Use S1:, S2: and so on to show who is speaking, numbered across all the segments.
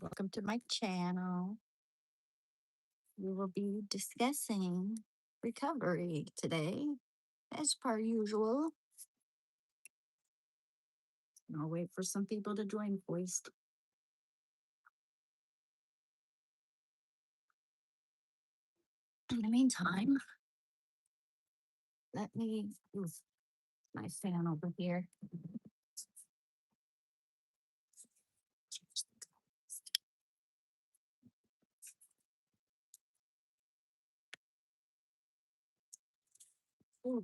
S1: Welcome to my channel. We will be discussing recovery today, as per usual. I'll wait for some people to join first. In the meantime, let me move my fan over here. Ooh.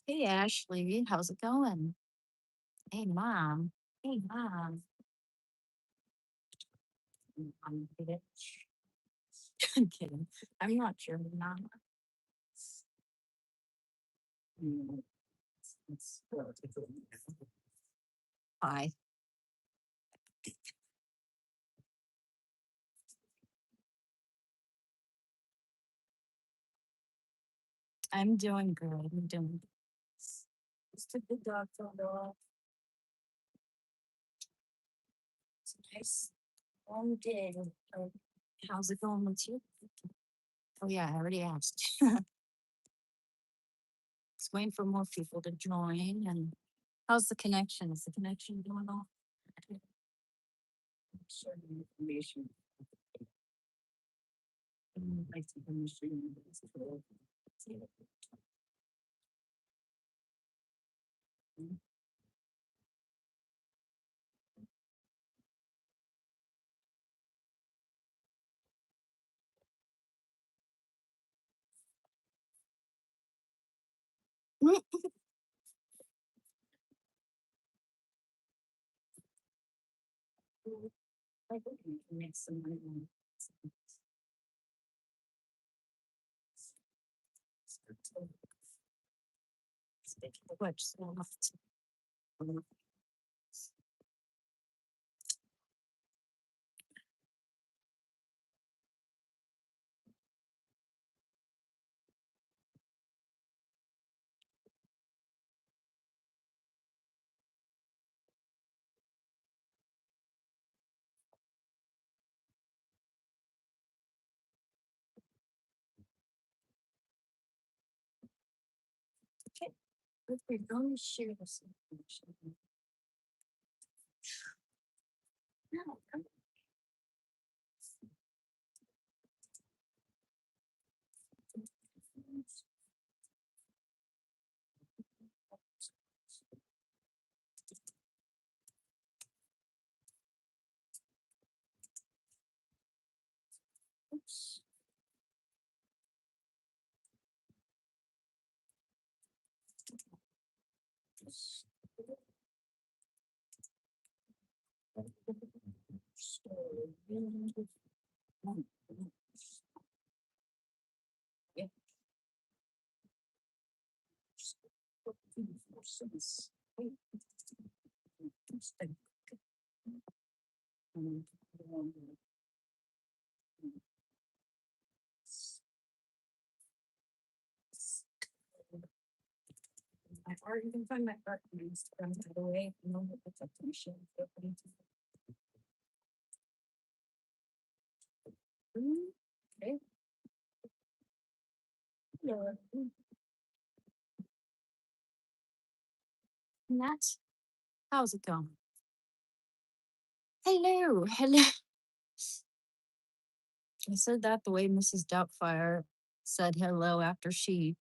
S1: Hey, Ashley, how's it going? Hey, Mom. Hey, Mom. I'm kidding. I'm kidding. I'm not your mom. Mm, Hi. I'm doing good. I'm doing good. Just took the dog photo. It's a nice long day. Oh, how's it going with you? Oh yeah, I already asked. Just waiting for more people to join. And how's the connection? Is the connection going on? Share the information. Like to demonstrate this tool. I think we can make some money. Watch soft. Okay, if we're going to share this information. No, oops. Yeah. Or you can find my art on Instagram, by the way. You know, it's up to Michelle. Okay. Yeah. Nat, how's it going? Hello, hello. I said that the way Mrs. Doubtfire said hello after she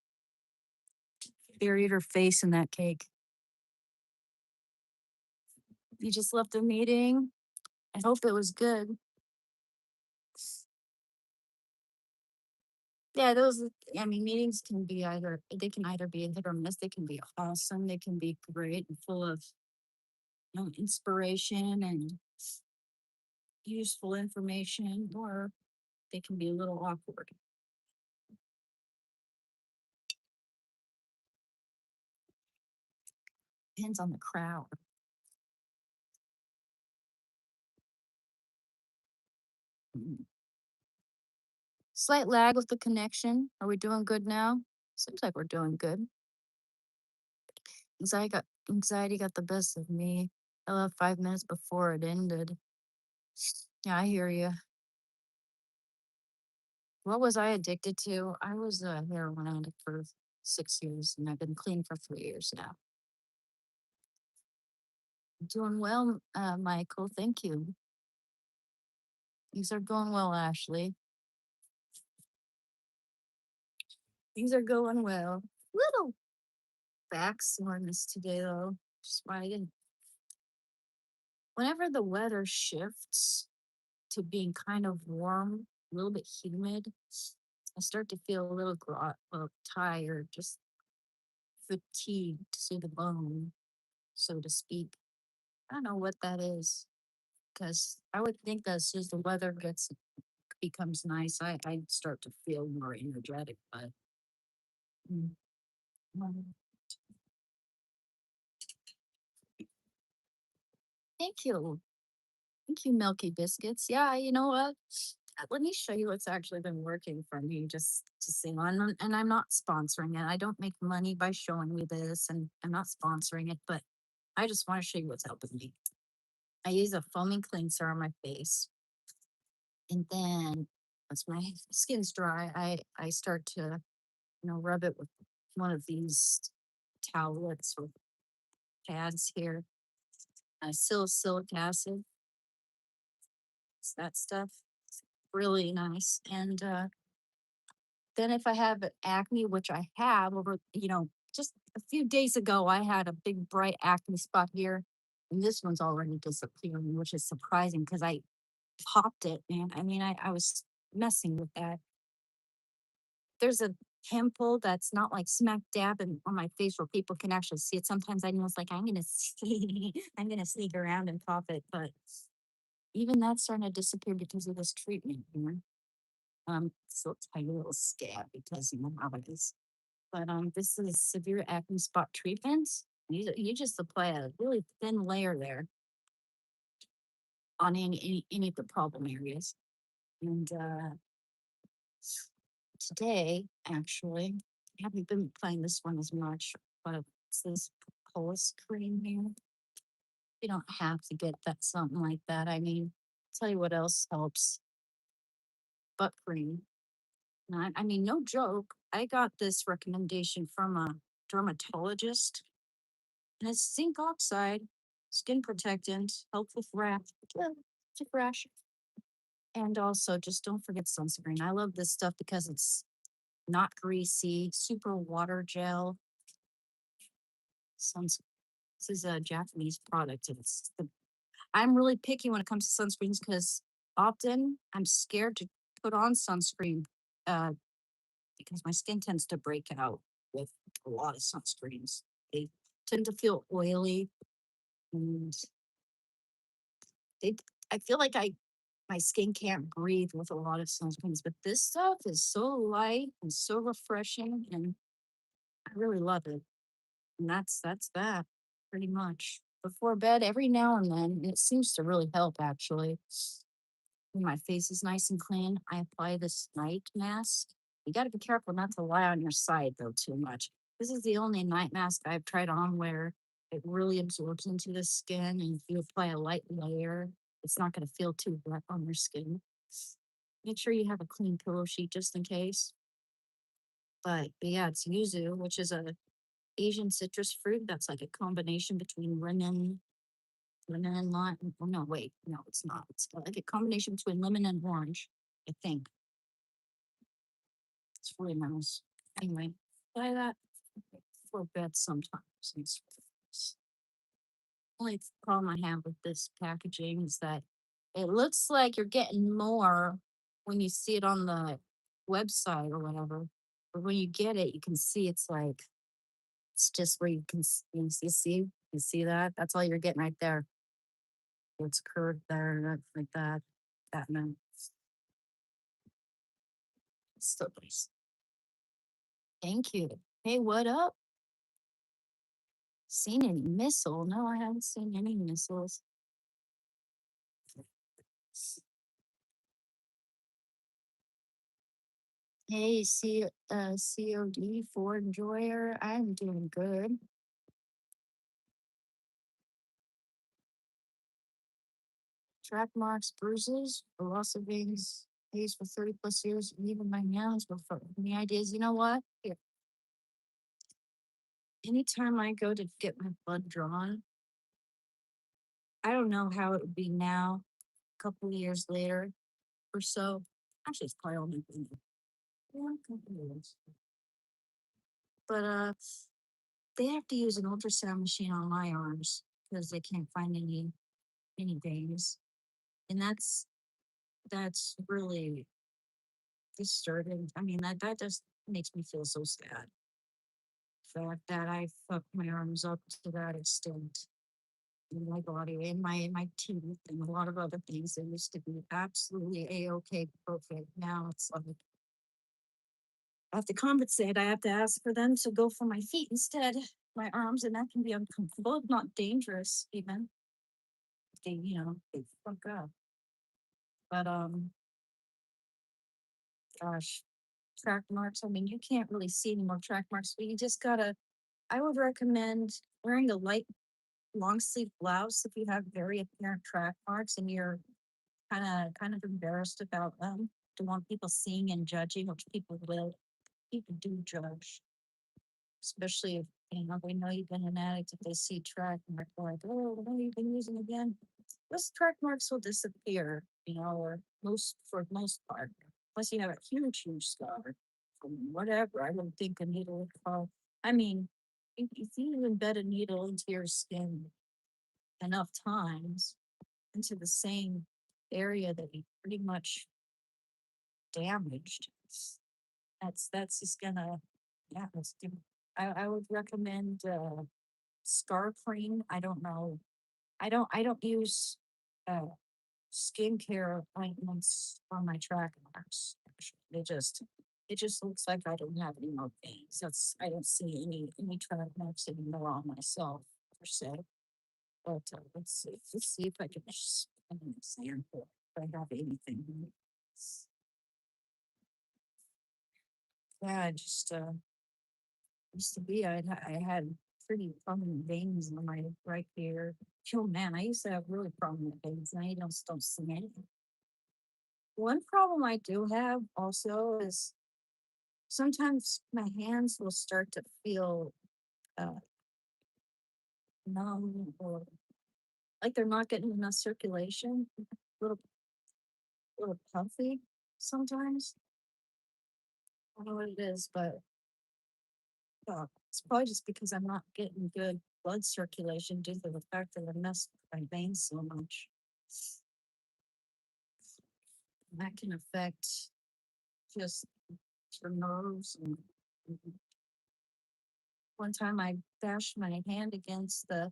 S1: buried her face in that cake. You just left the meeting. I hope it was good. Yeah, those, I mean, meetings can be either, they can either be a hit or miss. They can be awesome. They can be great and full of, inspiration and useful information, or they can be a little awkward. Depends on the crowd. Mm. Slight lag with the connection. Are we doing good now? Seems like we're doing good. Anxiety got the best of me. I left 5 minutes before it ended. Yeah, I hear you. What was I addicted to? I was a heroin addict for 6 years, and I've been clean for 3 years now. Doing well, Michael. Thank you. Things are going well, Ashley. Things are going well. Little back soreness today, though. Just why I didn't. Whenever the weather shifts to being kind of warm, a little bit humid, I start to feel a little tired, just fatigued to the bone, so to speak. I don't know what that is, because I would think that as soon as the weather becomes nice, I start to feel more energetic. But mm, um, thank you, thank you, Milky Biscuits. Yeah, you know what? Let me show you what's actually been working for me, just to see on. And I'm not sponsoring it. I don't make money by showing you this, and I'm not sponsoring it. But I just want to show you what's helping me. I use a foaming cleanser on my face, and then once my skin's dry, I start to rub it with one of these towelettes or pads here. Salicylic acid, it's that stuff. It's really nice. And then if I have acne, which I have just a few days ago, I had a big bright acne spot here. And this one's already disappearing, which is surprising because I popped it, man. I mean, I was messing with that. There's a pimple that's not like smack dab on my face where people can actually see it. Sometimes I know it's like I'm gonna see, I'm gonna sneak around and pop it, but even that's starting to disappear because of this treatment here. So it's tiny little scab because how it is. But this is severe acne spot treatment. You just apply a really thin layer there on any of the problem areas. And today, actually, I haven't been playing this one as much, but it's this Pulse cream here. You don't have to get that something like that. I mean, tell you what else helps. Butt cream. I mean, no joke. I got this recommendation from a dermatologist, and it's zinc oxide, skin protectant, helps with rash, and also just don't forget sunscreen. I love this stuff because it's not greasy, super water gel. Suns. This is a Japanese product. I'm really picky when it comes to sunscreens because often I'm scared to put on sunscreen uh, because my skin tends to break out with a lot of sunscreens. They tend to feel oily, and they I feel like my skin can't breathe with a lot of sunscreens. But this stuff is so light and so refreshing, and I really love it. And that's that pretty much. Before bed every now and then, and it seems to really help actually. When my face is nice and clean, I apply this night mask. You got to be careful not to lie on your side though too much. This is the only night mask I've tried on where it really absorbs into the skin, and if you apply a light layer, it's not going to feel too wet on your skin. Make sure you have a clean pillow sheet just in case. But yeah, it's yuzu, which is a Asian citrus fruit that's like a combination between lemon and lime. Oh, no, wait, no, it's not. It's like a combination between lemon and orange, I think. It's really nice. Anyway, buy that for bed sometimes. It's only problem I have with this packaging is that it looks like you're getting more when you see it on the website or whatever. But when you get it, you can see it's like it's just where you see that. That's all you're getting right there. It's curved there, like that. That meant still nice. Thank you. Hey, what up? Seen any missile? No, I haven't seen any missiles. Hey, COD Ford Enjoyer. I'm doing good. Track marks, bruises, or loss of veins, days for 30 plus years, and even my hands were full. And the idea is, you know what? Here, anytime I go to get my blood drawn, I don't know how it would be now, a couple of years later or so. Actually, it's probably only been a couple of years. But they have to use an ultrasound machine on my arms because they can't find any veins, and that's really disturbing. I mean, that just makes me feel so sad. The fact that I fucked my arms up to that extent in my body and my teeth and a lot of other things that used to be absolutely a okay perfect. Now it's like I have to compensate. I have to ask for them to go for my feet instead, my arms, and that can be uncomfortable, if not dangerous even. They fuck up. But gosh, track marks. I mean, you can't really see any more track marks, but you just gotta. I would recommend wearing a light long sleeve blouse if you have very apparent track marks and you're kind of embarrassed about them. Don't want people seeing and judging, which people will. People do judge, especially if they know you've been an addict. If they see track mark, they're like, oh, what have you been using again? Those track marks will disappear, or most part, unless you have a huge scar from whatever. I don't think a needle would fall. I mean, if you embed a needle into your skin enough times into the same area that you pretty much damaged, that's just gonna yeah. I would recommend scar cream. I don't know. I don't use uh skincare ointments on my track marks. Actually, it just looks like I don't have any more veins. I don't see any track marks anymore on myself per se. But let's see if I can just find an example if I have anything. Yeah, I just used to be I had pretty prominent veins on my right ear. Oh man, I used to have really prominent veins, and I don't see anything. One problem I do have also is sometimes my hands will start to feel uh, numb or like they're not getting enough circulation, little little puffy sometimes. I don't know what it is, but it's probably just because I'm not getting good blood circulation due to the fact that I messed with my veins so much. And that can affect just your nerves. And one time I bashed my hand against the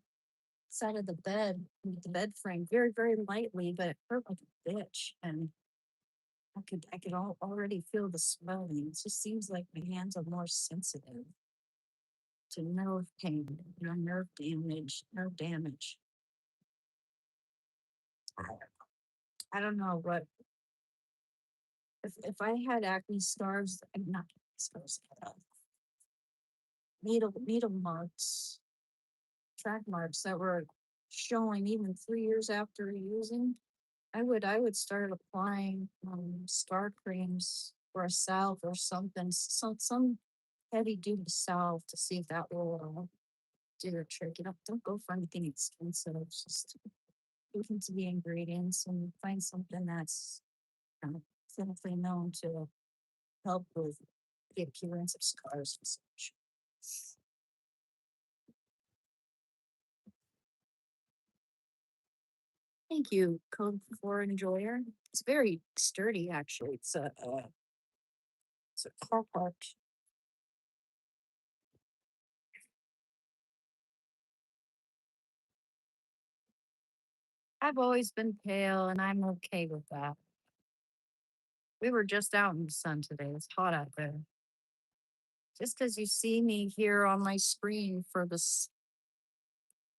S1: side of the bed, the bed frame, very lightly, but it hurt like a bitch. And I could already feel the swelling. It just seems like my hands are more sensitive to nerve pain, nerve damage. I don't know what if I had acne scars, I'm not acne scars, needle marks, track marks that were showing even 3 years after using. I would start applying scar creams or a salve or something, some heavy duty salve to see if that will do the trick. Don't go for anything expensive. Just look into the ingredients and find something that's uh, clinically known to help with the appearance of scars and such. Thank you, Code for Enjoyer. It's very sturdy, actually. It's a car part. I've always been pale, and I'm okay with that. We were just out in the sun today. It's hot out there. Just because you see me here on my screen for this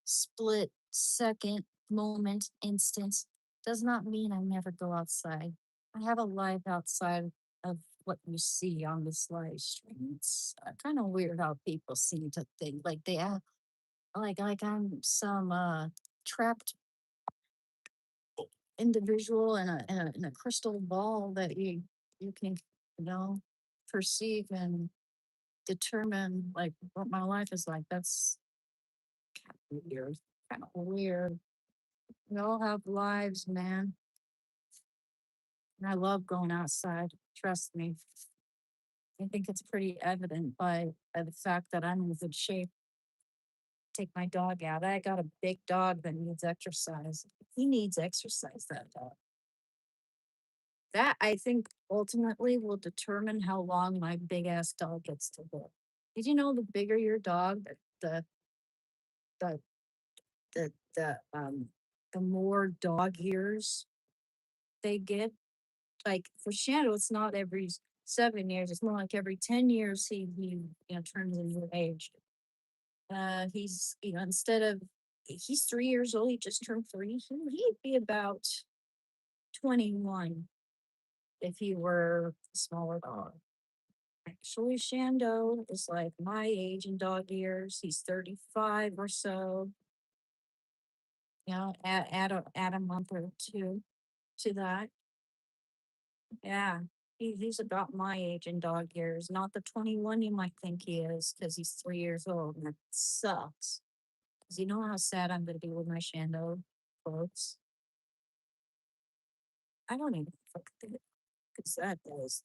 S1: split second moment instance does not mean I never go outside. I have a life outside of what you see on this live stream. It's kind of weird how people seem to think like they have like I'm some trapped individual in a crystal ball that you can, you know, perceive and determine like what my life is like. That's weird. Kind of weird. We all have lives, man. And I love going outside. Trust me. I think it's pretty evident by the fact that I'm in good shape. Take my dog out. I got a big dog that needs exercise. He needs exercise, that dog. That I think ultimately will determine how long my big ass dog gets to live. Did you know the bigger your dog, the the more dog years they get? Like for Shando, it's not every 7 years. It's more like every 10 years he turns into age. He's instead of he's 3 years old, he just turned 3. He'd be about 21 if he were a smaller dog. Actually, Shando is like my age in dog years. He's 35 or so. Add a month or two to that. Yeah, he's about my age in dog years, not the 21 you might think he is, because he's 3 years old, and that sucks. Because you know how sad I'm going to be with my Shando folks. I don't even fucking think it's sad days.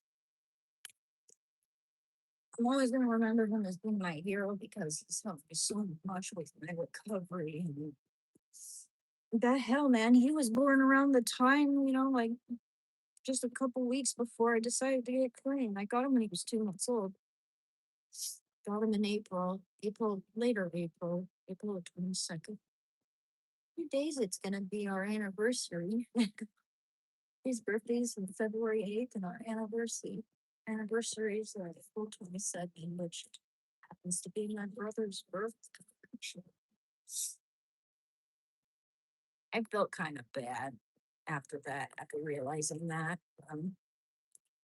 S1: I'm always going to remember him as being my hero because he's helped me so much with my recovery. And the hell, man, he was born around the time, like just a couple weeks before I decided to get clean. I got him when he was 2 months old. Got him in April the 22nd. 2 days it's gonna be our anniversary. His birthday's on February 8th, and our anniversary is April 22nd, which happens to be my brother's birthday. I felt kind of bad after that, after realizing that. It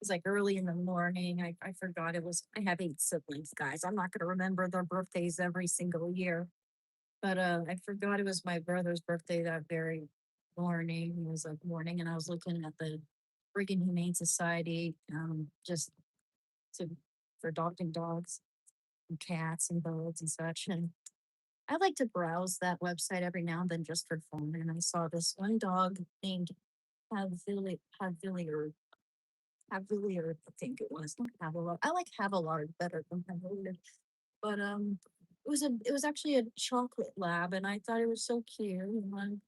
S1: was like early in the morning. I forgot it was, I have 8 siblings, guys. I'm not going to remember their birthdays every single year. But I forgot it was my brother's birthday that very morning. It was like morning, and I was looking at the Friggin' Humane Society, just to for adopting dogs and cats and birds and such. And I like to browse that website every now and then just for fun. And I saw this one dog named Havili Havilier, I think it was, not Havillard. I like Havillard better than Havilier. But it was actually a chocolate lab, and I thought it was so cute. And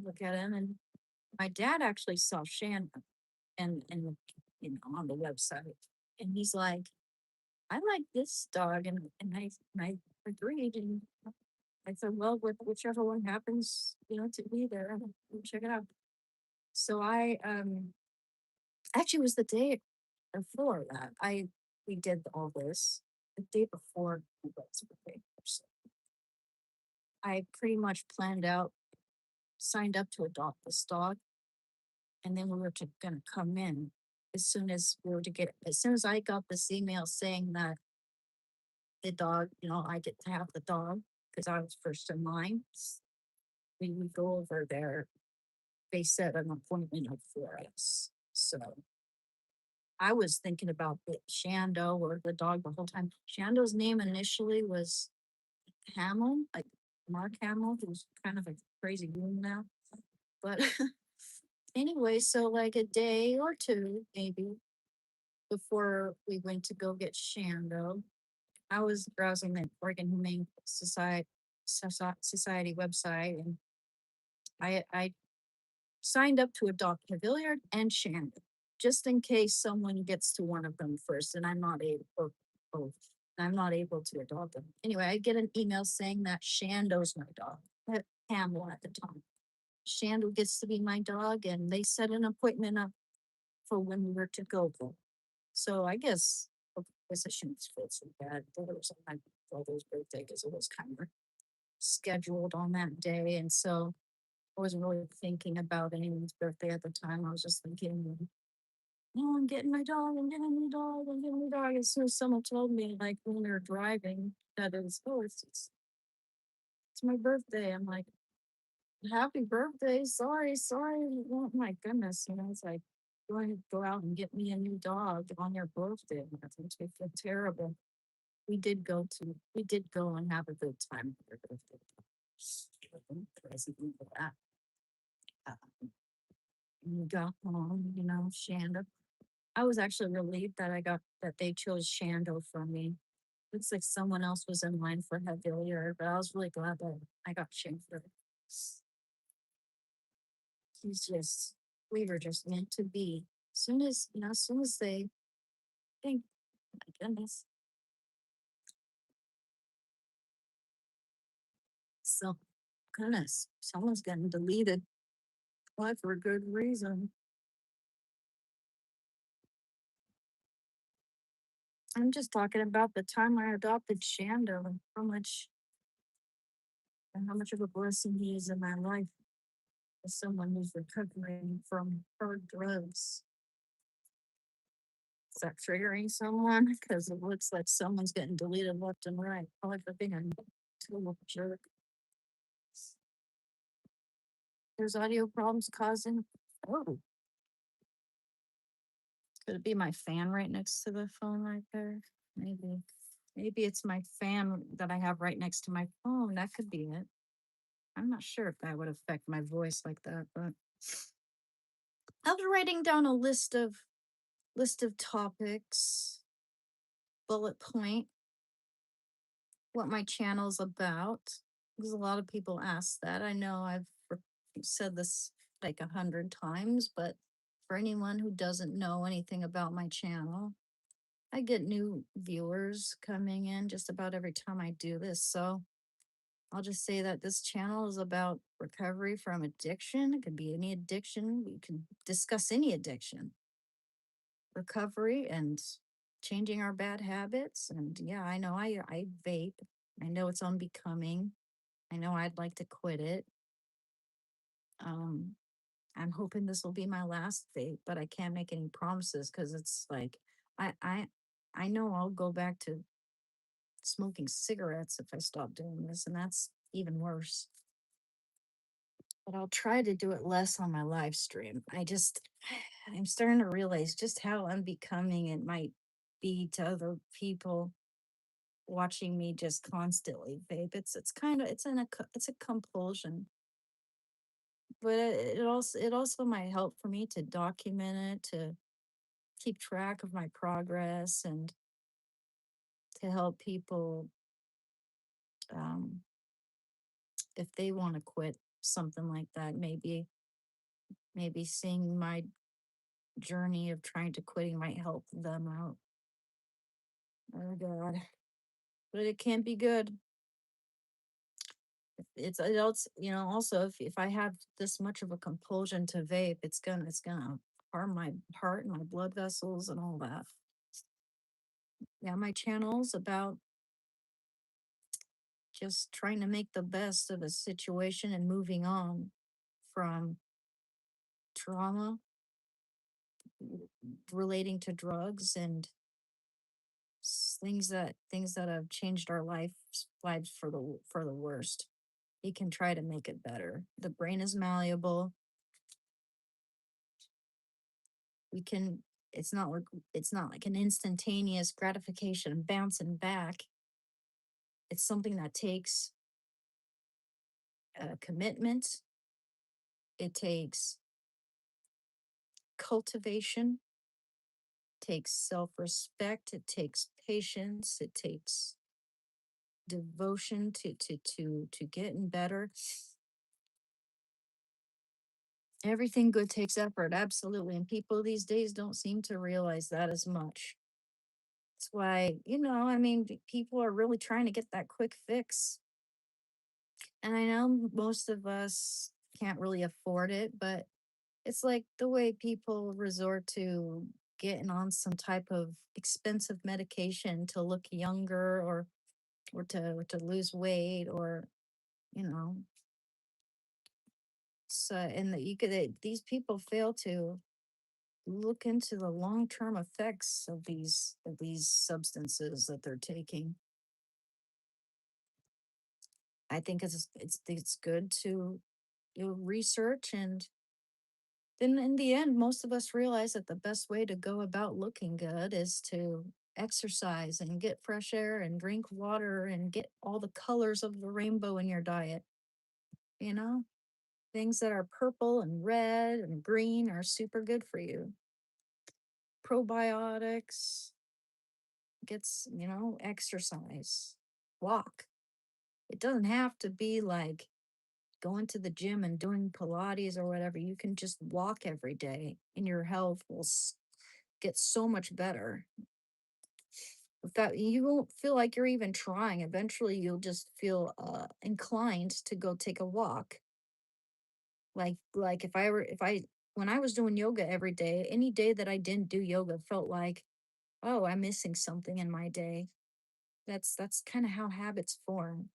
S1: look at him. And my dad actually saw Shannon and on the website, and he's like, "I like this dog," and I agreed, and I said, "Well, whichever one happens, to be there, we'll check it out." So I actually it was the day before that we did all this. The day before my brother's birthday. So I pretty much planned out, signed up to adopt this dog, and then we were gonna come in as soon as I got this email saying that the dog, I get to have the dog because I was first in line. We would go over there. They set an appointment up for us. So I was thinking about the Shando or the dog the whole time. Shando's name initially was Hamill, like Mark Hamill, who's kind of a crazy woman now. But anyway, so like a day or two, maybe before we went to go get Shando, I was browsing the Oregon Humane Society website, and I signed up to adopt Pavilion and Shando, just in case someone gets to one of them first, and I'm not able, or both. I'm not able to adopt them. Anyway, I get an email saying that Shando's my dog, Hamill at the time. Shando gets to be my dog, and they set an appointment up for when we were to go there. So I guess I shouldn't feel so bad. But it was on my brother's birthday because it was kind of scheduled on that day, and so I wasn't really thinking about anyone's birthday at the time. I was just thinking, "Oh, I'm getting my dog. I'm getting my dog. I'm getting my dog." As soon as someone told me, like when we were driving, that it's my birthday. I'm like, Happy birthday. Sorry, sorry. Oh my goodness. It's like going to go out and get me a new dog on your birthday. That makes me feel terrible. We did go and have a good time for your birthday. Present for that. We got home, Shando. I was actually relieved that they chose Shando for me. Looks like someone else was in line for heavier, but I was really glad that I got Schaefer. He's just, we were just meant to be. As soon as they think, my goodness. So, goodness, someone's getting deleted. Why for a good reason. I'm just talking about the time I adopted Shando and how much of a blessing he is in my life as someone who's recovering from hard drugs. Is that triggering someone? Because it looks like someone's getting deleted left and right. Probably for being a total jerk. There's audio problems causing. Oh, could it be my fan right next to the phone right there? Maybe. Maybe it's my fan that I have right next to my phone. That could be it. I'm not sure if that would affect my voice like that, but I was writing down a list of topics, bullet point, what my channel's about. Because a lot of people ask that. I know said this like 100 times, but for anyone who doesn't know anything about my channel, I get new viewers coming in just about every time I do this. So I'll just say that this channel is about recovery from addiction. It could be any addiction. We can discuss any addiction, recovery, and changing our bad habits. And yeah, I know I vape. I know it's unbecoming. I know I'd like to quit it. Um, I'm hoping this will be my last vape, but I can't make any promises because it's like I I I know I'll go back to smoking cigarettes if I stop doing this, and that's even worse. But I'll try to do it less on my live stream. I'm starting to realize just how unbecoming it might be to other people watching me just constantly vape. It's a compulsion, but it also might help for me to document it, to keep track of my progress, and to help people um, if they want to quit something like that. Maybe seeing my journey of trying to quitting might help them out. Oh God, but it can't be good. It's adults, also if I have this much of a compulsion to vape, it's gonna harm my heart and my blood vessels and all that. Yeah, my channel's about just trying to make the best of a situation and moving on from trauma relating to drugs and things that have changed our lives for the worst. We can try to make it better. The brain is malleable. We can it's not like an instantaneous gratification bouncing back. It's something that takes commitment. It takes cultivation, takes self-respect, it takes patience, it takes devotion to getting better. Everything good takes effort, absolutely, and people these days don't seem to realize that as much. That's why, I mean, people are really trying to get that quick fix. And I know most of us can't really afford it, but it's like the way people resort to getting on some type of expensive medication to look younger, or to lose weight, or you know so and that you could these people fail to look into the long-term effects of these substances that they're taking. I think it's good to you'll research, and then in the end, most of us realize that the best way to go about looking good is to exercise and get fresh air and drink water and get all the colors of the rainbow in your diet. You know, things that are purple and red and green are super good for you. Probiotics, gets, exercise, walk. It doesn't have to be like going to the gym and doing Pilates or whatever. You can just walk every day and your health will get so much better. In fact, you won't feel like you're even trying. Eventually, you'll just feel inclined to go take a walk. Like when I was doing yoga every day, any day that I didn't do yoga felt like, oh, I'm missing something in my day. That's kind of how habits form.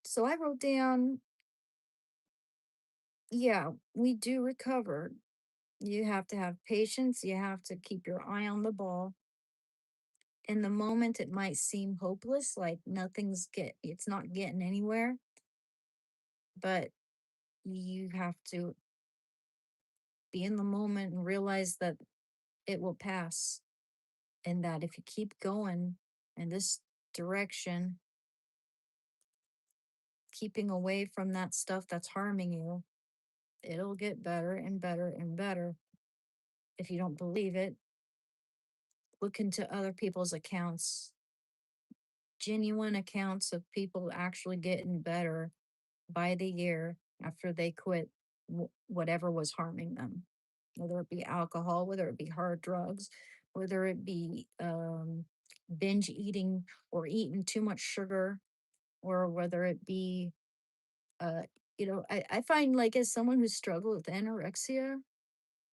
S1: So I wrote down, yeah, we do recover. You have to have patience. You have to keep your eye on the ball. In the moment, it might seem hopeless, like it's not getting anywhere, but you have to be in the moment and realize that it will pass, and that if you keep going in this direction, keeping away from that stuff that's harming you, it'll get better and better and better. If you don't believe it, look into other people's accounts, genuine accounts of people actually getting better by the year after they quit whatever was harming them, whether it be alcohol, whether it be hard drugs, whether it be binge eating or eating too much sugar, or whether it be, uh, I find like as someone who struggled with anorexia,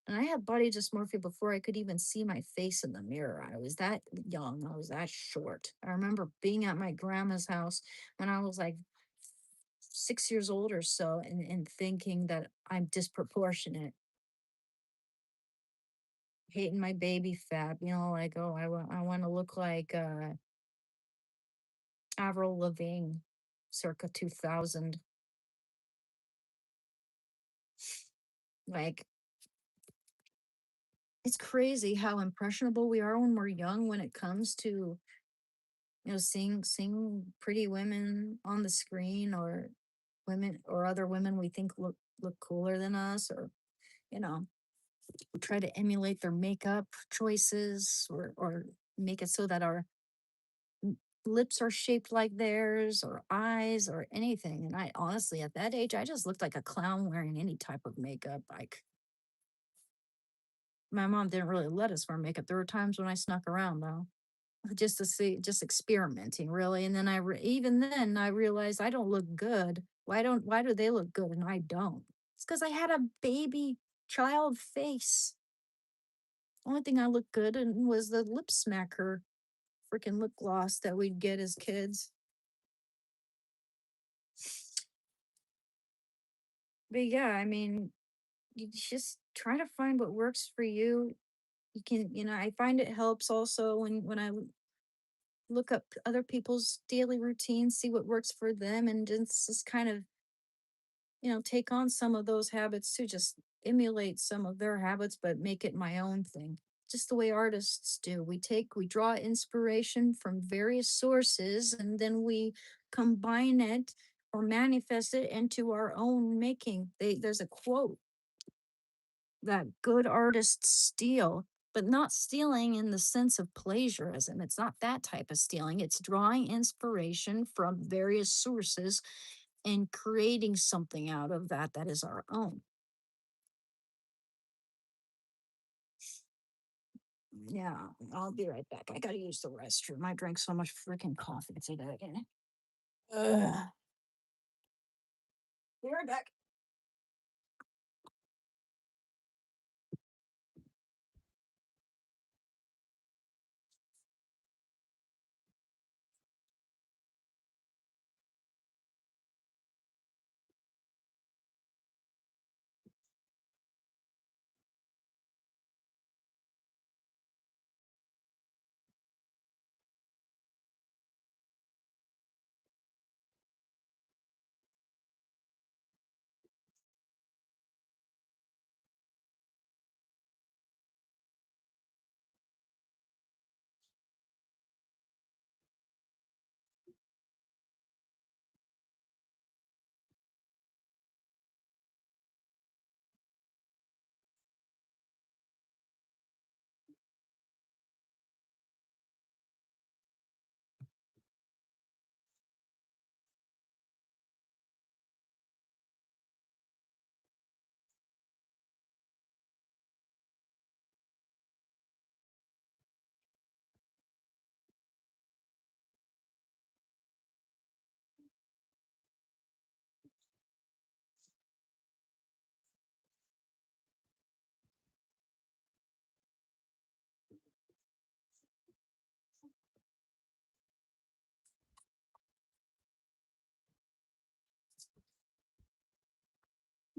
S1: and I had body dysmorphia before I could even see my face in the mirror. I was that young. I was that short. I remember being at my grandma's house when I was like 6 years old or so, and thinking that I'm disproportionate, hating my baby fat, like, oh, I want to look like Avril Lavigne circa 2000. Like, it's crazy how impressionable we are when we're young when it comes to seeing pretty women on the screen, or women or other women we think look cooler than us, or you know we try to emulate their makeup choices, or make it so that our lips are shaped like theirs, or eyes, or anything. And I honestly, at that age, I just looked like a clown wearing any type of makeup. Like, my mom didn't really let us wear makeup. There were times when I snuck around though, just to see, just experimenting really. And then even then I realized I don't look good. Why do they look good and I don't? It's because I had a baby child face. Only thing I looked good in was the lip smacker freaking lip gloss that we'd get as kids. But yeah, I mean, you just try to find what works for you. You can, I find it helps also when I look up other people's daily routines, see what works for them, and just kind of, take on some of those habits to just emulate some of their habits, but make it my own thing. Just the way artists do. We draw inspiration from various sources, and then we combine it or manifest it into our own making. There's a quote that good artists steal, but not stealing in the sense of plagiarism. It's not that type of stealing. It's drawing inspiration from various sources and creating something out of that is our own. Yeah, I'll be right back. I gotta use the restroom. I drank so much freaking coffee today. Ugh. Be right back.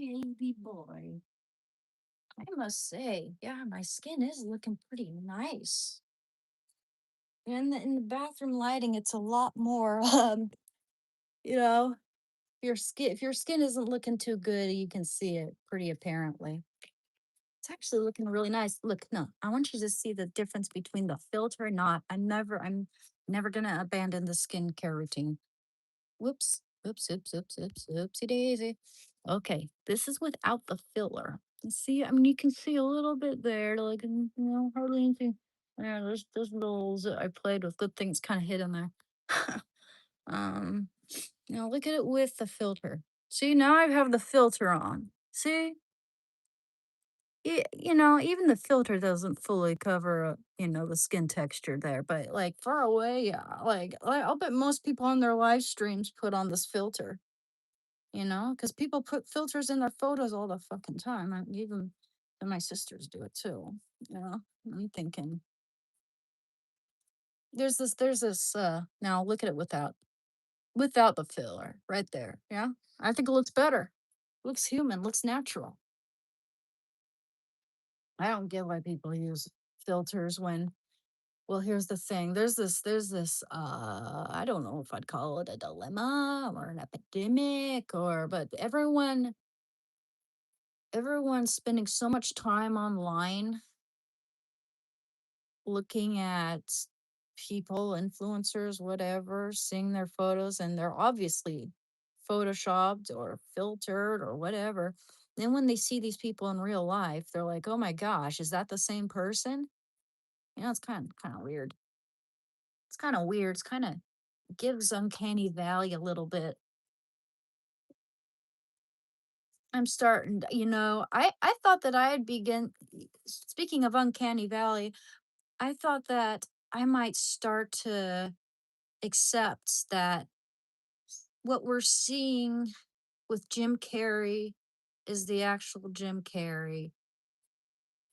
S1: baby boy. I must say, yeah, my skin is looking pretty nice. In the bathroom lighting, it's a lot more. You know, if your skin isn't looking too good, you can see it pretty apparently. It's actually looking really nice. Look, no, I want you to see the difference between the filter and not. I'm never gonna abandon the skincare routine. Whoops, oops, oops, oops, oops, oopsie daisy. Okay, this is without the filler. You see, I mean, you can see a little bit there, like, hardly anything. Yeah, there's little that I played with. Good things kind of hidden there. um, Now look at it with the filter. See, now I have the filter on. See, even the filter doesn't fully cover, the skin texture there, but like far away, yeah. I'll bet most people on their live streams put on this filter, because people put filters in their photos all the fucking time. Even and my sisters do it too. You know, I'm thinking there's this. Now look at it without the filler right there. Yeah, I think it looks better. Looks human. Looks natural. I don't get why people use filters when. Well, here's the thing. There's this I don't know if I'd call it a dilemma or an epidemic but everyone's spending so much time online looking at people, influencers, whatever, seeing their photos, and they're obviously photoshopped or filtered or whatever. Then when they see these people in real life, they're like, "Oh my gosh, is that the same person?" It's kind of weird. It's kind of weird. It's kind of gives uncanny valley a little bit. I'm starting, I thought that I'd begin. Speaking of uncanny valley, I thought that I might start to accept that what we're seeing with Jim Carrey is the actual Jim Carrey.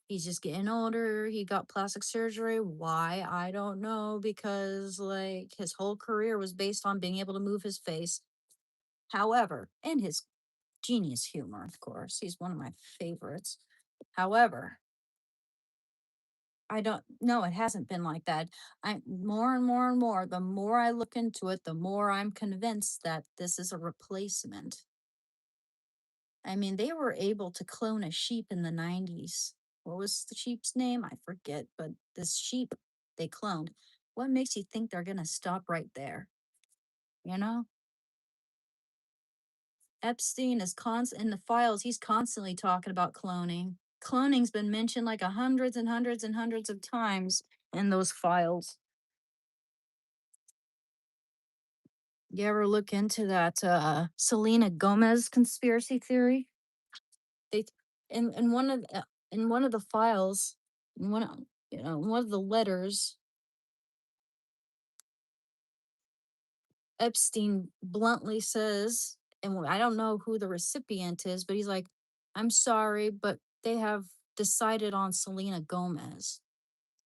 S1: He's just getting older. He got plastic surgery. Why? I don't know. Because, like, his whole career was based on being able to move his face. However, and his genius humor, of course. He's one of my favorites. However, I don't no, it hasn't been like that. I more and more and more, the more I look into it, the more I'm convinced that this is a replacement. I mean, they were able to clone a sheep in the 90s. What was the sheep's name? I forget, but this sheep they cloned. What makes you think they're going to stop right there? You know? Epstein is constant in the files, he's constantly talking about cloning. Cloning's been mentioned like a hundreds and hundreds and hundreds of times in those files. You ever look into that Selena Gomez conspiracy theory? They in one of the files, in one of the letters, Epstein bluntly says, and I don't know who the recipient is, but he's like, "I'm sorry, but they have decided on Selena Gomez."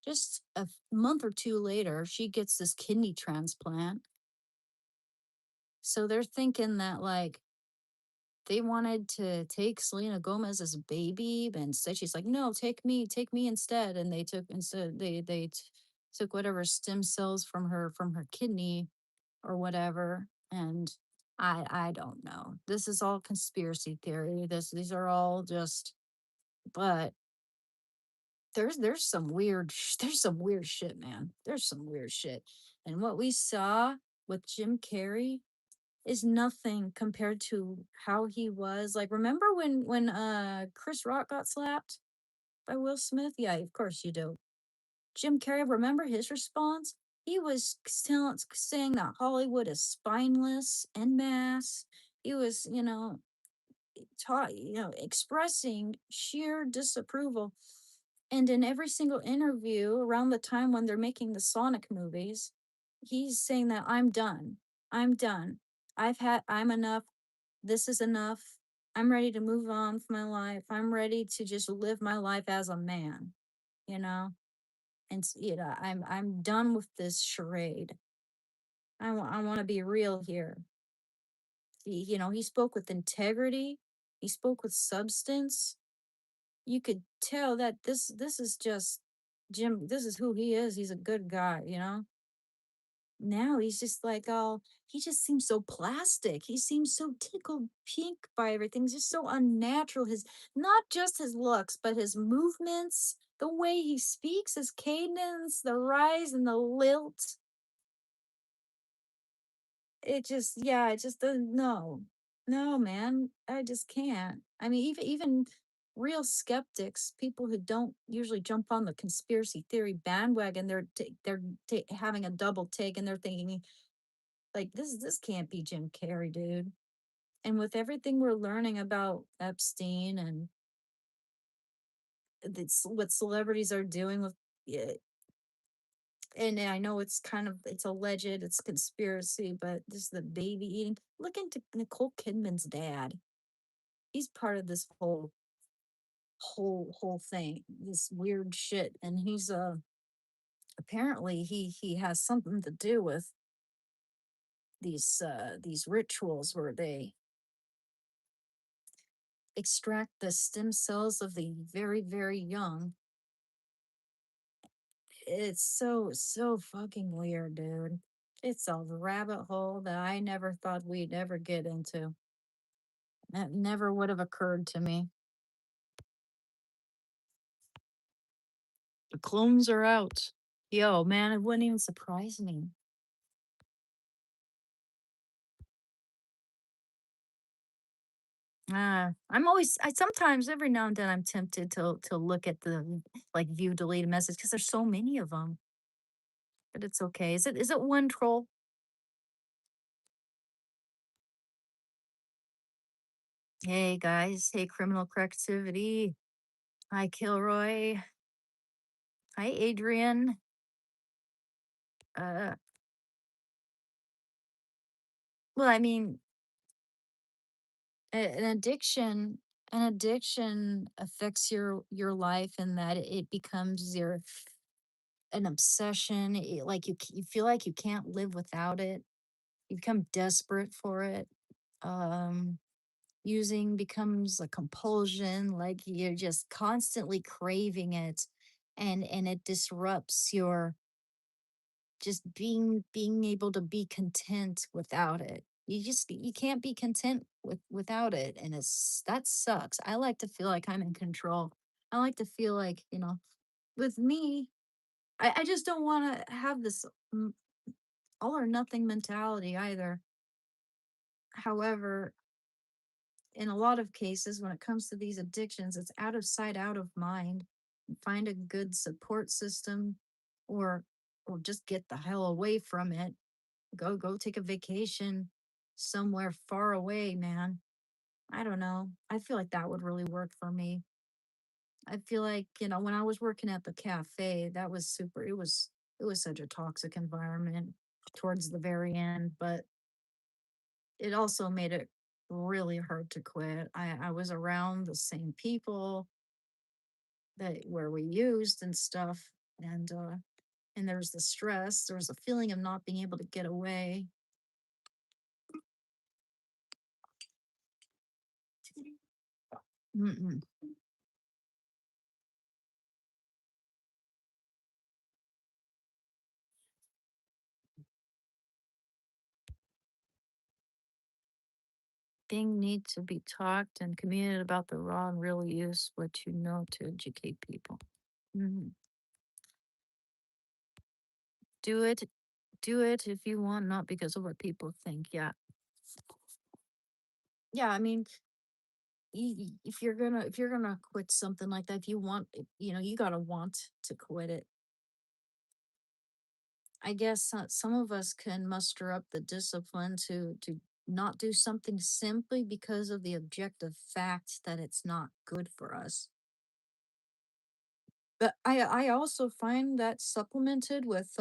S1: Just a month or two later, she gets this kidney transplant. So they're thinking that like they wanted to take Selena Gomez as a baby, but instead she's like, "No, take me instead." And they took instead took whatever stem cells from her kidney or whatever. And I don't know. This is all conspiracy theory. These are all just. But there's some there's some weird shit, man. There's some weird shit. And what we saw with Jim Carrey is nothing compared to how he was. Like, remember when Chris Rock got slapped by Will Smith? Yeah, of course you do. Jim Carrey, remember his response? He was still saying that Hollywood is spineless en masse. He was, expressing sheer disapproval. And in every single interview around the time when they're making the Sonic movies, he's saying that I'm done. I'm done. I'm enough. This is enough. I'm ready to move on with my life. I'm ready to just live my life as a man, you know? I'm done with this charade. I want to be real here. He spoke with integrity. he spoke with substance. You could tell that this is just Jim. This is who he is. He's a good guy, you know. Now he's just like, oh, he just seems so plastic. He seems so tickled pink by everything. Just so unnatural. His not just his looks, but his movements, the way he speaks, his cadence, the rise and the lilt. It just, yeah, it just doesn't. No, no, man, I just can't. I mean, even real skeptics, people who don't usually jump on the conspiracy theory bandwagon, having a double take and they're thinking like this can't be Jim Carrey, dude. And with everything we're learning about Epstein and what celebrities are doing with it, and I know it's kind of it's alleged, it's conspiracy, but this the baby eating. Look into Nicole Kidman's dad. He's part of this whole thing, this weird shit, and he's apparently he has something to do with these rituals where they extract the stem cells of the very young. It's so fucking weird, dude. It's a rabbit hole that I never thought we'd ever get into. That never would have occurred to me. The clones are out. Yo, man, it wouldn't even surprise me. I sometimes every now and then I'm tempted to look at the like view deleted message because there's so many of them. But it's okay. Is it one troll? Hey guys, hey criminal correctivity. Hi Kilroy. Hi Adrian. Uh well, I mean, an addiction affects your life in that it becomes your an obsession. Like you feel like you can't live without it. You become desperate for it. Um Using becomes a compulsion, like you're just constantly craving it, and it disrupts your just being able to be content without it. You can't be content without it, and it's that sucks. I like to feel like I'm in control. I like to feel like, with me, I just don't want to have this mm, all or nothing mentality either. However, in a lot of cases when it comes to these addictions, it's out of sight, out of mind. Find a good support system, or just get the hell away from it. Go take a vacation somewhere far away, man. I don't know. I feel like that would really work for me. I feel like, when I was working at the cafe, that was super. It was such a toxic environment towards the very end, but it also made it really hard to quit. I was around the same people that where we used and stuff, and there's the stress, there was a feeling of not being able to get away. Mm-mm. Thing need to be talked and communicated about the raw and real use what you know to educate people. Mhm. Do it, do it if you want, not because of what people think. Yeah, yeah. I mean, if you're gonna quit something like that, if you want, you gotta want to quit it. I guess some of us can muster up the discipline to not do something simply because of the objective fact that it's not good for us. But I also find that supplemented with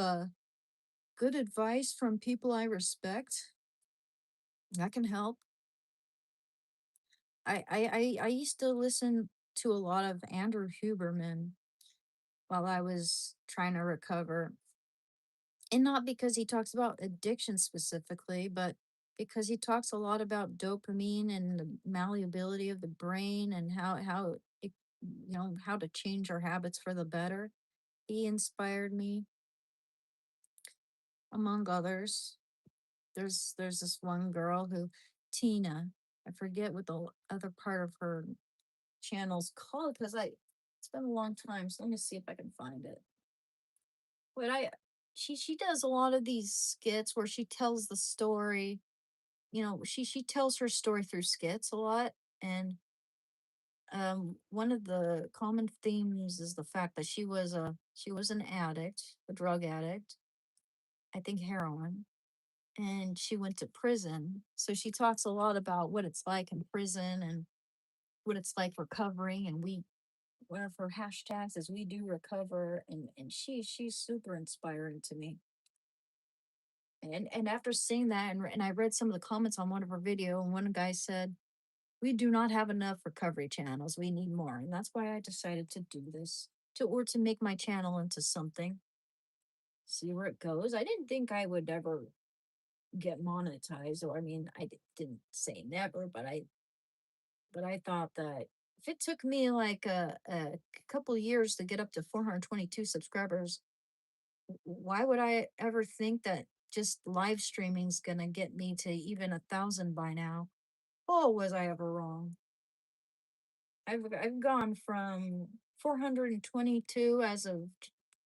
S1: good advice from people I respect, that can help. I used to listen to a lot of Andrew Huberman while I was trying to recover, and not because he talks about addiction specifically, but because he talks a lot about dopamine and the malleability of the brain and how it, how to change our habits for the better. He inspired me, among others. There's this one girl who, Tina, I forget what the other part of her channel's called because I it's been a long time, so let me see if I can find it. But she does a lot of these skits where she tells the story. She tells her story through skits a lot, and one of the common themes is the fact that she was an addict, a drug addict, I think heroin, and she went to prison. So she talks a lot about what it's like in prison and what it's like recovering. And one of her hashtags is "We do recover," and she's super inspiring to me. And after seeing that, and I read some of the comments on one of her video, and one guy said, "We do not have enough recovery channels. We need more," and that's why I decided to do this to make my channel into something. See where it goes. I didn't think I would ever get monetized, or I mean, didn't say never, but I thought that if it took me like a couple years to get up to 422 subscribers, why would I ever think that just live streaming's gonna get me to even 1,000 by now? Oh, was I ever wrong? I've gone from 422 as of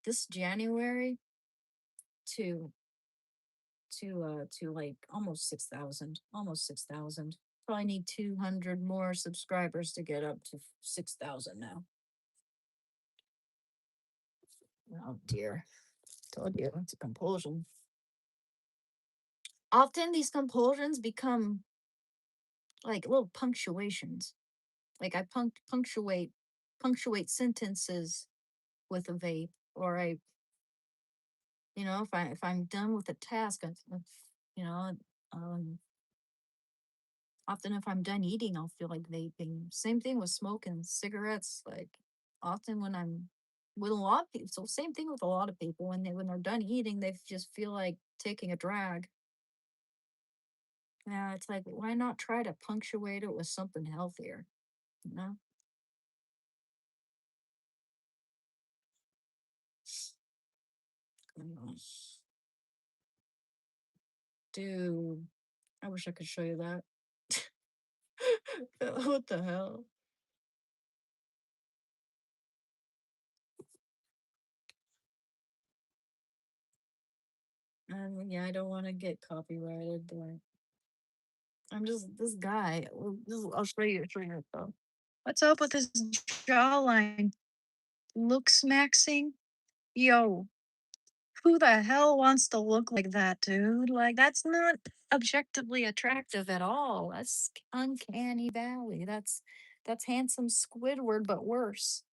S1: this January to to like almost 6,000, almost 6,000. Probably need 200 more subscribers to get up to 6,000 now. Oh dear. Told you it's a compulsion. Often these compulsions become like little punctuations. Like I punctuate sentences with a vape, or if I'm done with a task, you know, um, often if I'm done eating, I'll feel like vaping. Same thing with smoking cigarettes. Like often when I'm with a lot of people, so same thing with a lot of people when they're done eating, they just feel like taking a drag. Yeah, it's like why not try to punctuate it with something healthier? You know? Mm, dude, I wish I could show you that. What the hell? Yeah, I don't want to get copyrighted, but I'm just this guy. I'll show you. Show you. Though. What's up with this jawline? Looks maxing? Yo, who the hell wants to look like that, dude? Like, that's not objectively attractive at all. That's uncanny valley. That's handsome Squidward, but worse.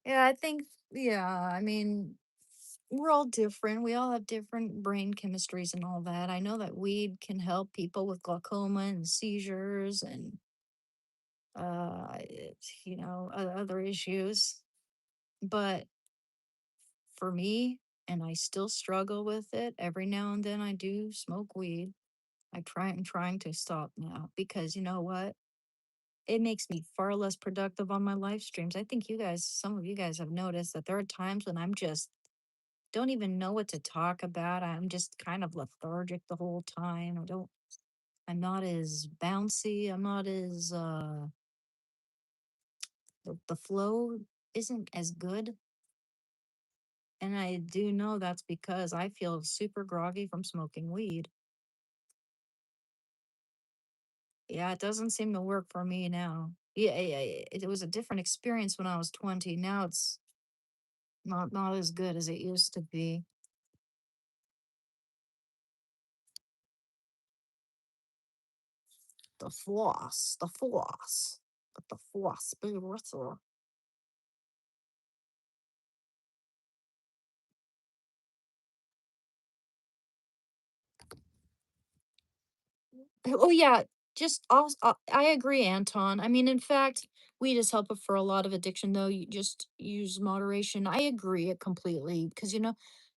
S1: Yeah, I think. Yeah, I mean, we're all different. We all have different brain chemistries and all that. I know that weed can help people with glaucoma and seizures and other issues. But for me, and I still struggle with it. Every now and then I do smoke weed. I'm trying to stop now because you know what? It makes me far less productive on my live streams. I think some of you guys have noticed that there are times when I'm just don't even know what to talk about. I'm just kind of lethargic the whole time. I'm not as bouncy. I'm not as the flow isn't as good. And I do know that's because I feel super groggy from smoking weed. Yeah, it doesn't seem to work for me now. Yeah, it was a different experience when I was 20. Now it's not as good as it used to be. The floss, but the floss be with her. Oh yeah, Just also, I agree, Anton. I mean, in fact, weed is helpful for a lot of addiction, though. You just use moderation. I agree it completely because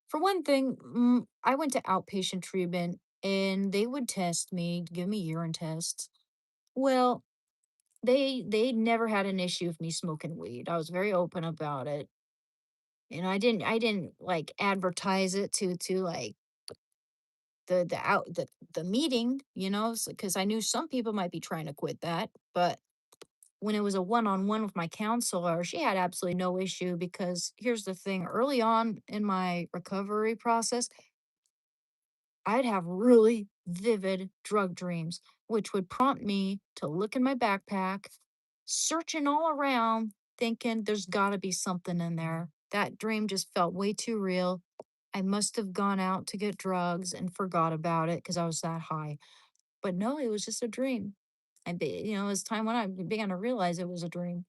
S1: for one thing, I went to outpatient treatment and they would test me, give me urine tests. Well, they never had an issue with me smoking weed. I was very open about it. I didn't like advertise it to like the meeting, because I knew some people might be trying to quit that, but when it was a one-on-one with my counselor, she had absolutely no issue because here's the thing, early on in my recovery process, I'd have really vivid drug dreams, which would prompt me to look in my backpack, searching all around, thinking there's got to be something in there. That dream just felt way too real. I must have gone out to get drugs and forgot about it because I was that high. But no, it was just a dream. As time went on, I began to realize it was a dream.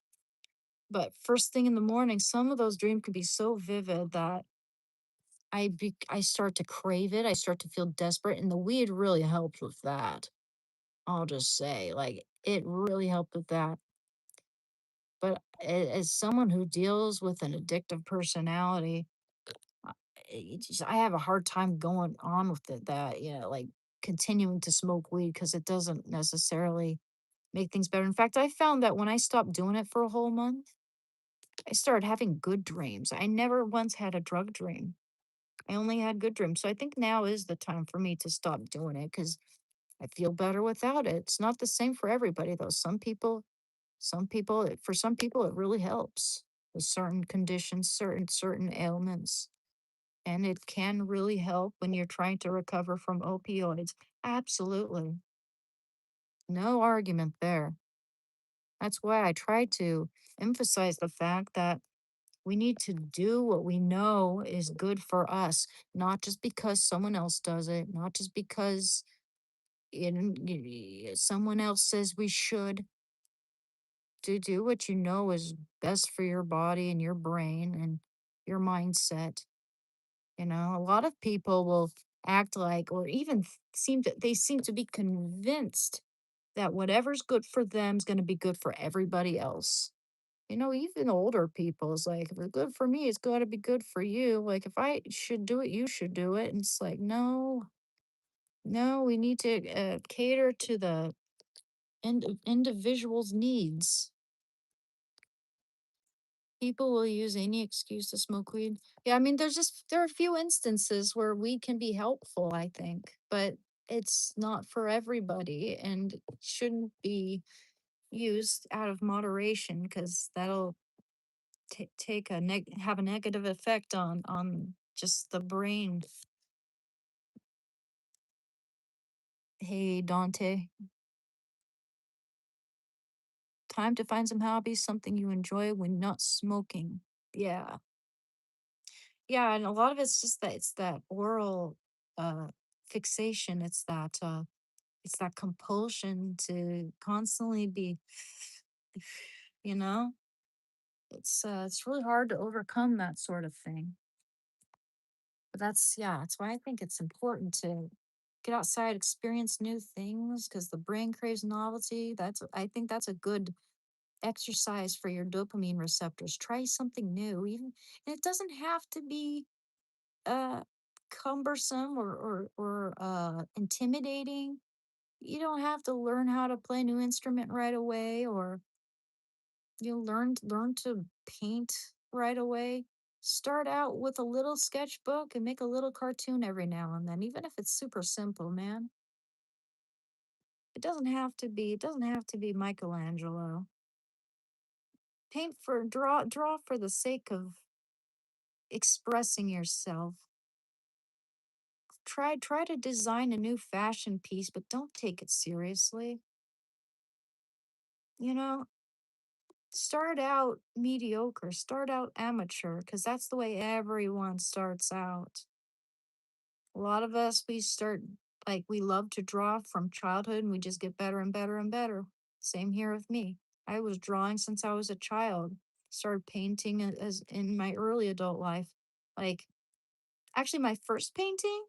S1: But first thing in the morning, some of those dreams could be so vivid that I start to crave it. I start to feel desperate, and the weed really helped with that. I'll just say, like, it really helped with that. But as someone who deals with an addictive personality, uh, I have a hard time going on with it. That like continuing to smoke weed because it doesn't necessarily make things better. In fact, I found that when I stopped doing it for a whole month, I started having good dreams. I never once had a drug dream. I only had good dreams. So I think now is the time for me to stop doing it because I feel better without it. It's not the same for everybody though. For some people, it really helps with certain conditions, certain ailments. And it can really help when you're trying to recover from opioids. Absolutely. No argument there. That's why I try to emphasize the fact that we need to do what we know is good for us, not just because someone else does it, not just because someone else says we should. To do what you know is best for your body and your brain and your mindset. A lot of people will act like, or even seem to be convinced that whatever's good for them is going to be good for everybody else. Even older people is like, if it's good for me, it's got to be good for you. Like, if I should do it, you should do it. And it's like, no, no, we need to cater to the individual's needs. People will use any excuse to smoke weed. Yeah, I mean, there are a few instances where weed can be helpful, I think, but it's not for everybody and shouldn't be used out of moderation because that'll have a negative effect on just the brain. Hey, Dante, time to find some hobbies, something you enjoy when not smoking. Yeah. Yeah, and a lot of it's that oral uh fixation. It's that compulsion to constantly be you know? It's really hard to overcome that sort of thing. But that's why I think it's important to get outside, experience new things because the brain craves novelty. I think that's a good exercise for your dopamine receptors. Try something new, even and it doesn't have to be uh cumbersome or intimidating. You don't have to learn how to play a new instrument right away or you learn to paint right away. Start out with a little sketchbook and make a little cartoon every now and then, even if it's super simple, man. It doesn't have to be Michelangelo. Draw for the sake of expressing yourself. Try to design a new fashion piece, but don't take it seriously. You know, start out mediocre, start out amateur, because that's the way everyone starts out. A lot of us, we love to draw from childhood and we just get better and better and better. Same here with me. I was drawing since I was a child, started painting as in my early adult life. Like, actually, my first painting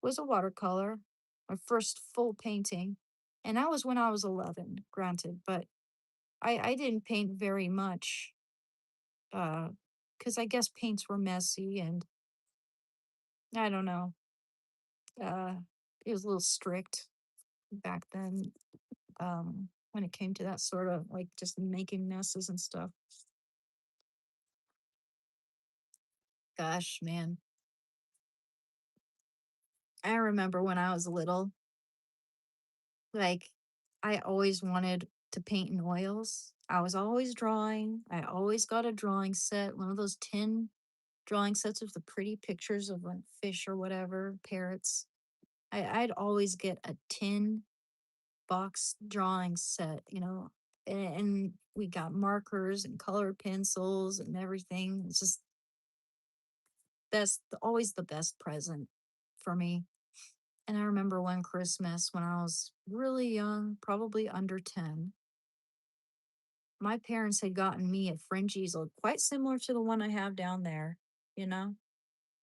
S1: was a watercolor, my first full painting. And that was when I was 11, granted, but I didn't paint very much, because I guess paints were messy and I don't know. Uh, it was a little strict back then, when it came to that sort of like just making messes and stuff. Gosh, man. I remember when I was little, like, I always wanted to paint in oils. I was always drawing. I always got a drawing set, one of those tin drawing sets with the pretty pictures of like fish or whatever, parrots. I'd always get a tin box drawing set, and we got markers and color pencils and everything. It's just always the best present for me. And I remember one Christmas when I was really young, probably under 10, my parents had gotten me a French easel quite similar to the one I have down there, you know,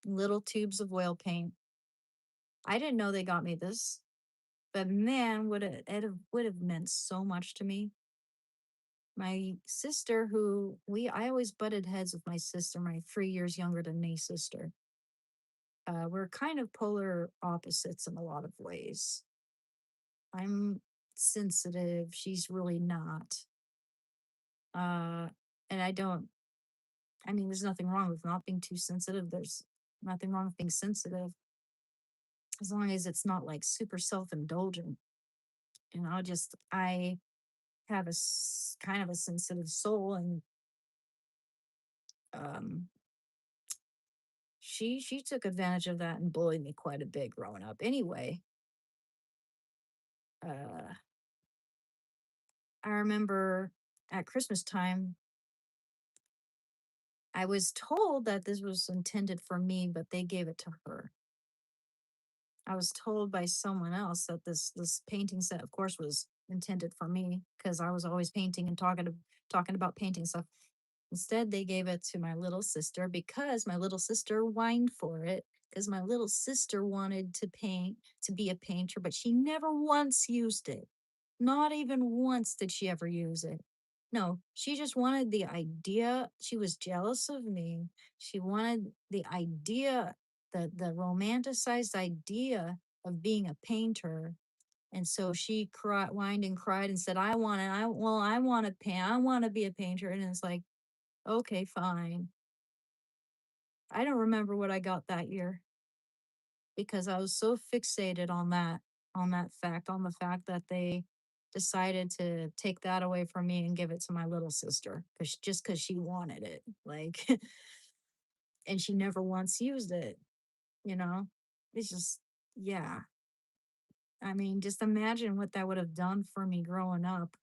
S1: little tubes of oil paint. I didn't know they got me this, but man, would have meant so much to me. My sister, I always butted heads with my sister, my 3 years younger than me sister. We're kind of polar opposites in a lot of ways. I'm sensitive. She's really not. Uh, and I mean, there's nothing wrong with not being too sensitive. There's nothing wrong with being sensitive as long as it's not like super self indulgent. I have kind of a sensitive soul, and um, she took advantage of that and bullied me quite a bit growing up. Anyway, uh, I remember at Christmas time, I was told that this was intended for me, but they gave it to her. I was told by someone else that this painting set, of course, was intended for me because I was always painting and talking about painting stuff. Instead, they gave it to my little sister because my little sister whined for it because my little sister wanted to paint, to be a painter, but she never once used it. Not even once did she ever use it. No, she just wanted the idea. She was jealous of me. She wanted the idea, the romanticized idea of being a painter. And so she whined and cried and said, "I want it. I want to paint. I want to be a painter." And it's like, okay, fine. I don't remember what I got that year because I was so fixated on the fact that they decided to take that away from me and give it to my little sister because she wanted it. Like, and she never once used it, you know? It's just, yeah. I mean, just imagine what that would have done for me growing up,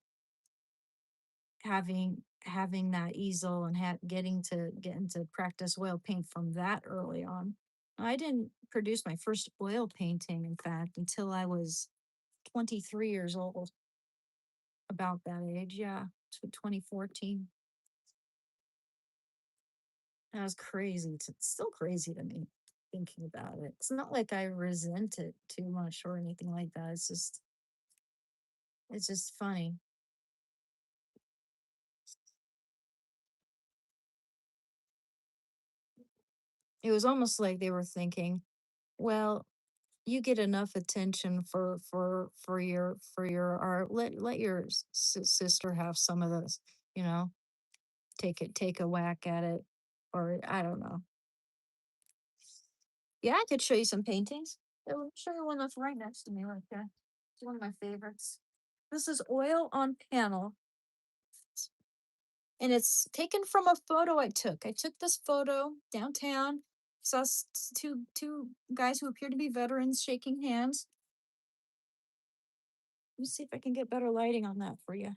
S1: having that easel and getting to practice oil paint from that early on. I didn't produce my first oil painting, in fact, until I was 23 years old, about that age. Yeah, to 2014. That was crazy. It's still crazy to me thinking about it. It's not like I resent it too much or anything like that. It's just funny. It was almost like they were thinking, well, you get enough attention for your art. Let your sister have some of this, you know, take a whack at it, or I don't know. Yeah, I could show you some paintings. I'll show you one that's right next to me, right there. It's one of my favorites. This is oil on panel, and it's taken from a photo I took. I took this photo downtown. Saw two guys who appear to be veterans shaking hands. Let me see if I can get better lighting on that for you.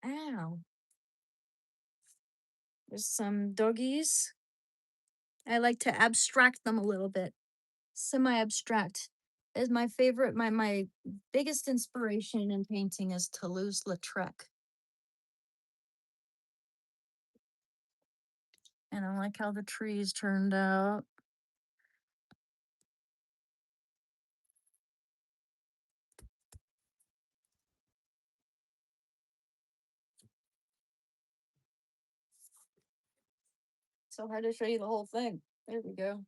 S1: Ow. There's some doggies. I like to abstract them a little bit. Semi-abstract is my favorite. My biggest inspiration in painting is Toulouse-Lautrec, and I like how the trees turned out. So hard to show you the whole thing. There we go.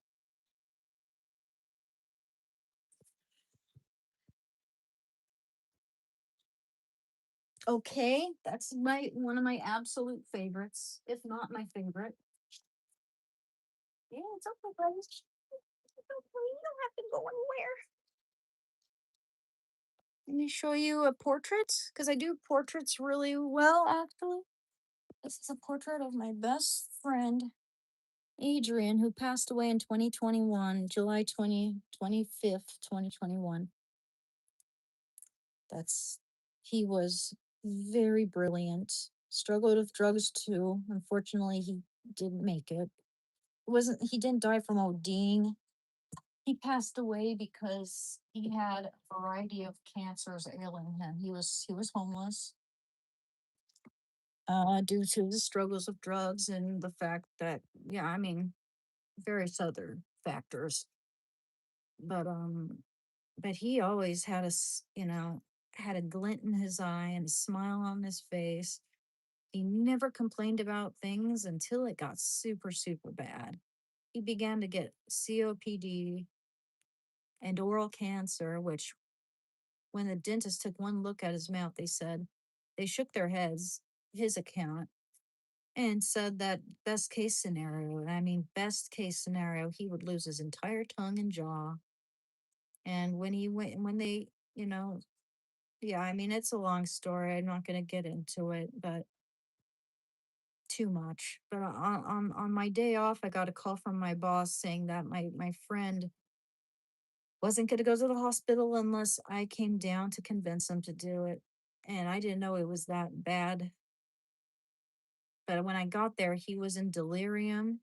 S1: Okay, that's my one of my absolute favorites, if not my favorite. Yeah, it's okay, buddy. It's okay. You don't have to go anywhere. Let me show you a portrait because I do portraits really well, actually. This is a portrait of my best friend, Adrian, who passed away in 2021, July 25th, 2021. That's he was very brilliant. Struggled with drugs too. Unfortunately, he didn't make it. Wasn't he didn't die from ODing. He passed away because he had a variety of cancers ailing him. He was homeless due to the struggles of drugs and the fact that, yeah, I mean, various other factors. But he always had had a glint in his eye and a smile on his face. He never complained about things until it got super, super bad. He began to get COPD and oral cancer, which when the dentist took one look at his mouth, they shook their heads, his account, and said that best case scenario, and I mean best case scenario, he would lose his entire tongue and jaw. And when they, yeah, I mean it's a long story. I'm not gonna get into it, but too much. But on my day off, I got a call from my boss saying that my friend wasn't gonna go to the hospital unless I came down to convince him to do it. And I didn't know it was that bad. But when I got there, he was in delirium.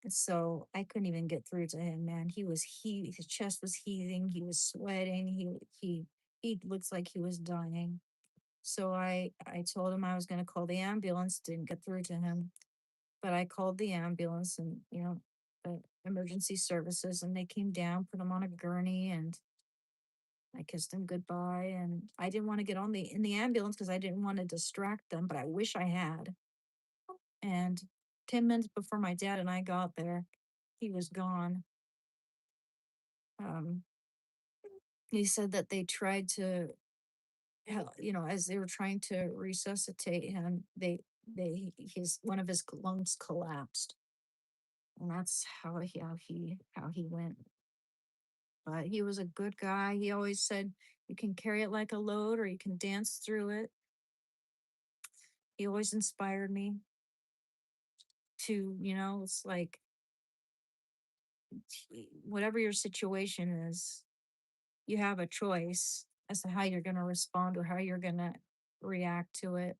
S1: So I couldn't even get through to him, man. His chest was heaving, he was sweating, he looks like he was dying. So I told him I was gonna call the ambulance, didn't get through to him. But I called the ambulance and, the emergency services, and they came down, put him on a gurney, and I kissed him goodbye. And I didn't want to get on the in the ambulance because I didn't want to distract them, but I wish I had. And 10 minutes before my dad and I got there, he was gone. Um, he said that they tried to, as they were trying to resuscitate him, they his one of his lungs collapsed, and that's how he went. But he was a good guy. He always said, "You can carry it like a load, or you can dance through it." He always inspired me to, it's like whatever your situation is, you have a choice as to how you're going to respond or how you're going to react to it.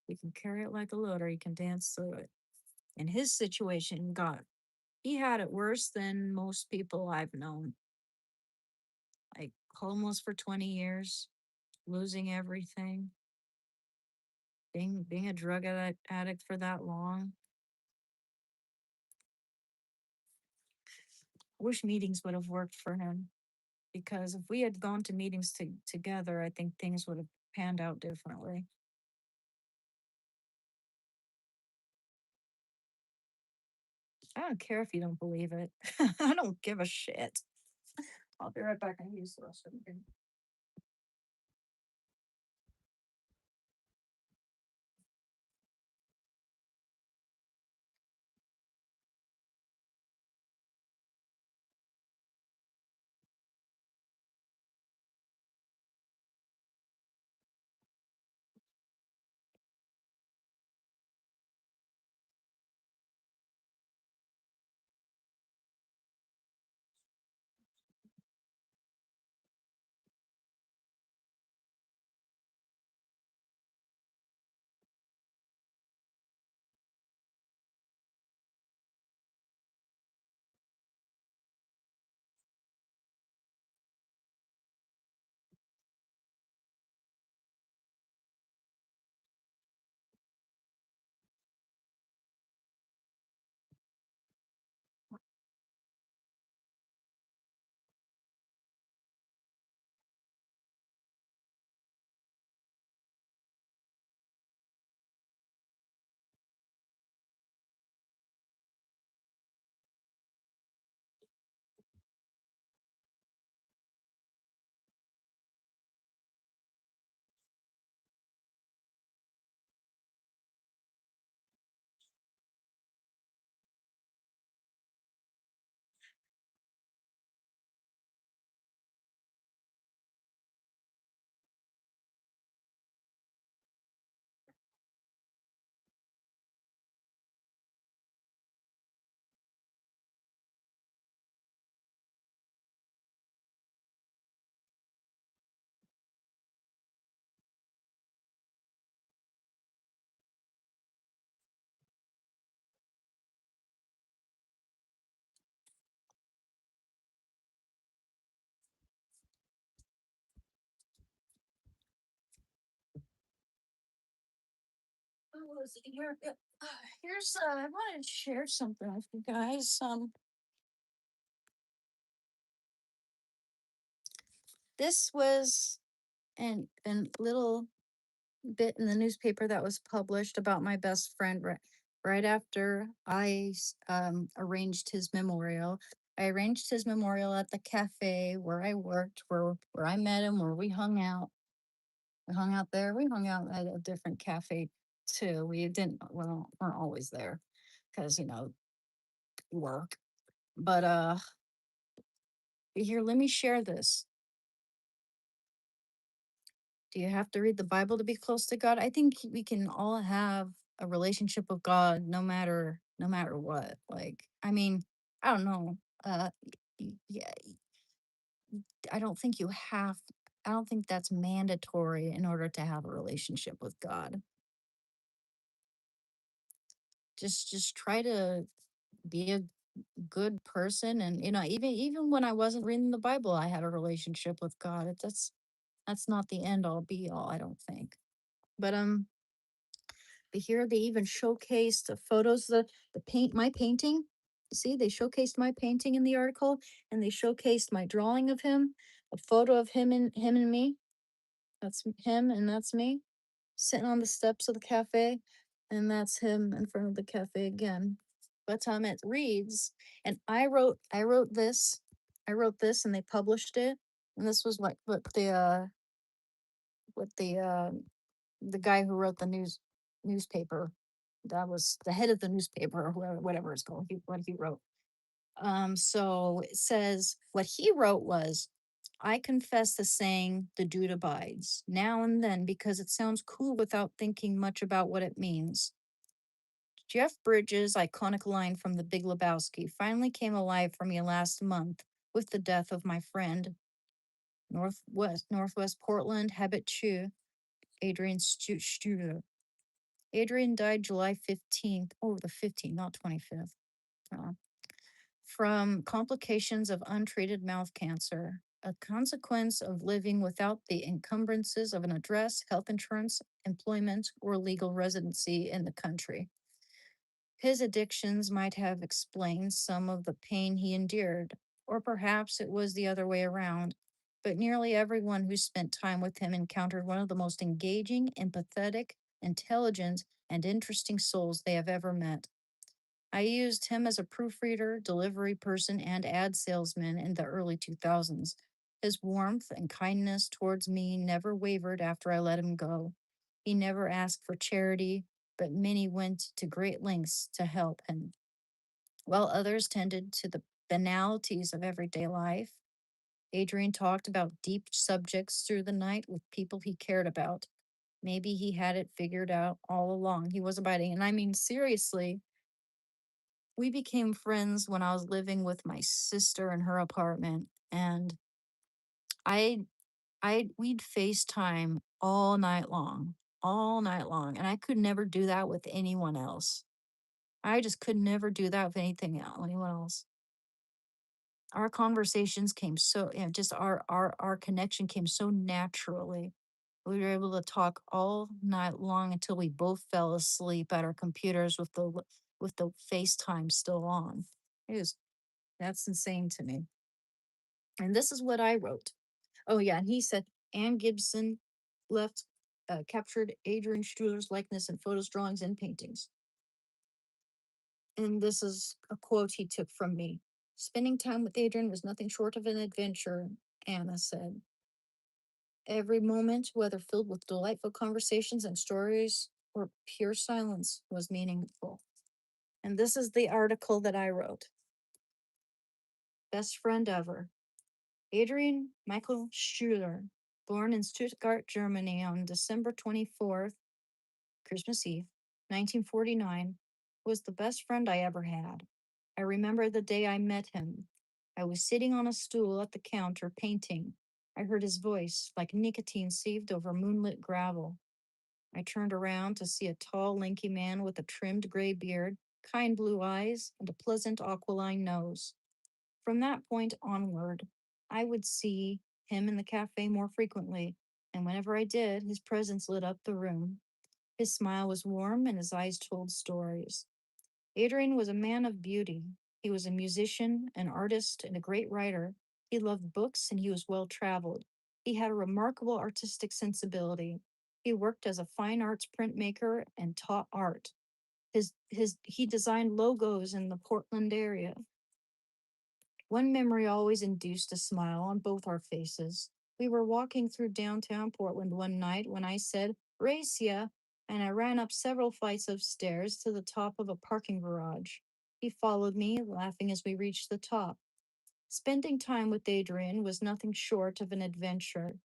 S1: You can carry it like a load, or you can dance through it. And his situation he had it worse than most people I've known. Like homeless for 20 years, losing everything, being a drug addict for that long. Wish meetings would have worked for him, because if we had gone to meetings together, I think things would have panned out differently. I don't care if you don't believe it. I don't give a shit. I'll be right back. I use the restroom. let's see here. Here's I wanted to share something with you guys. This was an little bit in the newspaper that was published about my best friend right after arranged his memorial. I arranged his memorial at the cafe where I worked, where I met him, where we hung out. We hung out there. We hung out at a different cafe too. We didn't well weren't always there because work. But here, let me share this. Do you have to read the Bible to be close to God? I think we can all have a relationship with God no matter what. Like, I mean, I don't know. Yeah, I don't think you have I don't think that's mandatory in order to have a relationship with God. Just try to be a good person, and even when I wasn't reading the Bible, I had a relationship with God. That's not the end all be all, I don't think. But here they even showcased the photos, the paint my painting. See, they showcased my painting in the article, and they showcased my drawing of him, a photo of him and me. That's him and that's me sitting on the steps of the cafe, and that's him in front of the cafe again. But it reads, and I wrote this, and they published it, and this was what the guy who wrote the newspaper, that was the head of the newspaper, or whatever it's called, what he wrote. So it says what he wrote was, I confess the saying, the dude abides, now and then, because it sounds cool without thinking much about what it means. Jeff Bridges' iconic line from The Big Lebowski finally came alive for me last month with the death of my friend, Northwest Portland habitue, Adrian Studer. Adrian died July 15th. Oh, the 15th, not 25th. Uh, from complications of untreated mouth cancer, a consequence of living without the encumbrances of an address, health insurance, employment, or legal residency in the country. His addictions might have explained some of the pain he endured, or perhaps it was the other way around. But nearly everyone who spent time with him encountered one of the most engaging, empathetic, intelligent, and interesting souls they have ever met. I used him as a proofreader, delivery person, and ad salesman in the early 2000s. His warmth and kindness towards me never wavered after I let him go. He never asked for charity, but many went to great lengths to help him, while others tended to the banalities of everyday life. Adrian talked about deep subjects through the night with people he cared about. Maybe he had it figured out all along. He was abiding. And I mean, seriously, we became friends when I was living with my sister in her apartment, and I we'd FaceTime all night long, and I could never do that with anyone else. I just could never do that with anyone else. Our conversations came so, just our connection came so naturally. We were able to talk all night long until we both fell asleep at our computers with the FaceTime still on. It was That's insane to me. And this is what I wrote. Oh yeah, and he said Ann Gibson left captured Adrian Struler's likeness in photos, drawings, and paintings. And this is a quote he took from me. Spending time with Adrian was nothing short of an adventure, Anna said. Every moment, whether filled with delightful conversations and stories or pure silence, was meaningful. And this is the article that I wrote. Best friend ever. Adrian Michael Schuler, born in Stuttgart, Germany on December 24th, Christmas Eve, 1949, was the best friend I ever had. I remember the day I met him. I was sitting on a stool at the counter painting. I heard his voice, like nicotine sieved over moonlit gravel. I turned around to see a tall, lanky man with a trimmed gray beard, kind blue eyes, and a pleasant aquiline nose. From that point onward, I would see him in the cafe more frequently, and whenever I did, his presence lit up the room. His smile was warm and his eyes told stories. Adrian was a man of beauty. He was a musician, an artist, and a great writer. He loved books and he was well traveled. He had a remarkable artistic sensibility. He worked as a fine arts printmaker and taught art. He designed logos in the Portland area. One memory always induced a smile on both our faces. We were walking through downtown Portland one night when I said, Racia, and I ran up several flights of stairs to the top of a parking garage. He followed me, laughing as we reached the top. Spending time with Adrian was nothing short of an adventure.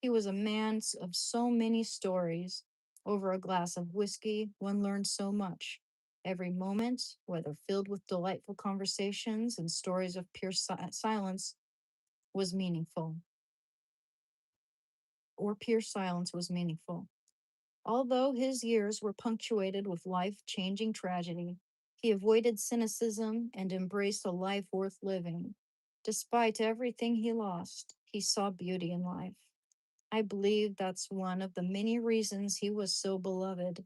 S1: He was a man of so many stories. Over a glass of whiskey, one learned so much. Every moment, whether filled with delightful conversations and stories of pure silence, was meaningful, or pure silence was meaningful. Although his years were punctuated with life changing tragedy, he avoided cynicism and embraced a life worth living. Despite everything he lost, he saw beauty in life. I believe that's one of the many reasons he was so beloved.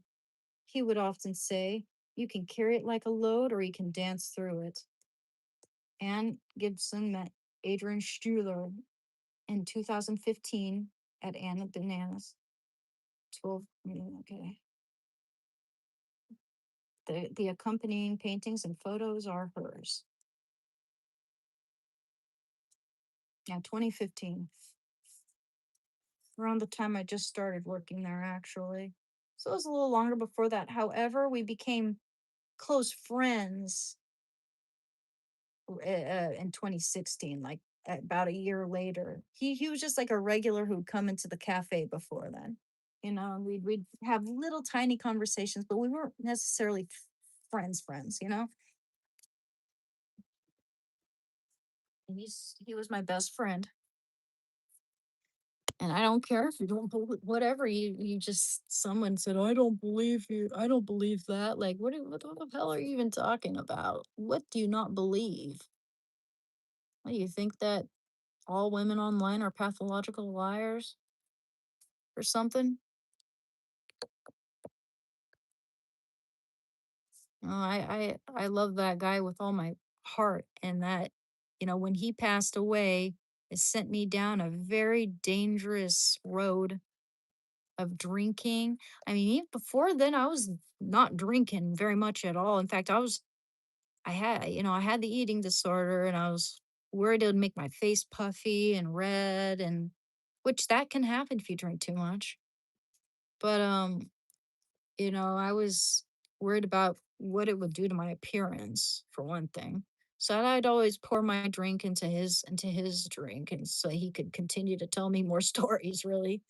S1: He would often say, you can carry it like a load or you can dance through it. Ann Gibson met Adrian Schuler in 2015 at Anna Bananas. 12, okay. The accompanying paintings and photos are hers. Yeah, 2015, around the time I just started working there, actually. So it was a little longer before that. However, we became close friends in 2016, like about a year later. He was just like a regular who'd come into the cafe before then. And we'd have little tiny conversations, but we weren't necessarily friends, you know? And he was my best friend. And I don't care if you don't believe whatever you just someone said, I don't believe you. I don't believe that. Like what the hell are you even talking about? What do you not believe? What do you think that all women online are pathological liars or something? No, I love that guy with all my heart, and that, when he passed away, it sent me down a very dangerous road of drinking. I mean, even before then, I was not drinking very much at all. In fact, I had the eating disorder, and I was worried it would make my face puffy and red, and which that can happen if you drink too much. But I was worried about what it would do to my appearance, for one thing. So I'd always pour my drink into his drink, and so he could continue to tell me more stories. Really,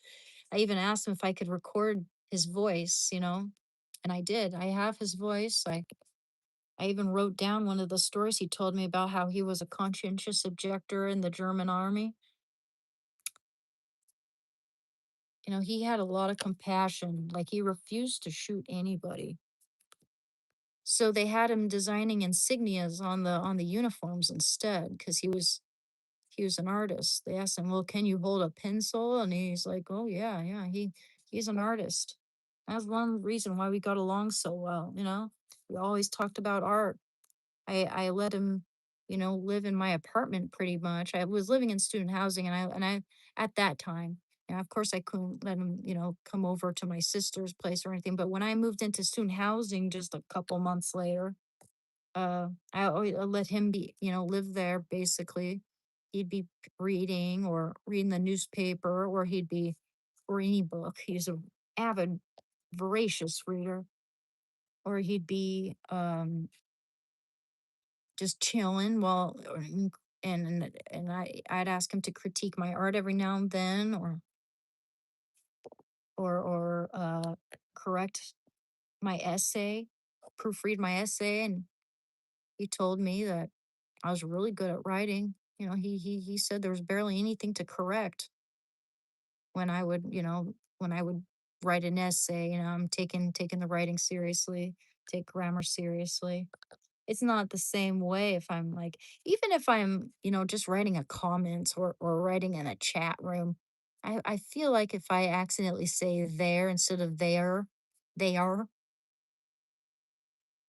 S1: I even asked him if I could record his voice, and I did. I have his voice. I even wrote down one of the stories he told me about how he was a conscientious objector in the German army. He had a lot of compassion. Like he refused to shoot anybody. So they had him designing insignias on the uniforms instead, because he was an artist. They asked him, "Well, can you hold a pencil?" And he's like, "Oh yeah, yeah." He's an artist. That's one reason why we got along so well. We always talked about art. I let him, live in my apartment pretty much. I was living in student housing, and I at that time. And of course, I couldn't let him, come over to my sister's place or anything. But when I moved into student housing just a couple months later, I let him live there basically. He'd be reading or reading the newspaper, or he'd be or any book. He's a avid, voracious reader, or he'd be just chilling and I'd ask him to critique my art every now and then, or correct my essay, proofread my essay, and he told me that I was really good at writing. He said there was barely anything to correct when I would write an essay. I'm taking the writing seriously, take grammar seriously. It's not the same way if I'm like, even if I'm, just writing a comment or writing in a chat room. I feel like if I accidentally say there instead of there, They are.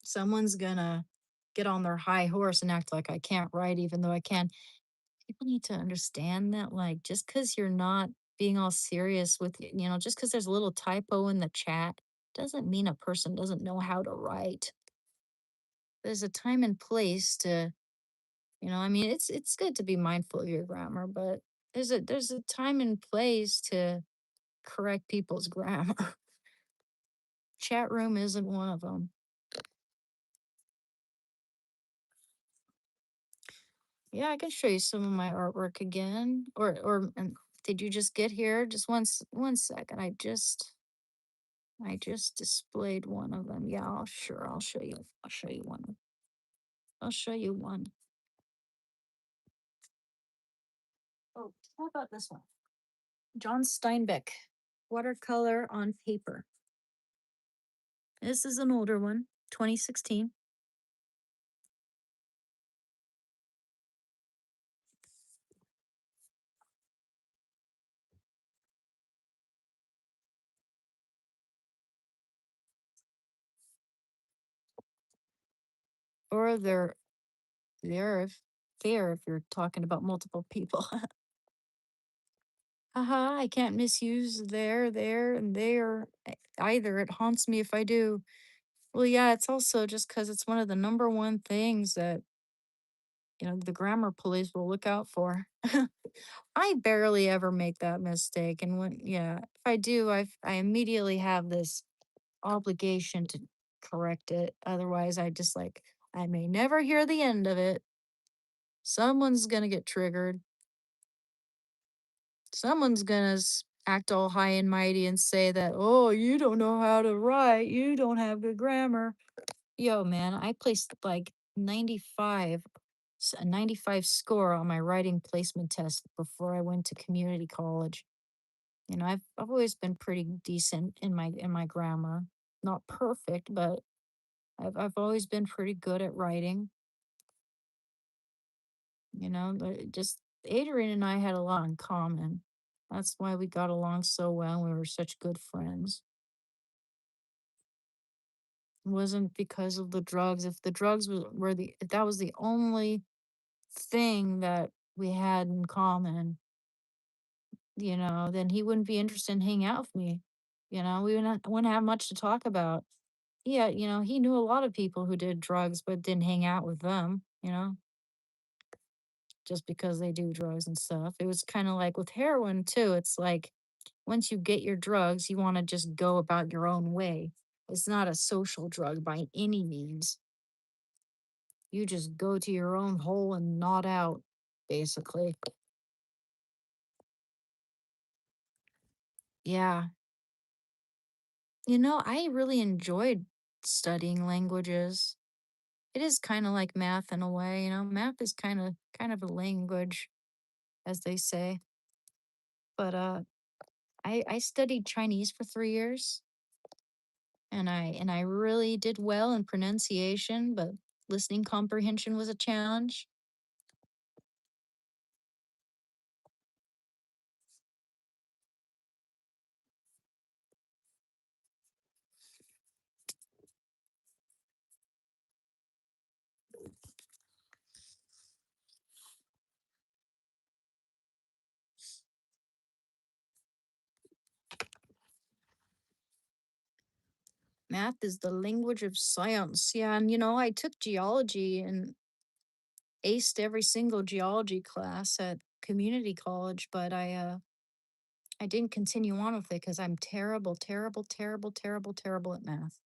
S1: Someone's gonna get on their high horse and act like I can't write even though I can. People need to understand that, like, just because you're not being all serious with, just because there's a little typo in the chat doesn't mean a person doesn't know how to write. There's a time and place to, I mean, it's good to be mindful of your grammar, but there's a time and place to correct people's grammar. Chat room isn't one of them. Yeah, I can show you some of my artwork again. Did you just get here? Just one second. I just displayed one of them. Yeah, sure. I'll show you. I'll show you one. I'll show you one. Oh, how about this one? John Steinbeck, watercolor on paper. This is an older one, 2016. Or there if if you're talking about multiple people. Haha, I can't misuse there, and there either. It haunts me if I do. Well, yeah, it's also just because it's one of the number one things that, the grammar police will look out for. I barely ever make that mistake. And if I do, I immediately have this obligation to correct it. Otherwise, I may never hear the end of it. Someone's going to get triggered. Someone's going to act all high and mighty and say that, oh, you don't know how to write. You don't have good grammar. Yo, man, I placed like 95, a 95 score on my writing placement test before I went to community college. I've always been pretty decent in my grammar. Not perfect, but I've always been pretty good at writing. But just Adrian and I had a lot in common. That's why we got along so well. We were such good friends. It wasn't because of the drugs. If the drugs if that was the only thing that we had in common, then he wouldn't be interested in hanging out with me. We wouldn't have much to talk about. Yeah, he knew a lot of people who did drugs but didn't hang out with them, just because they do drugs and stuff. It was kind of like with heroin too. It's like once you get your drugs, you want to just go about your own way. It's not a social drug by any means. You just go to your own hole and nod out, basically. Yeah. I really enjoyed studying languages. It is kind of like math in a way, math is kind of a language, as they say. But I studied Chinese for 3 years, and I really did well in pronunciation, but listening comprehension was a challenge. Math is the language of science. Yeah, and I took geology and aced every single geology class at community college, but I didn't continue on with it because I'm terrible, terrible, terrible, terrible, terrible at math.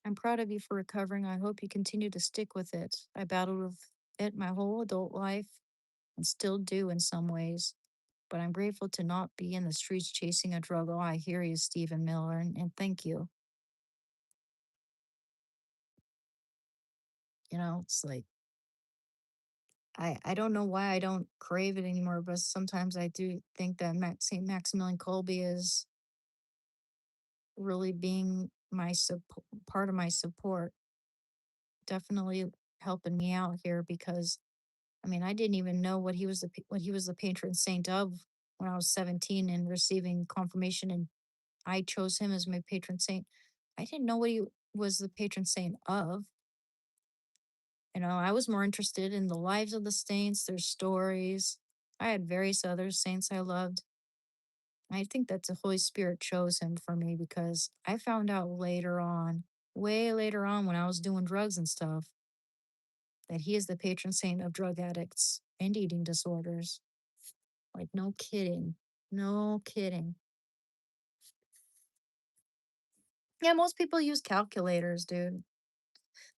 S1: I'm proud of you for recovering. I hope you continue to stick with it. I battled with it my whole adult life and still do in some ways. But I'm grateful to not be in the streets chasing a drug. Oh, I hear you, Stephen Miller, and thank you. It's like I don't know why I don't crave it anymore, but sometimes I do think that St. Maximilian Colby is really being my part of my support, definitely helping me out here because I mean I didn't even know what he was the patron saint of when I was 17 and receiving confirmation in I chose him as my patron saint. I didn't know what he was the patron saint of. I was more interested in the lives of the saints, their stories. I had various other saints I loved. I think that the Holy Spirit chose him for me because I found out later on, way later on when I was doing drugs and stuff, that he is the patron saint of drug addicts and eating disorders. Like, no kidding. No kidding. Yeah, most people use calculators, dude.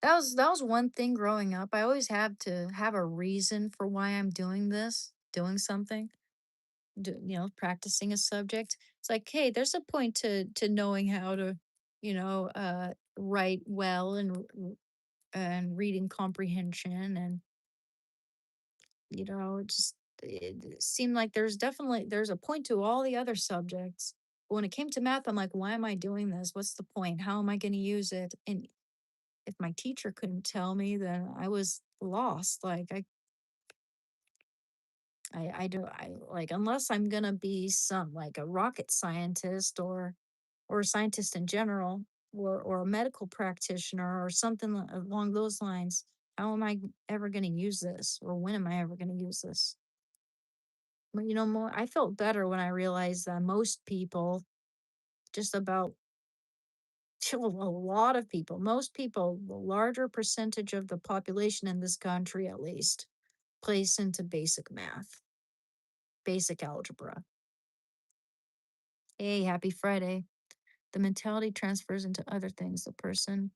S1: That was one thing growing up. I always have to have a reason for why I'm doing this, doing something, practicing a subject. It's like, hey, there's a point to knowing how to, write well and reading comprehension and just it seemed like there's a point to all the other subjects. But when it came to math, I'm like, why am I doing this? What's the point? How am I going to use it? And if my teacher couldn't tell me, then I was lost. Like I do I like unless I'm gonna be some like a rocket scientist or a scientist in general or a medical practitioner or something along those lines. How am I ever gonna use this? Or when am I ever gonna use this? But more I felt better when I realized that most people, just about a lot of people, most people, the larger percentage of the population in this country at least, plays into basic math, basic algebra. Hey, happy Friday. The mentality transfers into other things. The person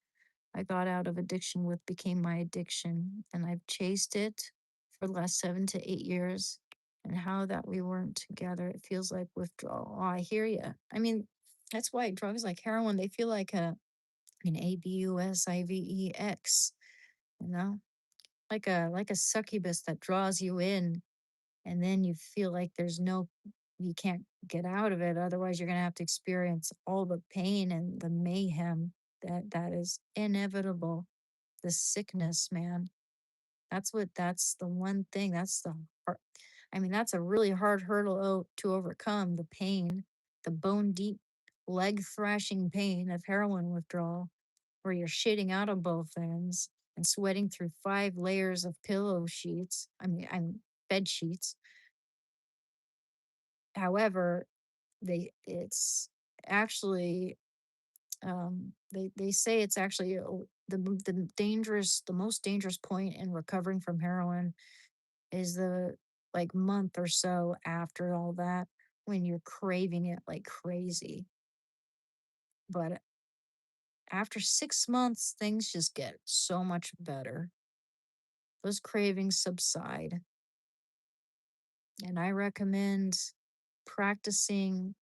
S1: I got out of addiction with became my addiction, and I've chased it for the last 7 to 8 years. And how that we weren't together, it feels like withdrawal. Oh, I hear you. I mean, that's why drugs like heroin, they feel like an ABUSIVEX, you know, like a succubus that draws you in and then you feel like you can't get out of it, otherwise you're going to have to experience all the pain and the mayhem that is inevitable. The sickness, man, that's the one thing, I mean, that's a really hard hurdle to overcome. The pain, the bone deep, leg thrashing pain of heroin withdrawal, where you're shitting out of both ends and sweating through 5 layers of pillow sheets. I'm bed sheets. However, it's actually they say it's actually the most dangerous point in recovering from heroin is the like month or so after all that, when you're craving it like crazy. But after 6 months, things just get so much better. Those cravings subside. And I recommend practicing,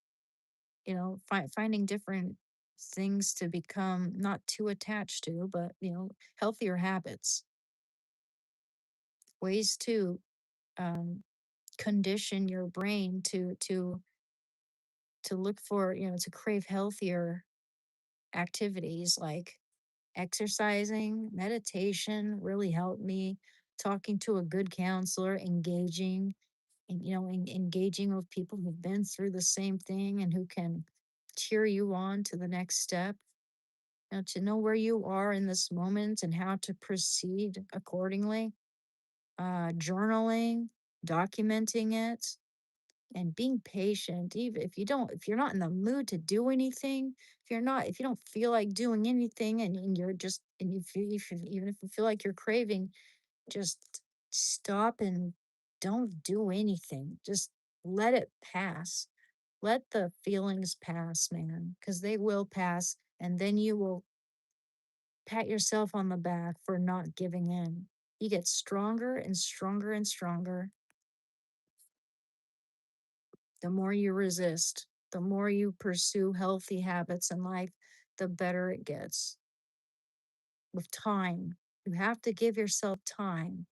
S1: finding different things to become not too attached to, but, healthier habits, ways to um, condition your brain to look for, to crave healthier activities like exercising, meditation really helped me, talking to a good counselor, engaging with people who've been through the same thing and who can cheer you on to the next step. To know where you are in this moment and how to proceed accordingly. Journaling, documenting it, and being patient. Even if you're not in the mood to do anything, if you don't feel like doing anything, and you're just, and even if you feel like you're craving, just stop and don't do anything. Just let it pass. Let the feelings pass, man, because they will pass. And then you will pat yourself on the back for not giving in. You get stronger and stronger and stronger the more you resist, the more you pursue healthy habits in life, the better it gets with time. You have to give yourself time.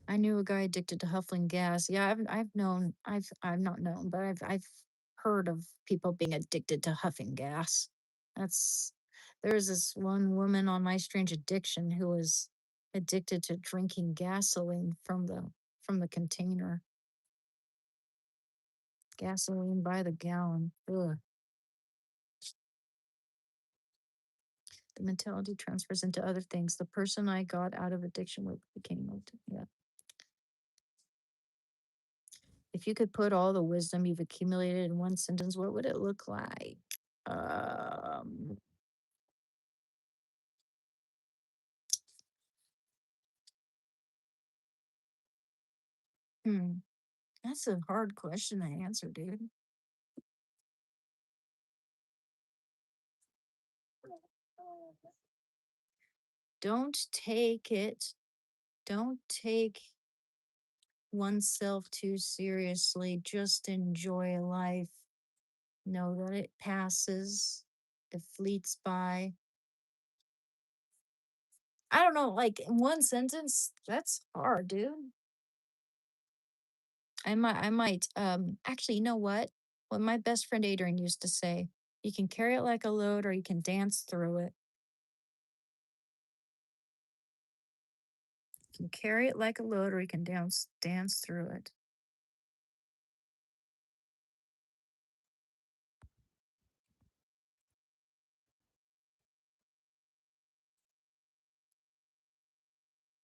S1: I knew a guy addicted to huffling gas. Yeah, I've not known, but I've heard of people being addicted to huffing gas. That's There's this one woman on My Strange Addiction who was addicted to drinking gasoline from the container. Gasoline by the gallon. Ugh. The mentality transfers into other things. The person I got out of addiction with became yeah. If you could put all the wisdom you've accumulated in one sentence, what would it look like? Um, hmm, that's a hard question to answer, dude. Don't take it. Don't take oneself too seriously. Just enjoy life. Know that it passes. It fleets by. I don't know, like in one sentence, that's hard, dude. Actually, you know what my best friend Adrian used to say, you can carry it like a load or you can dance through it. You can carry it like a load or you can dance through it.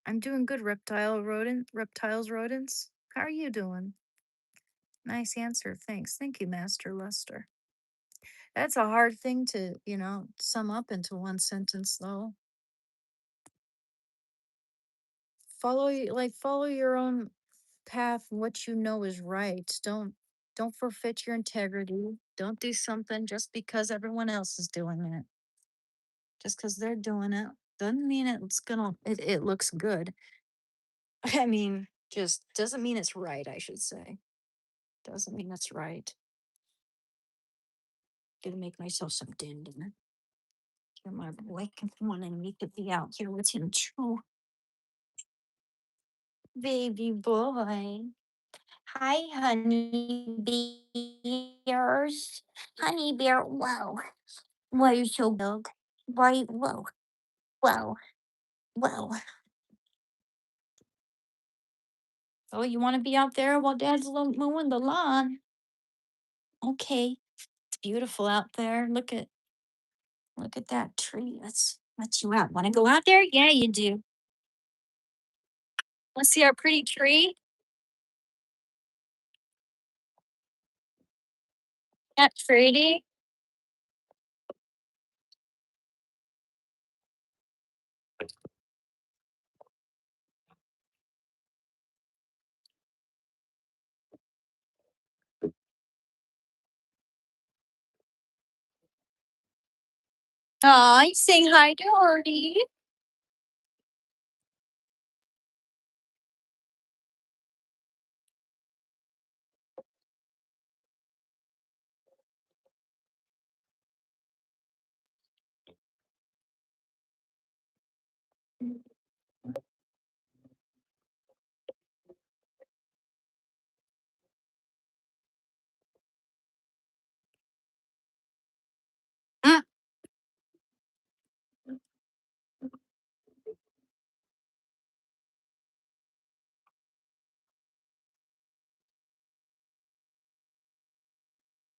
S1: I'm doing good, reptiles, rodents. How are you doing? Nice answer, thanks. Thank you, Master Lester. That's a hard thing to, sum up into one sentence though. Follow your own path, what you know is right. Don't forfeit your integrity. Don't do something just because everyone else is doing it. Just because they're doing it doesn't mean it looks good. I mean, just doesn't mean it's right, I should say. Doesn't mean it's right. Gonna make myself some dinner. Here, my boy, come on, I need to be out here with him too. Baby boy. Hi, honey bears. Honey bear, whoa. Why are you so big? Why, whoa, whoa, whoa. Oh, you want to be out there while dad's mowing the lawn? Okay. It's beautiful out there. Look at that tree. Let's you out. Want to go out there? Yeah, you do. Let's see our pretty tree. That pretty. Aw, you saying hi to Artie. Mm,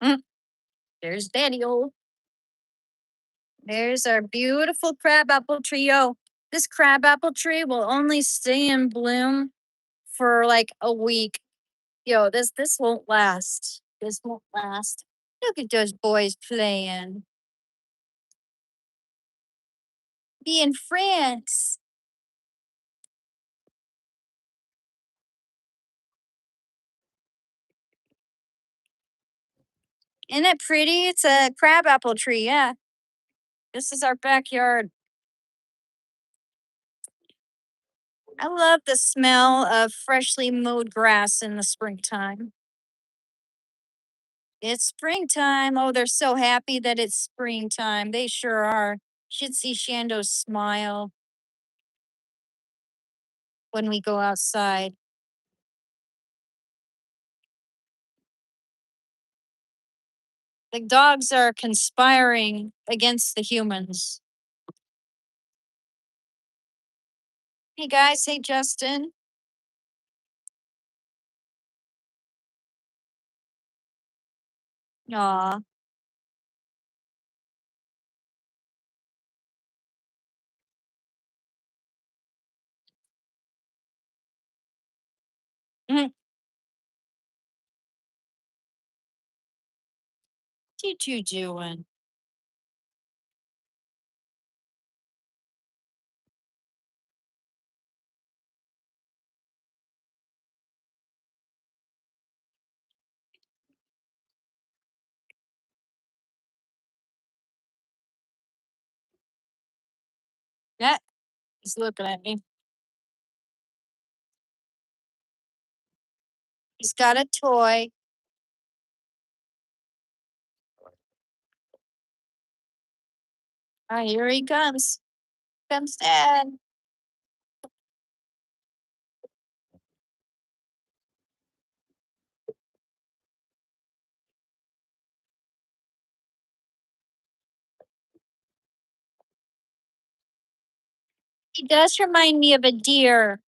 S1: mm. There's Daddy old. There's our beautiful crabapple trio. This crabapple tree will only stay in bloom for like a week. Yo, this won't last. This won't last. Look at those boys playing. Being friends. Isn't it pretty? It's a crabapple tree, yeah. This is our backyard. I love the smell of freshly mowed grass in the springtime. It's springtime. Oh, they're so happy that it's springtime. They sure are. Should see Shando smile when we go outside. The dogs are conspiring against the humans. Hey guys, hey Justin. Aw. What did you doing? Yeah, he's looking at me. He's got a toy. Ah, here he comes. Comes Dad. He does remind me of a deer.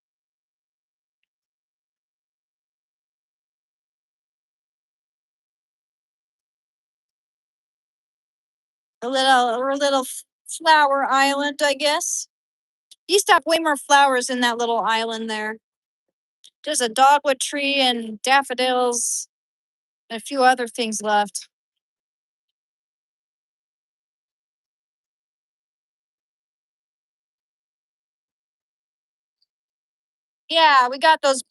S1: A little flower island, I guess. Used to have way more flowers in that little island there. There's a dogwood tree and daffodils and a few other things left. Yeah, we got those.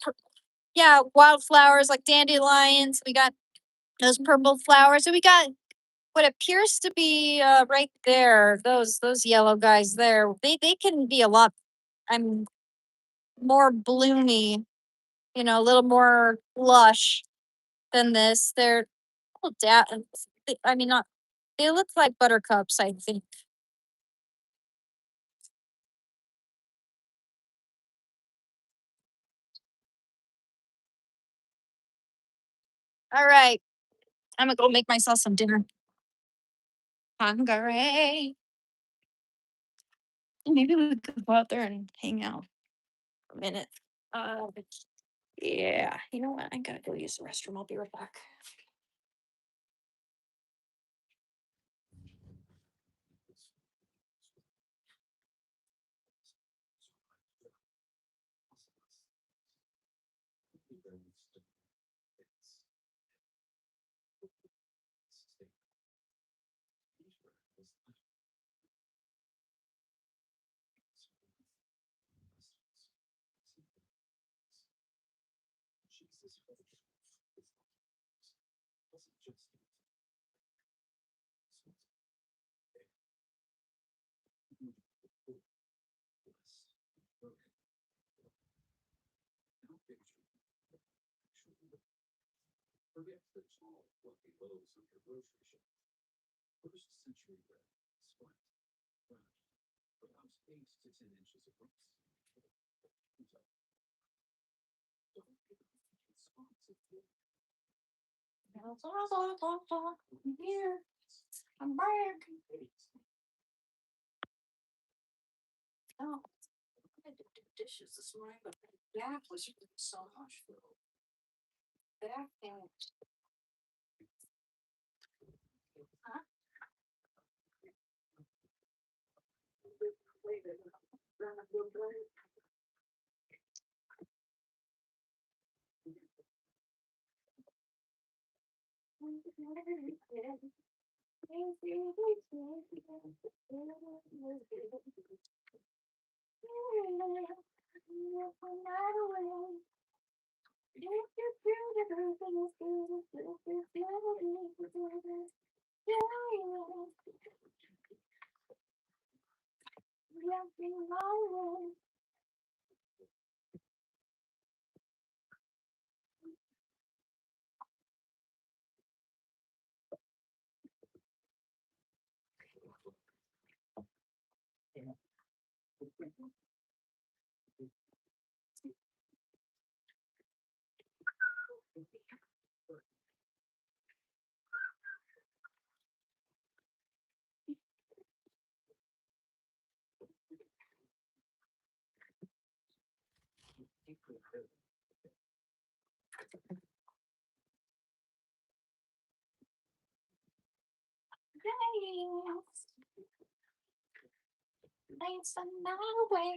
S1: Yeah, wildflowers like dandelions. We got those purple flowers, and we got what appears to be right there. Those yellow guys there. They can be a lot. I'm more bloomy. A little more lush than this. They're little I mean, not. They look like buttercups. I think. All right, I'm gonna go make myself some dinner. Hungry. Maybe we could go out there and hang out for a minute. Uh, yeah. You know what? I gotta go use the restroom. I'll be right back. I'm here. I'm back. Oh, I had to do dishes this morning, but my back was hurting so much. Back pain. Huh? Lights on my way.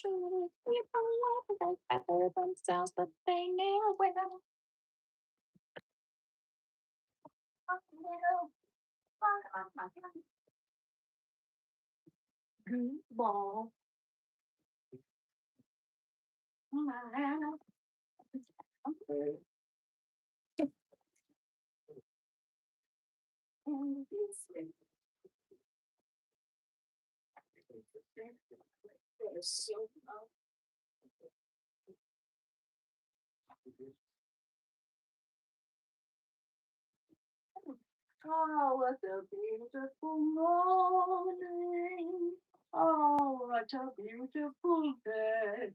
S1: True people love they better themselves, but they never will. Ball. Oh, what a beautiful morning. Oh, what a beautiful day.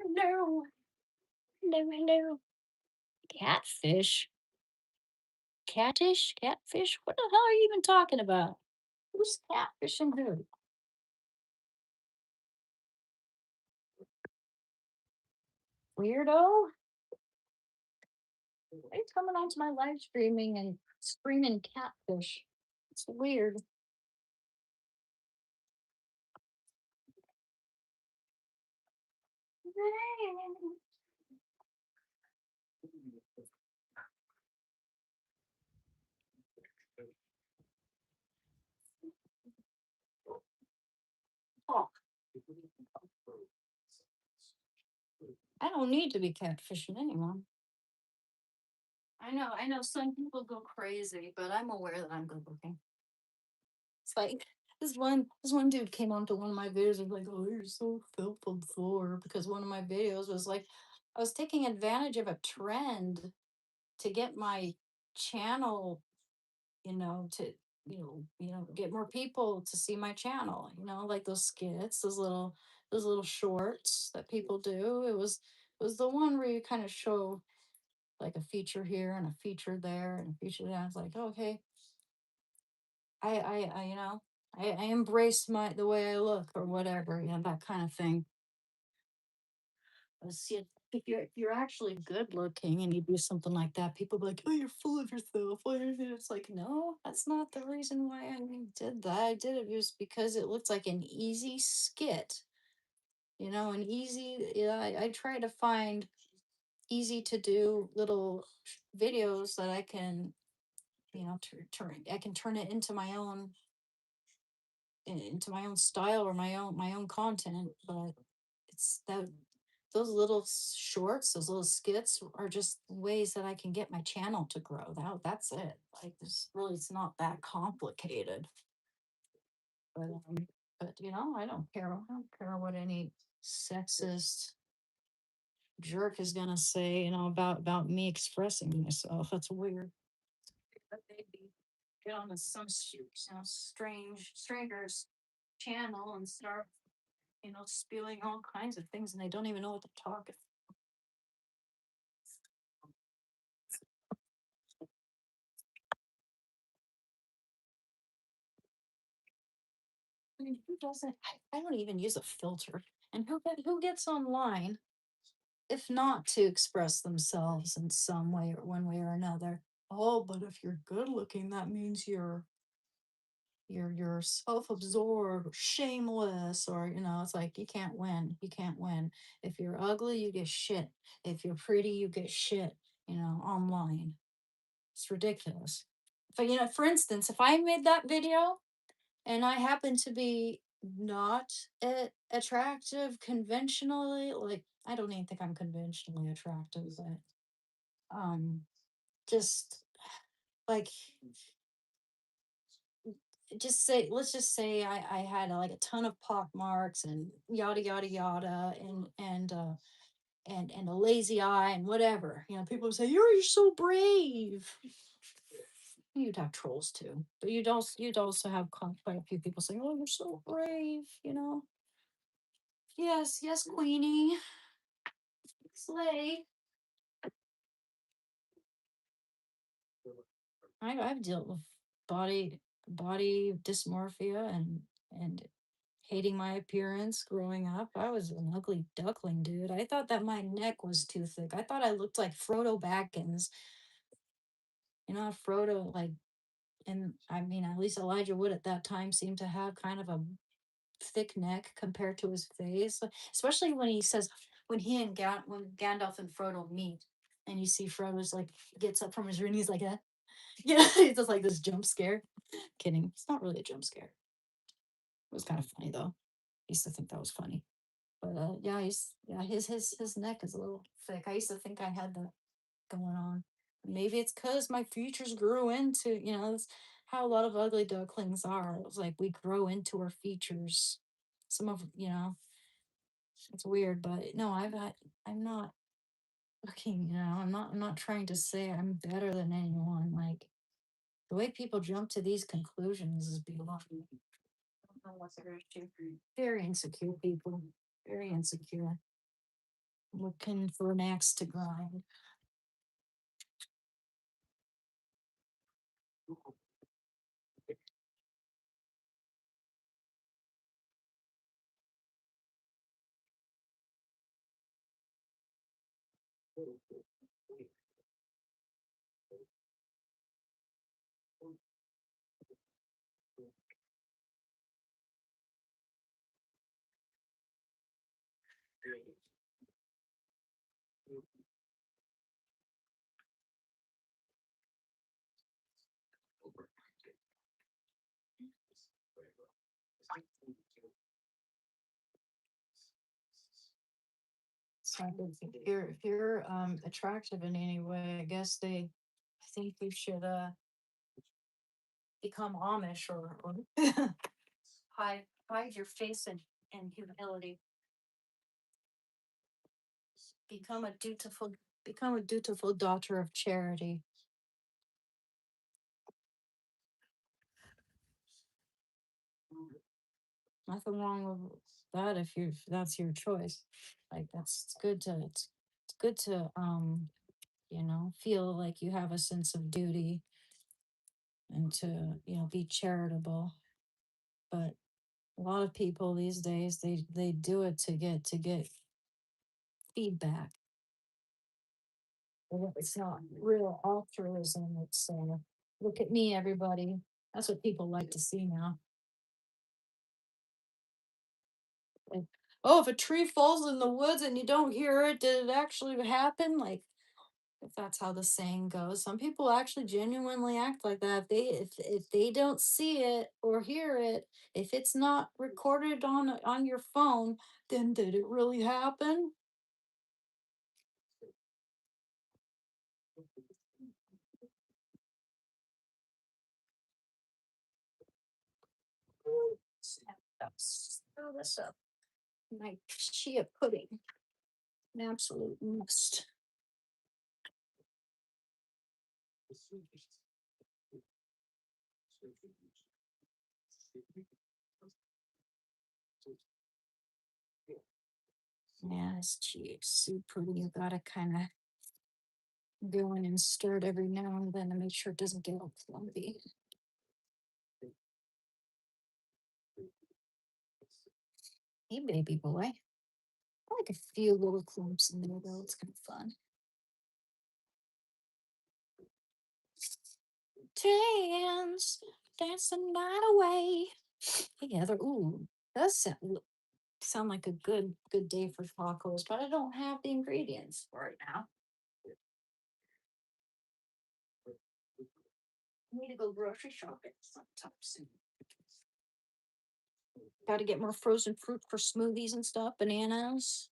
S1: Hello, hello, hello. Catfish? Catfish? Catfish? What the hell are you even talking about? Who's catfishing who? Weirdo? Why are you coming onto my live streaming and screaming catfish? It's weird. Oh, I don't need to be catfishing anyone. I know some people go crazy, but I'm aware that I'm good looking. It's like this one dude came onto one of my videos and was like, "Oh, you're so filthy for," because one of my videos was like, I was taking advantage of a trend to get my channel, to get more people to see my channel. Like those skits, those little shorts that people do. It was the one where you kind of show like a feature here and a feature there and a feature there. I was like, okay, I I embrace the way I look or whatever, that kind of thing. But see, if you're actually good looking and you do something like that, people be like, "Oh, you're full of yourself." What is it? It's like, no, that's not the reason why I did that. I did it just because it looked like an easy skit, an easy. Yeah, I try to find easy to do little videos that I can, I can turn it into my own style or my own content. But it's that those little shorts, those little skits are just ways that I can get my channel to grow. That's it. Like it's not that complicated. But I don't care. I don't care what any sexist jerk is gonna say, about me expressing myself. That's weird. But maybe get on to some strange stranger's channel and start, spewing all kinds of things, and they don't even know what they're talking. I mean, who doesn't? I don't even use a filter. And who gets online if not to express themselves in some way or one way or another? Oh, but if you're good looking, that means you're self-absorbed, shameless, or it's like you can't win. You can't win. If you're ugly, you get shit. If you're pretty, you get shit. Online. It's ridiculous. But for instance, if I made that video and I happen to be not attractive conventionally, like I don't even think I'm conventionally attractive, but um, just like let's just say I had like a ton of pock marks and yada yada yada and a lazy eye and whatever. People say you're so brave. You'd have trolls too, but you'd also have quite a few people saying, "Oh, you're so brave," you know. Yes, yes, Queenie, slay. I've dealt with body dysmorphia and hating my appearance growing up. I was an ugly duckling, dude. I thought that my neck was too thick. I thought I looked like Frodo Baggins. You know, Frodo, like, and I mean, at least Elijah Wood at that time seemed to have kind of a thick neck compared to his face, especially when he says, when Gandalf and Frodo meet, and you see Frodo's like gets up from his room, he's like, yeah, he's just like this jump scare. Kidding, it's not really a jump scare. It was kind of funny though. I used to think that was funny. But yeah, his neck is a little thick. I used to think I had that going on. Maybe it's because my features grew into, that's how a lot of ugly ducklings are. It was like we grow into our features. Some of, it's weird, but no, I'm not looking, I'm not trying to say I'm better than anyone. Like the way people jump to these conclusions is beyond me. I don't know what they're issue. Very insecure people. Very insecure. Looking for an axe to grind. So if you're attractive in any way, I guess I think you should become Amish or hide your face in humility. Become a dutiful daughter of charity. Nothing wrong with that if that's your choice. Like it's good to it's good to feel like you have a sense of duty and to be charitable. But a lot of people these days they do it to get feedback. It's not real altruism. It's look at me, everybody. That's what people like to see now. Like, oh, if a tree falls in the woods and you don't hear it, did it actually happen? Like, if that's how the saying goes, some people actually genuinely act like that. If they don't see it or hear it, if it's not recorded on your phone, then did it really happen? Snap. Stir this up. My chia pudding, an absolute must. Yeah, this chia soup pudding. You gotta kind of go in and stir it every now and then to make sure it doesn't get all clumpy. Hey, baby boy. I like a few little clumps in there though. It's kind of fun. Dance, dance the night away. Hey, Heather. Ooh, does sound like a good day for tacos, but I don't have the ingredients for it now. I need to go grocery shopping sometime soon. Got to get more frozen fruit for smoothies and stuff. Bananas.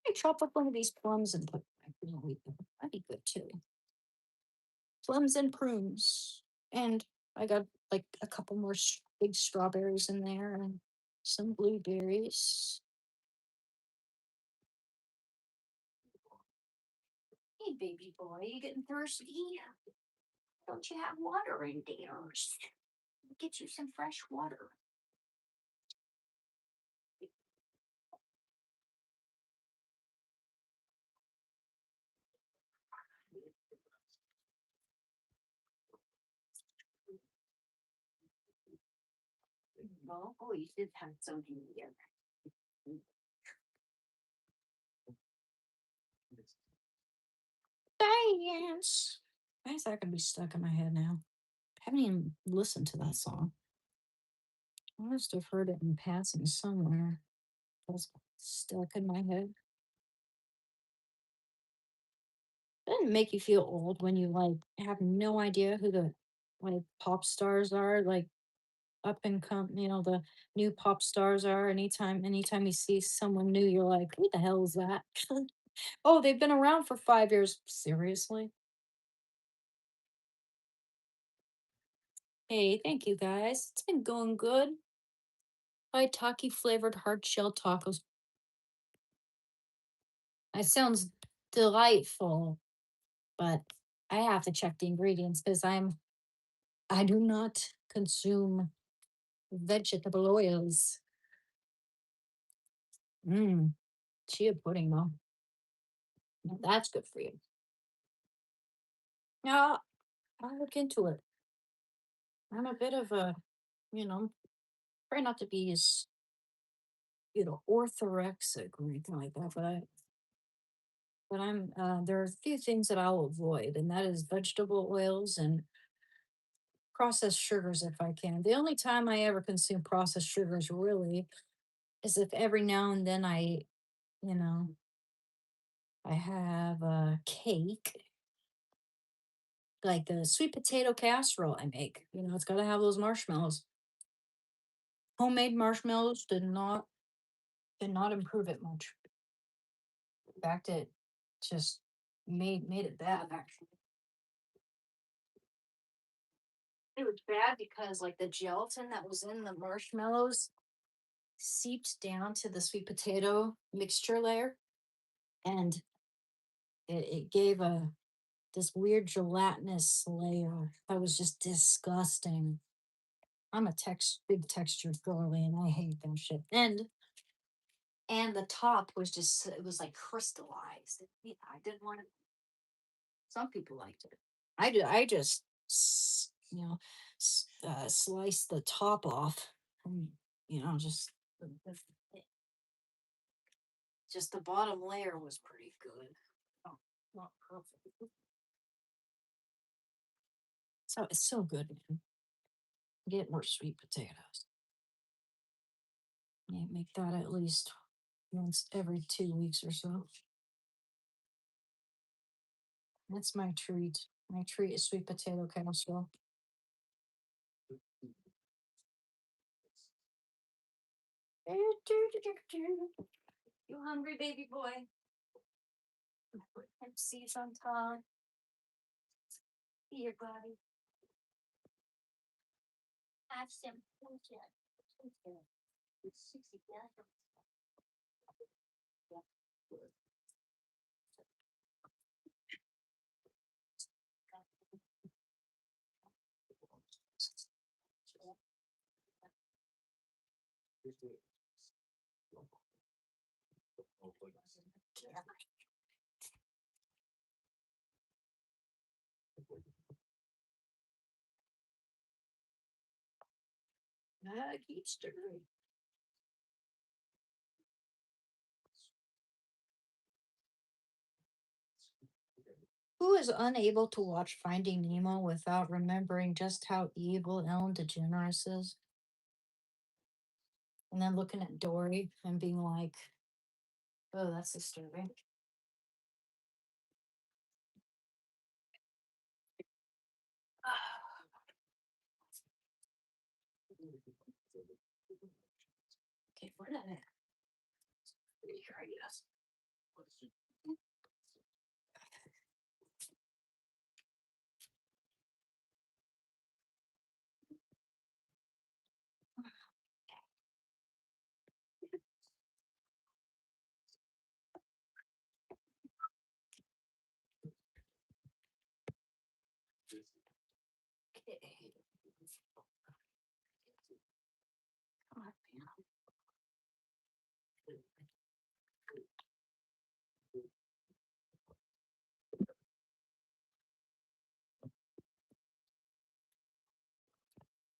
S1: I chop up one of these plums and put my green. That'd be good too. Plums and prunes, and I got like a couple more big strawberries in there and some blueberries. Hey, baby boy, you getting thirsty? Don't you have water in there? Get you some fresh water. No, oh, you did have something here. Dance. Why is that gonna be stuck in my head now? I haven't even listened to that song. I must have heard it in passing somewhere. It's stuck in my head. Doesn't it make you feel old when you like have no idea who the like pop stars are, like up and come, the new pop stars are. Anytime you see someone new, you're like, who the hell is that? Oh, they've been around for 5 years. Seriously? Hey, thank you guys. It's been going good. Taki flavored hard shell tacos. It sounds delightful, but I have to check the ingredients because I do not consume vegetable oils. Mm, chia pudding though. Now that's good for you. Yeah, I'll look into it. I'm a bit of a, you know, try not to be as, orthorexic or anything like that, but there are a few things that I'll avoid, and that is vegetable oils and processed sugars if I can. The only time I ever consume processed sugars really is if every now and then you know, I have a cake, like the sweet potato casserole I make. It's got to have those marshmallows. Homemade marshmallows did not improve it much. In fact, it just made it bad actually. It was bad because like the gelatin that was in the marshmallows seeped down to the sweet potato mixture layer, and it gave a this weird gelatinous layer that was just disgusting. I'm a big textured girly, and I hate that shit. And the top was just it was like crystallized. I didn't want it. Some people liked it. I just slice the top off, and just just the bottom layer was pretty good. Oh, not perfect. So it's so good, man. Get more sweet potatoes. Yeah, make that at least once every 2 weeks or so. That's my treat. My treat is sweet potato casserole. You hungry, baby boy? Put MCs on top. Here, buddy. Have some food. Keep stirring. Who is unable to watch Finding Nemo without remembering just how evil Ellen DeGeneres is? And then looking at Dory and being like, oh, that's disturbing. Okay, where did it? Here, I guess.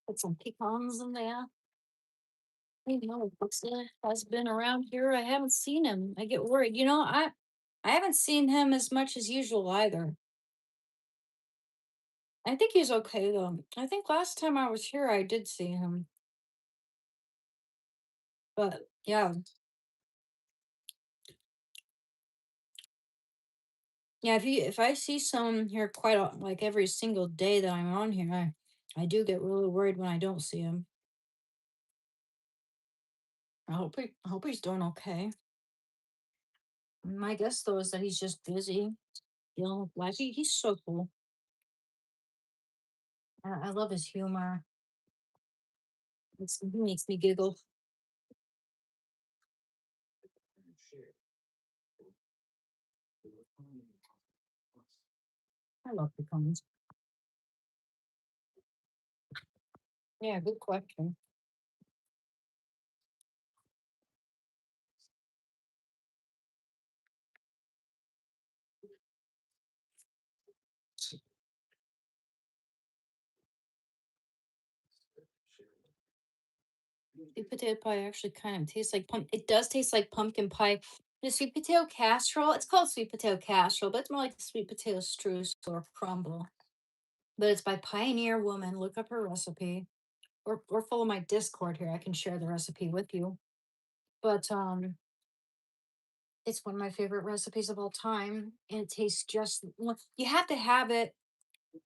S1: Put some pecans in there. You know, has been around here. I haven't seen him. I get worried. I haven't seen him as much as usual either. I think he's okay though. I think last time I was here, I did see him. But yeah, yeah. If I see someone here like every single day that I'm on here, I do get really worried when I don't see him. I hope he's doing okay. My guess though is that he's just busy. Life. He's so cool. I love his humor. He makes me giggle. I love pecans. Yeah, good question. Sweet potato pie actually kind of tastes like It does taste like pumpkin pie. The sweet potato casserole. It's called sweet potato casserole, but it's more like sweet potato streusel or crumble. But it's by Pioneer Woman. Look up her recipe, or follow my Discord here. I can share the recipe with you. But it's one of my favorite recipes of all time, and it tastes just. You have to have it.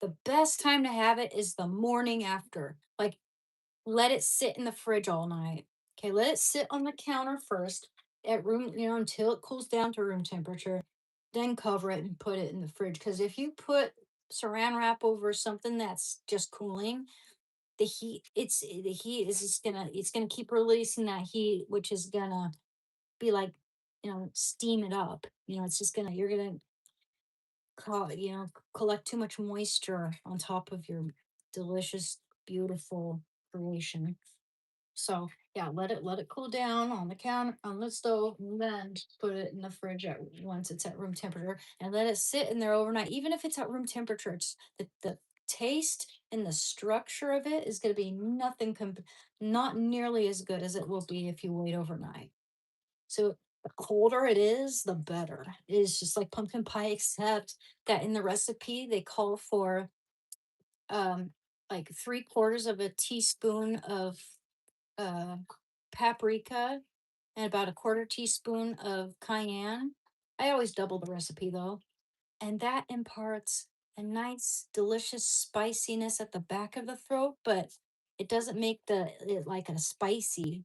S1: The best time to have it is the morning after. Like, let it sit in the fridge all night. Okay, let it sit on the counter first at until it cools down to room temperature. Then cover it and put it in the fridge. Because if you put saran wrap over something that's just cooling, the heat is just gonna keep releasing that heat, which is gonna be like, steam it up. It's just you're gonna collect too much moisture on top of your delicious, beautiful creation. So yeah, let it cool down on the counter on the stove, and then put it in the fridge once it's at room temperature, and let it sit in there overnight. Even if it's at room temperature, it's the taste and the structure of it is going to be not nearly as good as it will be if you wait overnight. So the colder it is, the better. It is just like pumpkin pie, except that in the recipe they call for um like 3/4 of a teaspoon of uh paprika and about a quarter teaspoon of cayenne. I always double the recipe though, and that imparts a nice, delicious spiciness at the back of the throat, but it doesn't make it like a spicy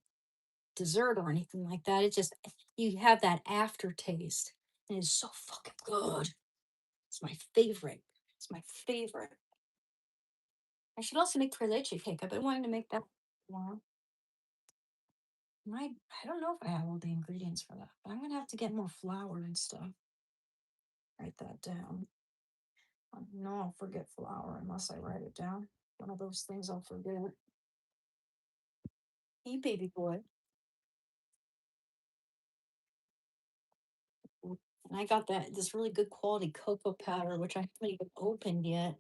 S1: dessert or anything like that. It just you have that aftertaste. And it's so fucking good. It's my favorite. It's my favorite. I should also make tres leche cake. I've been wanting to make that for a while. I don't know if I have all the ingredients for that, but I'm gonna have to get more flour and stuff. Write that down. I know I'll forget flour unless I write it down. One of those things I'll forget. Hey, baby boy. And I got this really good quality cocoa powder, which I haven't even opened yet.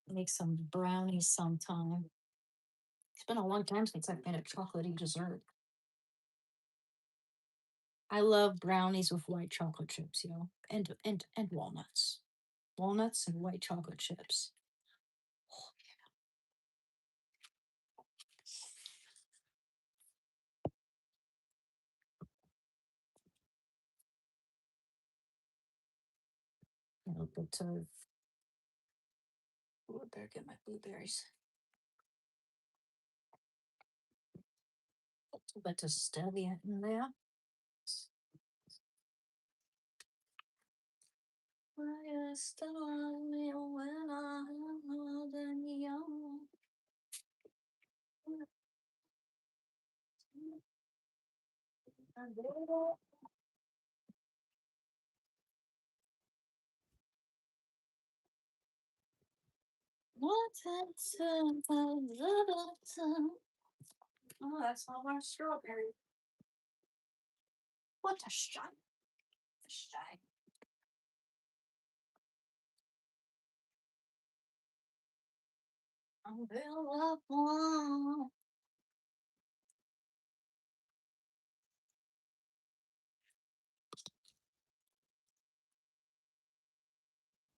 S1: Make some brownies sometime. It's been a long time since I've made a chocolatey dessert. I love brownies with white chocolate chips, and walnuts. Walnuts and white chocolate chips. A little bit of. Ooh, I better get my blueberries. A little bit of stevia in there. I used to love me when I was young. Oh, that's all my strawberry. What a shame. A shame. Unbelievable.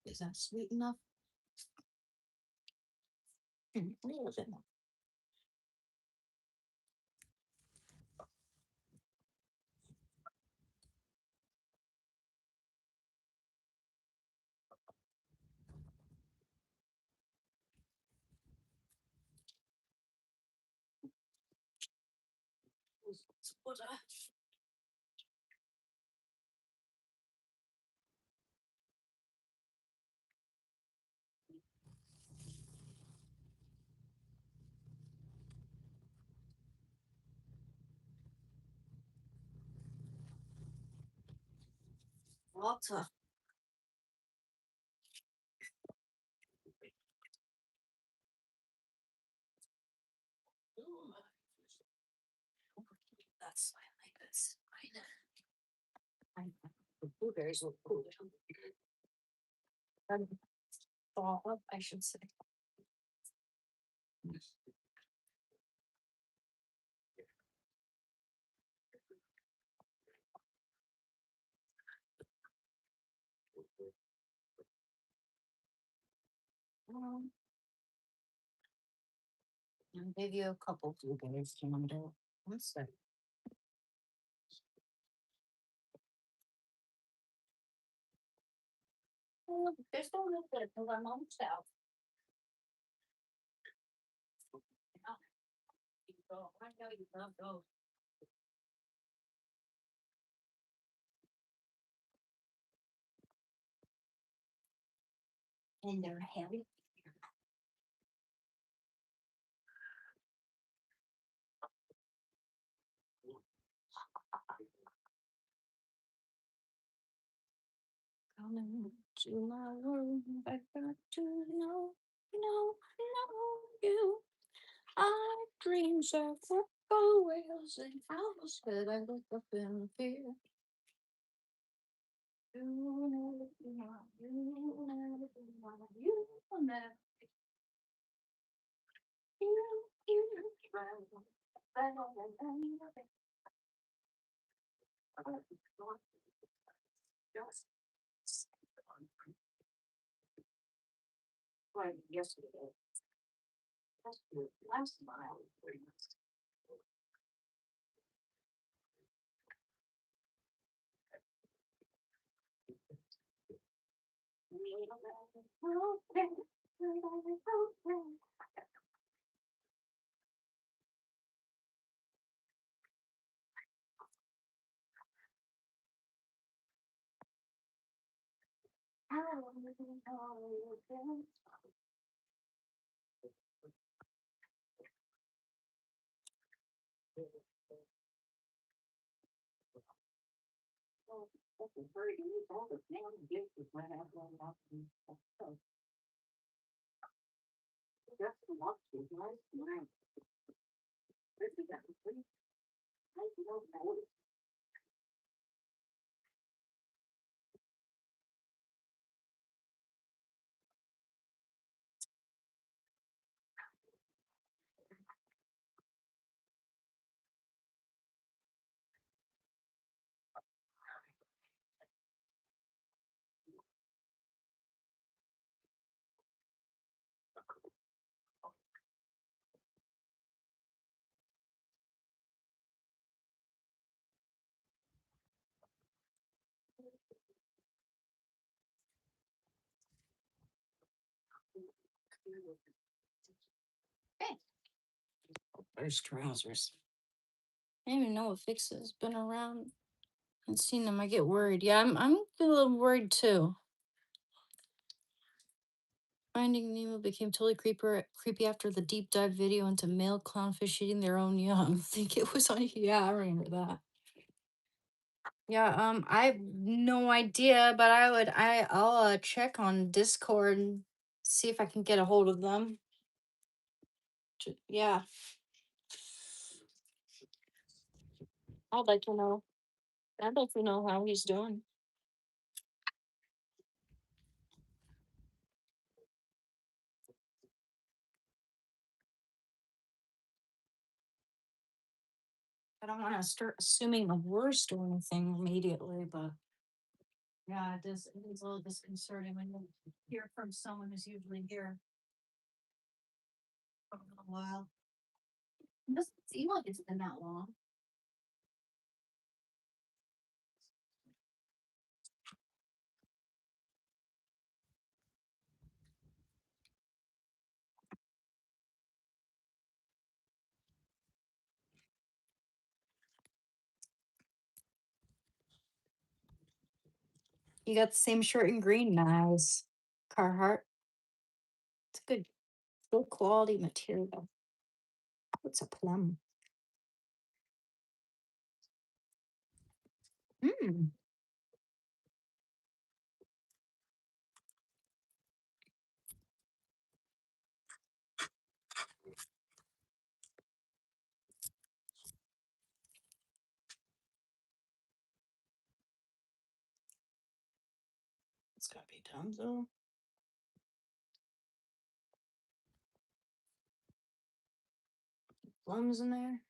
S1: Is that sweet enough? A little bit more. What water. Ooh, that's why I like this. The blueberries look cool. Fall up, I should say. Um, I'll give you a couple blueberries to do. One sec. Oh, there's no milk there because I'm almost out. Yeah, you go. I know you love those. And they're heavy. Coming to my room, I got to know you. I dreams of whales and hours that I look up in fear. You never be mine, you never be mine, you never, you travel. Just like yesterday, last mile. Hey, there's trousers. I didn't even know if Fix's been around and seen them. I get worried. Yeah, I'm a little worried too. Finding Nemo became totally creepy after the deep dive video into male clownfish eating their own young. I think it was on. Yeah, I remember that. Yeah, I have no idea, but I'll check on Discord and see if I can get a hold of them. Yeah, I'd like to know. I'd like to know how he's doing. I don't want to start assuming the worst or anything immediately, but yeah, it is a little disconcerting when you hear from someone who's usually here for a little while. It doesn't seem like it's been that long. You got the same shirt in green. Nice. Carhartt. It's good, good quality material. What's a plum? Mm. It's gotta be done though. Plums in there.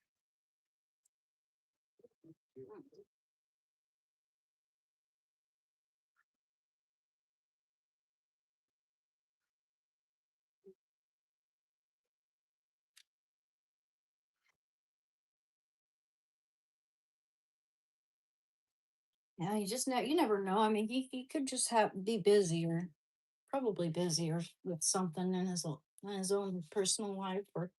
S1: Yeah, you never know. I mean, he could just have be busy or probably busier with something in his own personal life or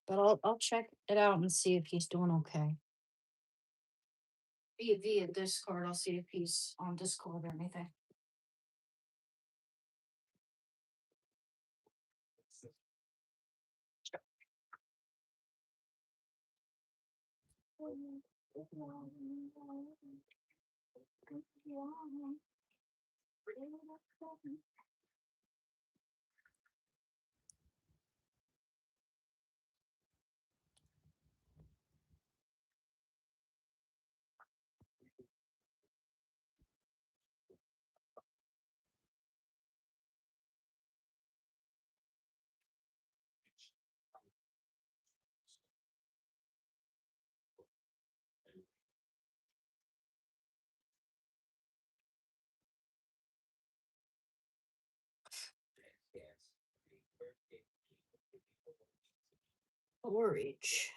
S1: but I'll check it out and see if he's doing okay. Via Discord, I'll see if he's on Discord or anything. Porridge.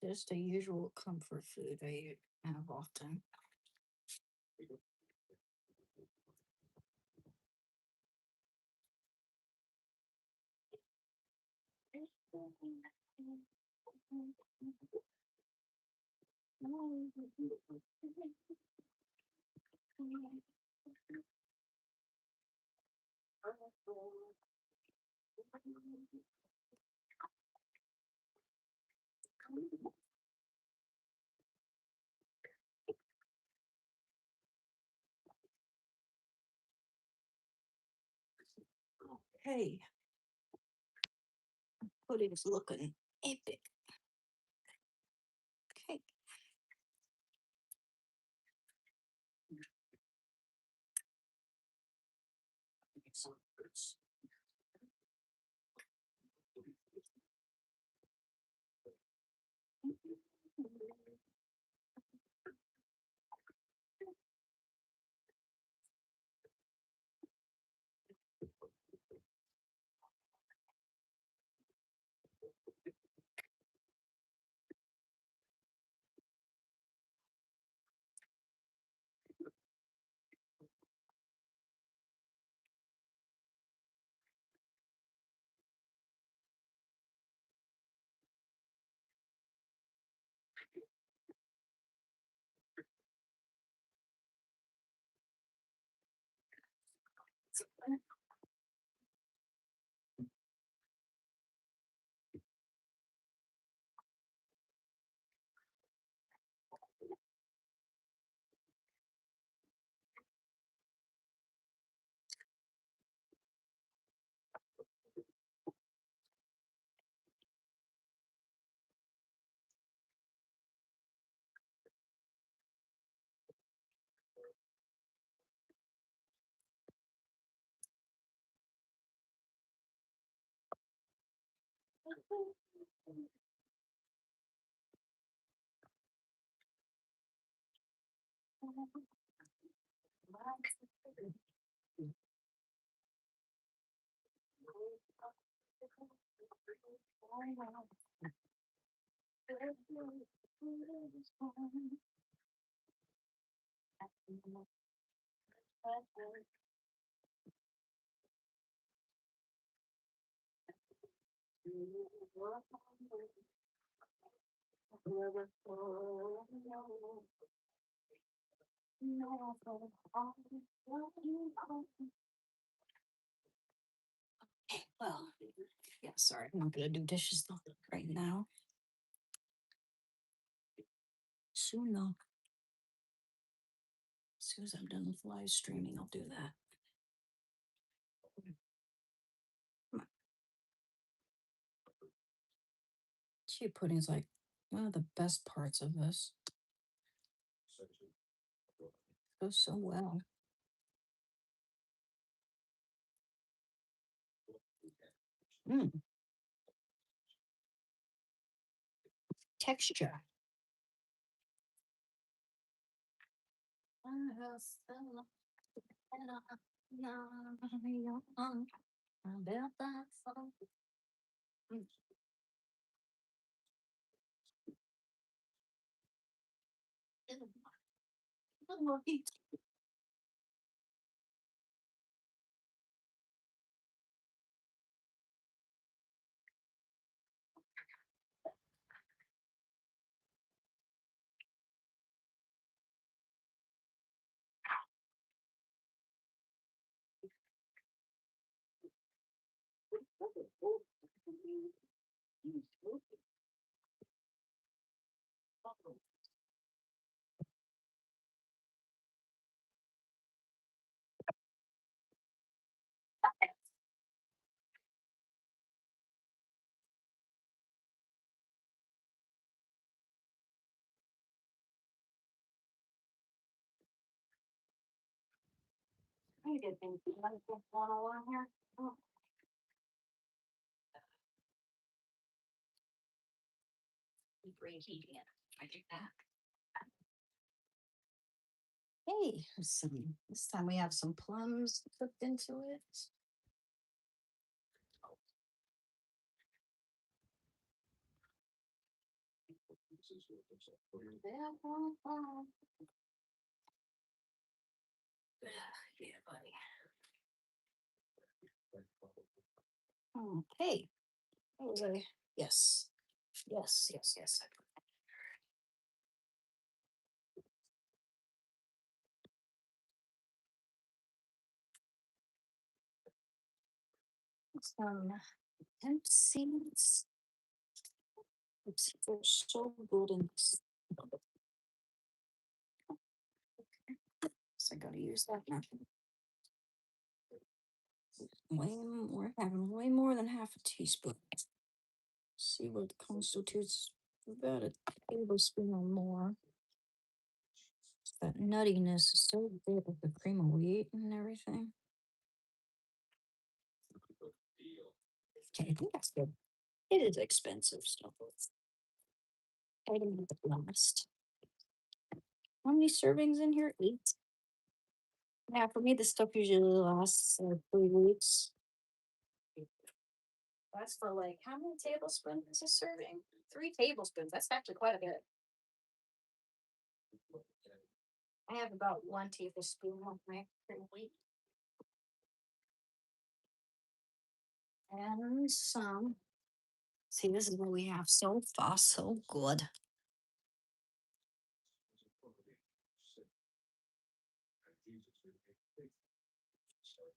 S1: Just a usual comfort food I have often. Hey, pudding's looking epic. Okay. Well, yeah, sorry, I'm not gonna do dishes right now. Soon though. As soon as I'm done with live streaming, I'll do that. Chia pudding is like one of the best parts of this. Goes so well. Mm, texture. I did think one along here. Oh, reheating it. I think that. Hey, some this time we have some plums cooked into it. Yeah, buddy. Okay. What was I? Yes. Yes, yes, yes. Some hemp seeds. Hemp seeds are so good and so I gotta use that now. We're having way more than half a teaspoon. See what constitutes about a tablespoon or more. That nuttiness is so good with the cream of wheat and everything. Okay, I think that's good. It is expensive stuff. I didn't get the last. How many servings in here? 8. Yeah, for me, this stuff usually lasts 3 weeks. That's for like how many tablespoons is a serving? 3 tablespoons. That's actually quite a bit. I have about 1 tablespoon of my cream wheat and some. See, this is what we have so far. So good.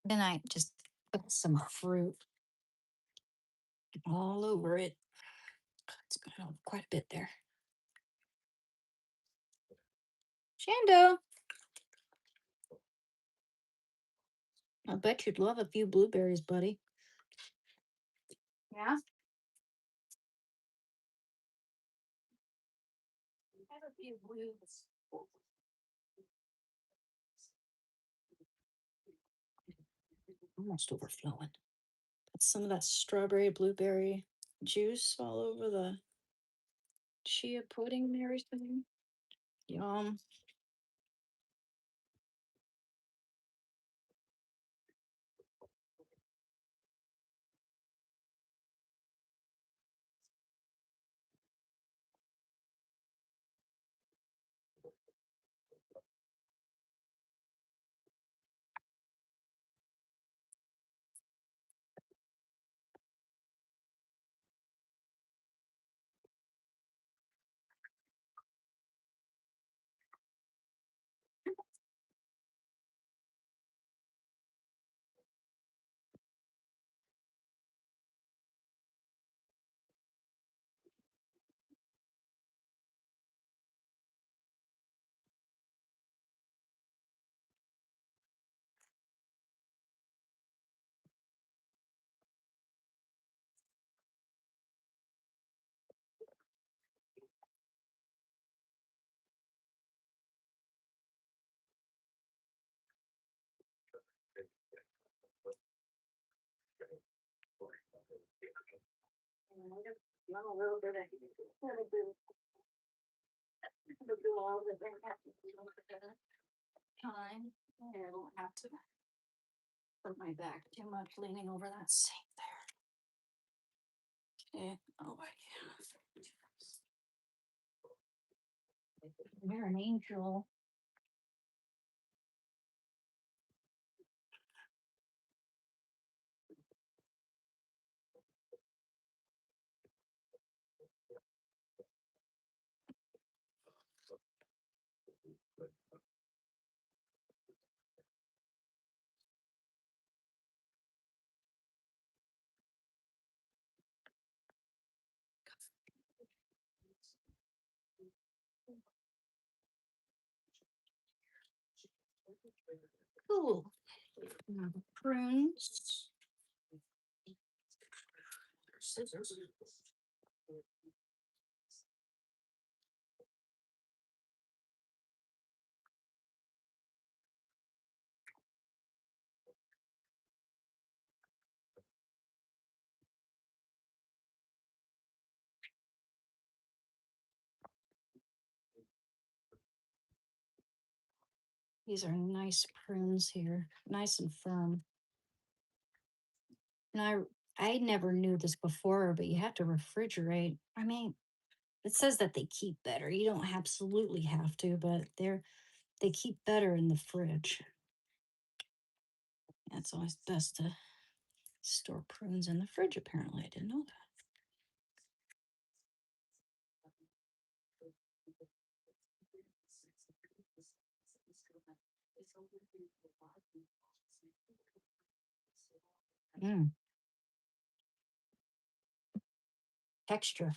S1: Then I just put some fruit all over it. It's got quite a bit there. Shando, I bet you'd love a few blueberries, buddy. Yeah? Have a few blues. Almost overflowing. Put some of that strawberry blueberry juice all over the chia pudding and everything. Yum. A little bit of all the time. I don't have to put my back too much leaning over that sink there. Okay. Oh, yeah. You're an angel. Cool. Now the prunes. Scissors. These are nice prunes here, nice and firm. And I never knew this before, but you have to refrigerate. I mean, it says that they keep better. You don't absolutely have to, but they keep better in the fridge. Yeah, it's always best to store prunes in the fridge, apparently. I didn't know that. Texture.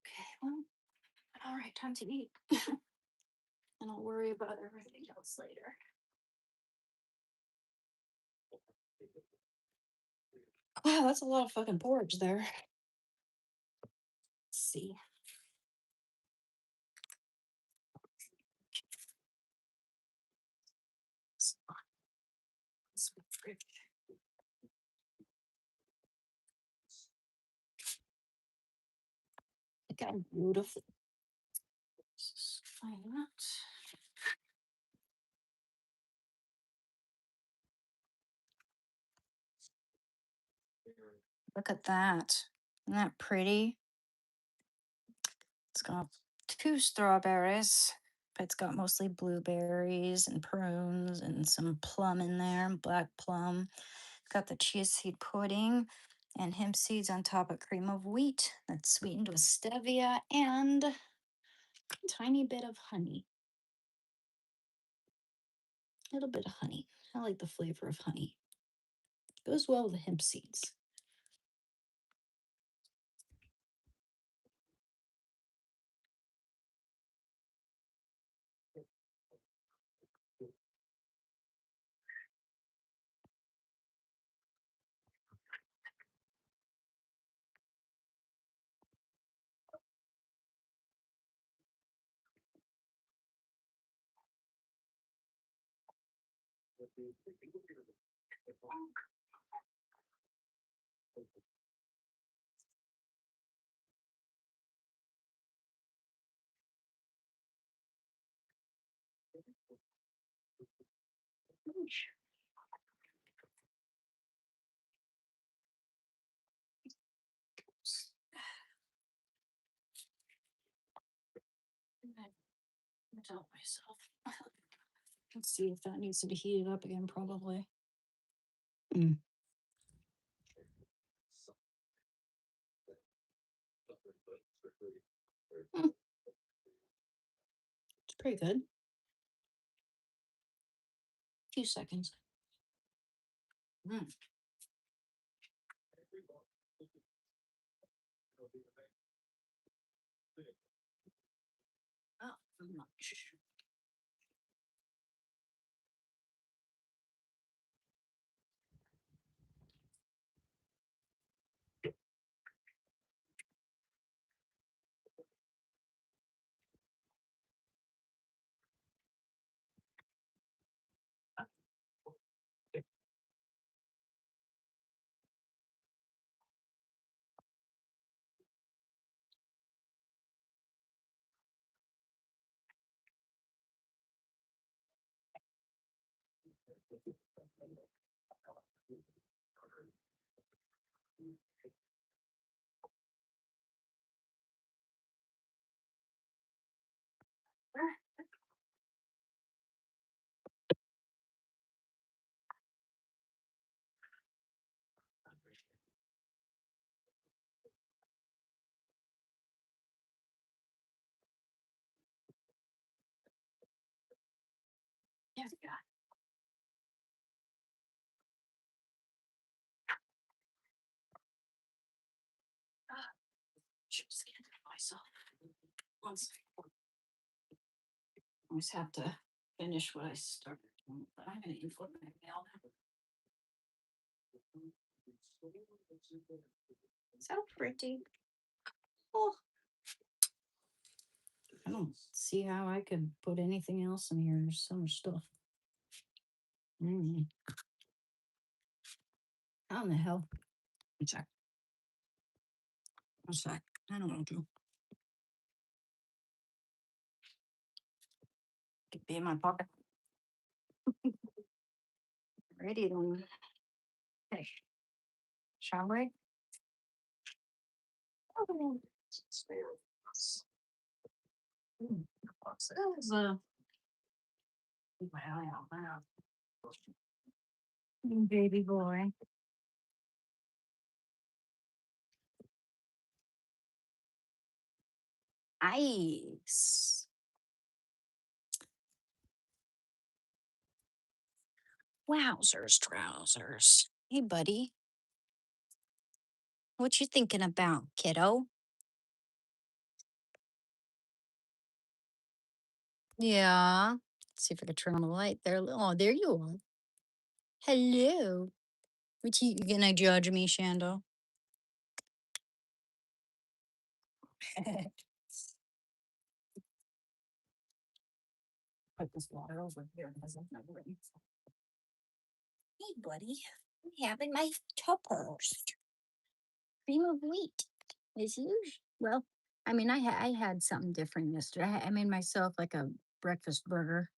S1: Okay, well, all right, time to eat. And I'll worry about everything else later. Wow, that's a lot of fucking porridge there. Let's see. Look how beautiful. Find that. Look at that. Isn't that pretty? It's got two strawberries, but it's got mostly blueberries and prunes and some plum in there, black plum. Got the chia seed pudding and hemp seeds on top of cream of wheat that's sweetened with stevia and a tiny bit of honey. A little bit of honey. I like the flavor of honey. Goes well with the hemp seeds. I tell myself. Let's see if that needs to be heated up again, probably. Mm. Mm, it's pretty good. Few seconds. Mm. Oh, much. Yes, God. Should scan myself. One second. I always have to finish what I started. But I'm gonna flip my mail now. So pretty. Oh, I don't see how I could put anything else in here. There's so much stuff. Mm. How in the hell? One sec. One sec. I don't know. Could be in my pocket. Ready then. Okay. Shall we? Oh, what's this? Wow. Baby boy. Ice. Wowzers, trousers. Hey, buddy. What you thinking about, kiddo? Yeah. Let's see if I can turn on the light there. Oh, there you are. Hello. What you gonna judge me, Shando? Put this water over here because I'm not ready. Hey, buddy. I'm having my toppers. Cream of wheat. As usual. Well, I mean, I had something different yesterday. I made myself like a breakfast burger.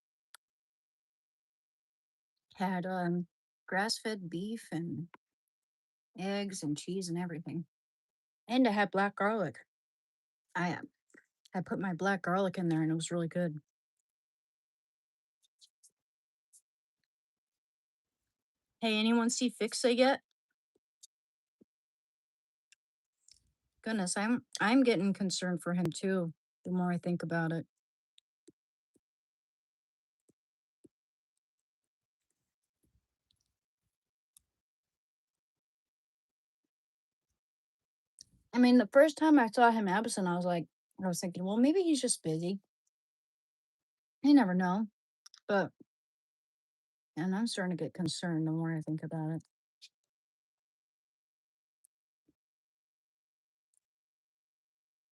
S1: Had grass fed beef and eggs and cheese and everything. And I had black garlic. I put my black garlic in there and it was really good. Hey, anyone see Fixa yet? Goodness, I'm getting concerned for him too. The more I think about it. I mean, the first time I saw him absent, I was thinking, well, maybe he's just busy. You never know. But and I'm starting to get concerned the more I think about it.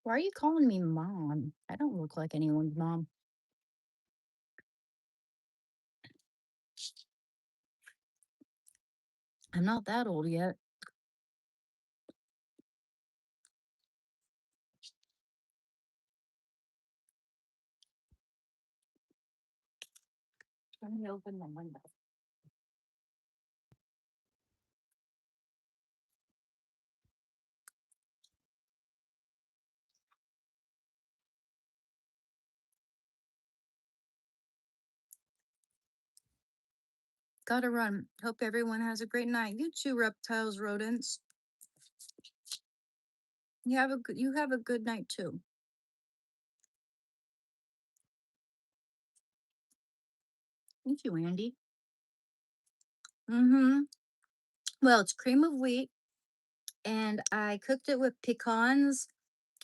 S1: Why are you calling me mom? I don't look like anyone's mom. I'm not that old yet. Let me open the window. Gotta run. Hope everyone has a great night. You too, reptiles, rodents. You have a good night too. Thank you, Andy. Mm-hmm. Well, it's cream of wheat, and I cooked it with pecans,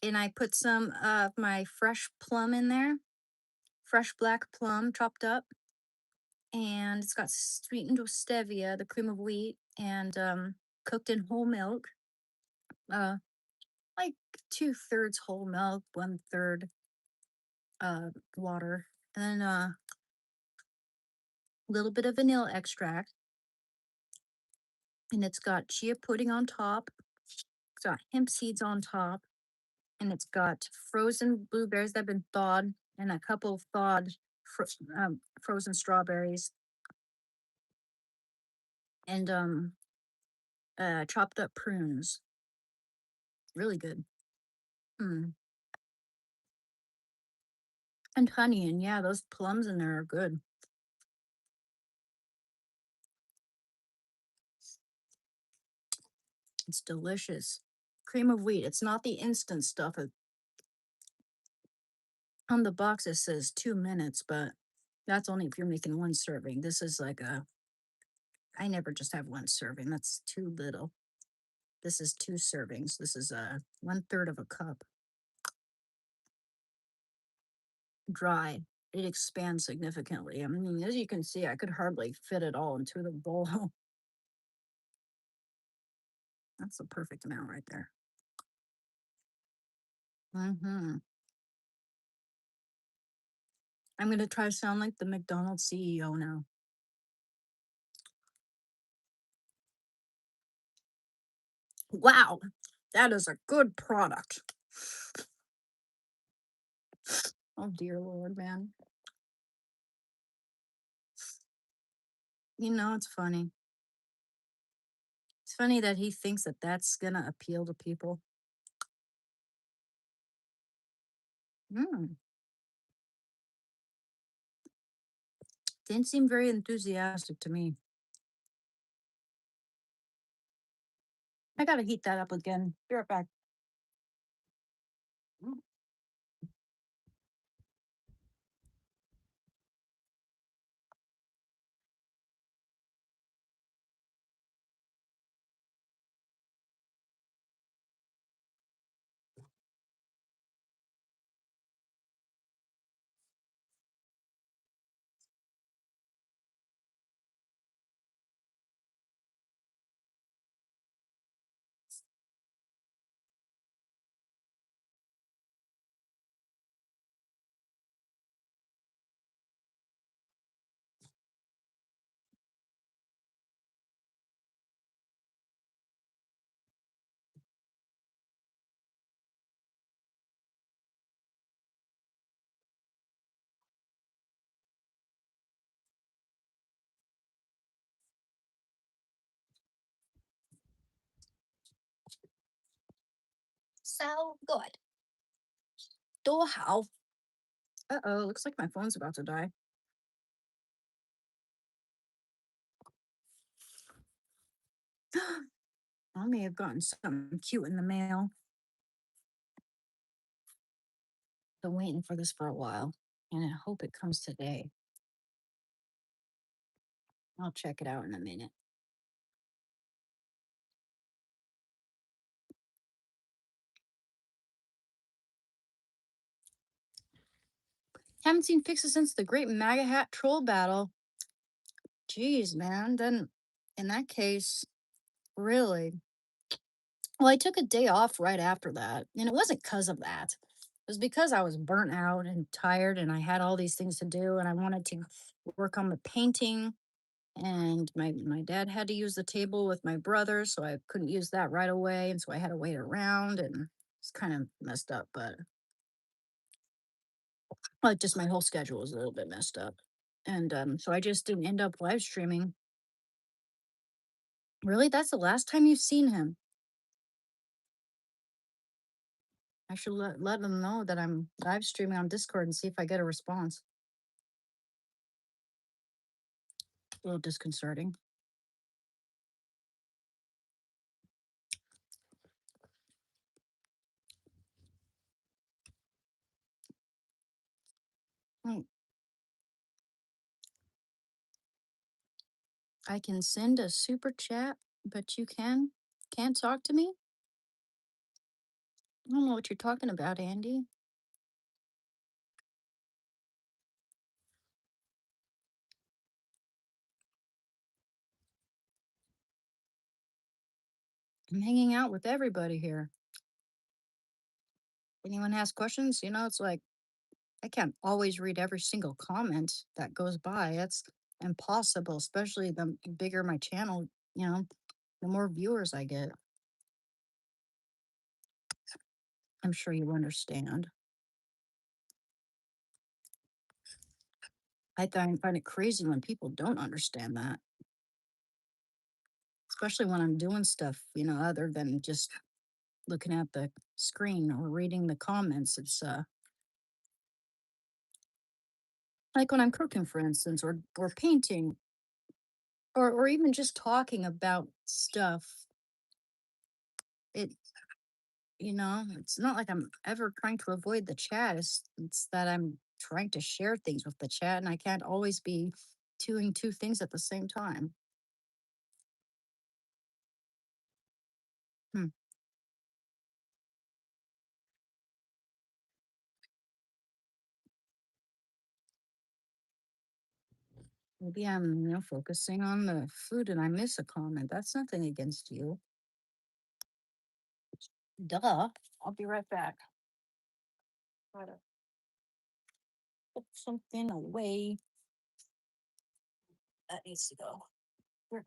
S1: and I put some of my fresh plum in there, fresh black plum chopped up, and it's got sweetened with stevia, the cream of wheat, and cooked in whole milk, uh, like 2/3 whole milk, 1/3 water, and then a little bit of vanilla extract, and it's got chia pudding on top. It's got hemp seeds on top, and it's got frozen blueberries that have been thawed, and a couple of thawed frozen strawberries, and chopped up prunes. Really good. Mm. And honey, and yeah, those plums in there are good. It's delicious. Cream of wheat. It's not the instant stuff. On the box it says 2 minutes, but that's only if you're making one serving. This is like a, I never just have one serving. That's too little. This is two servings. This is a 1/3 of a cup. Dry. It expands significantly. I mean, as you can see, I could hardly fit it all into the bowl. That's the perfect amount right there. Hmm. I'm gonna try to sound like the McDonald's CEO now. Wow, that is a good product. Oh dear Lord, man. It's funny. It's funny that he thinks that that's gonna appeal to people. Mm, didn't seem very enthusiastic to me. I gotta heat that up again. Be right back. Mm. So good. 多好. Uh-oh, looks like my phone's about to die. I may have gotten something cute in the mail. Been waiting for this for a while, and I hope it comes today. I'll check it out in a minute. Haven't seen fixes since the Great MAGA Hat Troll Battle. Jeez, man. Then, in that case, really. Well, I took a day off right after that, and it wasn't because of that. It was because I was burnt out and tired, and I had all these things to do, and I wanted to work on the painting. And my dad had to use the table with my brother, so I couldn't use that right away, and so I had to wait around, and it's kind of messed up. But like, just my whole schedule was a little bit messed up, and so I just didn't end up live streaming. Really, that's the last time you've seen him. I should let them know that I'm live streaming on Discord and see if I get a response. A little disconcerting. Mm, I can send a super chat, but you can't talk to me? I don't know what you're talking about, Andy. I'm hanging out with everybody here. Anyone has questions, it's like I can't always read every single comment that goes by. It's impossible, especially the bigger my channel, you know, the more viewers I get. I'm sure you understand. I find it crazy when people don't understand that, especially when I'm doing stuff, other than just looking at the screen or reading the comments. It's like when I'm cooking, for instance, or painting, or even just talking about stuff. It it's not like I'm ever trying to avoid the chat. It's that I'm trying to share things with the chat, and I can't always be doing two things at the same time. Hmm. Maybe I'm, focusing on the food and I miss a comment. That's nothing against you. Duh. I'll be right back. Try to put something away that needs to go. Where-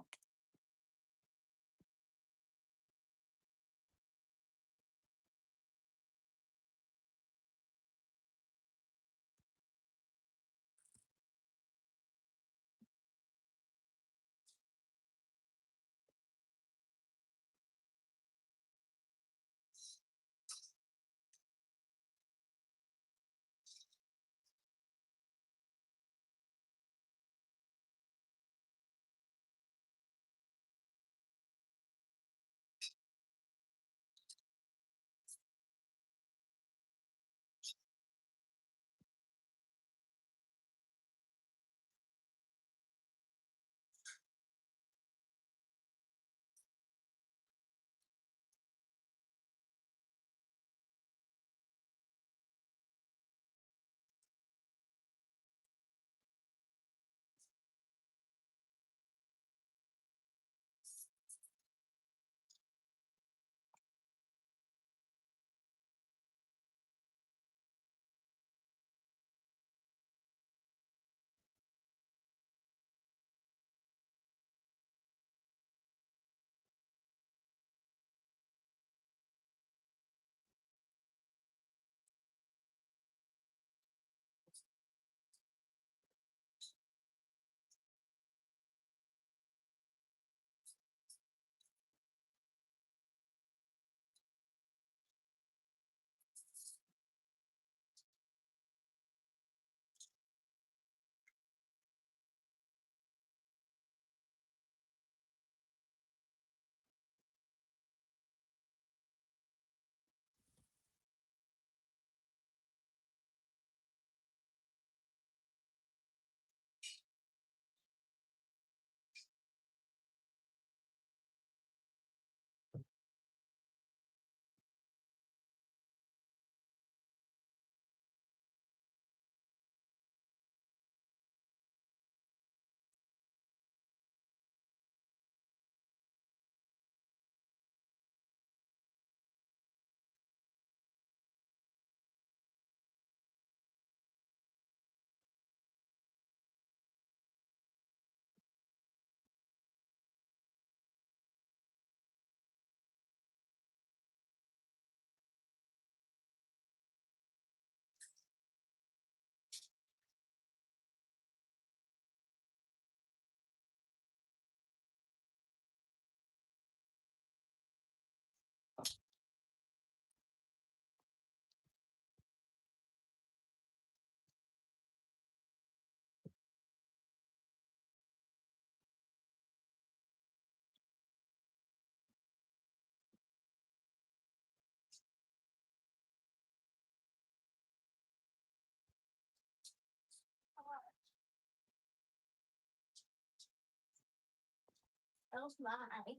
S1: Oh my.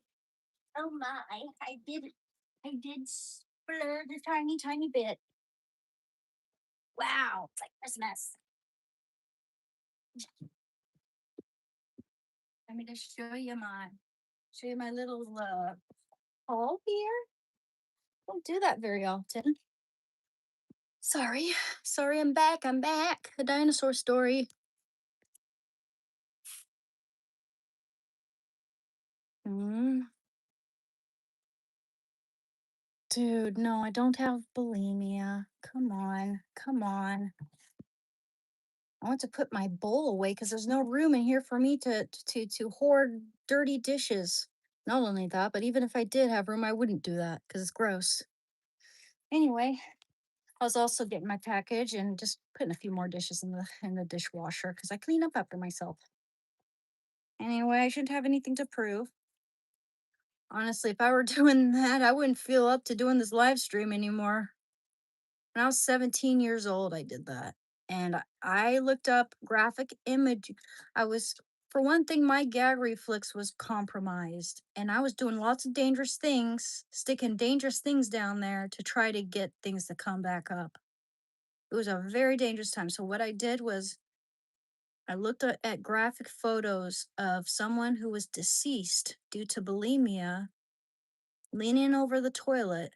S1: Oh my. I did splurge a tiny, tiny bit. Wow. It's like Christmas. Let me just show you my little haul here. Don't do that very often. Sorry. Sorry, I'm back. I'm back. The dinosaur story. Mm, dude, no, I don't have bulimia. Come on. Come on. I want to put my bowl away because there's no room in here for me to hoard dirty dishes. Not only that, but even if I did have room, I wouldn't do that because it's gross. Anyway, I was also getting my package and just putting a few more dishes in the dishwasher because I clean up after myself. Anyway, I shouldn't have anything to prove. Honestly, if I were doing that, I wouldn't feel up to doing this live stream anymore. When I was 17 years old, I did that. And I looked up graphic image. I was, for one thing, my gag reflex was compromised. And I was doing lots of dangerous things, sticking dangerous things down there to try to get things to come back up. It was a very dangerous time. So, what I did was I looked at graphic photos of someone who was deceased due to bulimia, leaning over the toilet,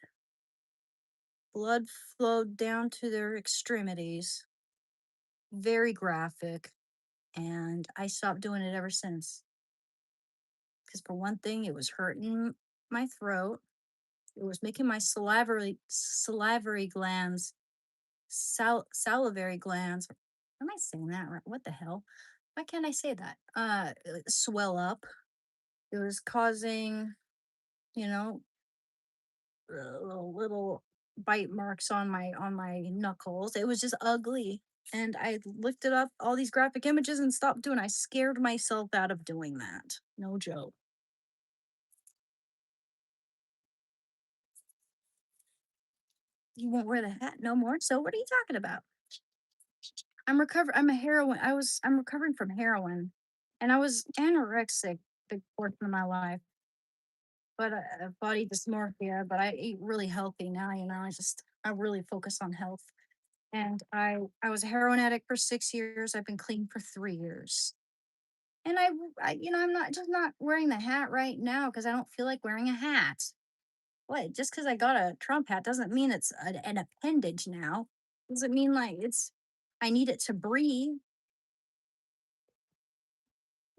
S1: blood flowed down to their extremities, very graphic. And I stopped doing it ever since. Because for one thing, it was hurting my throat. It was making my salivary glands, salivary glands. Am I saying that right? What the hell? Why can't I say that? Swell up. It was causing, you know, little bite marks on my knuckles. It was just ugly. And I looked it up, all these graphic images, and stopped doing. I scared myself out of doing that. No joke. You won't wear the hat no more. So what are you talking about? I'm recovering from heroin, and I was anorexic big portion of my life, but body dysmorphia. But I eat really healthy now. I really focus on health. And I was a heroin addict for 6 years. I've been clean for 3 years. And I'm not just not wearing the hat right now because I don't feel like wearing a hat. What? Just because I got a Trump hat doesn't mean it's an appendage now. Doesn't mean like I need it to breathe.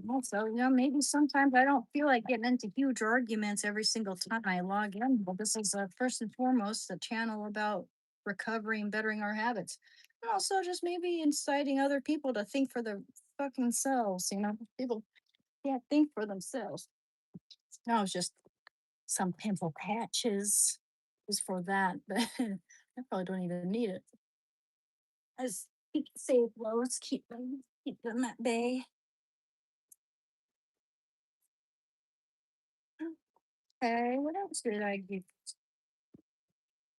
S1: Also, maybe sometimes I don't feel like getting into huge arguments every single time I log in. But this is first and foremost a channel about recovery and bettering our habits. And also just maybe inciting other people to think for their fucking selves. People can't think for themselves. No, it's just some pimple patches is for that, but I probably don't even need it. I just keep safe lows, keep them at bay. Okay, what else did I get?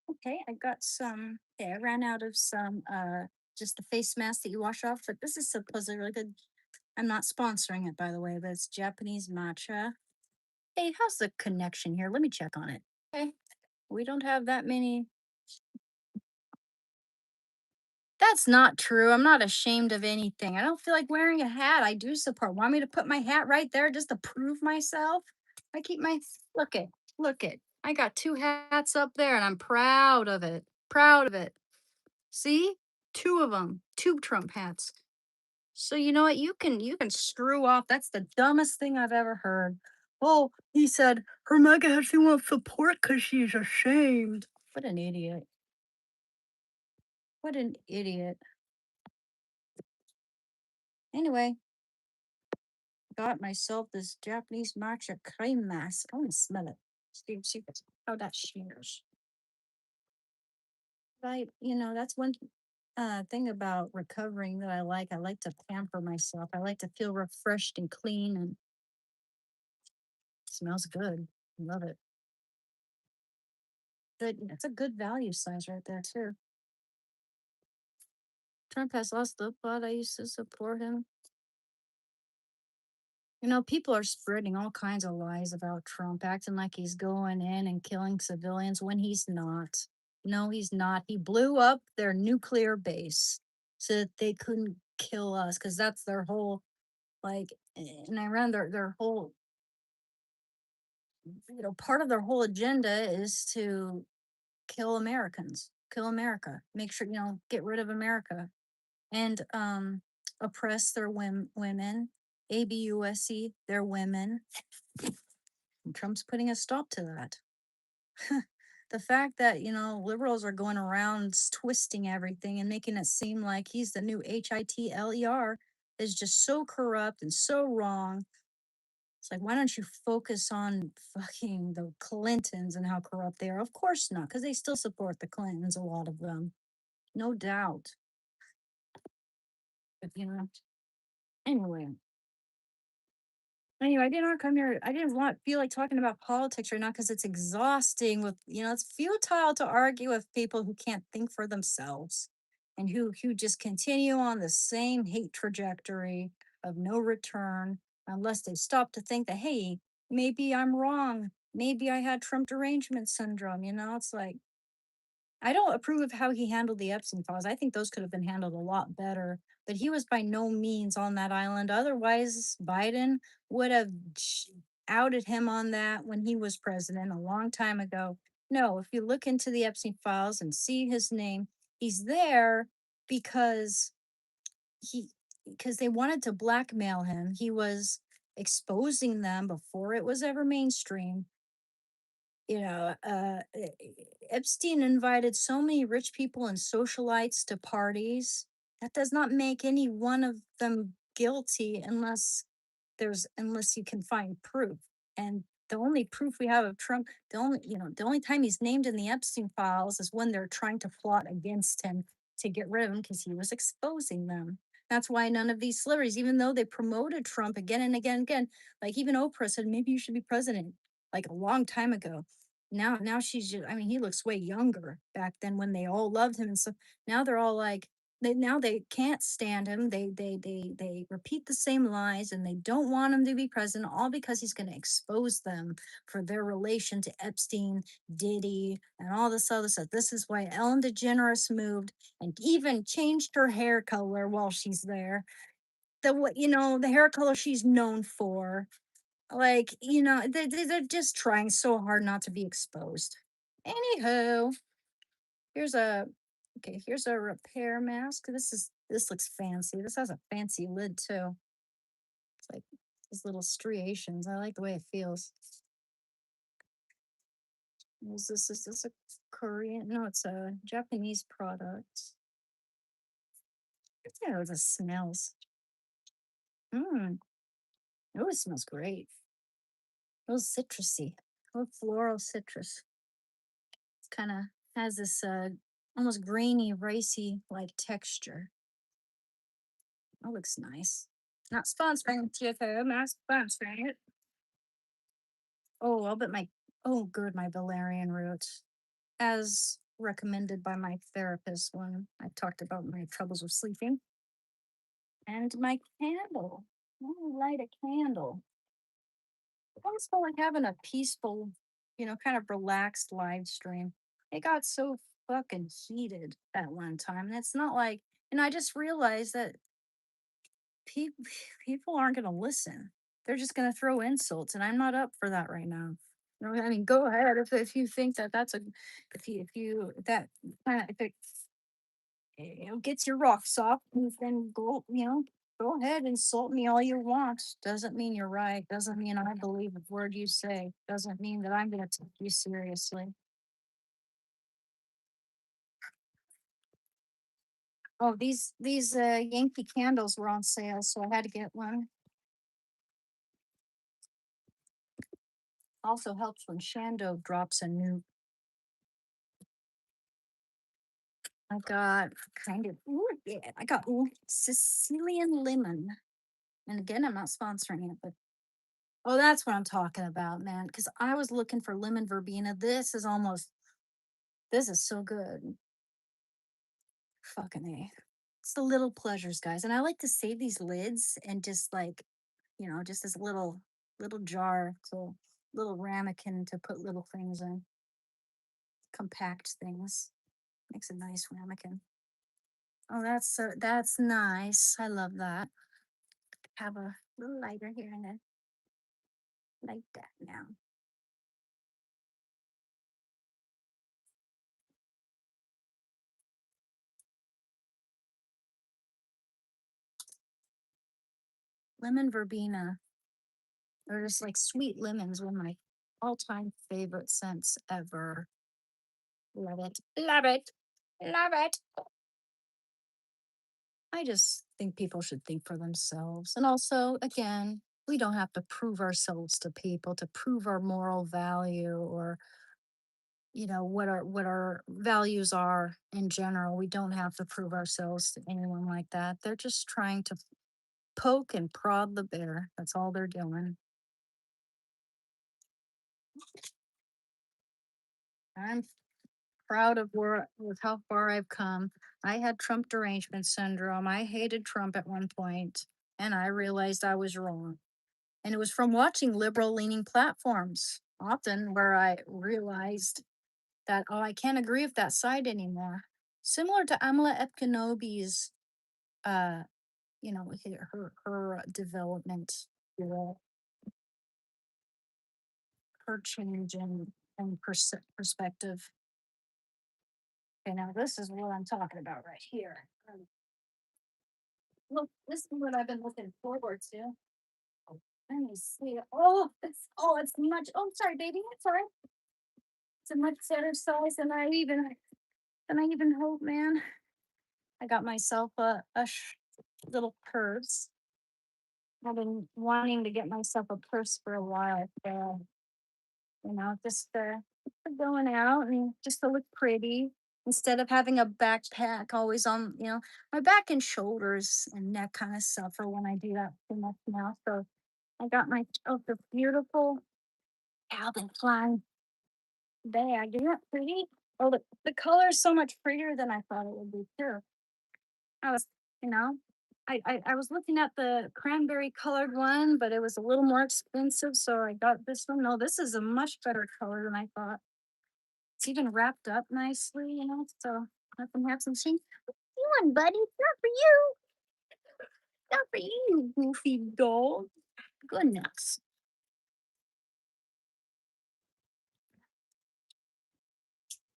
S1: Okay, I got some. Okay, I ran out of some just the face mask that you wash off, but this is supposedly really good. I'm not sponsoring it, by the way, but it's Japanese matcha. Hey, how's the connection here? Let me check on it. Okay. We don't have that many. That's not true. I'm not ashamed of anything. I don't feel like wearing a hat. I do support. Want me to put my hat right there just to prove myself? I keep my look it. Look it. I got two hats up there and I'm proud of it. Proud of it. See? Two of them. Two Trump hats. So you know what? You can screw off. That's the dumbest thing I've ever heard. Oh, he said her mega hat she won't support because she's ashamed. What an idiot. What an idiot. Anyway, got myself this Japanese matcha cream mask. I want to smell it. See how that smears. That's one thing about recovering that I like. I like to pamper myself. I like to feel refreshed and clean and smells good. Love it. Good. It's a good value size right there too. Trump has lost the plot. I used to support him. People are spreading all kinds of lies about Trump, acting like he's going in and killing civilians when he's not. No, he's not. He blew up their nuclear base so that they couldn't kill us, because that's their whole, like, in Iran, their whole, part of their whole agenda is to kill Americans, kill America, make sure, get rid of America, and oppress their women, abuse their women. And Trump's putting a stop to that. The fact that, liberals are going around twisting everything and making it seem like he's the new HITLER is just so corrupt and so wrong. It's like, why don't you focus on fucking the Clintons and how corrupt they are? Of course not, because they still support the Clintons, a lot of them, no doubt. But, anyway, I did not come here. I didn't feel like talking about politics right now because it's exhausting. It's futile to argue with people who can't think for themselves and who just continue on the same hate trajectory of no return unless they stop to think that, hey, maybe I'm wrong. Maybe I had Trump derangement syndrome. It's like, I don't approve of how he handled the Epstein files. I think those could have been handled a lot better. But he was by no means on that island. Otherwise, Biden would have outed him on that when he was president a long time ago. No, if you look into the Epstein files and see his name, he's there because he because they wanted to blackmail him. He was exposing them before it was ever mainstream. Epstein invited so many rich people and socialites to parties. That does not make any one of them guilty unless you can find proof. And the only proof we have of Trump, the only time he's named in the Epstein files is when they're trying to plot against him to get rid of him because he was exposing them. That's why none of these celebrities, even though they promoted Trump again and again and again, like even Oprah said, maybe you should be president, like a long time ago. Now she's just, I mean, he looks way younger back then when they all loved him. And so now they're all like, they can't stand him. They repeat the same lies and they don't want him to be president, all because he's going to expose them for their relation to Epstein, Diddy, and all this other stuff. This is why Ellen DeGeneres moved and even changed her hair color while she's there. The hair color she's known for. Like, they're just trying so hard not to be exposed. Anywho, here's a here's a repair mask. This looks fancy. This has a fancy lid too. It's like these little striations. I like the way it feels. Is this a Korean? No, it's a Japanese product. Yeah, it smells. Mmm. Oh, it smells great. A little citrusy. A little floral citrus. It's kind of has this almost grainy, ricey like texture. That looks nice. Not sponsoring TFO, not sponsoring it. Oh, I'll bet my valerian root, as recommended by my therapist when I talked about my troubles with sleeping. And my candle. Let me light a candle. It almost felt like having a peaceful, kind of relaxed live stream. It got so fucking heated at one time. And it's not like, I just realized that people people aren't going to listen. They're just going to throw insults, and I'm not up for that right now. I mean, go ahead if you think that that's a if you that if it gets your rocks off, then go ahead, insult me all you want. Doesn't mean you're right. Doesn't mean I believe a word you say. Doesn't mean that I'm going to take you seriously. Oh, these Yankee candles were on sale, so I had to get one. Also helps when Shando drops a new. I got kind of, ooh, yeah, I got Sicilian lemon. And again, I'm not sponsoring it, but oh, that's what I'm talking about, man. Because I was looking for lemon verbena. This is so good. Fucking A. It's the little pleasures, guys. And I like to save these lids and just like, just this little jar, so little ramekin to put little things in, compact things. Makes a nice ramekin. Oh, that's nice. I love that. Have a little lighter here and then like that now. Lemon verbena, or just like sweet lemons, one of my all-time favorite scents ever. Love it. Love it. Love it. I just think people should think for themselves. And also, again, we don't have to prove ourselves to people to prove our moral value or what our values are in general. We don't have to prove ourselves to anyone like that. They're just trying to poke and prod the bear. That's all they're doing. I'm proud of where with how far I've come. I had Trump derangement syndrome. I hated Trump at one point, and I realized I was wrong. And it was from watching liberal leaning platforms often where I realized that, oh, I can't agree with that side anymore. Similar to Amala Epkenobi's, uh, her development, uh, her change and perspective. Okay, now this is what I'm talking about right here. Look, this is what I've been looking forward to. Oh, let me see. It's much. Oh, sorry, baby. It's all right. It's a much better size than I even hoped, man. I got myself a little purse. I've been wanting to get myself a purse for a while. Just for going out and just to look pretty instead of having a backpack always on. My back and shoulders and neck kind of suffer when I do that too much now. So I got myself a beautiful Calvin Klein bag. Isn't that pretty? Oh, the color is so much prettier than I thought it would be too. I was, you know, I was looking at the cranberry colored one, but it was a little more expensive, so I got this one. No, this is a much better color than I thought. It's even wrapped up nicely, so I can have some things. Come on, buddy. It's not for you. Not for you, goofy dog. Goodness.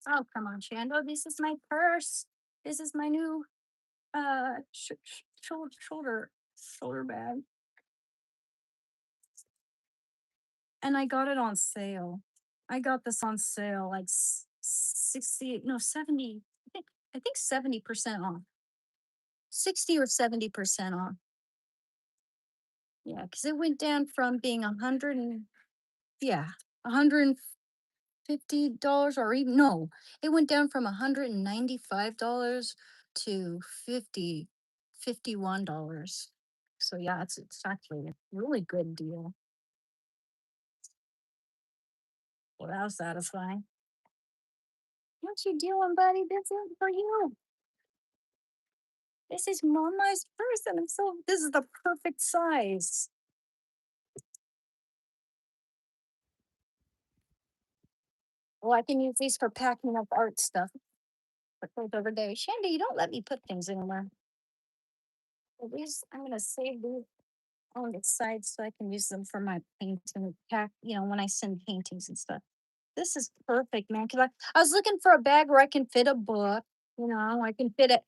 S1: Oh, come on, Shando. This is my purse. This is my new shoulder bag, and I got it on sale. I got this on sale, like 60, no, 70. I think 70% off. 60 or 70% off. Yeah, because it went down from being 100 and yeah, $150, or even no, it went down from $195 to 51. So yeah, it's actually a really good deal. Well, that was satisfying. What you doing, buddy? This is for you. This is Mama's purse, and this is the perfect size. Well, I can use these for packing up art stuff. Put those over there. Shandy, you don't let me put things anywhere. Well, these, I'm gonna save these on the side so I can use them for my painting pack, when I send paintings and stuff. This is perfect, man. Cause I was looking for a bag where I can fit a book, I can fit it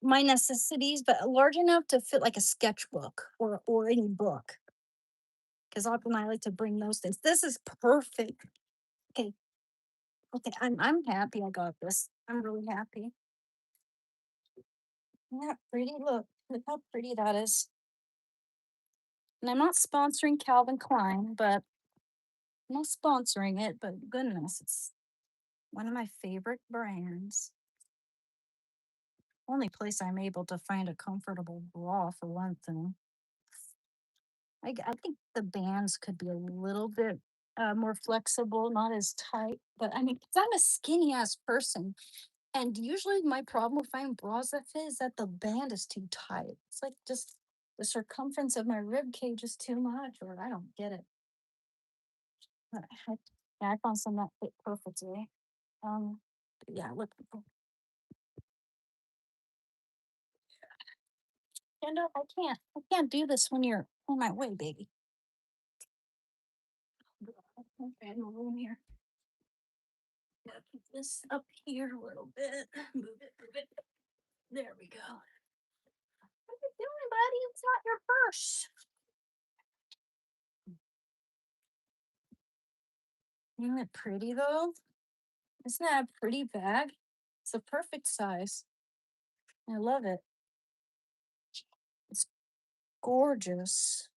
S1: my necessities, but large enough to fit like a sketchbook or any book. Because often I like to bring those things. This is perfect. Okay, okay, I'm happy I got this. I'm really happy. Isn't that pretty? Look how pretty that is. And I'm not sponsoring Calvin Klein, but I'm not sponsoring it, but goodness, it's one of my favorite brands. Only place I'm able to find a comfortable bra for one thing. I think the bands could be a little bit more flexible, not as tight. But I mean, 'cause I'm a skinny ass person, and usually my problem with finding bras that fit is that the band is too tight. It's like just the circumference of my rib cage is too much, or I don't get it. But yeah, I found some that fit perfectly. But yeah, look, Shando, I can't do this when you're on my way, baby. Okay, no room here. Gotta keep this up here a little bit. Move it, move it. There we go. What are you doing, buddy? It's not your purse. Isn't it pretty though? Isn't that a pretty bag? It's a perfect size. I love it. It's gorgeous.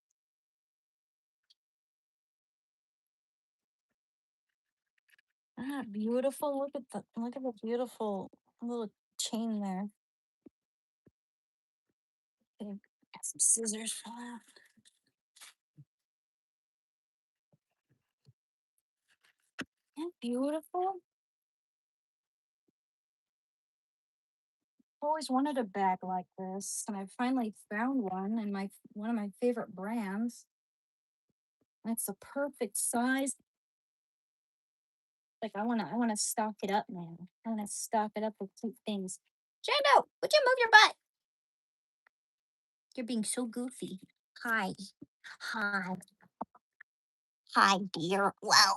S1: Isn't that beautiful? Look at the beautiful little chain there. Okay, got some scissors for that. Isn't that beautiful? Always wanted a bag like this, and I finally found one in my one of my favorite brands. And it's the perfect size. Like I wanna stock it up, man. I wanna stock it up with cute things. Shando, would you move your butt? You're being so goofy. Hi. Hi. Hi, dear. Wow.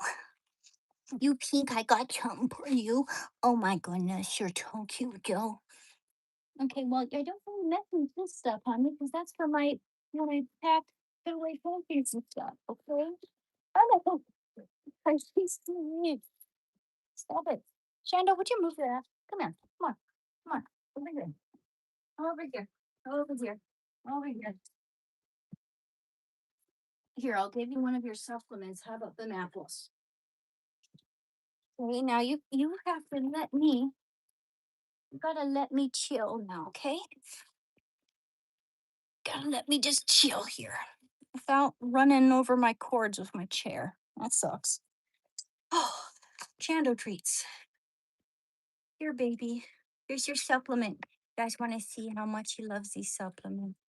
S1: You think I got something for you? Oh my goodness, you're so cute, Joe. Okay, well, I don't really mess with this stuff, honey, because that's for my when I pack put away pancakes and stuff, okay? I don't I she's too weird. Stop it. Shando, would you move that? Come here. Come on. Come on. Over here. Over here. Over here. Over here. Here, I'll give you one of your supplements. How about them apples? Okay, now you have to let me. You gotta let me chill now, okay? Gotta let me just chill here without running over my cords with my chair. That sucks. Oh, Chando treats. Here, baby. Here's your supplement. You guys want to see how much he loves these supplements?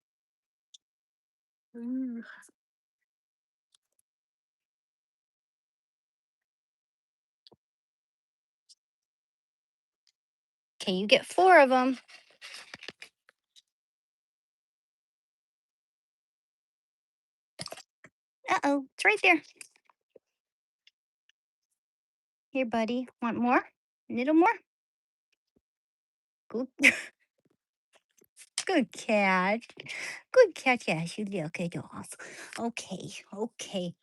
S1: Mm. Okay, you get 4 of them. Uh-oh, it's right there. Here, buddy. Want more? A little more? Good. Good cat. Good cat. Yes, you little good dog. Okay, okay.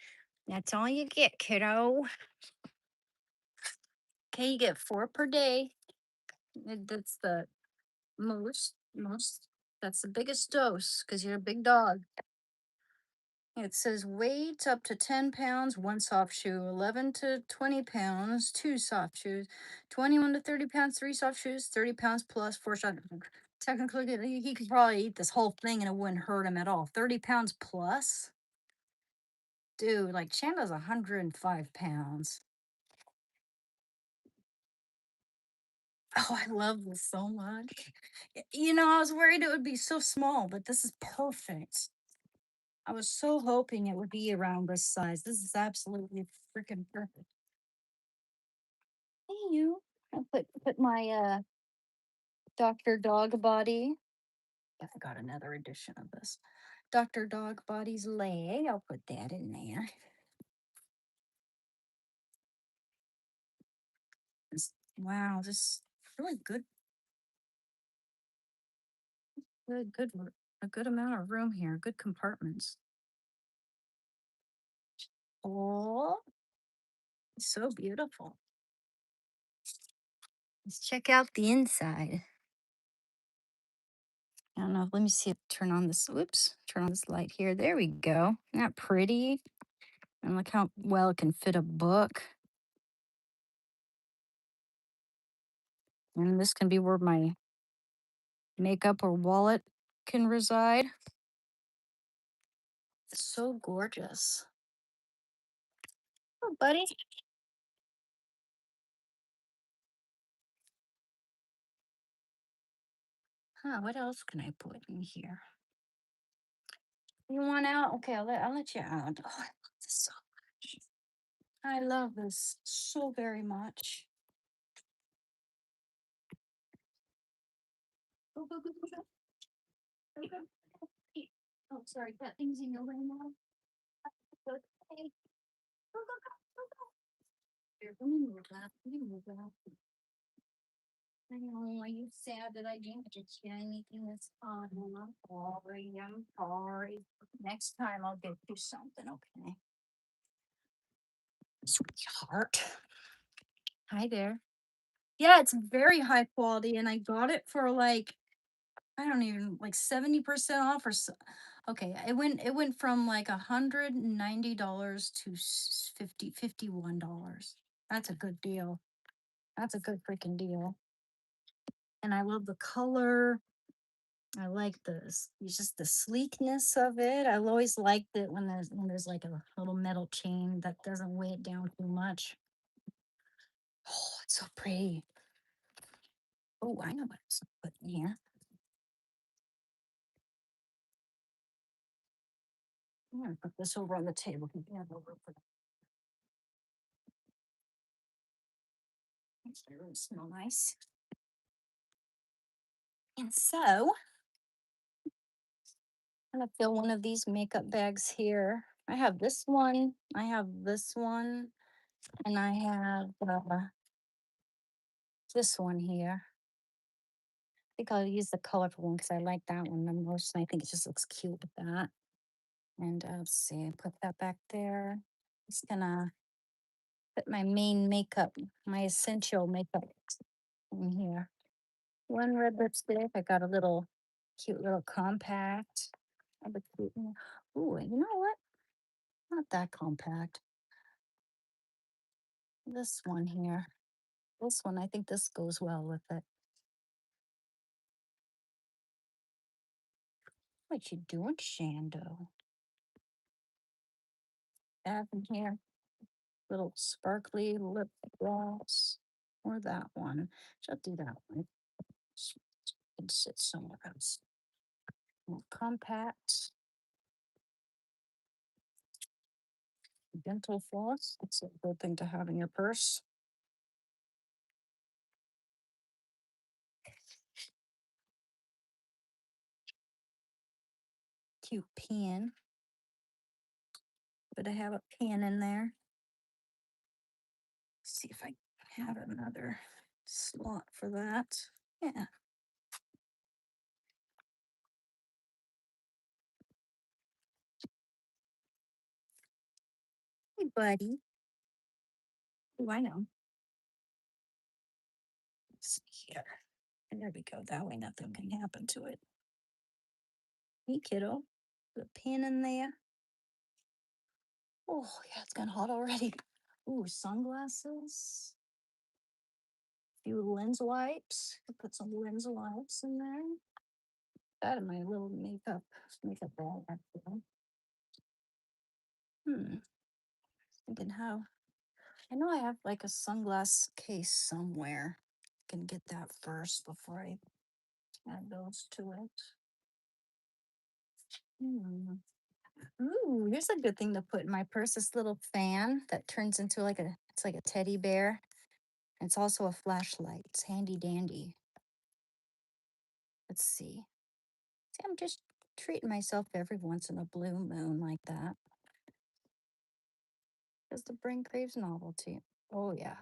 S1: That's all you get, kiddo. Okay, you get 4 per day. That's the most. That's the biggest dose because you're a big dog. It says weight up to 10 pounds, one soft shoe, 11 to 20 pounds, two soft shoes, 21 to 30 pounds, three soft shoes, 30 pounds plus four shot. Technically, he could probably eat this whole thing and it wouldn't hurt him at all. 30 pounds plus? Dude, like Chanda's 105 pounds. Oh, I love this so much. I was worried it would be so small, but this is perfect. I was so hoping it would be around this size. This is absolutely freaking perfect. Hey, you. I put my Dr. Dog Body. Yeah, I got another edition of this. Dr. Dog Body's leg. I'll put that in there. Wow, this really a good amount of room here. Good compartments. Oh, so beautiful. Let's check out the inside. I don't know. Let me see if turn on this. Whoops. Turn on this light here. There we go. Isn't that pretty? And look how well it can fit a book. And this can be where my makeup or wallet can reside. It's so gorgeous. Oh, buddy. Huh, what else can I put in here? You want out? Okay, I'll let you out. Oh, I love this so much. I love this so very much. Go, go, go, go, go. Go, go, go. Hey. Oh, sorry, that thing's in your way now. Go, hey, go, go, go, go, go. Here, let me move that. Let me move that. I know. Are you sad that I didn't get you anything this time? I'm sorry. I'm sorry. Next time I'll get you something, okay? Sweetheart. Hi there. Yeah, it's very high quality, and I got it for like I don't even like 70% off or so. Okay, it went from like $190 to 51 dollars. That's a good deal. That's a good freaking deal. And I love the color. I like it's just the sleekness of it. I always liked it when there's like a little metal chain that doesn't weigh it down too much. Oh, it's so pretty. Oh, I know what I was putting here. I'm gonna put this over on the table. You can have over for makes the room smell nice. And so I'm gonna fill one of these makeup bags here. I have this one. I have this one, and I have this one here. I think I'll use the colorful one because I like that one the most. And I think it just looks cute with that. And let's see, put that back there. Just gonna put my main makeup, my essential makeup in here. One red lipstick. I got a little cute little compact. I have a cute one. Ooh, you know what? Not that compact. This one here. This one, I think this goes well with it. What you doing, Shando? Have in here. Little sparkly lip gloss. Or that one. Should do that one. Can sit somewhere else. More compact. Dental floss. It's a good thing to have in your purse. Cute pen. But I have a pen in there. See if I have another slot for that. Yeah. Hey, buddy. Oh, I know. Let's see here. And there we go. That way nothing can happen to it. Hey, kiddo. Put a pin in there. Oh, yeah, it's gotten hot already. Ooh, sunglasses. Few lens wipes. I'll put some lens wipes in there. That in my little makeup bag. Actually. Thinking how. I know I have like a sunglass case somewhere. Can get that first before I add those to it. Hmm. Ooh, here's a good thing to put in my purse. This little fan that turns into it's like a teddy bear. It's also a flashlight. It's handy dandy. Let's see. See, I'm just treating myself every once in a blue moon like that. Because the brain craves novelty. Oh yeah.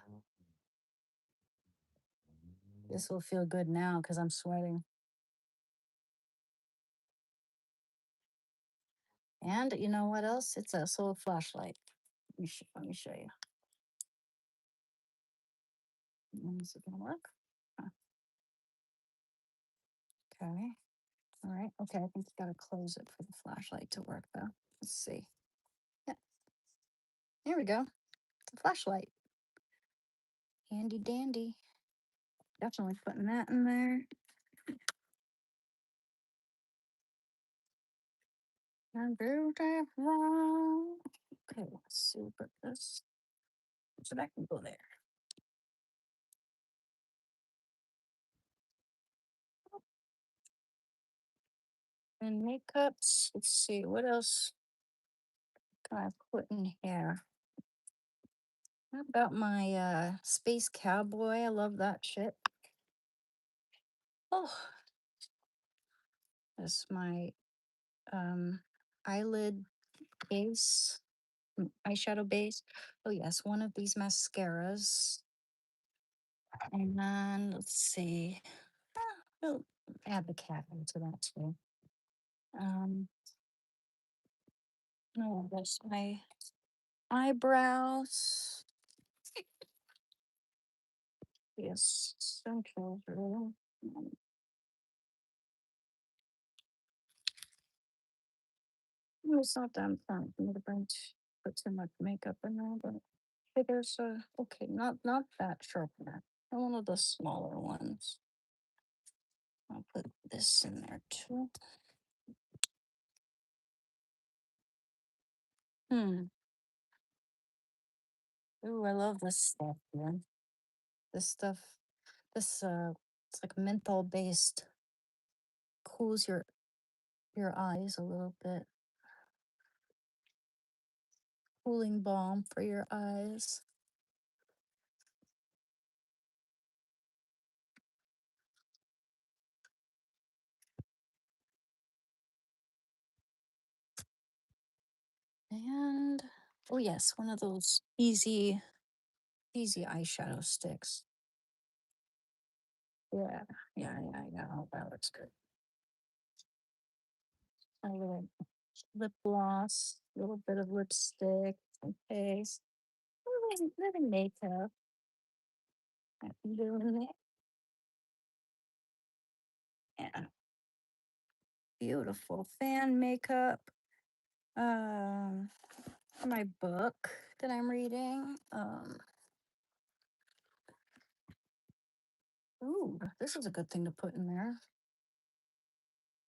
S1: This will feel good now because I'm sweating. And you know what else? It's also a flashlight. Let me show you. Is it gonna work? Huh. Okay. All right. Okay. I think you gotta close it for the flashlight to work though. Let's see. Yeah. There we go. It's a flashlight. Handy dandy. Definitely putting that in there. And do that wrong. Okay, let's see. Put this so that can go there. And makeups. Let's see, what else can I put in here? How about my space cowboy? I love that shit. Oh, that's my um eyelid base, eyeshadow base. Oh yes, one of these mascaras. And then let's see. We'll add the cat into that too. Um, no, that's my eyebrows. Yes, central room. It's not that fun for me to put too much makeup in there, but okay, there's a okay, not that sharpener. One of the smaller ones. I'll put this in there too. Hmm. Ooh, I love this stuff, man. This stuff, this it's like menthol based, cools your eyes a little bit. Cooling balm for your eyes. And oh yes, one of those easy eyeshadow sticks. Yeah, yeah. Oh, that looks good. A little lip gloss, a little bit of lipstick, some face, little makeup. I'm doing it. Yeah, beautiful fan makeup. Um, for my book that I'm reading. Ooh, this is a good thing to put in there.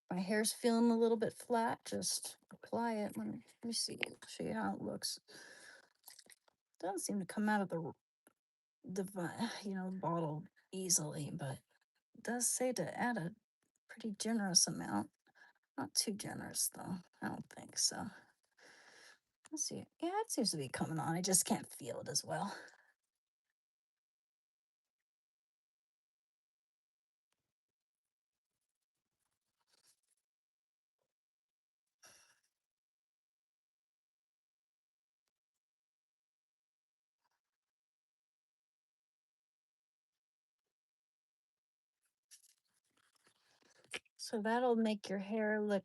S1: My hair's feeling a little bit flat. Just apply it. Let me see. Show you how it looks. Doesn't seem to come out of the bottle easily, but it does say to add a pretty generous amount. Not too generous though. I don't think so. Let's see. Yeah, it seems to be coming on. I just can't feel it as well. So that'll make your hair look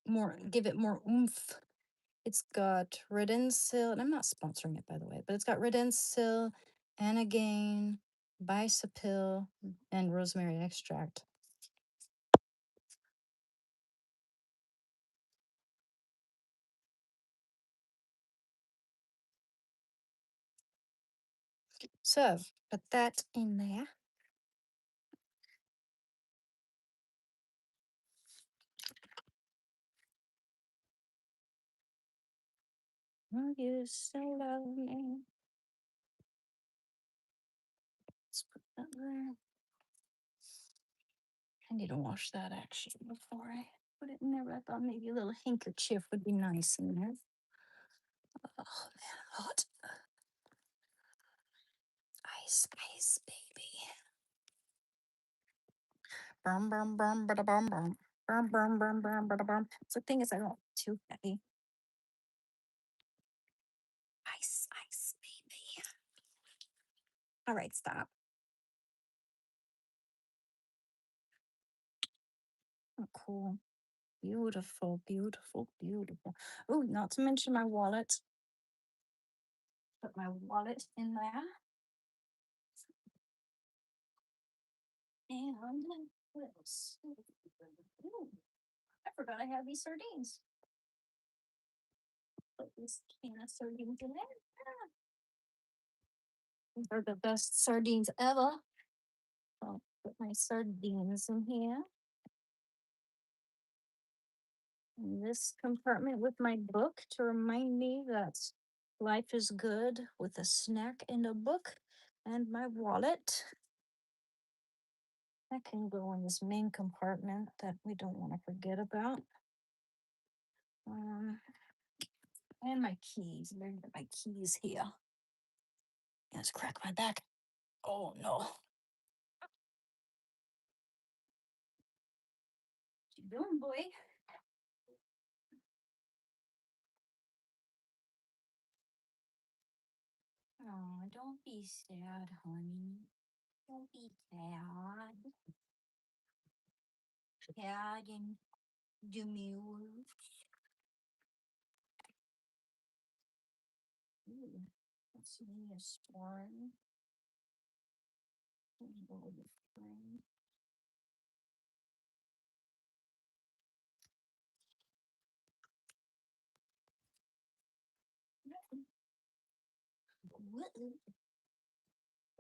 S1: more, give it more oomph. It's got Redensil, and I'm not sponsoring it by the way, but it's got Redensil, Anagain, Bisapil, and rosemary extract. So put that in there. Will you still love me? Let's put that there. I need to wash that actually before I put it in there. But I thought maybe a little handkerchief would be nice in there. Oh man, hot. Ice, baby. Bum, bada, bum, bum. Bada, bum. So the thing is, I don't want too heavy. Ice, baby. All right, stop. Oh, cool. Beautiful, beautiful, beautiful. Oh, not to mention my wallet. Put my wallet in there. And what else? Ooh, I forgot I have these sardines. Put this can of sardines in there. These are the best sardines ever. I'll put my sardines in here. In this compartment with my book to remind me that life is good with a snack and a book and my wallet. That can go in this main compartment that we don't want to forget about. Um, and my keys. Where are my keys here? Let's crack my back. Oh no. What you doing, boy? Oh, don't be sad, honey. Don't be sad. Sad and demure. Ooh, that's Neosporin. Neosporin.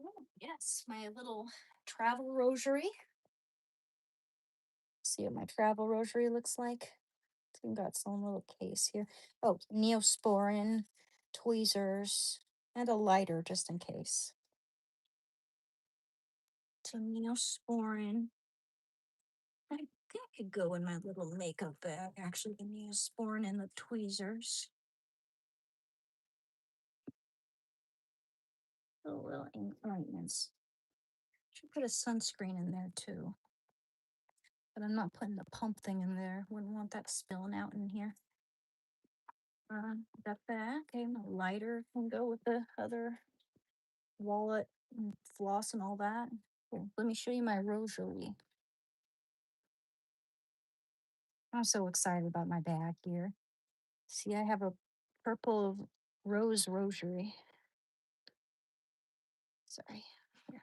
S1: Oh, yes, my little travel rosary. See what my travel rosary looks like. It's even got some little case here. Oh, Neosporin, tweezers, and a lighter just in case. So Neosporin. I think I could go in my little makeup bag. Actually, the Neosporin and the tweezers. The little ink ointments. Should put a sunscreen in there too. But I'm not putting the pump thing in there. Wouldn't want that spilling out in here. That back. Okay, my lighter can go with the other wallet and floss and all that. Cool. Let me show you my rosary. I'm so excited about my bag here. See, I have a purple rose rosary. Sorry. Here.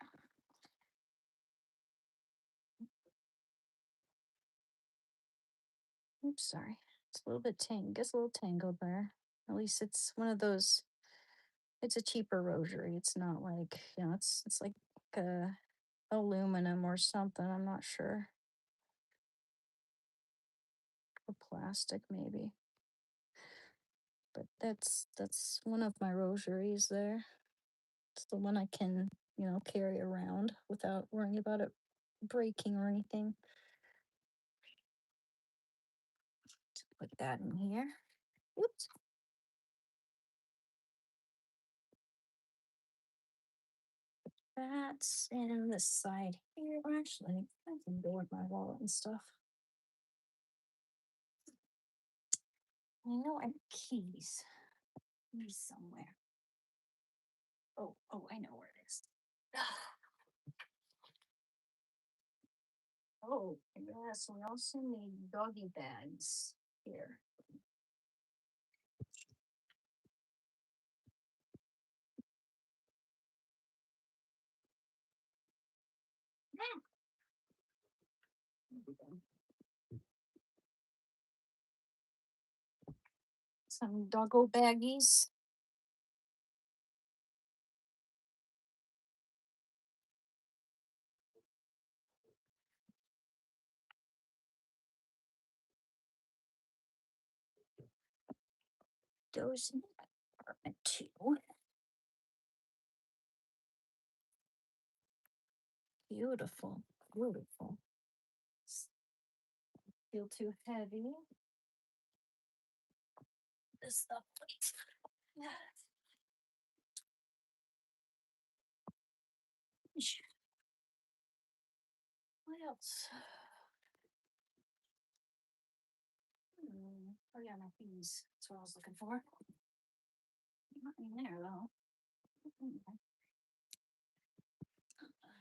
S1: Oops, sorry. It's a little bit gets a little tangled there. At least it's one of those. It's a cheaper rosary. It's not like it's like aluminum or something. I'm not sure. Or plastic maybe. But that's one of my rosaries there. It's the one I can carry around without worrying about it breaking or anything. Put that in here. Oops. That's in this side here. Actually, I can go with my wallet and stuff. I know I have keys. Keys somewhere. Oh, I know where it is. Oh, yes, we also need doggy bags here. Some doggo baggies. Those in the apartment too. Beautiful, beautiful. Feel too heavy. This stuff. Yeah. What else? Oh yeah, my keys. That's what I was looking for. Not in there though.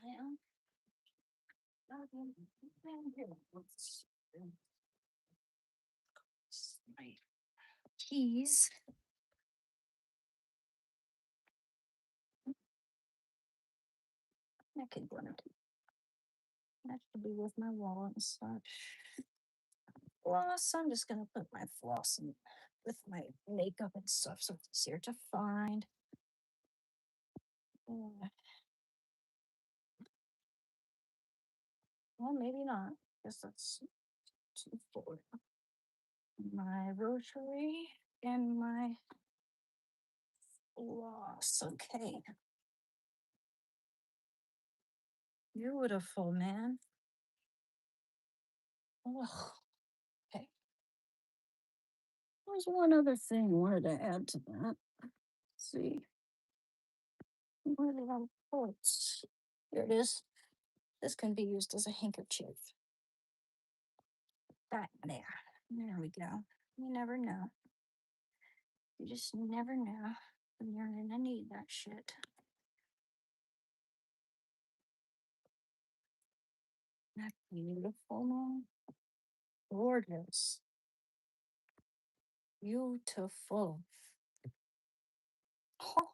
S1: Yeah. My keys. That could go into that should be with my wallet and such. Floss. I'm just gonna put my floss in with my makeup and stuff so it's easier to find. Uh, Well, maybe not. Guess that's too full. My rosary and my floss. Okay. Beautiful, man. Oh, okay. There's one other thing I wanted to add to that. Let's see. Where did I put it? Here it is. This can be used as a handkerchief. That there. There we go. You never know. You just never know when you're gonna need that shit. That's beautiful, man. Gorgeous. Beautiful. Huh,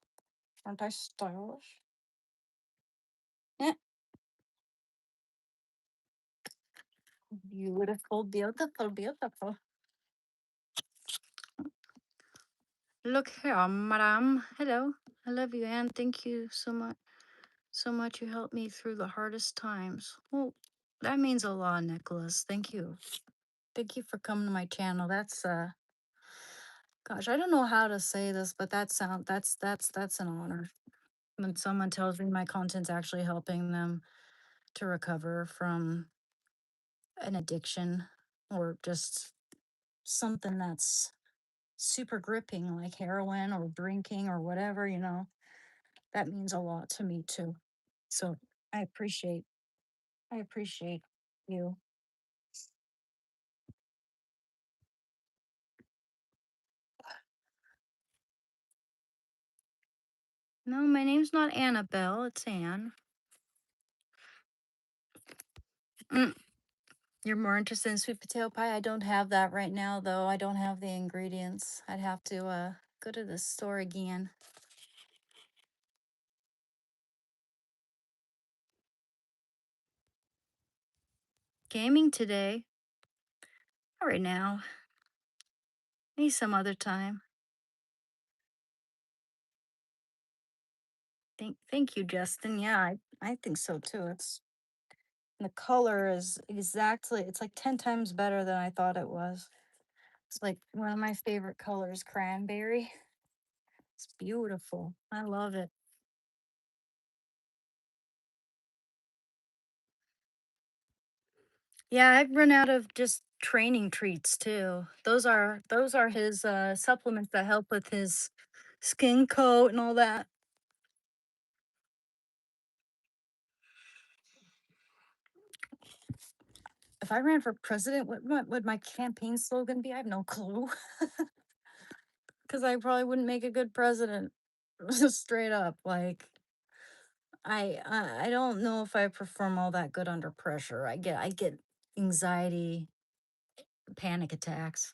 S1: aren't I stylish? Eh, beautiful, beautiful, beautiful. Look here, madam. Hello. I love you, Anne. Thank you so much. So much you helped me through the hardest times. Well, that means a lot, Nicholas. Thank you. Thank you for coming to my channel. That's gosh, I don't know how to say this, but that's an honor. When someone tells me my content's actually helping them to recover from an addiction or just something that's super gripping like heroin or drinking or whatever, that means a lot to me too. So I appreciate I appreciate you. No, my name's not Annabelle, it's Anne. Mm, you're more interested in sweet potato pie? I don't have that right now though. I don't have the ingredients. I'd have to go to the store again. Gaming today? Not right now. Maybe some other time. Thank you, Justin. Yeah, I think so too. The color is exactly, it's like 10 times better than I thought it was. It's like one of my favorite colors, cranberry. It's beautiful. I love it. Yeah, I've run out of just training treats too. Those are his supplements that help with his skin coat and all that. If I ran for president, what would my campaign slogan be? I have no clue. Because I probably wouldn't make a good president. Straight up. Like I don't know if I perform all that good under pressure. I get anxiety, panic attacks.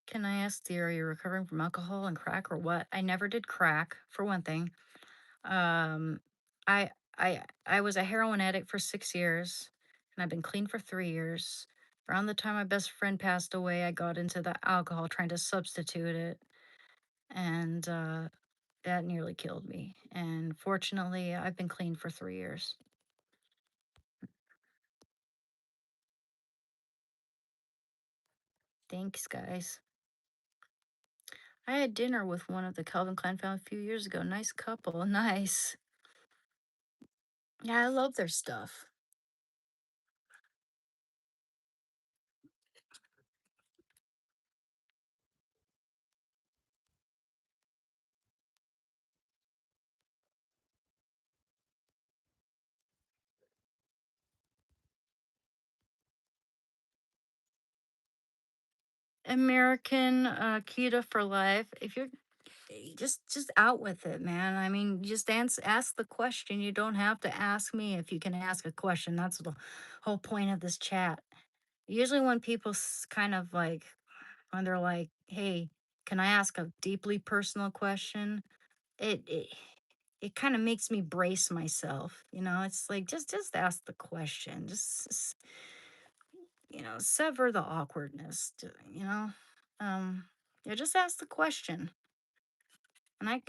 S1: Can I ask, are you recovering from alcohol and crack or what? I never did crack, for one thing. Um, I was a heroin addict for 6 years, and I've been clean for 3 years. Around the time my best friend passed away, I got into the alcohol trying to substitute it, and that nearly killed me. And fortunately, I've been clean for 3 years. Thanks, guys. I had dinner with one of the Calvin Klein found a few years ago. Nice couple. Nice. Yeah, I love their stuff. American keto for life. If you're just out with it, man. I mean, just ask the question. You don't have to ask me if you can ask a question. That's the whole point of this chat. Usually when people kind of like when they're like, "Hey, can I ask a deeply personal question?" It it kind of makes me brace myself. It's like just ask the question. Just sever the awkwardness. Um, yeah, just ask the question. And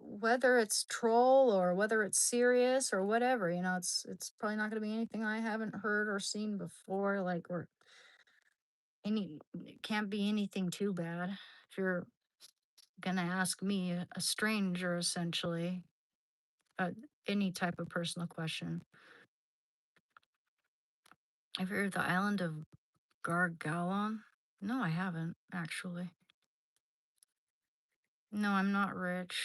S1: whether it's troll or whether it's serious or whatever, it's probably not going to be anything I haven't heard or seen before. Like, or it can't be anything too bad. If you're gonna ask me, a stranger, essentially, uh, any type of personal question. Have you heard of the island of Gargalon? No, I haven't, actually. No, I'm not rich.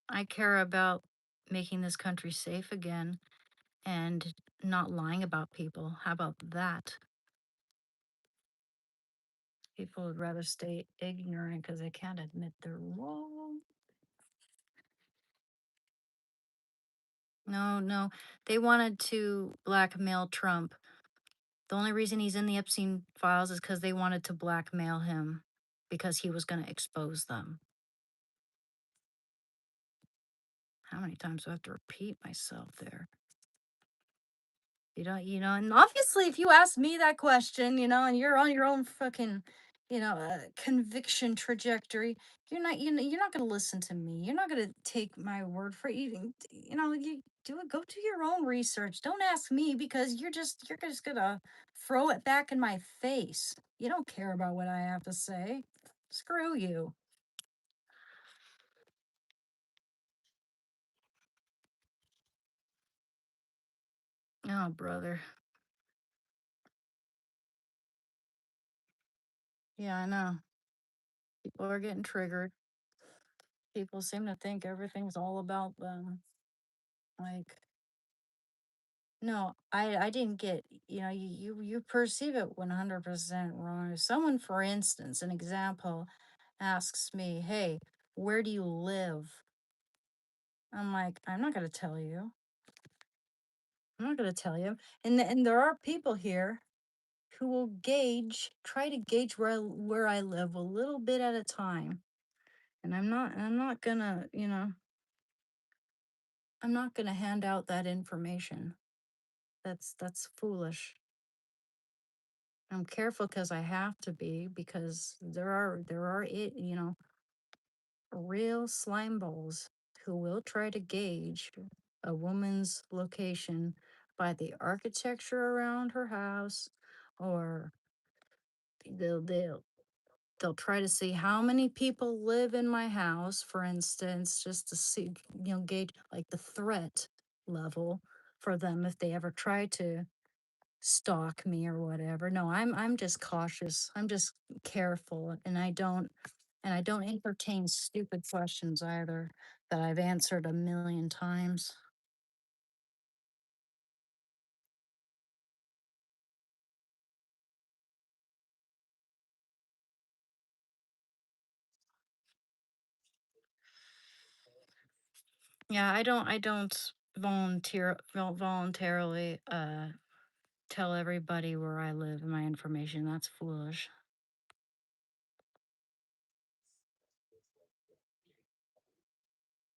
S1: I care about making this country safe again and not lying about people. How about that? People would rather stay ignorant because they can't admit they're wrong. No, no. They wanted to blackmail Trump. The only reason he's in the Epstein files is because they wanted to blackmail him because he was going to expose them. How many times do I have to repeat myself there? And obviously, if you ask me that question, and you're on your own fucking, conviction trajectory, you're not going to listen to me. You're not going to take my word for it. You do it. Go do your own research. Don't ask me because you're just gonna throw it back in my face. You don't care about what I have to say. Screw you. Oh, brother. Yeah, I know. People are getting triggered. People seem to think everything's all about them. Like, no, I didn't get, you perceive it 100% wrong. If someone, for instance, an example, asks me, "Hey, where do you live?" I'm like, "I'm not going to tell you. I'm not going to tell you." And there are people here who will try to gauge where I live a little bit at a time. And I'm not going to, I'm not going to hand out that information. That's foolish. I'm careful because I have to be, because there are real slime balls who will try to gauge a woman's location by the architecture around her house, or they'll they'll they'll try to see how many people live in my house, for instance, just to see, gauge like the threat level for them if they ever try to stalk me or whatever. No, I'm just cautious. I'm just careful, and I don't entertain stupid questions either that I've answered a million times. Yeah, I don't voluntarily tell everybody where I live and my information. That's foolish.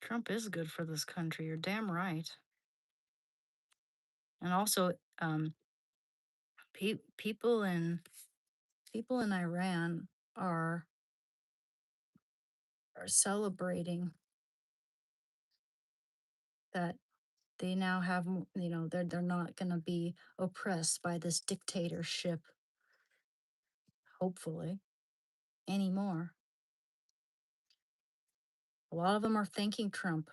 S1: Trump is good for this country. You're damn right. And also, pe- people in people in Iran are are celebrating that they now have, they're not going to be oppressed by this dictatorship, hopefully, anymore. A lot of them are thanking Trump,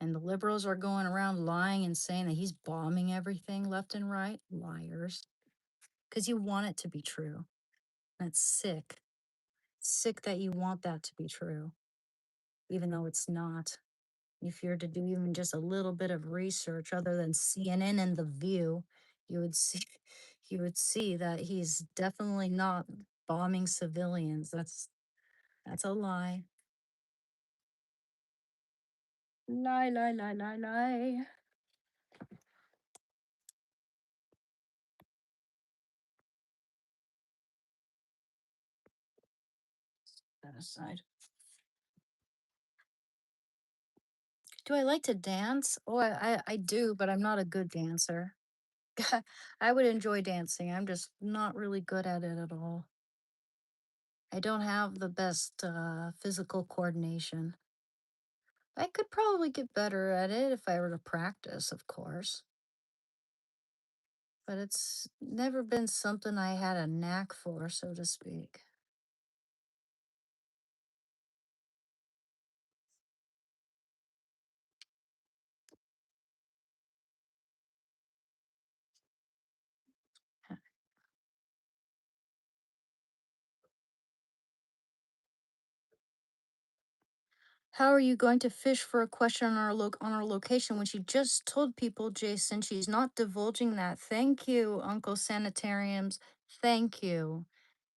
S1: and the liberals are going around lying and saying that he's bombing everything left and right. Liars. Because you want it to be true. That's sick. Sick that you want that to be true, even though it's not. If you're to do even just a little bit of research other than CNN and The View, you would see you would see that he's definitely not bombing civilians. That's a lie. Lie, lie, lie, lie, lie. That aside. Do I like to dance? Oh, I do, but I'm not a good dancer. I would enjoy dancing. I'm just not really good at it at all. I don't have the best physical coordination. I could probably get better at it if I were to practice, of course. but it's never been something I had a knack for, so to speak. How are you going to fish for a question on our location when she just told people, Jason, she's not divulging that? Thank you, Uncle Sanitariums. Thank you.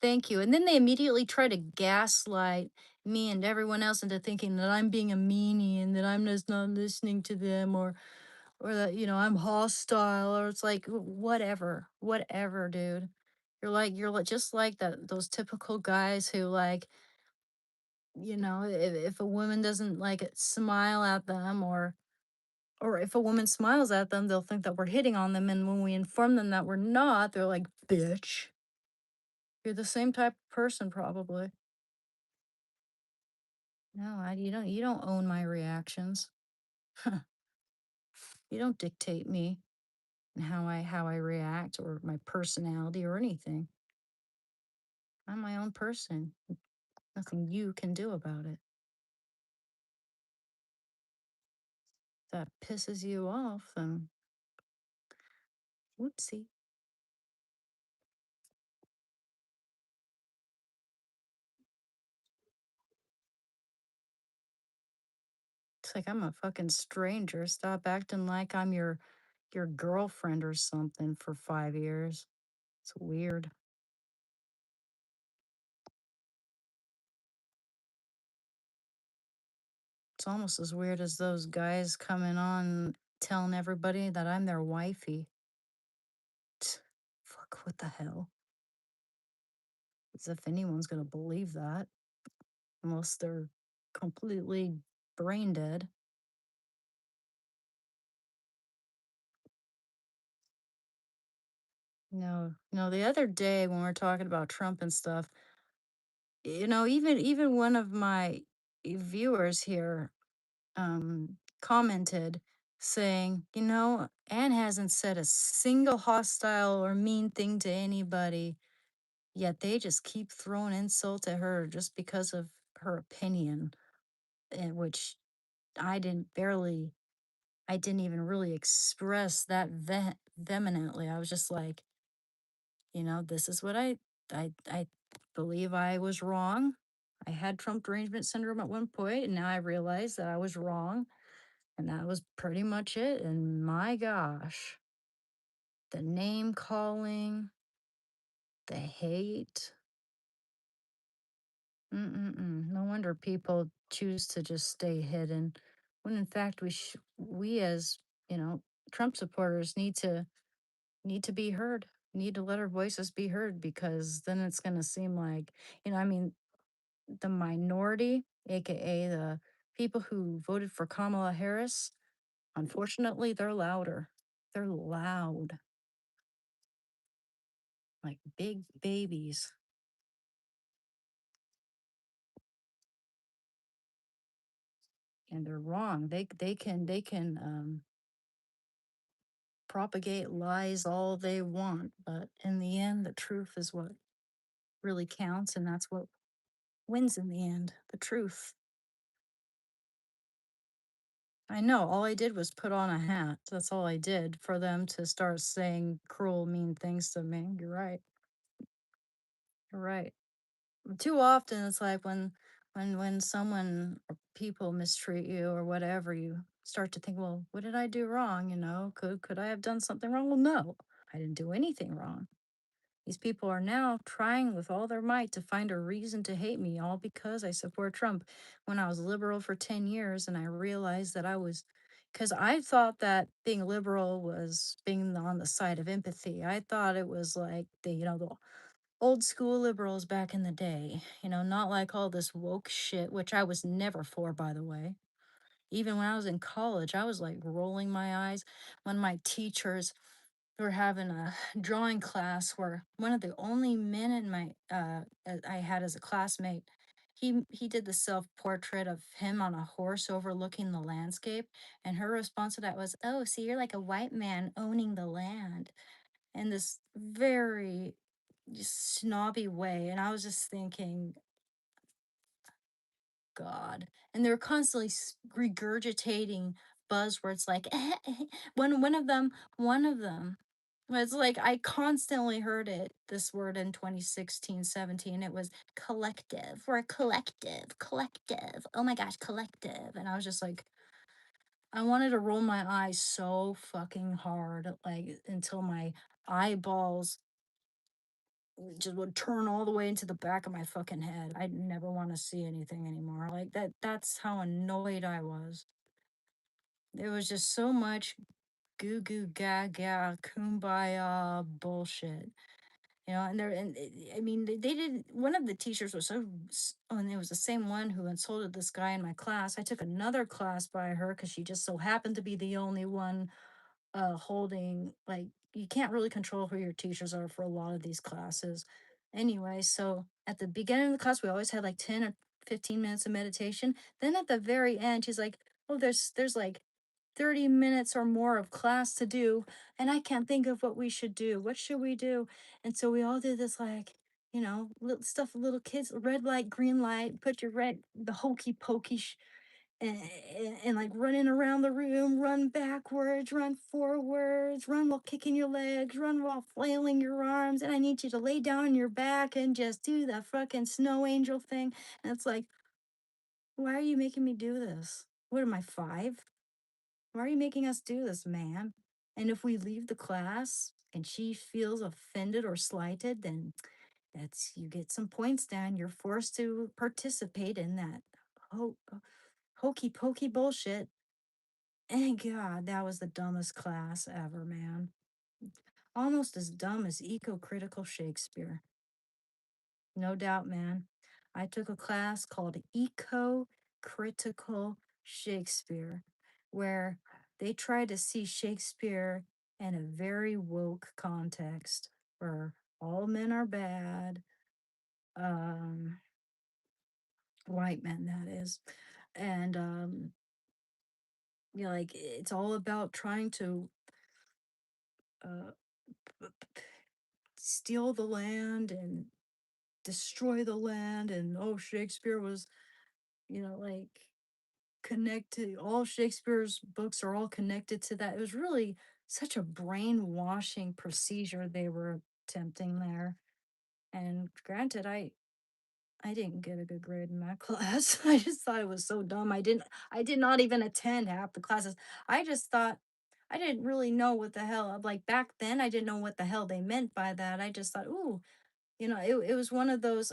S1: Thank you. And then they immediately try to gaslight me and everyone else into thinking that I'm being a meanie and that I'm just not listening to them, or that, I'm hostile, or it's like whatever. Whatever, dude. You're like just like that those typical guys who like, if a woman doesn't like smile at them, or if a woman smiles at them, they'll think that we're hitting on them, and when we inform them that we're not, they're like, "Bitch, you're the same type of person probably." No, you don't own my reactions. You don't dictate me and how I react or my personality or anything. I'm my own person. Nothing you can do about it. If that pisses you off, then whoopsie. It's like I'm a fucking stranger. Stop acting like I'm your girlfriend or something for 5 years. It's weird. It's almost as weird as those guys coming on telling everybody that I'm their wifey. Fuck, what the hell? As if anyone's gonna believe that, unless they're completely brain dead. No, no, the other day when we are talking about Trump and stuff, even one of my viewers here commented saying, Anne hasn't said a single hostile or mean thing to anybody, yet they just keep throwing insult at her just because of her opinion, in which I didn't even really express that vehemently. I was just like, this is what I believe I was wrong. I had Trump derangement syndrome at one point, and now I realize that I was wrong. And that was pretty much it. And my gosh, the name calling, the hate. Mm-mm-mm. No wonder people choose to just stay hidden. When in fact we as, you know, Trump supporters need to be heard. Need to let our voices be heard, because then it's going to seem like, I mean, the minority, aka the people who voted for Kamala Harris, unfortunately, they're louder. They're loud, like big babies, and they're wrong. They can propagate lies all they want, but in the end, the truth is what really counts, and that's what wins in the end. The truth. I know. All I did was put on a hat. That's all I did for them to start saying cruel, mean things to me. You're right. You're right. Too often, it's like when someone or people mistreat you or whatever, you start to think, well, what did I do wrong? Could I have done something wrong? Well, no, I didn't do anything wrong. These people are now trying with all their might to find a reason to hate me, all because I support Trump. When I was liberal for 10 years and I realized that because I thought that being liberal was being on the side of empathy. I thought it was like the old school liberals back in the day, not like all this woke shit, which I was never for, by the way. Even when I was in college, I was like rolling my eyes when my teachers were having a drawing class where one of the only men in my I had as a classmate, he did the self portrait of him on a horse overlooking the landscape, and her response to that was, "Oh, so you're like a white man owning the land." in this very just snobby way. And I was just thinking, God. And they're constantly regurgitating buzzwords like one of them. It's like I constantly heard this word in 2016, 17. It was collective. We're a collective, collective. Oh my gosh, collective. And I was just like, I wanted to roll my eyes so fucking hard, like until my eyeballs just would turn all the way into the back of my fucking head. I'd never want to see anything anymore. Like that's how annoyed I was. There was just so much goo goo gaga kumbaya bullshit. I mean, they did. One of the teachers was oh, and it was the same one who insulted this guy in my class. I took another class by her because she just so happened to be the only one holding, like, you can't really control who your teachers are for a lot of these classes. Anyway, so at the beginning of the class we always had like 10 or 15 minutes of meditation. Then at the very end she's like, oh, there's like 30 minutes or more of class to do, and I can't think of what we should do. What should we do? And so we all did this, like, little stuff little kids, red light, green light, put your red the hokey pokey and like running around the room, run backwards, run forwards, run while kicking your legs, run while flailing your arms. And I need you to lay down on your back and just do the fucking snow angel thing. And it's like, why are you making me do this? What am I, 5? Why are you making us do this, man? And if we leave the class and she feels offended or slighted, then you get some points down. You're forced to participate in that hokey pokey bullshit. And God, that was the dumbest class ever, man. Almost as dumb as eco critical Shakespeare. No doubt, man. I took a class called Eco Critical Shakespeare, where they try to see Shakespeare in a very woke context where all men are bad, um, white men, that is. And, like, it's all about trying to uh, steal the land and destroy the land. And oh, Shakespeare was, like, connected. All Shakespeare's books are all connected to that. It was really such a brainwashing procedure they were attempting there. And granted, I didn't get a good grade in that class. I just thought it was so dumb. I did not even attend half the classes. I just thought I didn't really know what the hell, like, back then I didn't know what the hell they meant by that. I just thought, ooh, it was one of those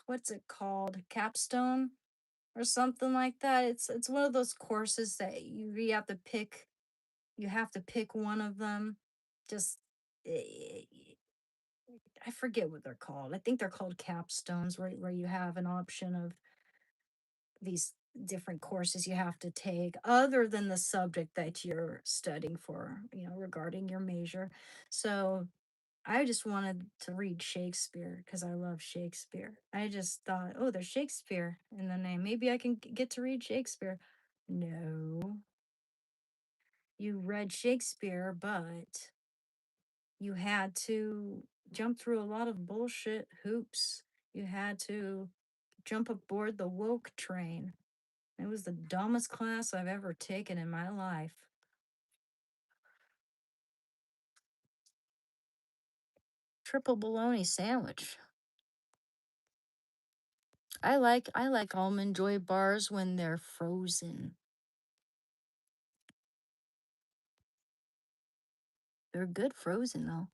S1: what's it called, capstone or something like that. It's one of those courses that you have to pick one of them. Just eh, I forget what they're called. I think they're called capstones, where you have an option of these different courses you have to take other than the subject that you're studying for, regarding your major. So I just wanted to read Shakespeare because I love Shakespeare. I just thought, oh, there's Shakespeare in the name. Maybe I can get to read Shakespeare. No, you read Shakespeare, but you had to jump through a lot of bullshit hoops. You had to jump aboard the woke train. It was the dumbest class I've ever taken in my life. Triple bologna sandwich. I like almond joy bars when they're frozen. They're good frozen though.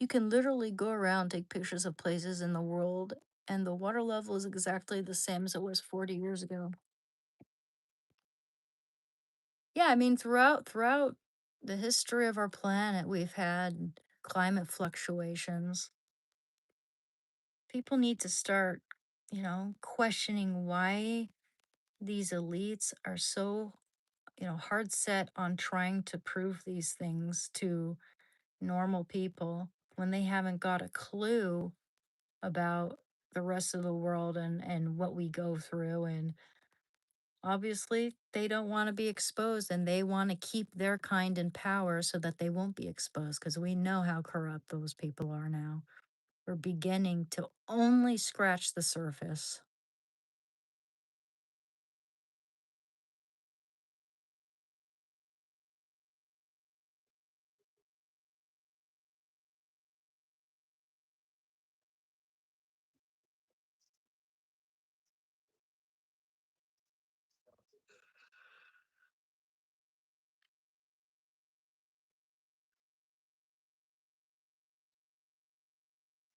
S1: You can literally go around, take pictures of places in the world, and the water level is exactly the same as it was 40 years ago. Yeah, I mean, throughout the history of our planet, we've had climate fluctuations. People need to start, questioning why these elites are so, hard set on trying to prove these things to normal people when they haven't got a clue about the rest of the world and what we go through. And Obviously, they don't want to be exposed and they want to keep their kind in power so that they won't be exposed because we know how corrupt those people are now. We're beginning to only scratch the surface.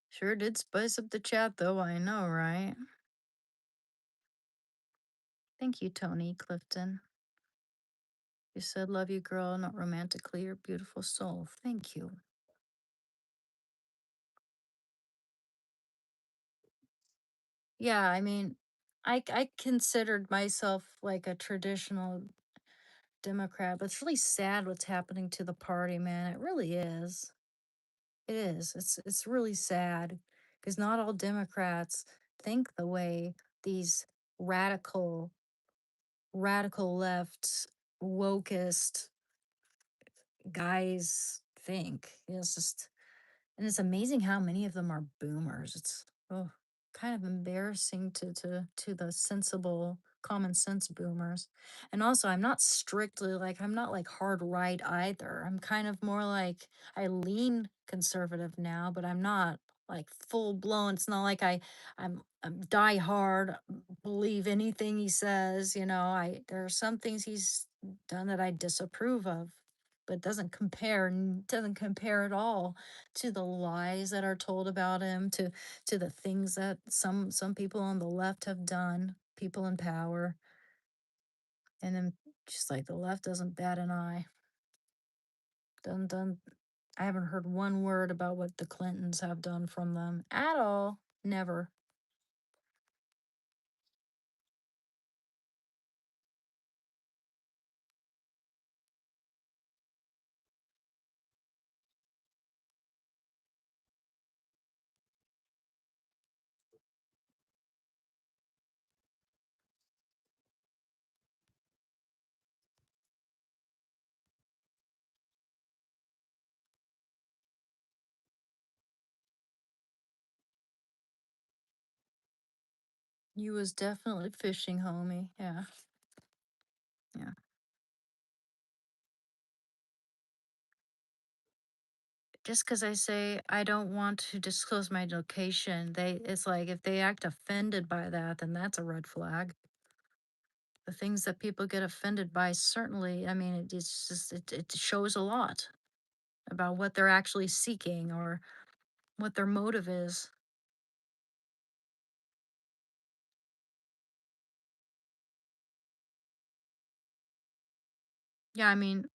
S1: Sure did spice up the chat, though. I know, right? Thank you, Tony Clifton. You said, love you, girl, not romantically, your beautiful soul. Thank you. Yeah, I mean, I considered myself like a traditional Democrat, but it's really sad what's happening to the party, man. It really is. It is. It's really sad because not all Democrats think the way these radical radical left wokest guys think. It's just and it's amazing how many of them are boomers. It's oh, kind of embarrassing to the sensible, common sense boomers. And also, I'm not strictly like I'm not like hard right either. I'm kind of more like I lean conservative now, but I'm not like full blown. It's not like I'm die hard, believe anything he says. I there are some things he's done that I disapprove of, but doesn't compare at all to the lies that are told about him, to the things that some people on the left have done, people in power, and then just like the left doesn't bat an eye. Done. I haven't heard one word about what the Clintons have done from them at all. Never. You was definitely fishing, homie. Yeah, yeah. Just because I say I don't want to disclose my location, it's like if they act offended by that, then that's a red flag. The things that people get offended by, certainly, I mean, it's just, it shows a lot about what they're actually seeking or what their motive is. Yeah, I mean,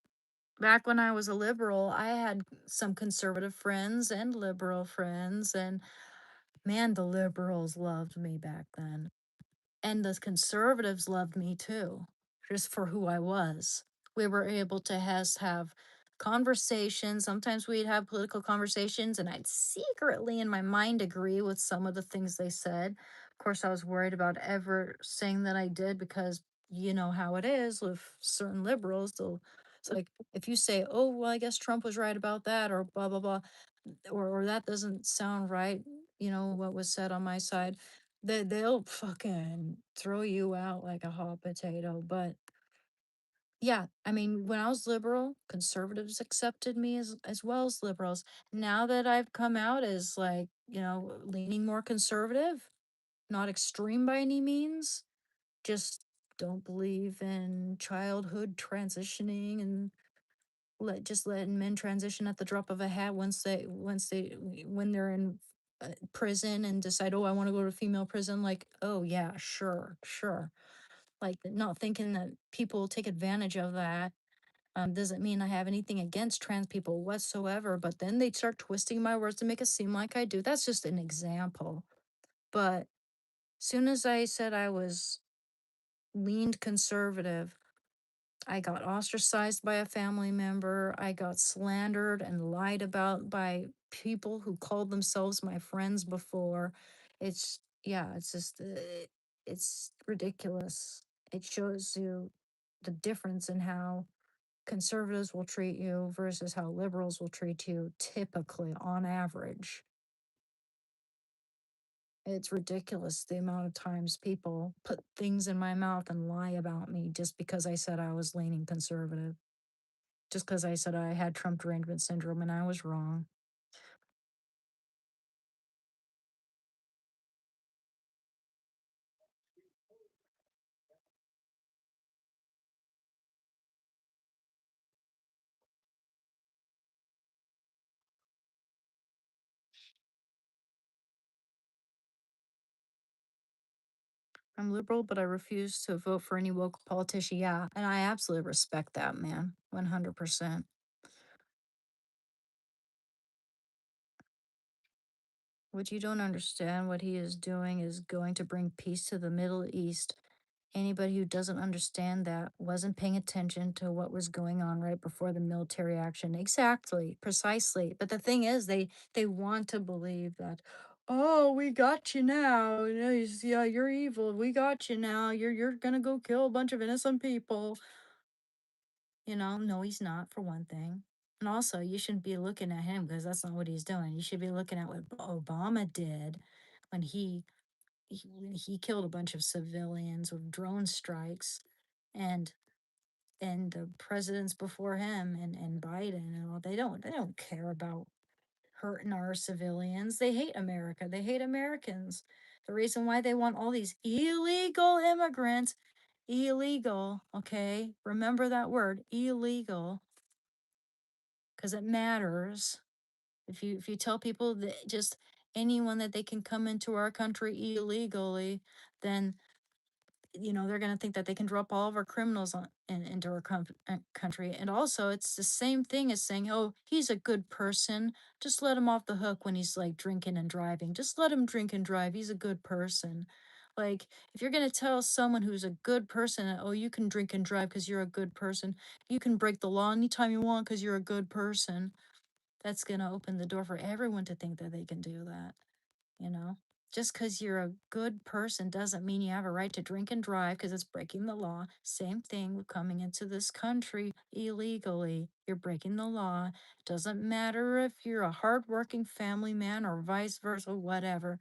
S1: back when I was a liberal, I had some conservative friends and liberal friends, and man, the liberals loved me back then. And the conservatives loved me too, just for who I was. We were able to have conversations. Sometimes we'd have political conversations, and I'd secretly in my mind agree with some of the things they said. Of course, I was worried about ever saying that I did because you know how it is with certain liberals. It's like if you say, "Oh, well, I guess Trump was right about that," or blah blah blah, or that doesn't sound right, what was said on my side, they'll fucking throw you out like a hot potato. But yeah, I mean, when I was liberal, conservatives accepted me as well as liberals. Now that I've come out as like, leaning more conservative, not extreme by any means, just don't believe in childhood transitioning and just letting men transition at the drop of a hat when they're in prison and decide, oh, I want to go to female prison. Like, oh yeah, sure, sure. Like not thinking that people take advantage of that. Doesn't mean I have anything against trans people whatsoever, but then they start twisting my words to make it seem like I do. That's just an example. But soon as I said I was leaned conservative, I got ostracized by a family member. I got slandered and lied about by people who called themselves my friends before. Yeah, it's just, it's ridiculous. It shows you the difference in how conservatives will treat you versus how liberals will treat you typically on average. It's ridiculous the amount of times people put things in my mouth and lie about me just because I said I was leaning conservative, just because I said I had Trump derangement syndrome and I was wrong. I'm liberal, but I refuse to vote for any woke politician. Yeah, and I absolutely respect that, man. 100%. What you don't understand, what he is doing is going to bring peace to the Middle East. Anybody who doesn't understand that wasn't paying attention to what was going on right before the military action. Exactly, precisely. But the thing is, they want to believe that, oh, we got you now. Yeah, you're evil. We got you now. You're gonna go kill a bunch of innocent people. No, he's not, for one thing. And also, you shouldn't be looking at him because that's not what he's doing. You should be looking at what Obama did when he killed a bunch of civilians with drone strikes, and the presidents before him, and Biden and all. They don't care about hurting our civilians. They hate America. They hate Americans. The reason why they want all these illegal immigrants, illegal, okay? Remember that word, illegal, because it matters. If you tell people that just anyone that they can come into our country illegally, then they're going to think that they can drop all of our criminals into our country. And also, it's the same thing as saying, oh, he's a good person, just let him off the hook when he's like drinking and driving. Just let him drink and drive, he's a good person. Like, if you're going to tell someone who's a good person that, oh, you can drink and drive because you're a good person, you can break the law anytime you want because you're a good person, that's going to open the door for everyone to think that they can do that, you know? Just because you're a good person doesn't mean you have a right to drink and drive because it's breaking the law. Same thing with coming into this country illegally. You're breaking the law. Doesn't matter if you're a hardworking family man or vice versa, whatever.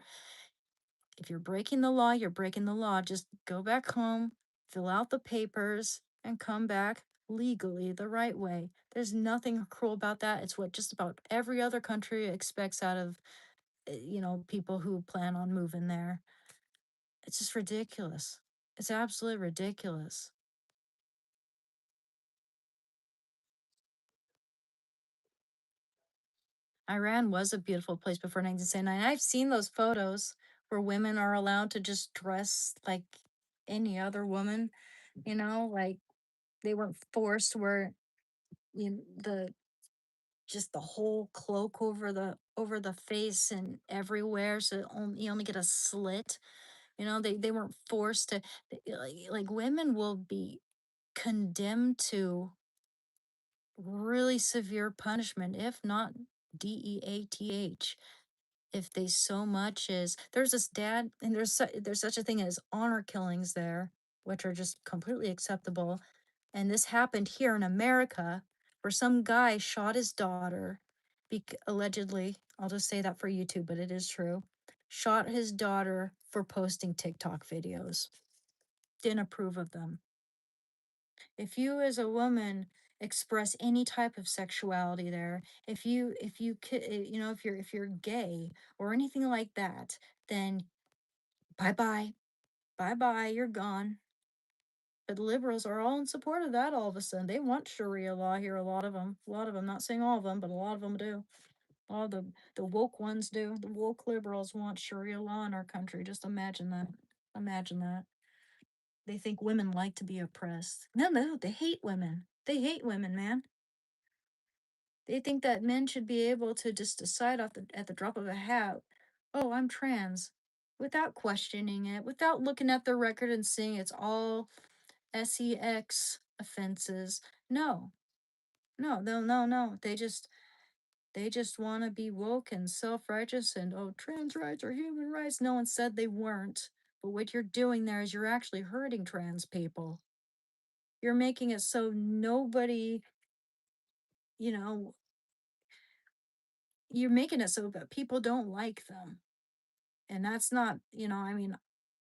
S1: If you're breaking the law, you're breaking the law. Just go back home, fill out the papers, and come back legally the right way. There's nothing cruel about that. It's what just about every other country expects out of people who plan on moving there. It's just ridiculous. It's absolutely ridiculous. Iran was a beautiful place before 1979. I've seen those photos where women are allowed to just dress like any other woman, like they weren't forced to wear the just the whole cloak over the face and everywhere, so you only get a slit. They weren't forced to, like women will be condemned to really severe punishment, if not DEATH, if they so much as there's this dad, and there's such a thing as honor killings there, which are just completely acceptable. And this happened here in America, where some guy shot his daughter, allegedly. I'll just say that for YouTube, but it is true. Shot his daughter for posting TikTok videos. Didn't approve of them. If you as a woman express any type of sexuality there, if you're gay or anything like that, then bye bye, bye bye, you're gone. But liberals are all in support of that. All of a sudden they want Sharia law here. A lot of them, not saying all of them, but a lot of them do. All the woke ones do. The woke liberals want Sharia law in our country. Just imagine that. Imagine that. They think women like to be oppressed. No, no, they hate women. They hate women, man. They think that men should be able to just decide at the drop of a hat, oh, I'm trans, without questioning it, without looking at the record and seeing it's all sex offenses. No, no, no, no, no. They just want to be woke and self-righteous and, oh, trans rights are human rights. No one said they weren't. But what you're doing there is you're actually hurting trans people. You're making it so nobody, you know, you're making it so that people don't like them. And that's not, I mean,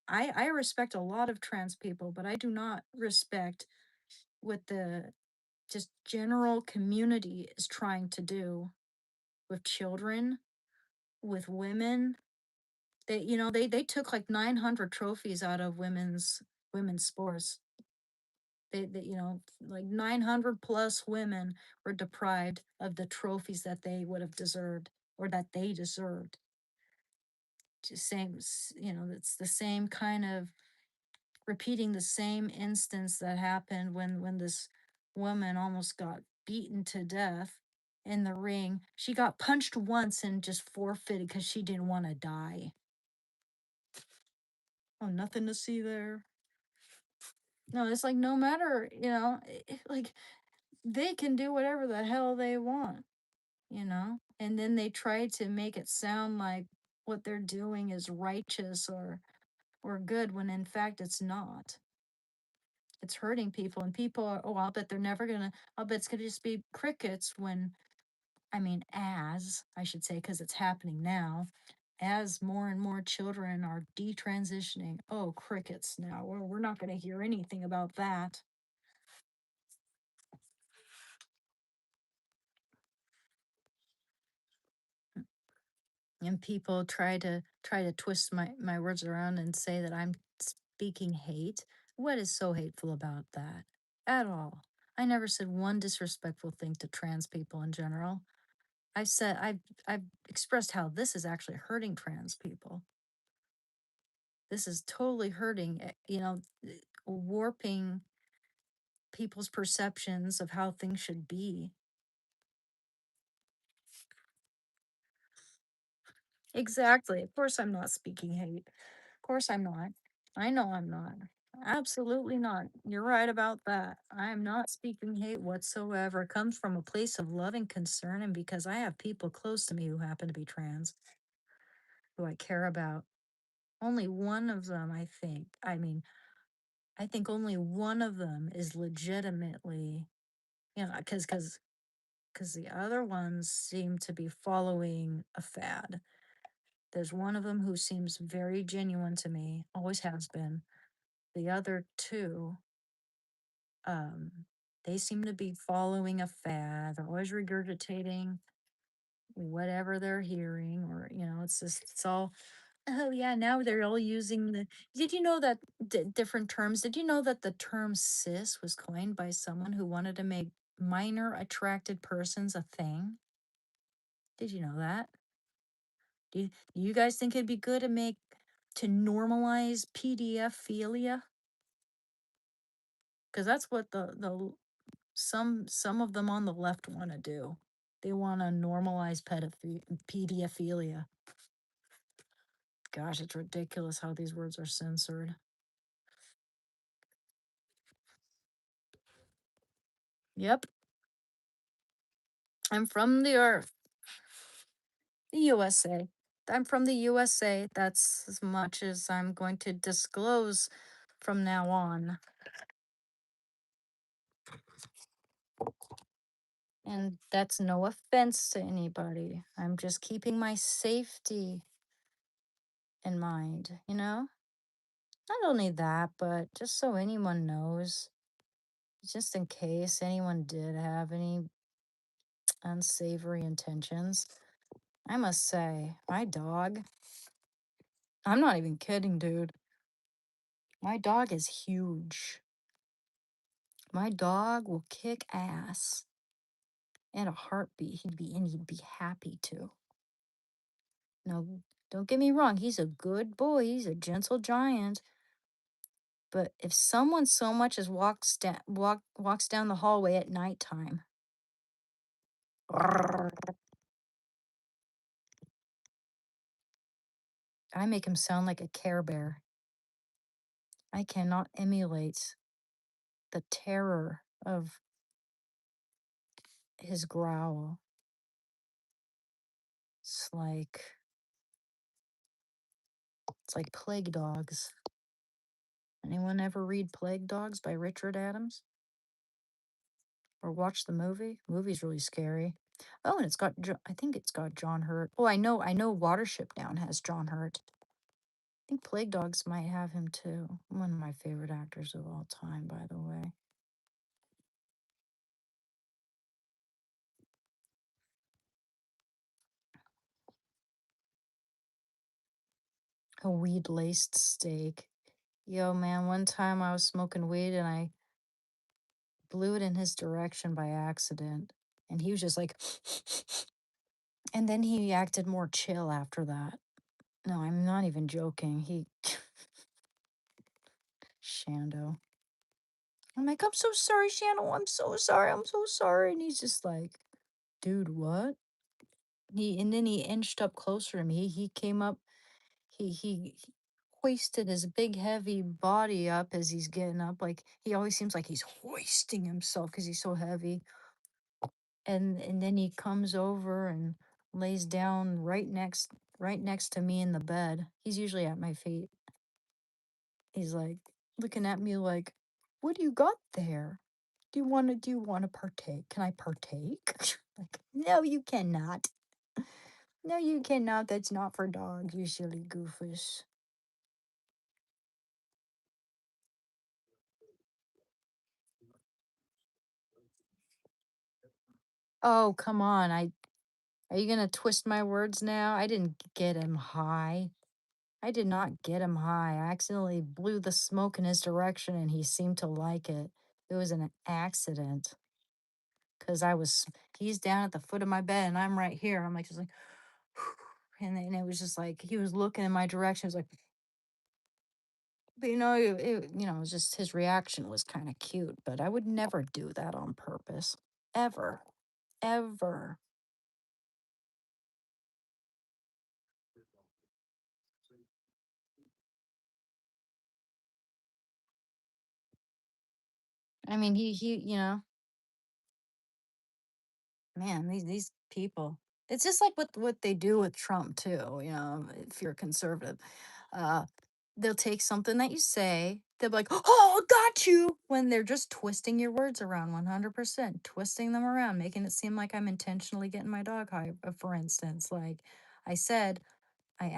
S1: I respect a lot of trans people, but I do not respect what the just general community is trying to do with children, with women. They took like 900 trophies out of women's sports. Like 900 plus women were deprived of the trophies that they would have deserved or that they deserved. Just saying, it's the same kind of repeating the same instance that happened when this woman almost got beaten to death in the ring. She got punched once and just forfeited because she didn't want to die. Oh, nothing to see there. No, it's like no matter, like they can do whatever the hell they want, and then they try to make it sound like what they're doing is righteous or good when in fact it's not. It's hurting people, and people are, oh, I'll bet they're never gonna, I'll bet it's gonna just be crickets when, I mean, as I should say, because it's happening now, as more and more children are detransitioning. Oh, crickets now. Well, we're not gonna hear anything about that. And people try to twist my words around and say that I'm speaking hate. What is so hateful about that? At all. I never said one disrespectful thing to trans people in general. I've expressed how this is actually hurting trans people. This is totally hurting, warping people's perceptions of how things should be. Exactly. Of course I'm not speaking hate. Of course I'm not. I know I'm not. Absolutely not. You're right about that. I am not speaking hate whatsoever. It comes from a place of loving concern and because I have people close to me who happen to be trans, who I care about. Only one of them, I think. I mean, I think only one of them is legitimately, because the other ones seem to be following a fad. There's one of them who seems very genuine to me, always has been. The other two, um, they seem to be following a fad. They're always regurgitating whatever they're hearing, or it's all, oh yeah, now they're all using the. Did you know that different terms? Did you know that the term cis was coined by someone who wanted to make minor attracted persons a thing? Did you know that? Do you guys think it'd be good to normalize PDF philia? Because that's what some of them on the left want to do. They want to normalize pedophilia. Gosh, it's ridiculous how these words are censored. Yep, I'm from the earth, the USA. I'm from the USA. That's as much as I'm going to disclose from now on. And that's no offense to anybody. I'm just keeping my safety in mind, Not only that, but just so anyone knows, just in case anyone did have any unsavory intentions. I must say, my dog, I'm not even kidding, dude. My dog is huge. My dog will kick ass in a heartbeat. He'd be happy to. No, don't get me wrong. He's a good boy. He's a gentle giant. But if someone so much as walks down the hallway at nighttime, I make him sound like a Care Bear. I cannot emulate the terror of his growl. It's like plague dogs. Anyone ever read Plague Dogs by Richard Adams or watch the movie? Movie's really scary. Oh, and I think it's got John Hurt. Oh, I know Watership Down has John Hurt. I think Plague Dogs might have him too. One of my favorite actors of all time, by the way. A weed laced steak. Yo, man, one time I was smoking weed and I blew it in his direction by accident. And he was just like, and then he acted more chill after that. No, I'm not even joking. Shando. I'm like, I'm so sorry, Shando. I'm so sorry. I'm so sorry. And he's just like, dude, what? And then he inched up closer to me. He came up. He hoisted his big heavy body up as he's getting up. Like he always seems like he's hoisting himself because he's so heavy. And then he comes over and lays down right next to me in the bed. He's usually at my feet. He's like looking at me like, "What do you got there? Do you want to partake? Can I partake?" Like, "No, you cannot. No, you cannot. That's not for dogs, you silly goofus." Oh, come on. Are you going to twist my words now? I didn't get him high. I did not get him high. I accidentally blew the smoke in his direction and he seemed to like it. It was an accident because he's down at the foot of my bed and I'm right here. I'm like, just like, and then it was just like, he was looking in my direction. It was like, but it was just his reaction was kind of cute, but I would never do that on purpose. Ever. Ever. I mean, man, these people. It's just like what they do with Trump too, if you're a conservative. Uh they'll take something that you say, they'll be like, "Oh, got you," when they're just twisting your words around 100%, twisting them around, making it seem like I'm intentionally getting my dog high, for instance. Like I said, I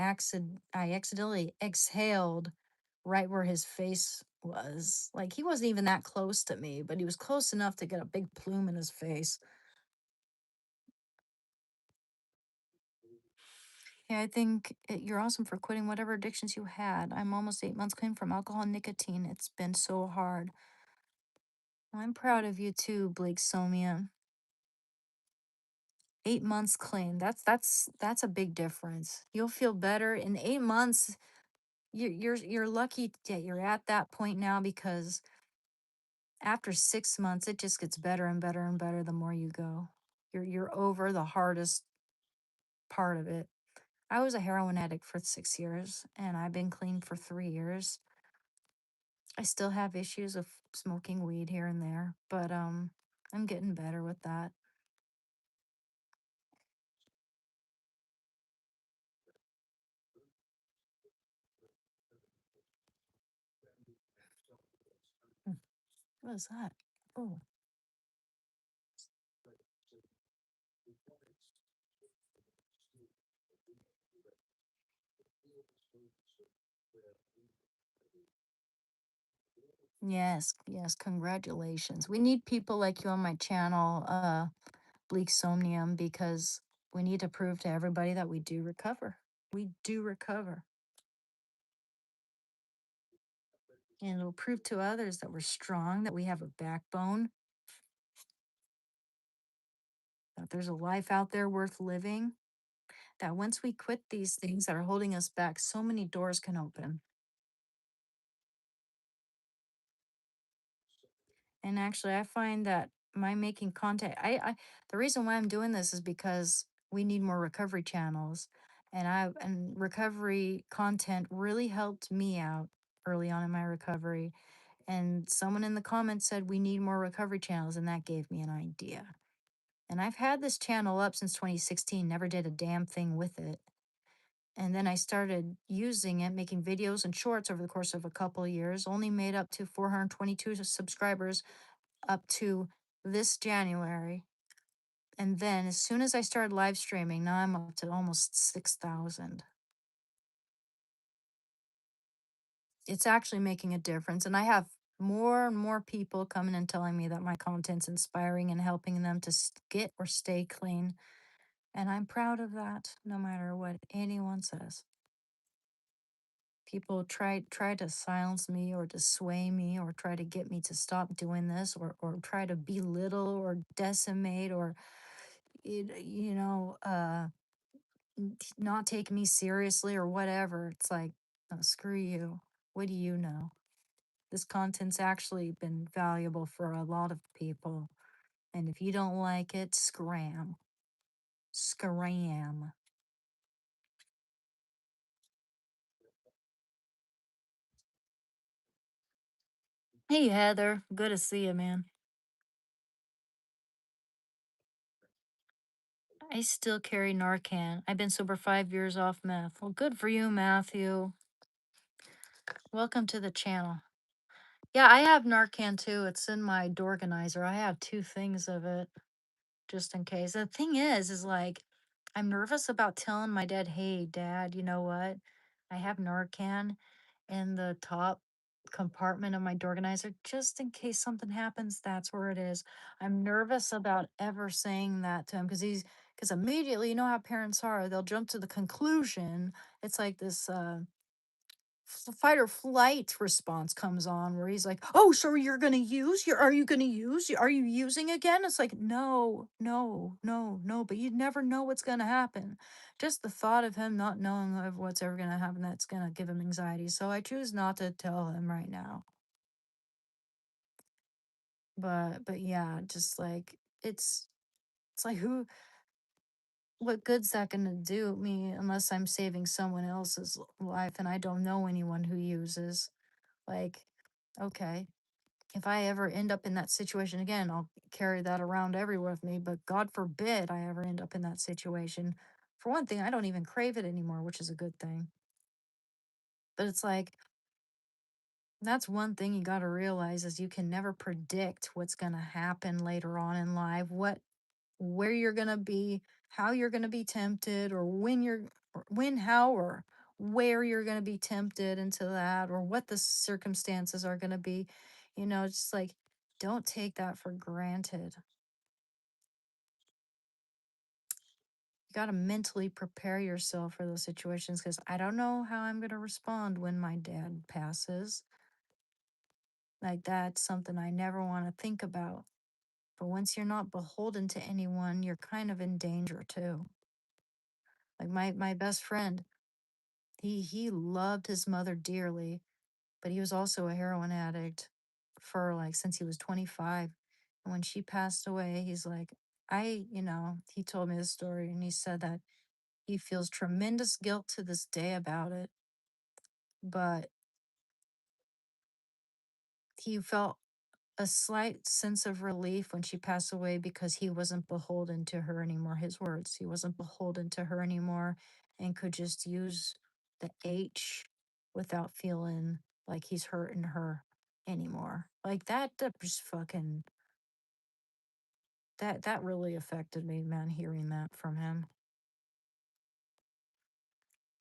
S1: accidentally exhaled right where his face was. Like he wasn't even that close to me, but he was close enough to get a big plume in his face. Yeah, I think you're awesome for quitting whatever addictions you had. I'm almost 8 months clean from alcohol and nicotine. It's been so hard. I'm proud of you too, Blake Somia. 8 months clean. That's a big difference. You'll feel better in 8 months. You're lucky that you're at that point now because after 6 months, it just gets better and better and better the more you go. You're over the hardest part of it. I was a heroin addict for 6 years and I've been clean for 3 years. I still have issues of smoking weed here and there, but I'm getting better with that. Mm, what is that? Oh, yes, yes, congratulations. We need people like you on my channel, Bleak Somnium, because we need to prove to everybody that we do recover. We do recover. And it'll prove to others that we're strong, that we have a backbone, that there's a life out there worth living, that once we quit these things that are holding us back, so many doors can open. And actually, I find that my making content, the reason why I'm doing this is because we need more recovery channels, and recovery content really helped me out early on in my recovery. And someone in the comments said we need more recovery channels, and that gave me an idea. And I've had this channel up since 2016, never did a damn thing with it. And then I started using it, making videos and shorts over the course of a couple of years, only made up to 422 subscribers up to this January. And then as soon as I started live streaming, now I'm up to almost 6,000. It's actually making a difference. And I have more and more people coming and telling me that my content's inspiring and helping them to get or stay clean. And I'm proud of that, no matter what anyone says. People try to silence me or to sway me or try to get me to stop doing this or try to belittle or decimate or not take me seriously or whatever. It's like, oh, screw you. What do you know? This content's actually been valuable for a lot of people. And if you don't like it, scram. Scram. Hey, Heather. Good to see you, man. I still carry Narcan. I've been sober 5 years off meth. Well, good for you, Matthew. Welcome to the channel. Yeah, I have Narcan too. It's in my organizer. I have two things of it just in case. The thing is like, I'm nervous about telling my dad, hey, dad, you know what? I have Narcan in the top compartment of my organizer just in case something happens. That's where it is. I'm nervous about ever saying that to him because immediately, you know how parents are, they'll jump to the conclusion. It's like this fight or flight response comes on where he's like, "Oh, so you're gonna use? Are you gonna use? Are you using again?" It's like, no, no, no, no. But you never know what's gonna happen. Just the thought of him not knowing of what's ever gonna happen, that's gonna give him anxiety. So I choose not to tell him right now. But yeah, just like it's like who what good's that gonna do me unless I'm saving someone else's life and I don't know anyone who uses. Like, okay, if I ever end up in that situation again, I'll carry that around everywhere with me. But God forbid I ever end up in that situation. For one thing, I don't even crave it anymore, which is a good thing. But it's like, that's one thing you got to realize is you can never predict what's going to happen later on in life, where you're going to be, how you're going to be tempted, or when, how, or where you're going to be tempted into that, or what the circumstances are going to be. It's like, don't take that for granted. You got to mentally prepare yourself for those situations because I don't know how I'm going to respond when my dad passes. Like, that's something I never want to think about. But once you're not beholden to anyone, you're kind of in danger too. Like my best friend, he loved his mother dearly, but he was also a heroin addict for like since he was 25. And when she passed away, he's like, he told me this story and he said that he feels tremendous guilt to this day about it, but he felt a slight sense of relief when she passed away because he wasn't beholden to her anymore. His words, he wasn't beholden to her anymore and could just use the H without feeling like he's hurting her anymore. Like that just fucking that really affected me, man, hearing that from him.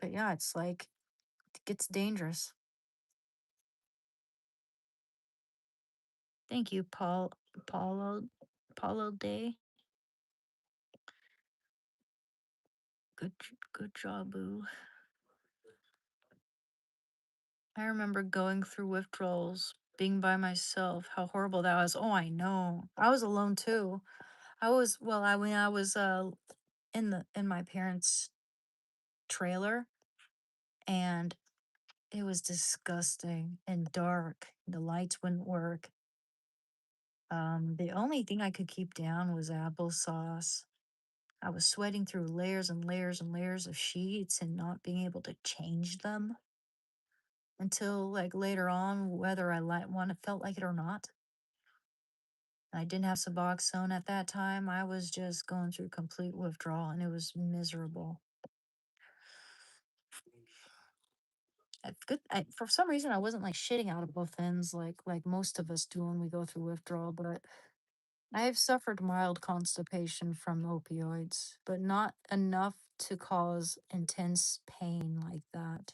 S1: But yeah, it's like it gets dangerous. Thank you, Paulo Paulo Day. Good job, boo. I remember going through withdrawals, being by myself, how horrible that was. Oh, I know. I was alone too. When I was in my parents' trailer and it was disgusting and dark. The lights wouldn't work. The only thing I could keep down was applesauce. I was sweating through layers and layers and layers of sheets and not being able to change them until like later on, whether I felt like it or not. I didn't have Suboxone at that time. I was just going through complete withdrawal and it was miserable. Good. For some reason, I wasn't like shitting out of both ends like most of us do when we go through withdrawal. But I have suffered mild constipation from opioids, but not enough to cause intense pain like that.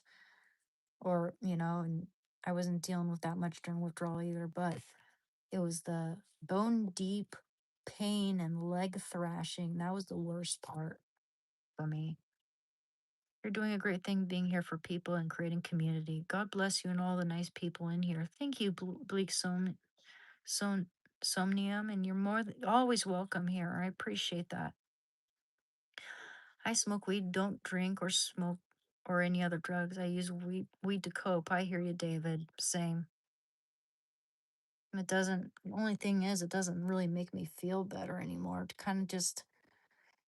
S1: Or and I wasn't dealing with that much during withdrawal either. But it was the bone deep pain and leg thrashing. That was the worst part for me. You're doing a great thing being here for people and creating community. God bless you and all the nice people in here. Thank you, Bleak Son, Somnium, and you're always welcome here. I appreciate that. I smoke weed, don't drink or smoke or any other drugs. I use weed to cope. I hear you, David. Same. It doesn't, the only thing is, it doesn't really make me feel better anymore. It kind of just,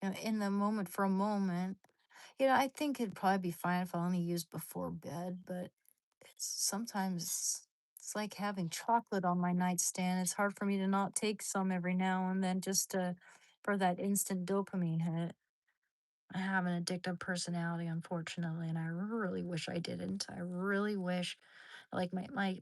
S1: in the moment for a moment, I think it'd probably be fine if I only used before bed, but it's sometimes it's like having chocolate on my nightstand. It's hard for me to not take some every now and then just to for that instant dopamine hit. I have an addictive personality, unfortunately, and I really wish I didn't. I really wish, like my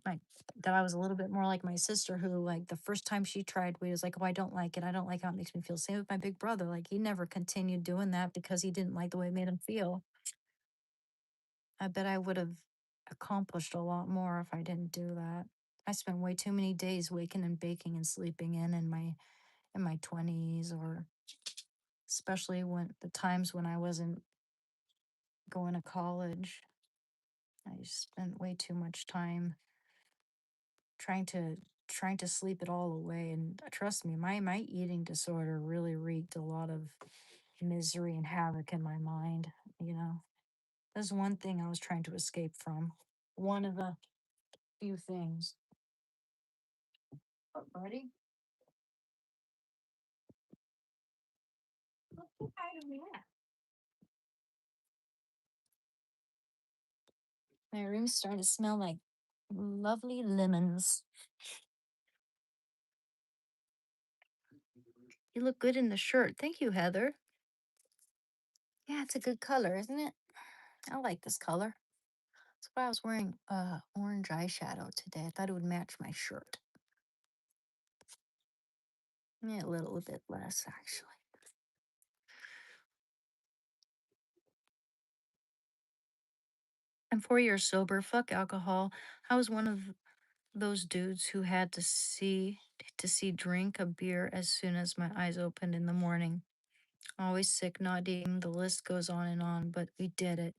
S1: that I was a little bit more like my sister, who like the first time she tried weed was like, oh, I don't like it. I don't like how it makes me feel. Same with my big brother. Like he never continued doing that because he didn't like the way it made him feel. I bet I would have accomplished a lot more if I didn't do that. I spent way too many days waking and baking and sleeping in my 20s, or especially when the times when I wasn't going to college. I spent way too much time trying to trying to sleep it all away. And trust me, my eating disorder really wreaked a lot of misery and havoc in my mind. You know, there's one thing I was trying to escape from. One of the few things. Oh, buddy. My room's starting to smell like lovely lemons. You look good in the shirt. Thank you, Heather. Yeah, it's a good color, isn't it? I like this color. That's why I was wearing orange eyeshadow today. I thought it would match my shirt. Yeah, a little bit less, actually. I'm 4 years sober. Fuck alcohol. I was one of those dudes who had to see drink a beer as soon as my eyes opened in the morning. Always sick, not eating. The list goes on and on, but we did it.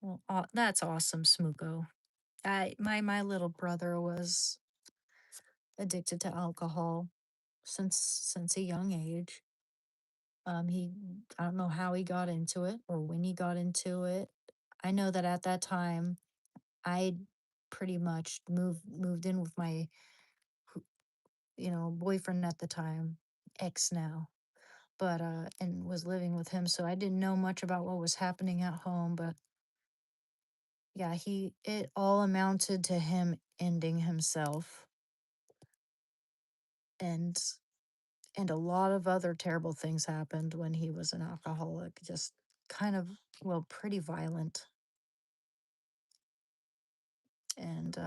S1: Well, that's awesome, Smooko. My little brother was addicted to alcohol since a young age. He I don't know how he got into it or when he got into it. I know that at that time I pretty much moved in with my who- boyfriend at the time, ex now, but and was living with him, so I didn't know much about what was happening at home. But yeah, he it all amounted to him ending himself, and and a lot of other terrible things happened when he was an alcoholic. Just kind of, well, pretty violent. And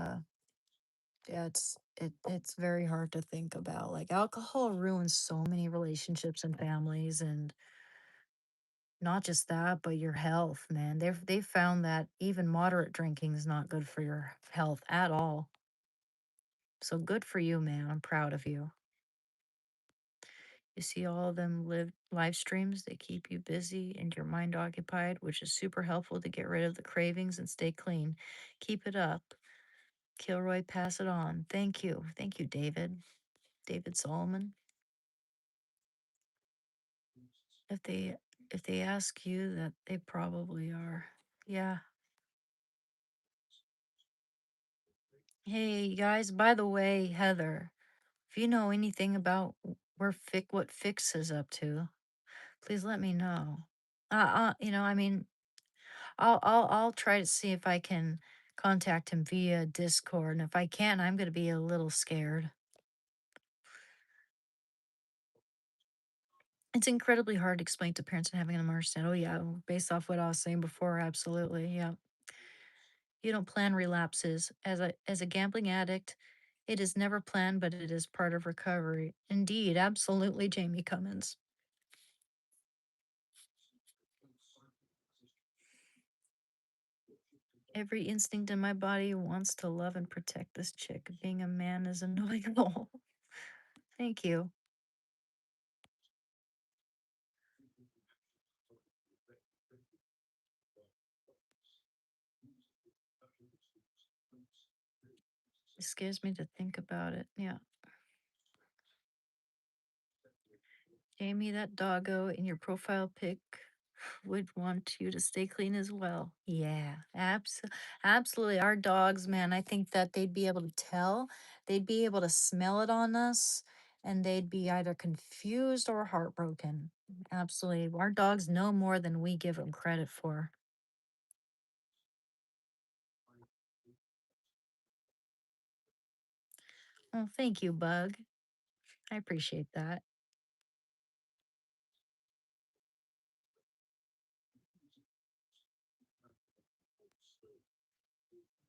S1: yeah, it's very hard to think about. Like alcohol ruins so many relationships and families, and not just that, but your health, man. They've found that even moderate drinking is not good for your health at all. So good for you, man. I'm proud of you. You see all of them live streams, they keep you busy and your mind occupied, which is super helpful to get rid of the cravings and stay clean. Keep it up. Kilroy, pass it on. Thank you. Thank you, David. David Solomon. If they ask you that, they probably are. Yeah. Hey, you guys, by the way, Heather, if you know anything about what Fix is up to, please let me know. I mean, I'll try to see if I can contact him via Discord, and if I can, I'm gonna be a little scared. It's incredibly hard to explain to parents and having them understand. Oh yeah, based off what I was saying before, absolutely, yeah.
S2: You don't plan relapses. As a gambling addict, it is never planned, but it is part of recovery. Indeed, absolutely, Jamie Cummins. Every instinct in my body wants to love and protect this chick. Being a man is annoyable. Thank you. It scares me to think about it. Yeah. Jamie, that doggo in your profile pic would want you to stay clean as well. Yeah, absolutely. Our dogs, man, I think that they'd be able to tell, they'd be able to smell it on us, and they'd be either confused or heartbroken. Absolutely. Our dogs know more than we give them credit for. Oh, thank you, Bug. I appreciate that.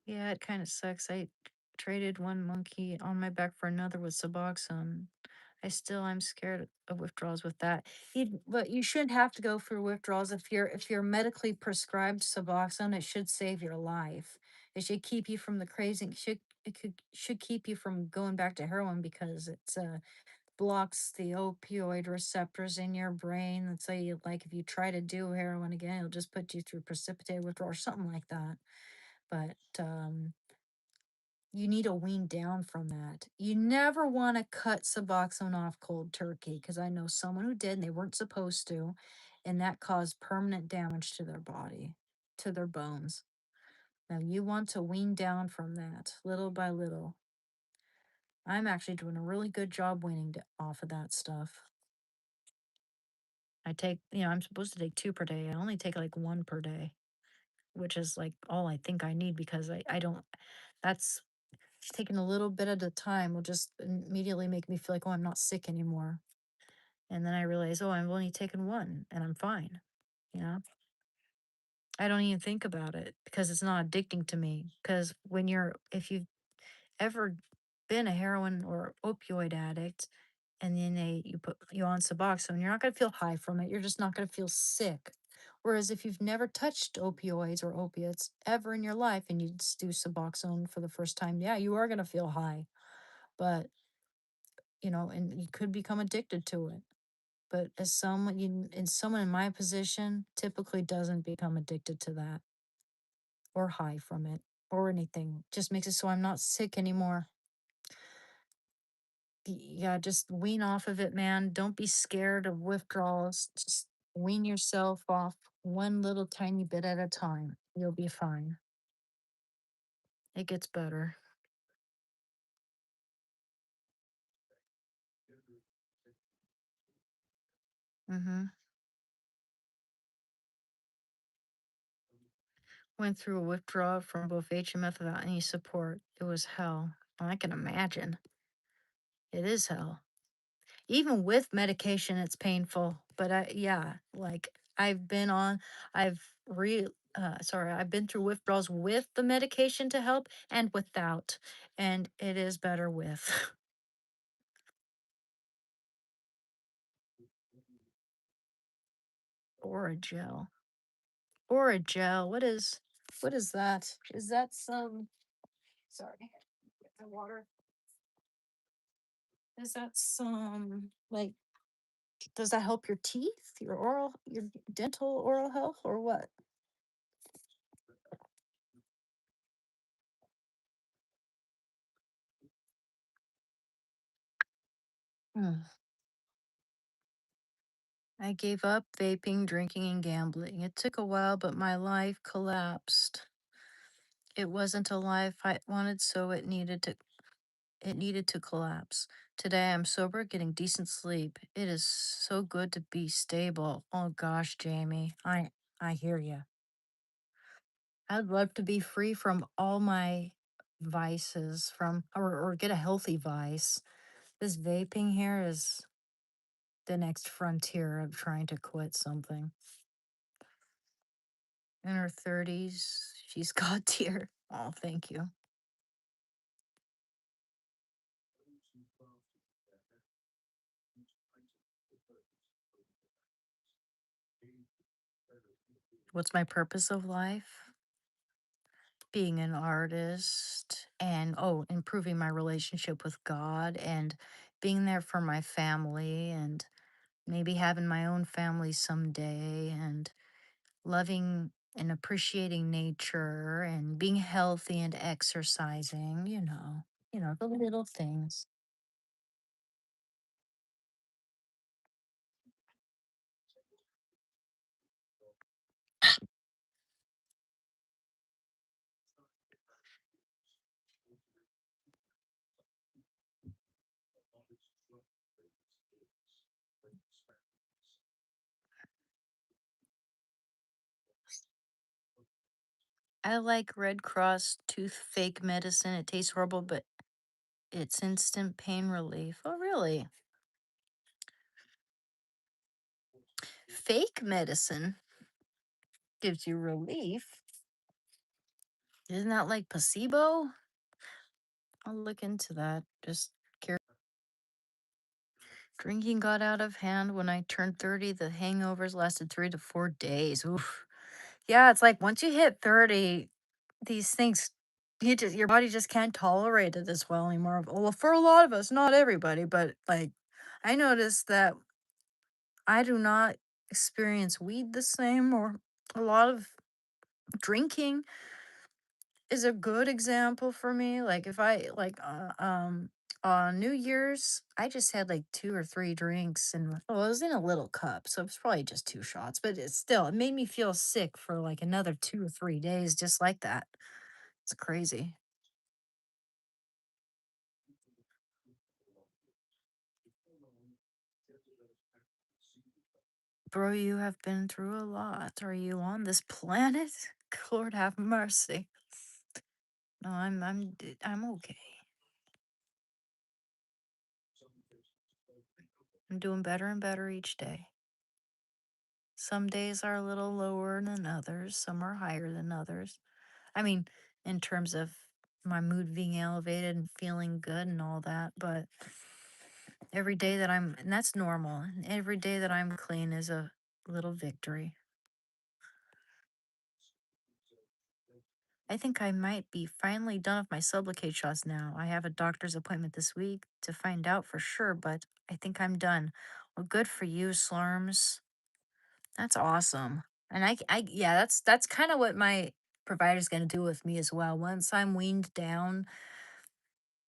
S2: Yeah, it kind of sucks. I traded one monkey on my back for another with Suboxone. I'm scared of withdrawals with that. But you shouldn't have to go through withdrawals if you're medically prescribed Suboxone. It should save your life. It should keep you from the crazy. Should keep you from going back to heroin because it's blocks the opioid receptors in your brain. Let's say like if you try to do heroin again, it'll just put you through precipitated withdrawal or something like that. But you need to wean down from that. You never want to cut Suboxone off cold turkey because I know someone who did and they weren't supposed to, and that caused permanent damage to their body, to their bones. Now you want to wean down from that little by little. I'm actually doing a really good job off of that stuff. I'm supposed to take two per day. I only take like one per day, which is like all I think I need because I don't, that's taking a little bit at a time will just immediately make me feel like, oh, I'm not sick anymore. And then I realize, oh, I've only taken one and I'm fine. You know, I don't even think about it because it's not addicting to me. Because if you've ever been a heroin or opioid addict, and then you put you on Suboxone, you're not going to feel high from it. You're just not going to feel sick. Whereas if you've never touched opioids or opiates ever in your life and you just do Suboxone for the first time, yeah, you are going to feel high. But and you could become addicted to it. But as someone in my position typically doesn't become addicted to that or high from it or anything. Just makes it so I'm not sick anymore. Yeah, just wean off of it, man. Don't be scared of withdrawals. Just wean yourself off one little tiny bit at a time. You'll be fine. It gets better. Mm-hmm. Went through a withdrawal from both HMF without any support. It was hell. I can imagine. It is hell. Even with medication, it's painful. But yeah, like I've been on, I've I've been through withdrawals with the medication to help and without, and it is better with. Or a gel. Or a gel. What is that? Is that some, sorry, get the water. Is that some, like, does that help your teeth, your dental oral health, or what? Hmm. I gave up vaping, drinking, and gambling. It took a while, but my life collapsed. It wasn't a life I wanted, so it needed to collapse. Today I'm sober, getting decent sleep. It is so good to be stable. Oh gosh, Jamie. I hear you. I'd love to be free from all my vices or get a healthy vice. This vaping here is the next frontier of trying to quit something. In her 30s, she's god tier. Oh, thank you. What's my purpose of life? Being an artist and, oh, improving my relationship with God and being there for my family and maybe having my own family someday and loving and appreciating nature and being healthy and exercising, the little things. I like Red Cross tooth fake medicine. It tastes horrible, but it's instant pain relief. Oh, really? Fake medicine gives you relief. Isn't that like placebo? I'll look into that. Just curious. Drinking got out of hand when I turned 30. The hangovers lasted 3 to 4 days. Oof. Yeah, it's like once you hit 30, these things, your body just can't tolerate it as well anymore. Well, for a lot of us, not everybody, but like I noticed that I do not experience weed the same, or a lot of drinking is a good example for me. Like if I like on New Year's, I just had like 2 or 3 drinks and well, it was in a little cup, so it's probably just 2 shots, but it made me feel sick for like another 2 or 3 days, just like that. It's crazy. Bro, you have been through a lot. Are you on this planet? Lord have mercy. No, I'm okay. I'm doing better and better each day. Some days are a little lower than others, some are higher than others. I mean, in terms of my mood being elevated and feeling good and all that, but and that's normal. And every day that I'm clean is a little victory. I think I might be finally done with my Sublocade shots now. I have a doctor's appointment this week to find out for sure, but I think I'm done. Well, good for you, Slurms. That's awesome. And yeah, that's kind of what my provider's gonna do with me as well. Once I'm weaned down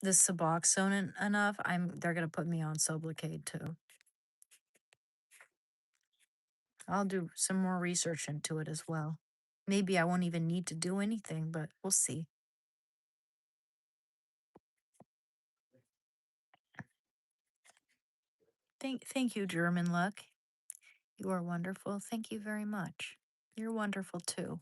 S2: the Suboxone enough, they're gonna put me on Sublocade too. I'll do some more research into it as well. Maybe I won't even need to do anything, but we'll see. Thank you, German Luck. You are wonderful. Thank you very much. You're wonderful too.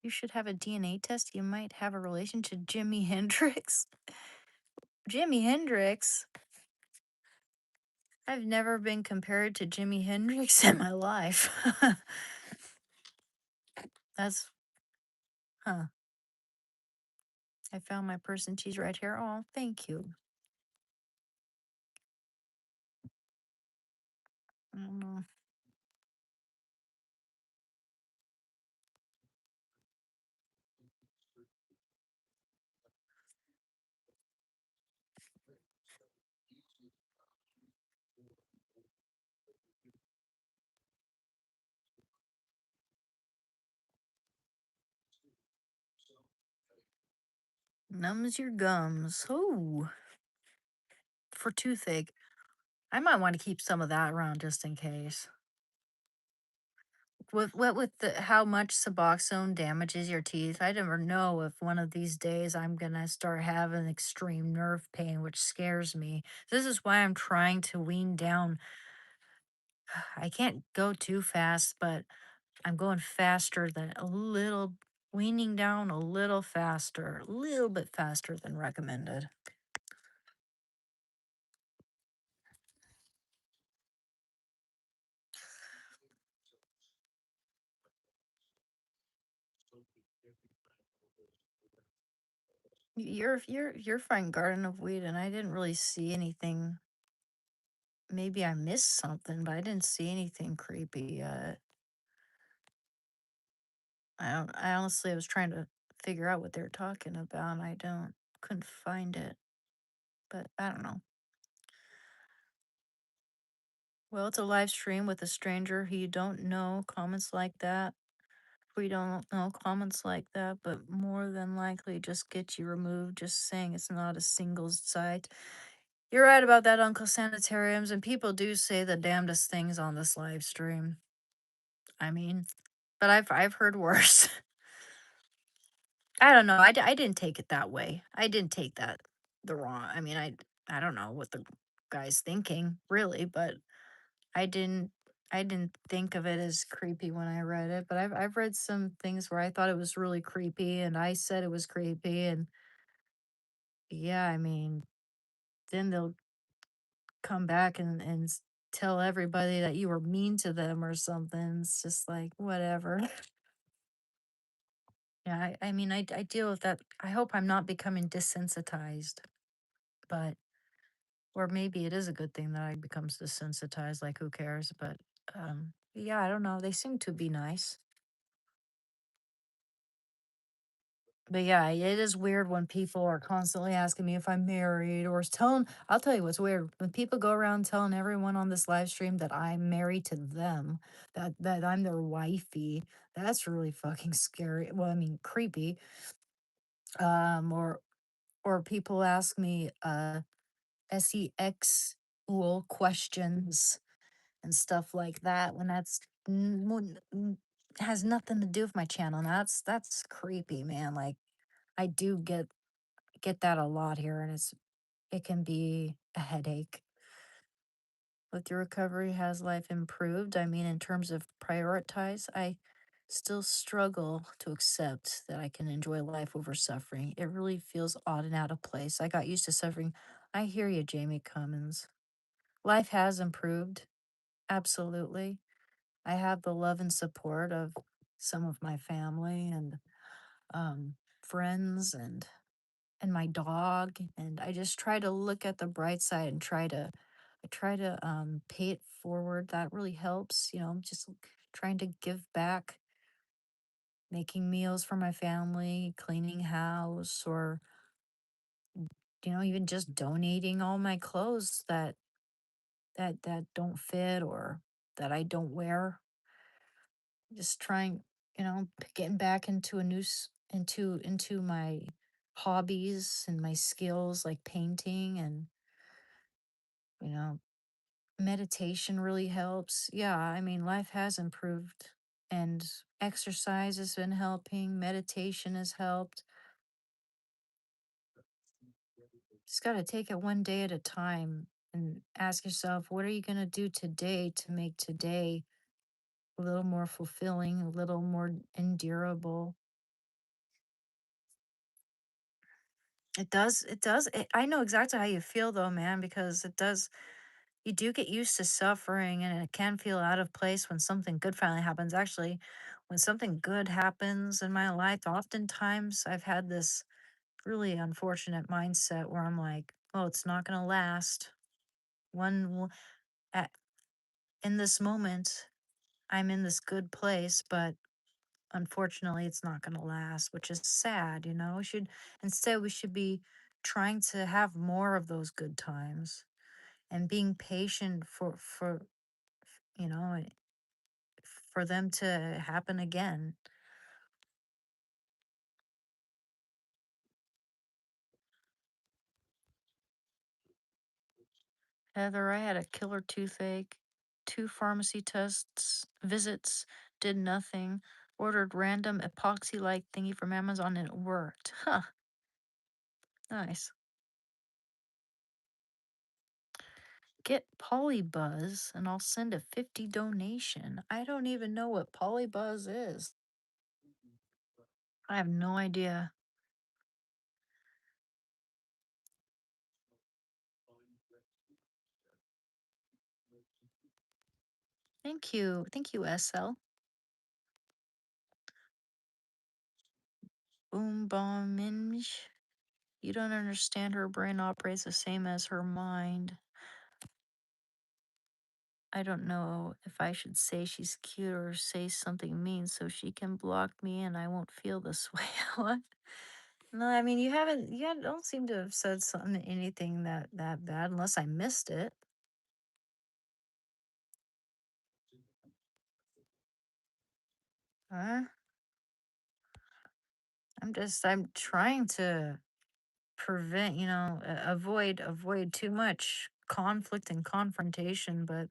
S2: You should have a DNA test. You might have a relation to Jimi Hendrix. Jimi Hendrix? I've never been compared to Jimi Hendrix in my life. That's, huh. I found my person cheese right here. Oh, thank you. Mm, numbs your gums. Oh, for toothache. I might want to keep some of that around just in case. With how much Suboxone damages your teeth, I never know if one of these days I'm gonna start having extreme nerve pain, which scares me. This is why I'm trying to wean down. I can't go too fast, but I'm going faster than a little, weaning down a little faster, a little bit faster than recommended. Your front garden of weed, and I didn't really see anything. Maybe I missed something, but I didn't see anything creepy yet. I honestly was trying to figure out what they were talking about, and I don't couldn't find it. But I don't know. Well, it's a live stream with a stranger who you don't know. Comments like that. We don't know comments like that, but more than likely just get you removed. Just saying it's not a single site. You're right about that, Uncle Sanitariums, and people do say the damnedest things on this live stream. I mean, but I've heard worse. I don't know. I didn't take it that way. I didn't take that the wrong. I mean, I don't know what the guy's thinking really, but I didn't I didn't think of it as creepy when I read it. But I've read some things where I thought it was really creepy, and I said it was creepy, and yeah, I mean, then they'll come back and tell everybody that you were mean to them or something. It's just like whatever. Yeah, I mean, I deal with that. I hope I'm not becoming desensitized, but or maybe it is a good thing that I become desensitized. Like, who cares? But yeah, I don't know. They seem to be nice. But yeah, it is weird when people are constantly asking me if I'm married or telling. I'll tell you what's weird when people go around telling everyone on this live stream that I'm married to them, that I'm their wifey. That's really fucking scary. Well, I mean, creepy. Um, or or people ask me sex questions and stuff like that when that's has nothing to do with my channel. And that's creepy, man. Like I do get that a lot here, and it can be a headache. With your recovery, has life improved? I mean, in terms of prioritize, I still struggle to accept that I can enjoy life over suffering. It really feels odd and out of place. I got used to suffering. I hear you, Jamie Cummins. Life has improved. Absolutely. I have the love and support of some of my family and friends and my dog, and I just try to look at the bright side and try to pay it forward. That really helps, just trying to give back, making meals for my family, cleaning house, or even just donating all my clothes that don't fit or that I don't wear. Just trying, getting back into a into my hobbies and my skills like painting and you know meditation really helps. Yeah, I mean, life has improved and exercise has been helping, meditation has helped. Just got to take it one day at a time and ask yourself, what are you going to do today to make today a little more fulfilling, a little more endurable? I know exactly how you feel though, man, because it does. You do get used to suffering, and it can feel out of place when something good finally happens. Actually, when something good happens in my life, oftentimes I've had this really unfortunate mindset where I'm like, "Oh, it's not going to last." One w- at, in this moment, I'm in this good place, but unfortunately, it's not going to last, which is sad. We should be trying to have more of those good times and being patient for you know for them to happen again. Heather, I had a killer toothache, 2 pharmacy tests, visits, did nothing, ordered random epoxy-like thingy from Amazon and it worked. Huh, nice. Get Polybuzz and I'll send a 50 donation. I don't even know what Polybuzz is. I have no idea. Thank you. Thank you, SL. boom bomb minge. You don't understand, her brain operates the same as her mind. I don't know if I should say she's cute or say something mean so she can block me and I won't feel this way. What? No, I mean, you don't seem to have said something, anything that bad, unless I missed it. Huh? I'm trying to prevent, avoid too much conflict and confrontation, but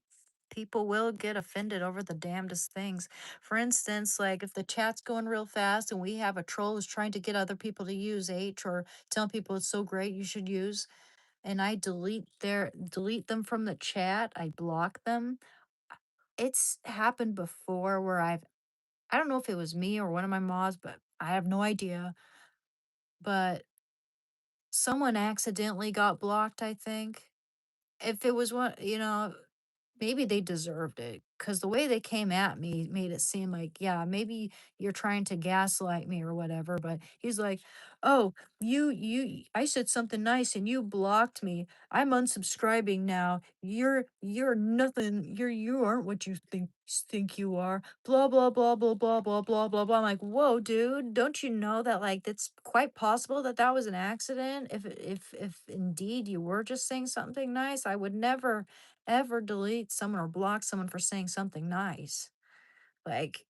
S2: people will get offended over the damnedest things. For instance, like if the chat's going real fast and we have a troll who's trying to get other people to use H or tell people it's so great you should use, and I delete them from the chat, I block them. It's happened before where I don't know if it was me or one of my mods, but I have no idea. But someone accidentally got blocked, I think. If it was one, maybe they deserved it, cause the way they came at me made it seem like, yeah, maybe you're trying to gaslight me or whatever, but he's like, "Oh, I said something nice and you blocked me. I'm unsubscribing now. You're nothing. You aren't what you think you are. Blah, blah, blah, blah, blah, blah, blah, blah, blah." I'm like, "Whoa, dude, don't you know that, like, it's quite possible that that was an accident? If indeed you were just saying something nice, I would never ever delete someone or block someone for saying something nice. Like,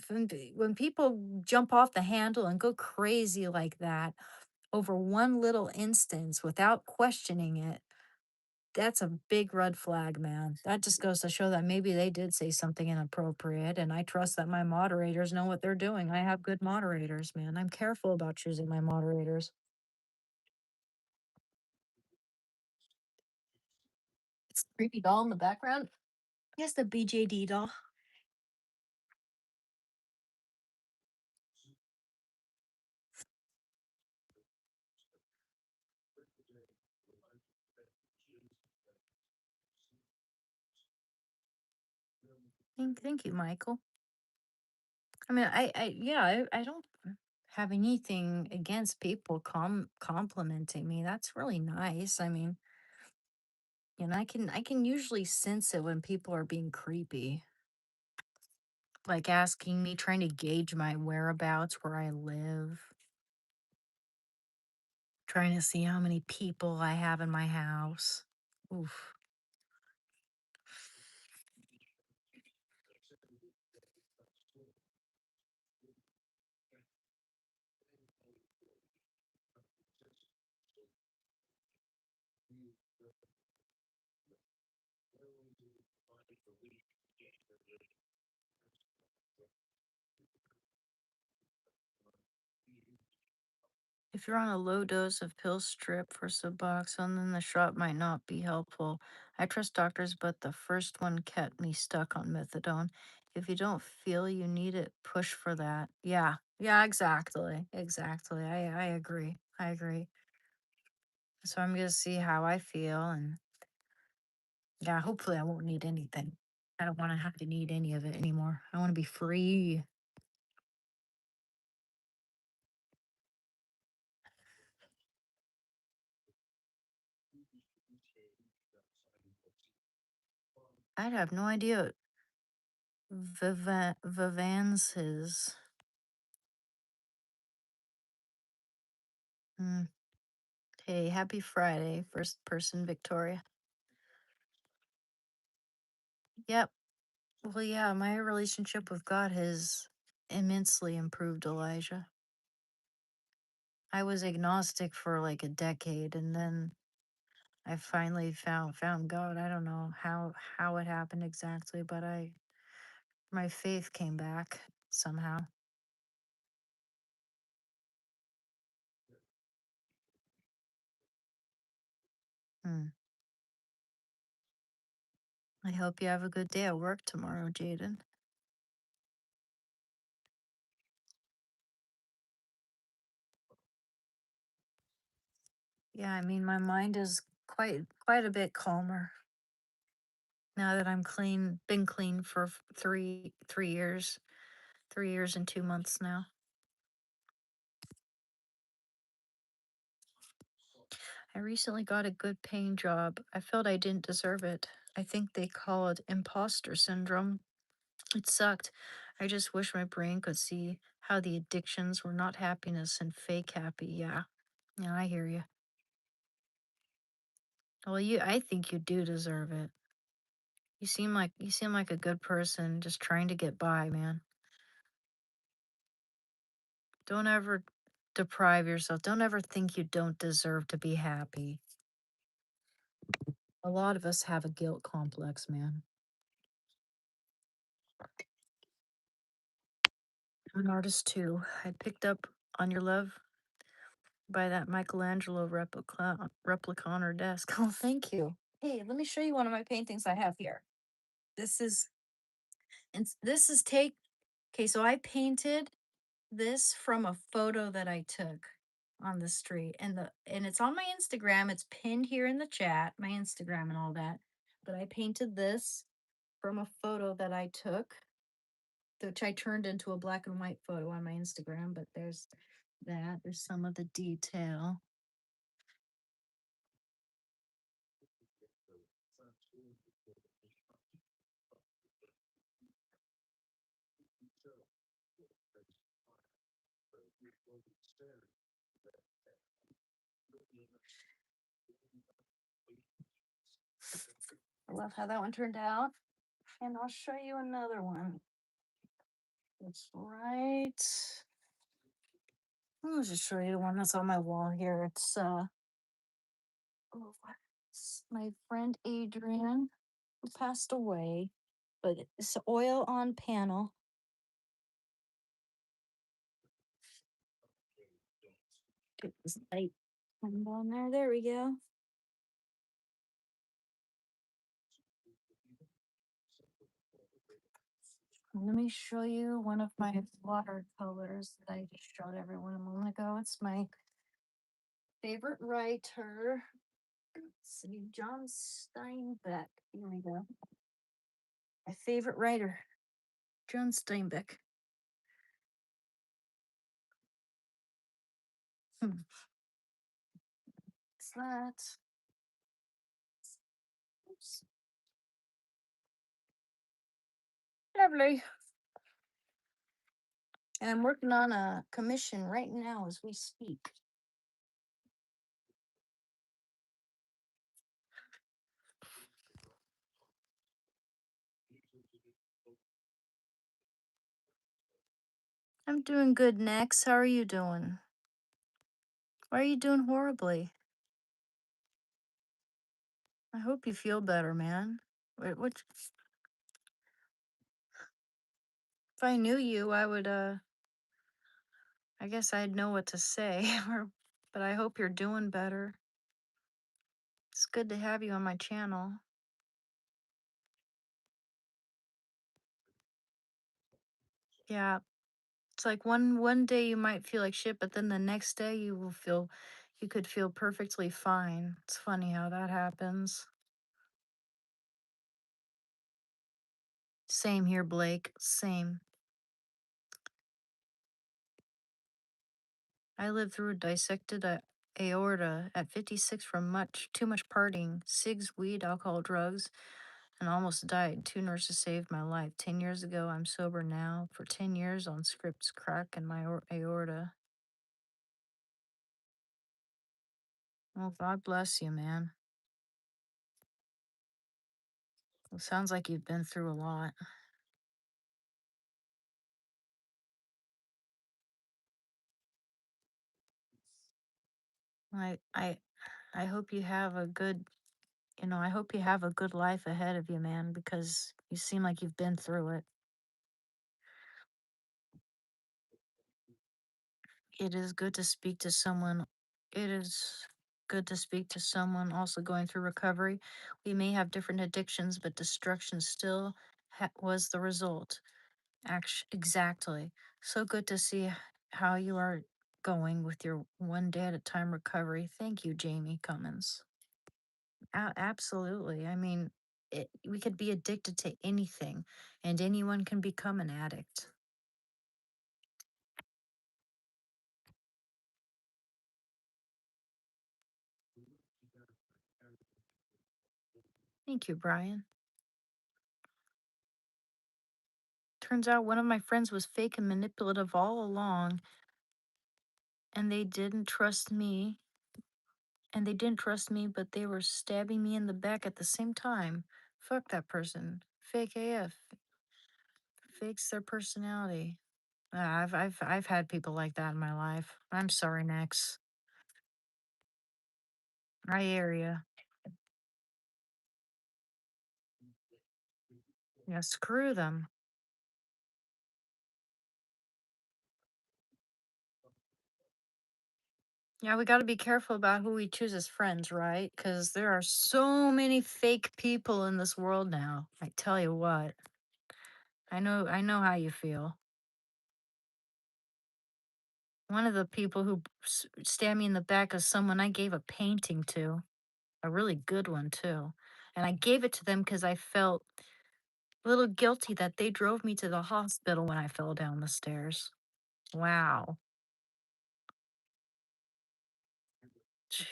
S2: when people jump off the handle and go crazy like that over one little instance without questioning it, that's a big red flag, man. That just goes to show that maybe they did say something inappropriate. And I trust that my moderators know what they're doing. I have good moderators, man. I'm careful about choosing my moderators. It's creepy doll in the background. Yes, the BJD doll. Thank you, Michael. I mean, yeah, I don't have anything against people complimenting me. That's really nice. I mean, I can usually sense it when people are being creepy, like asking me, trying to gauge my whereabouts, where I live, trying to see how many people I have in my house. Oof. If you're on a low dose of pill strip for Suboxone, then the shot might not be helpful. I trust doctors, but the first one kept me stuck on methadone. If you don't feel you need it, push for that. Yeah, yeah, exactly. Exactly. I agree. I agree. So I'm gonna see how I feel, and yeah, hopefully I won't need anything. I don't want to have to need any of it anymore. I want to be free. I'd have no idea. Vivance's. Mm. Hey, happy Friday, first person Victoria. Yep. Well, yeah, my relationship with God has immensely improved, Elijah. I was agnostic for like a decade, and then I finally found God. I don't know how it happened exactly, but I my faith came back somehow. Hmm. I hope you have a good day at work tomorrow, Jaden. Yeah, I mean my mind is quite a bit calmer now that I'm clean. Been clean for 3 years, 3 years and 2 months now. I recently got a good paying job. I felt I didn't deserve it. I think they call it imposter syndrome. It sucked. I just wish my brain could see how the addictions were not happiness and fake happy. Yeah. Yeah, I hear you. Well, I think you do deserve it. You seem like a good person just trying to get by, man. Don't ever deprive yourself. Don't ever think you don't deserve to be happy. A lot of us have a guilt complex, man. I'm an artist too. I picked up on your love by that Michelangelo replica on her desk. Oh, thank you. Hey, let me show you one of my paintings I have here. This is this is take okay, so I painted this from a photo that I took on the street, and it's on my Instagram. It's pinned here in the chat, my Instagram and all that. But I painted this from a photo that I took, which I turned into a black and white photo on my Instagram. But there's that. There's some of the detail. I love how that one turned out. And I'll show you another one. That's right. I'll just show you the one that's on my wall here. Oh, it's my friend Adrian who passed away, but it's oil on panel. Get this light turned on there. There we go. Let me show you one of my watercolors that I just showed everyone a moment ago. It's my favorite writer. Let's see, John Steinbeck. Here we go. My favorite writer, John Steinbeck. Hmm. It's that. Oops. Lovely. And I'm working on a commission right now as we speak. I'm doing good, Nex. How are you doing? Why are you doing horribly? I hope you feel better, man. If I knew you, I guess I'd know what to say. But I hope you're doing better. It's good to have you on my channel. Yeah, it's like one day you might feel like shit, but then the next day you could feel perfectly fine. It's funny how that happens. Same here, Blake. Same. I lived through a dissected aorta at 56 from too much partying, cigs, weed, alcohol, drugs, and almost died. Two nurses saved my life. 10 years ago, I'm sober now. For 10 years on scripts, crack in my aorta. Well, God bless you, man. It sounds like you've been through a lot. I I I hope you have a good, I hope you have a good life ahead of you, man, because you seem like you've been through it. It is good to speak to someone. It is good to speak to someone also going through recovery. We may have different addictions, but destruction still was the result. Exactly. So good to see how you are going with your one day at a time recovery. Thank you, Jamie Cummins. Absolutely. I mean, we could be addicted to anything, and anyone can become an addict. Thank you, Brian. Turns out one of my friends was fake and manipulative all along, and they didn't trust me, but they were stabbing me in the back at the same time. Fuck that person. Fake AF. Fakes their personality. I've had people like that in my life. I'm sorry, next. I hear ya. Yeah, screw them. Yeah, we got to be careful about who we choose as friends, right? Because there are so many fake people in this world now. I tell you what, I know how you feel. One of the people who stabbed me in the back is someone I gave a painting to, a really good one too. And I gave it to them because I felt a little guilty that they drove me to the hospital when I fell down the stairs. Wow. Jesus.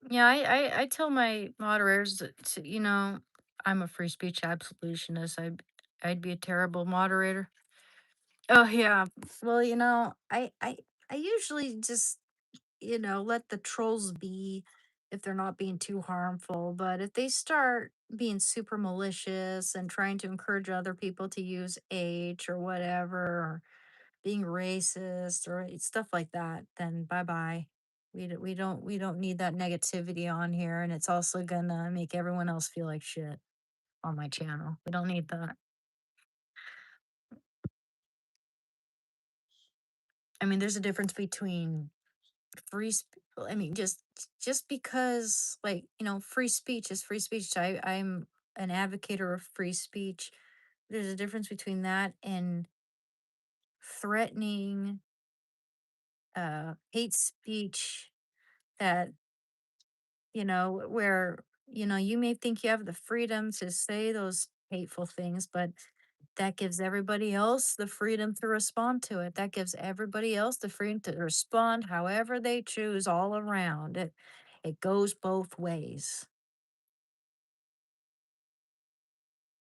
S2: Yeah, I tell my moderators I'm a free speech absolutionist. I'd be a terrible moderator. Oh yeah. Well, I usually just let the trolls be if they're not being too harmful. But if they start being super malicious and trying to encourage other people to use H or whatever, or being racist or stuff like that, then bye bye. We don't need that negativity on here, and it's also gonna make everyone else feel like shit on my channel. We don't need that. I mean, there's a difference between I mean, just because free speech is free speech. I'm an advocate of free speech. There's a difference between that and threatening hate speech that where you may think you have the freedom to say those hateful things, but that gives everybody else the freedom to respond to it. That gives everybody else the freedom to respond however they choose all around. It goes both ways.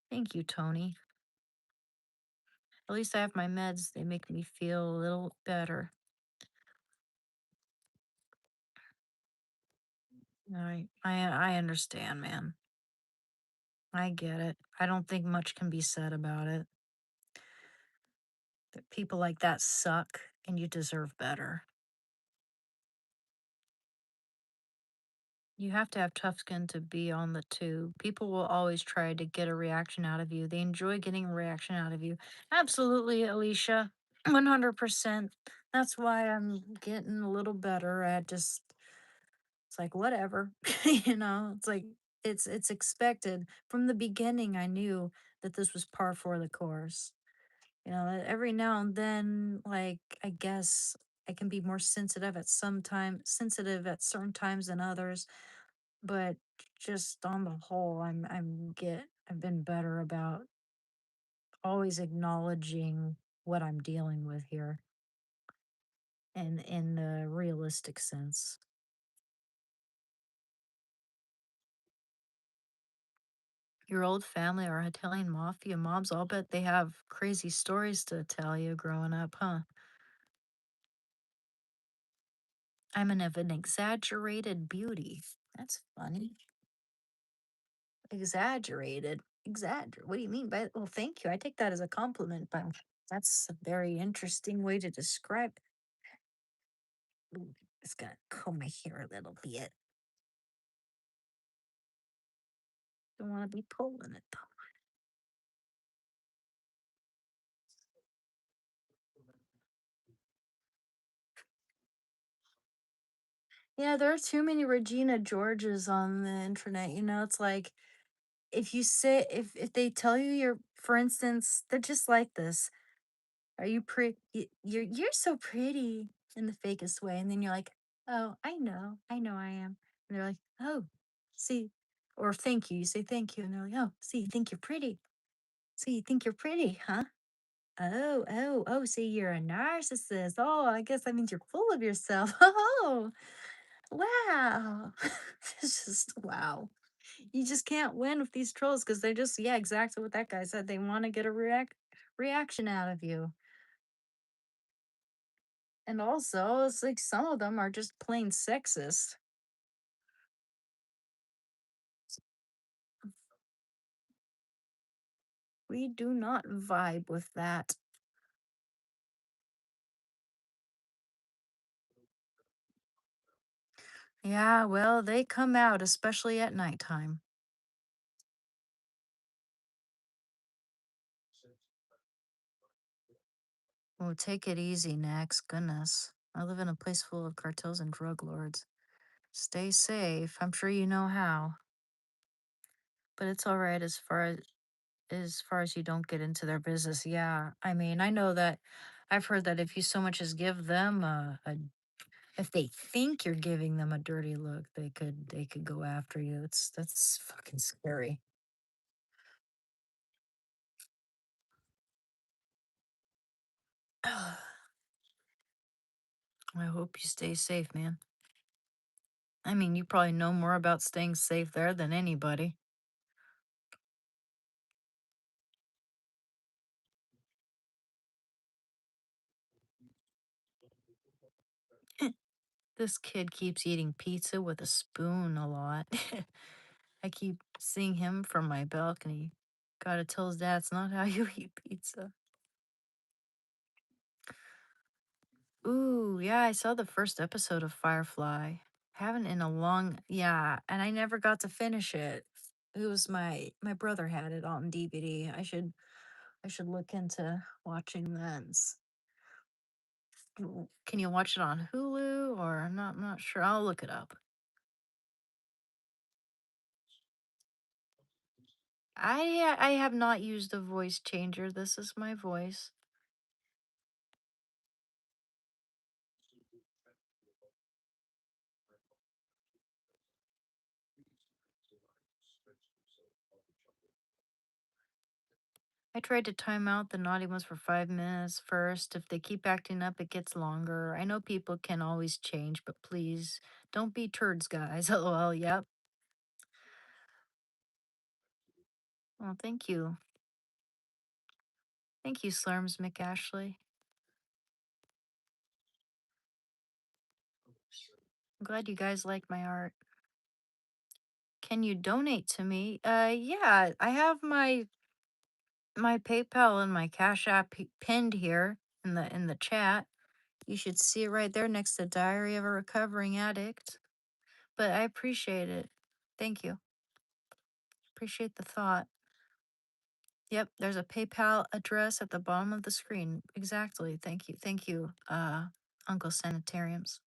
S2: Thank you, Tony. At least I have my meds. They make me feel a little better. I understand, man. I get it. I don't think much can be said about it. That people like that suck and you deserve better. You have to have tough skin to be on the tube. People will always try to get a reaction out of you. They enjoy getting a reaction out of you. Absolutely, Alicia. 100%. That's why I'm getting a little better at just it's like whatever. It's like it's expected. From the beginning I knew that this was par for the course. That every now and then, like, I guess I can be more sensitive at certain times than others, but just on the whole, I've been better about always acknowledging what I'm dealing with here and in the realistic sense. Your old family are Italian mafia mobs. I'll bet they have crazy stories to tell you growing up, huh? Of an exaggerated beauty. That's funny. Exaggerated. What do you mean by well, thank you. I take that as a compliment, but that's a very interesting way to describe. Ooh, just gonna comb my hair a little bit. Don't want to be pulling it though. Yeah, there are too many Regina Georges on the internet. It's like if they tell you for instance, they're just like this. Are you pretty? You're so pretty. in the fakest way. And then you're like, oh, I know I am. And they're like, oh, see, or thank you. You say thank you. And they're like, oh, see, you think you're pretty. See, you think you're pretty, huh? Oh, so you're a narcissist. Oh, I guess that means you're full of yourself. Oh, wow. It's just, wow. You just can't win with these trolls because they're just, yeah, exactly what that guy said. They want to get a reaction out of you. And also, it's like some of them are just plain sexist. We do not vibe with that. Yeah, well, they come out, especially at nighttime. Oh, take it easy, next. Goodness. I live in a place full of cartels and drug lords. Stay safe. I'm sure you know how. But it's all right as far as you don't get into their business. Yeah. I mean, I know that I've heard that if you so much as give them a if they think you're giving them a dirty look, they could go after you. That's fucking scary. I hope you stay safe, man. I mean, you probably know more about staying safe there than anybody. This kid keeps eating pizza with a spoon a lot. I keep seeing him from my balcony. Gotta tell his dad it's not how you eat pizza. Ooh, yeah, I saw the first episode of Firefly. Haven't in a long, yeah, and I never got to finish it. It was my brother had it on DVD. I should look into watching that. Can you watch it on Hulu or I'm not sure. I'll look it up. I have not used a voice changer. This is my voice. I tried to time out the naughty ones for 5 minutes first. If they keep acting up, it gets longer. I know people can always change, but please don't be turds, guys. LOL. Yep. Well, thank you. Thank you, Slurms McAshley. I'm glad you guys like my art. Can you donate to me? Yeah, I have my PayPal and my Cash App pinned here in the chat. You should see it right there next to Diary of a Recovering Addict. But I appreciate it. Thank you. Appreciate the thought. Yep, there's a PayPal address at the bottom of the screen. Exactly. Thank you. Thank you, Uncle Sanitariums.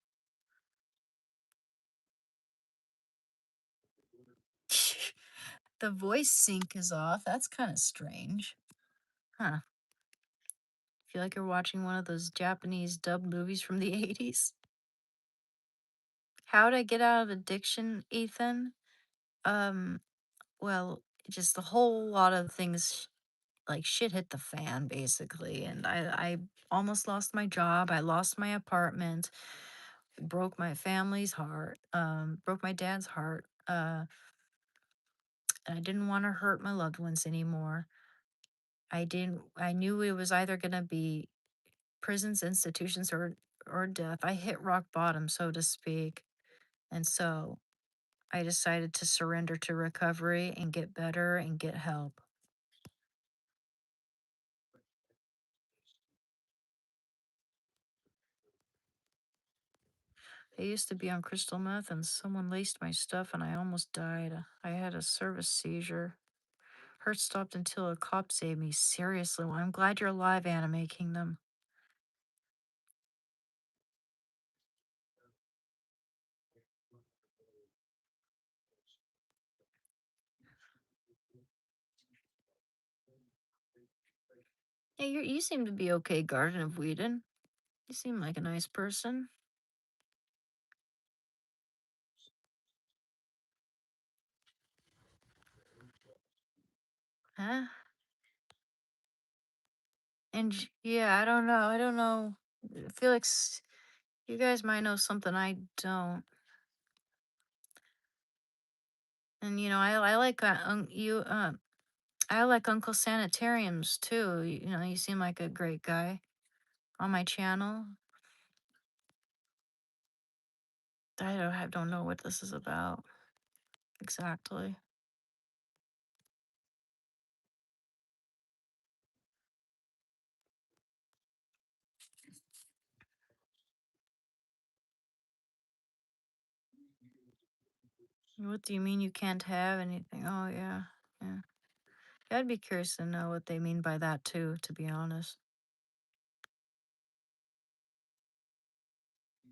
S2: The voice sync is off. That's kind of strange. Huh. Feel like you're watching one of those Japanese dub movies from the 80s. How'd I get out of addiction, Ethan? Um, well, just a whole lot of things like shit hit the fan basically, and I almost lost my job. I lost my apartment, broke my family's heart, broke my dad's heart. And I didn't want to hurt my loved ones anymore. I knew it was either going to be prisons, institutions, or death. I hit rock bottom, so to speak. And so I decided to surrender to recovery and get better and get help. I used to be on crystal meth and someone laced my stuff and I almost died. I had a service seizure. Heart stopped until a cop saved me. Seriously, well, I'm glad you're alive, Anime Kingdom. Hey, you seem to be okay, Garden of Whedon. You seem like a nice person. Huh? And yeah, I don't know. I don't know. Felix, you guys might know something I don't. And I like I like Uncle Sanitariums too. You seem like a great guy on my channel. I don't know what this is about exactly. What do you mean you can't have anything? Oh yeah, yeah. Yeah, I'd be curious to know what they mean by that too. To be honest,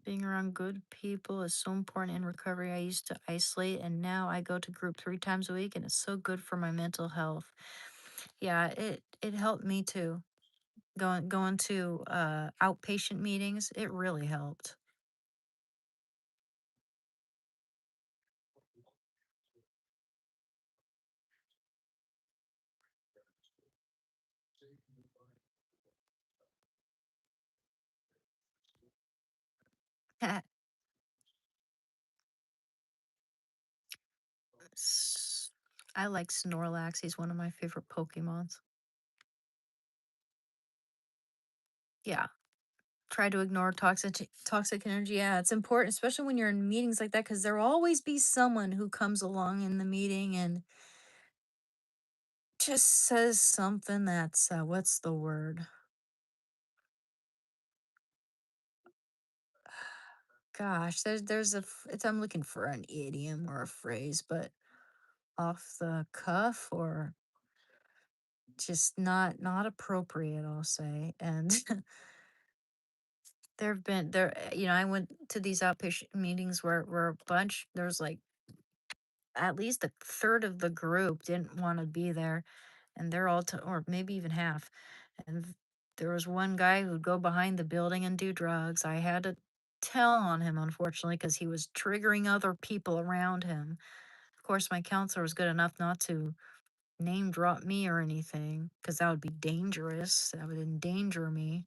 S2: being around good people is so important in recovery. I used to isolate, and now I go to group 3 times a week, and it's so good for my mental health. Yeah, it helped me too. Going to outpatient meetings, it really helped. S- I like Snorlax. He's one of my favorite Pokemons. Yeah. Try to ignore toxic energy. Yeah, it's important, especially when you're in meetings like that, because there'll always be someone who comes along in the meeting and just says something that's what's the word? Gosh, I'm looking for an idiom or a phrase, but off the cuff or just not appropriate, I'll say. And there've been there I went to these outpatient meetings where a bunch there's like at least a third of the group didn't want to be there, and they're all or maybe even half. And there was one guy who'd go behind the building and do drugs. I had to tell on him, unfortunately, because he was triggering other people around him. Of course, my counselor was good enough not to name drop me or anything, because that would be dangerous. That would endanger me.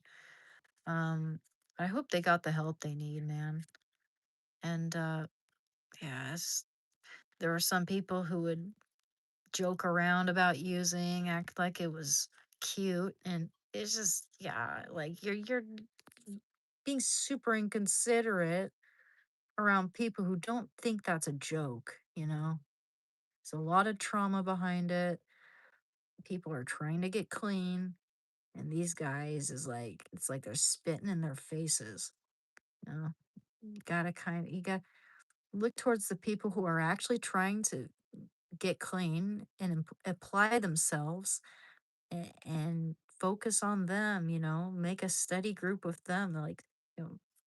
S2: Um, I hope they got the help they need, man. And yeah, there were some people who would joke around about using, act like it was cute, and it's just yeah, like you're being super inconsiderate around people who don't think that's a joke. There's a lot of trauma behind it. People are trying to get clean, and these guys is like it's like they're spitting in their faces. You know, you got to look towards the people who are actually trying to get clean and apply themselves and focus on them, make a study group with them, like,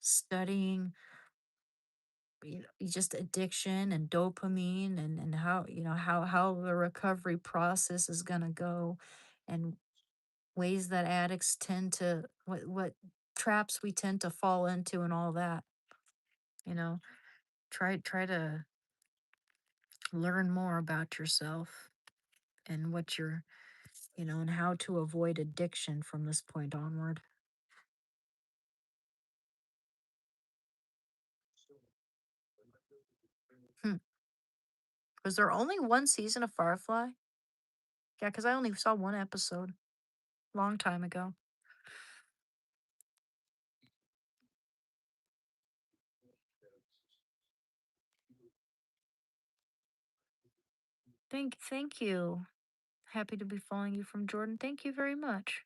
S2: studying, just addiction and dopamine and how, how the recovery process is going to go and ways that addicts tend to, what traps we tend to fall into and all that, you know, try to learn more about yourself and what you're, and how to avoid addiction from this point onward. Hmm. Was there only one season of Firefly? Yeah, because I only saw one episode long time ago. Thank you. Happy to be following you from Jordan. Thank you very much.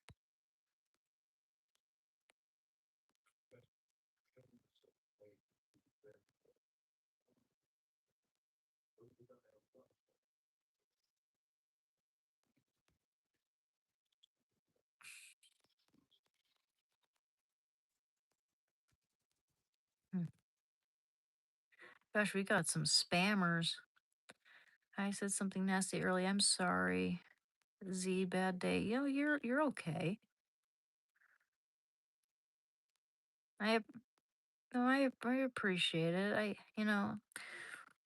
S2: Hmm. Gosh, we got some spammers. I said something nasty early. I'm sorry. Z, bad day. You're okay. I ap- no, I appreciate it.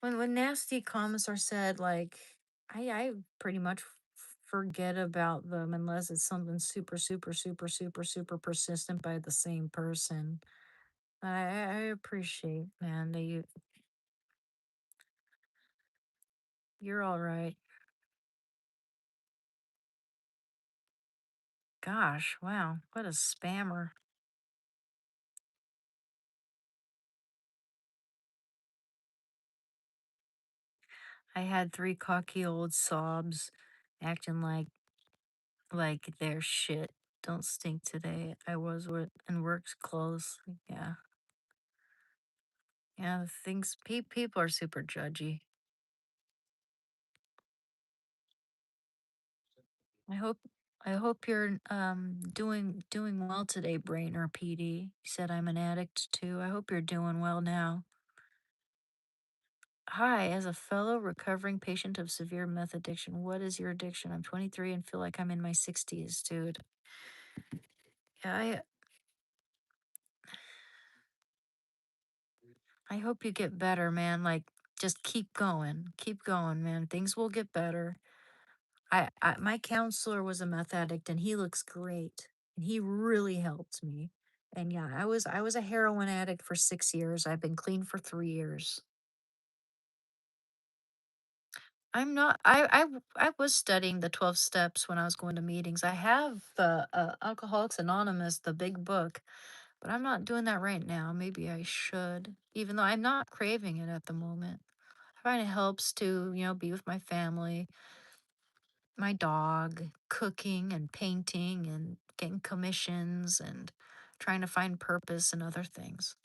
S2: When nasty comments are said, like I pretty much forget about them unless it's something super super super super super persistent by the same person. I appreciate, man, that you're all right. Gosh, wow, what a spammer. I had three cocky old sobs acting like their shit don't stink today. I was with in work's clothes. Yeah. Yeah, people are super judgy. I hope I hope you're doing well today, Brain or PD. You said I'm an addict too. I hope you're doing well now. Hi, as a fellow recovering patient of severe meth addiction, what is your addiction? I'm 23 and feel like I'm in my 60s, dude. Yeah, I hope you get better, man. Like, just keep going, man. Things will get better. My counselor was a meth addict, and he looks great, and he really helped me. And yeah, I was a heroin addict for 6 years. I've been clean for 3 years. I'm not. I was studying the 12 steps when I was going to meetings. I have the Alcoholics Anonymous, the big book, but I'm not doing that right now. Maybe I should, even though I'm not craving it at the moment. I find it helps to, be with my family, my dog, cooking and painting and getting commissions and trying to find purpose and other things.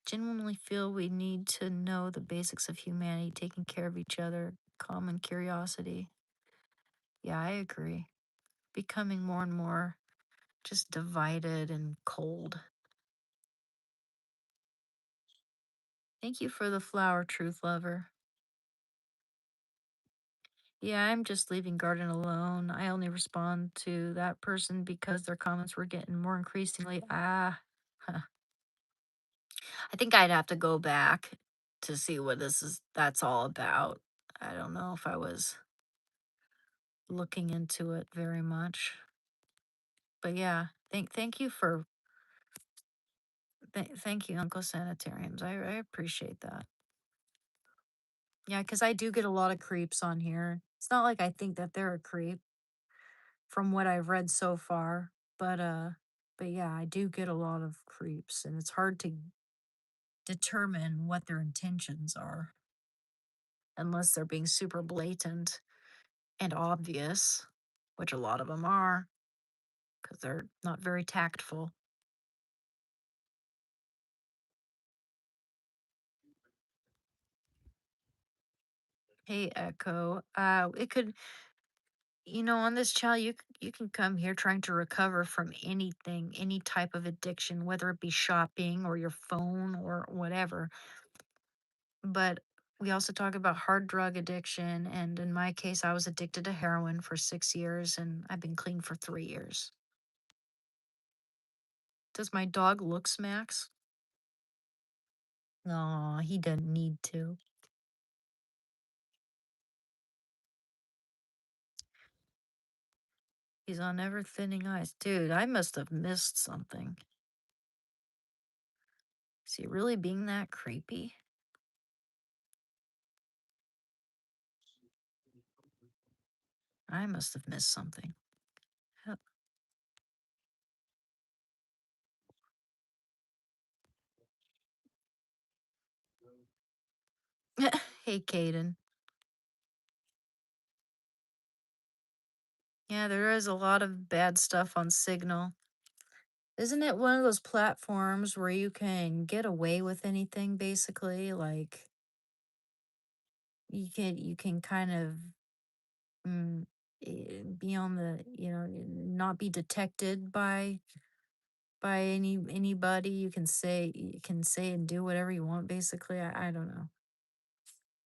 S2: Genuinely feel we need to know the basics of humanity, taking care of each other, common curiosity. Yeah, I agree. Becoming more and more just divided and cold. Thank you for the flower, truth lover. Yeah, I'm just leaving garden alone. I only respond to that person because their comments were getting more increasingly huh. I think I'd have to go back to see what that's all about. I don't know if I was looking into it very much. But yeah, thank you for thank you, Uncle Sanitariums. I appreciate that. Yeah, because I do get a lot of creeps on here. It's not like I think that they're a creep from what I've read so far, but yeah, I do get a lot of creeps, and it's hard to determine what their intentions are unless they're being super blatant and obvious, which a lot of them are because they're not very tactful. Hey, Echo. It could, on this channel, you can come here trying to recover from anything, any type of addiction, whether it be shopping or your phone or whatever. But we also talk about hard drug addiction, and in my case, I was addicted to heroin for 6 years, and I've been clean for 3 years. Does my dog look smacks? No, he doesn't need to. He's on ever thinning ice. Dude, I must have missed something. Is he really being that creepy? I must have missed something. Huh. Hey, Caden. Yeah, there is a lot of bad stuff on Signal. Isn't it one of those platforms where you can get away with anything basically? Like you can kind of mm, be on the, not be detected by anybody. You can say and do whatever you want basically. I don't know.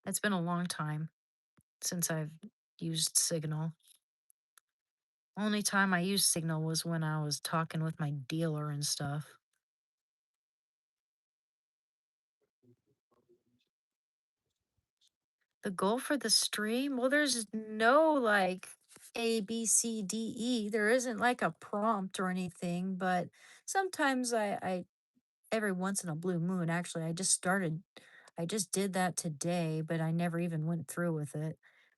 S2: It's been a long time since I've used Signal. Only time I used Signal was when I was talking with my dealer and stuff. The goal for the stream? Well, there's no like A, B, C, D, E. There isn't like a prompt or anything, but sometimes I every once in a blue moon, actually, I just did that today, but I never even went through with it.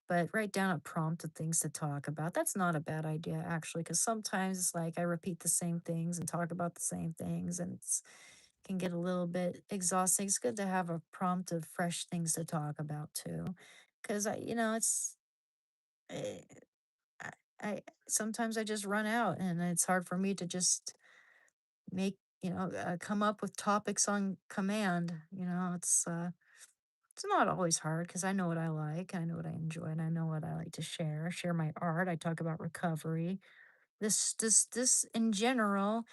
S2: But write down a prompt of things to talk about. That's not a bad idea, actually, because sometimes it's like I repeat the same things and talk about the same things, and it's can get a little bit exhausting. It's good to have a prompt of fresh things to talk about too, because it's eh, I, I sometimes I just run out, and it's hard for me to just make come up with topics on command. It's not always hard because I know what I like, I know what I enjoy, and I know what I like to share my art. I talk about recovery. This in general,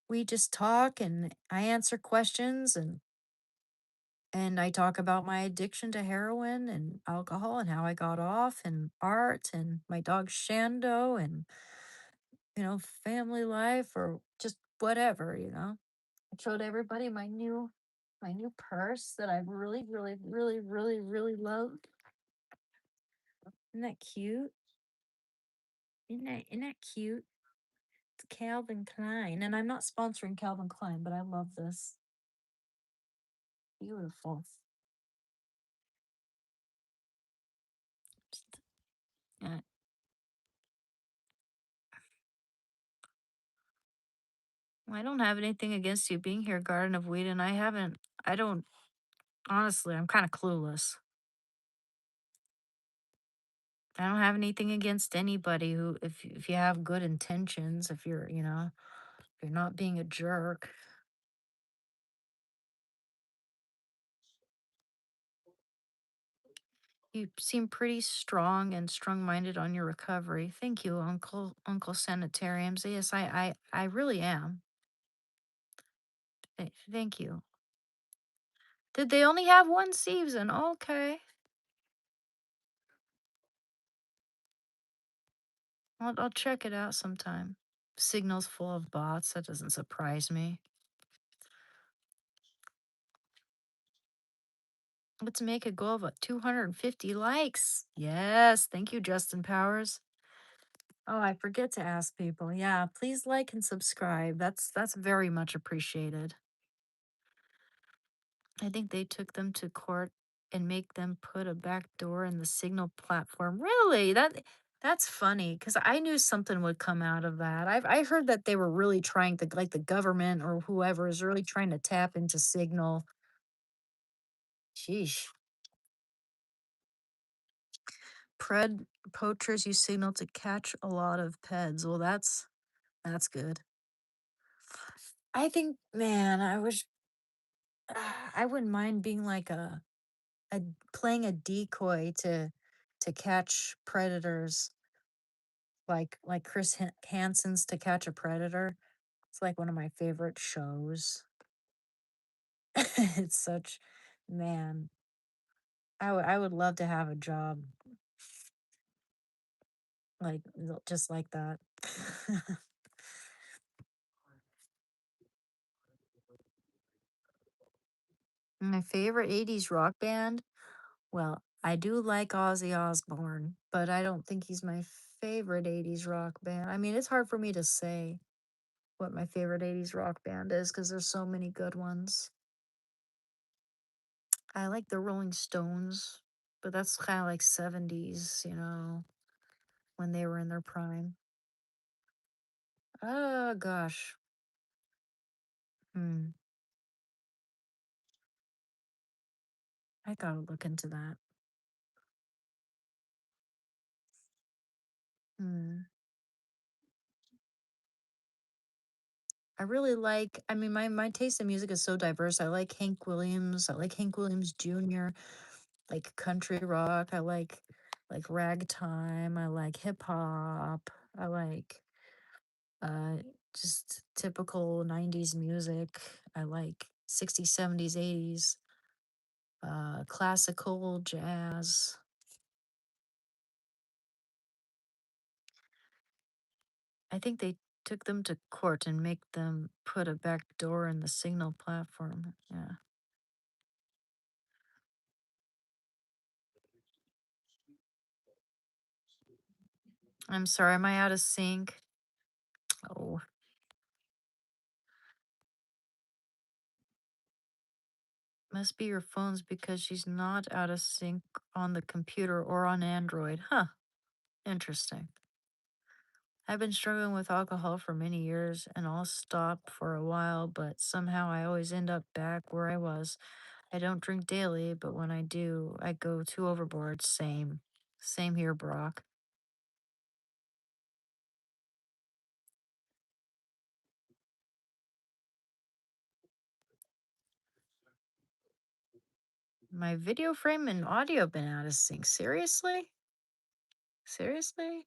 S2: we just talk and I answer questions, and I talk about my addiction to heroin and alcohol and how I got off, and art and my dog Shando, and family life, or just whatever. I showed everybody my new purse that I really, really, really, really, really loved. Isn't that cute? Isn't that cute? It's Calvin Klein. And I'm not sponsoring Calvin Klein, but I love this. Beautiful. Just- yeah. I don't have anything against you being here, Garden of Whedon. I don't, honestly, I'm kind of clueless. I don't have anything against anybody who, if you have good intentions, if you're not being a jerk. You seem pretty strong and strong-minded on your recovery. Thank you, Uncle Sanitariums. Yes, I really am. Thank you. Did they only have one season? Okay. I'll check it out sometime. Signal's full of bots. That doesn't surprise me. Let's make a goal of 250 likes. Yes. Thank you, Justin Powers. Oh, I forget to ask people. Yeah, please like and subscribe. That's very much appreciated. I think they took them to court and make them put a back door in the Signal platform. Really? That's funny because I knew something would come out of that. I heard that they were really trying to, like, the government or whoever is really trying to tap into Signal. Sheesh. Pred Poachers use Signal to catch a lot of peds. Well, that's good. I think, man, I wouldn't mind being like a playing a decoy to catch predators, like Chris Hansen's To Catch a Predator. It's like one of my favorite shows. It's such man, I would love to have a job like just like that. My favorite 80s rock band? Well, I do like Ozzy Osbourne, but I don't think he's my favorite 80s rock band. I mean, it's hard for me to say what my favorite 80s rock band is because there's so many good ones. I like the Rolling Stones, but that's kind of like 70s, when they were in their prime. Oh gosh. Hmm. I gotta look into that. Hmm. I mean, my taste in music is so diverse. I like Hank Williams. I like Hank Williams Jr., like country rock. I like ragtime. I like hip hop. I like uh just typical 90s music. I like 60s, 70s, 80s, classical, jazz. I think they took them to court and make them put a back door in the signal platform. Yeah. I'm sorry, am I out of sync? Oh, must be your phone's because she's not out of sync on the computer or on Android. Huh. Interesting. I've been struggling with alcohol for many years and I'll stop for a while, but somehow I always end up back where I was. I don't drink daily, but when I do, I go too overboard. Same. Same here, Brock. My video frame and audio have been out of sync. Seriously? Seriously?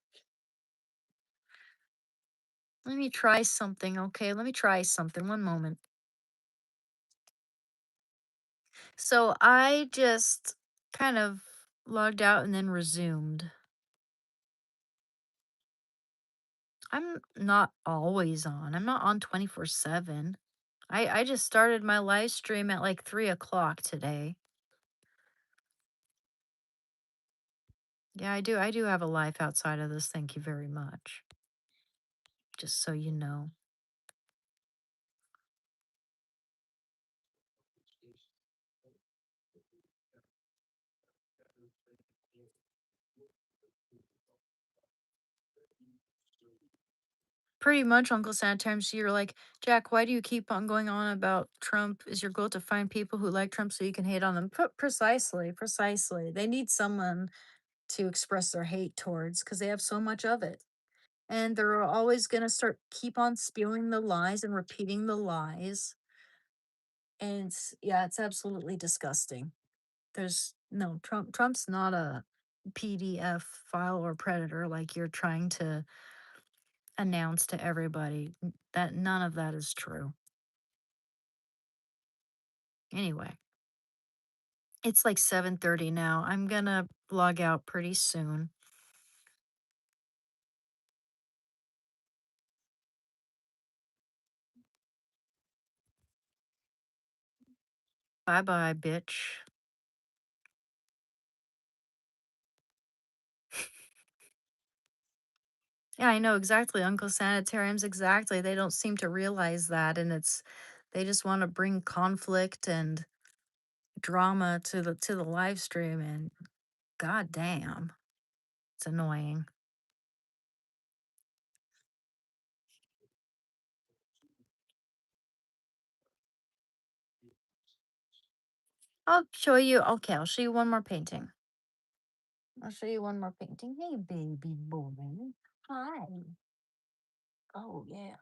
S2: Let me try something, okay? Let me try something. One moment. So I just kind of logged out and then resumed. I'm not always on. I'm not on 24/7. I just started my live stream at like 3 o'clock today. Yeah, I do have a life outside of this. Thank you very much. Just so you know. Pretty much, Uncle Sanitarium. So you're like, Jack, why do you keep on going on about Trump? Is your goal to find people who like Trump so you can hate on them? Precisely, precisely. They need someone to express their hate towards because they have so much of it. And they're always going to start keep on spewing the lies and repeating the lies. And yeah, it's absolutely disgusting. There's no Trump's not a PDF file or predator like you're trying to announce to everybody. That none of that is true. Anyway, it's like 7:30 now. I'm gonna log out pretty soon. Bye bye, bitch. Yeah, I know exactly, Uncle Sanitariums, exactly. They don't seem to realize that, and they just want to bring conflict and drama to the live stream, and god damn, it's annoying. I'll show you. Okay, I'll show you one more painting. I'll show you one more painting. Hey, baby boy. Hi. Oh yeah.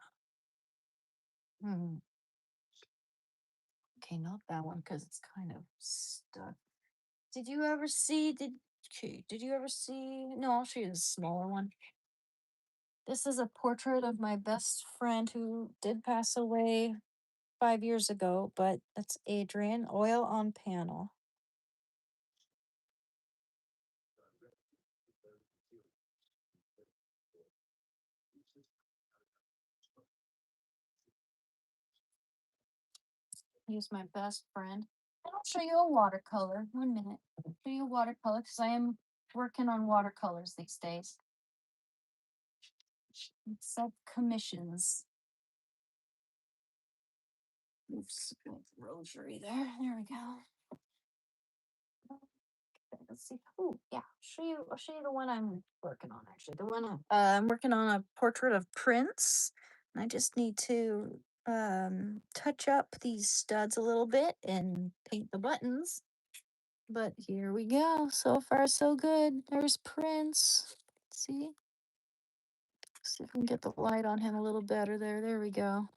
S2: Hmm. Okay, not that one because it's kind of stuck. Did you ever see? Did you ever see? No, I'll show you the smaller one. This is a portrait of my best friend who did pass away 5 years ago, but that's Adrian. Oil on panel. He's my best friend. And I'll show you a watercolor. 1 minute. Show you a watercolor because I am working on watercolors these days. Accept commissions. Oops, rosary there. There we go. Let's see. Oh, yeah. Show you. I'll show you the one I'm working on. Actually, the one I'm working on a portrait of Prince, and I just need to touch up these studs a little bit and paint the buttons. But here we go. So far, so good. There's Prince. See? See if we can get the light on him a little better there. There we go.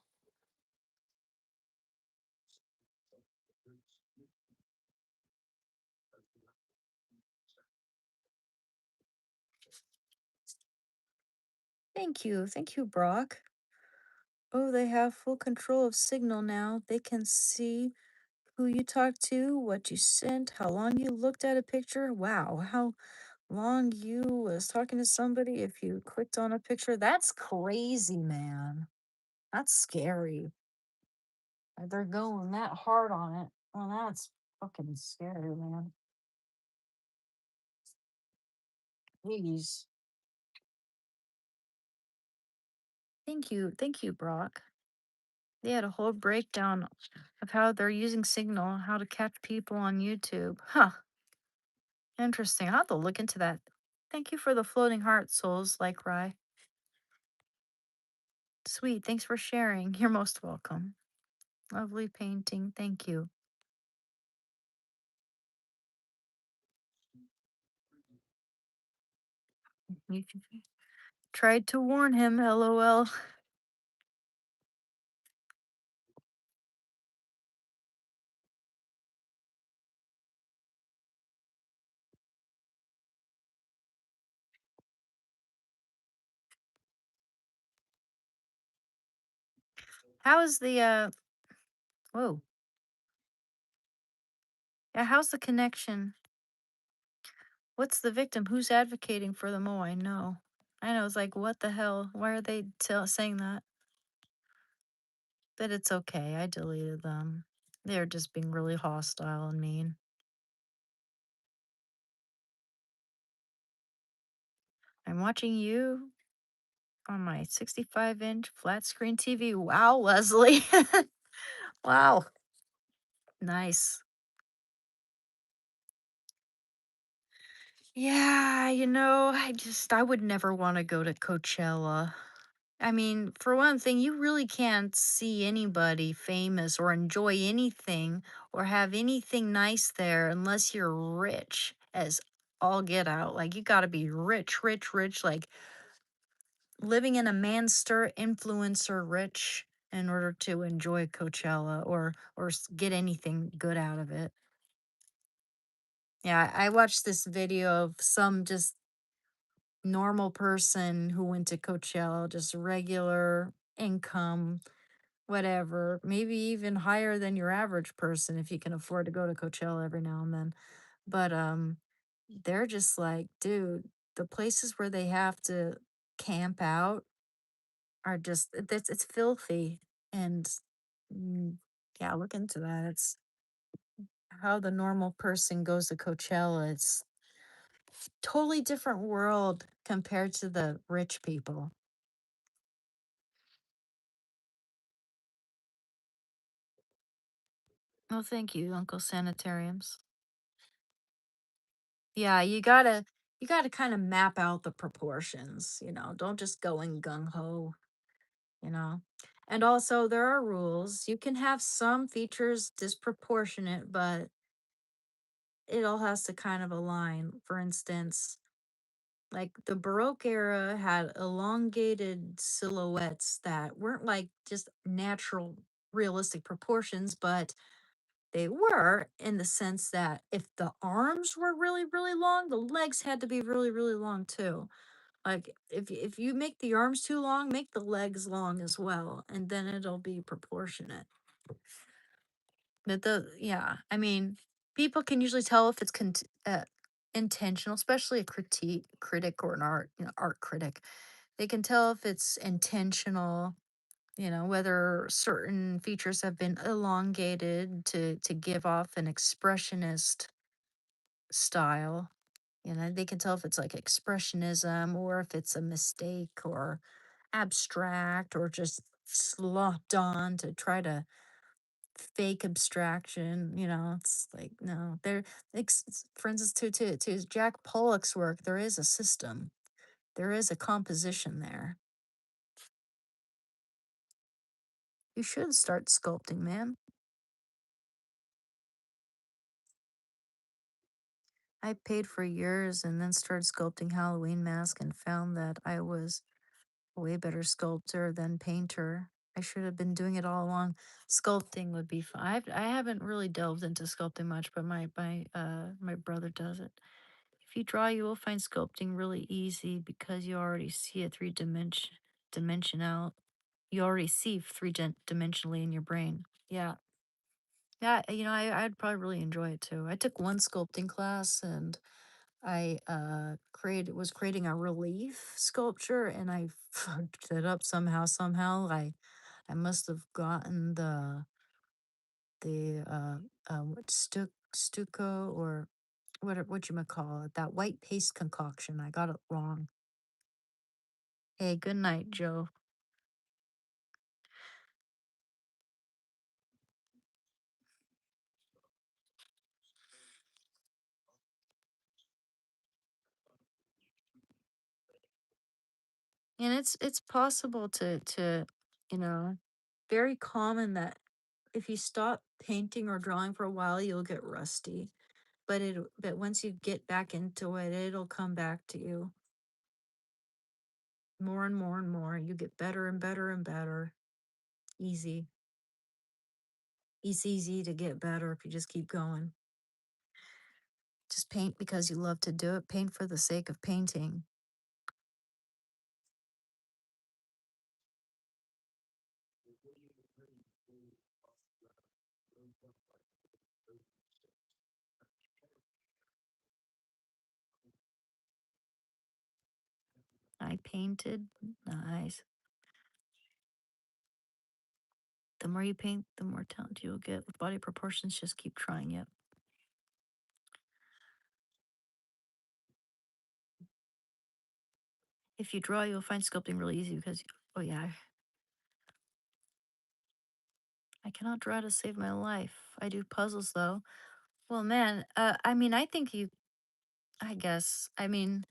S2: Thank you. Thank you, Brock. Oh, they have full control of Signal now. They can see who you talked to, what you sent, how long you looked at a picture. Wow, how Long you was talking to somebody if you clicked on a picture. That's crazy, man. That's scary. They're going that hard on it. Well, that's fucking scary, man. Jeez. Thank you. Thank you, Brock. They had a whole breakdown of how they're using Signal, how to catch people on YouTube. Huh. Interesting. I'll have to look into that. Thank you for the floating heart, souls like Rye. Sweet. Thanks for sharing. You're most welcome. Lovely painting. Thank you. You tried to warn him, lol. How is the whoa. Yeah, how's the connection? What's the victim? Who's advocating for them? Oh, I know. I know. It's like, what the hell? Why are they saying that? But it's okay. I deleted them. They're just being really hostile and mean. I'm watching you on my 65-inch flat screen TV. Wow, Leslie. Wow. Nice. Yeah, I would never want to go to Coachella. I mean, for one thing, you really can't see anybody famous or enjoy anything or have anything nice there unless you're rich as all get out. Like, you got to be rich, rich, rich, like living in a manster influencer rich in order to enjoy Coachella or get anything good out of it. Yeah, I watched this video of some just normal person who went to Coachella, just regular income, whatever, maybe even higher than your average person if you can afford to go to Coachella every now and then. But they're just like, dude, the places where they have to camp out are just it's filthy. And yeah, look into that. It's how the normal person goes to Coachella. It's totally different world compared to the rich people. Oh, thank you, Uncle Sanitariums. Yeah, you gotta kind of map out the proportions, don't just go in gung ho, you know. And also there are rules. You can have some features disproportionate, but it all has to kind of align. For instance, like the Baroque era had elongated silhouettes that weren't like just natural realistic proportions, but they were in the sense that if the arms were really, really long, the legs had to be really, really long too. Like if you make the arms too long, make the legs long as well, and then it'll be proportionate. But yeah, I mean, people can usually tell if it's intentional, especially a critic or an art critic. They can tell if it's intentional, whether certain features have been elongated to give off an expressionist style. They can tell if it's like expressionism or if it's a mistake or abstract or just slopped on to try to fake abstraction. It's like, no, for instance, to Jack Pollock's work, there is a system, there is a composition there. You should start sculpting, man. I paid for years and then started sculpting Halloween mask and found that I was a way better sculptor than painter. I should have been doing it all along. Sculpting would be fun. I haven't really delved into sculpting much, but my brother does it. If you draw, you will find sculpting really easy because you already see it dimensional. You already see dimensionally in your brain. Yeah. Yeah, I'd probably really enjoy it too. I took one sculpting class and I created was creating a relief sculpture and I fucked it up somehow. I must have gotten the what stucco or what you call it, that white paste concoction. I got it wrong. Hey, good night, Joe. And it's possible to you know, very common that if you stop painting or drawing for a while, you'll get rusty. But once you get back into it, it'll come back to you more and more and more. You get better and better and better. Easy. It's easy to get better if you just keep going. Just paint because you love to do it. Paint for the sake of painting. I painted. Nice. The more you paint, the more talent you'll get with body proportions. Just keep trying it. If you draw, you'll find sculpting really easy because, oh yeah, I cannot draw to save my life. I do puzzles though. Well, man, I mean, I think you, I guess, I mean,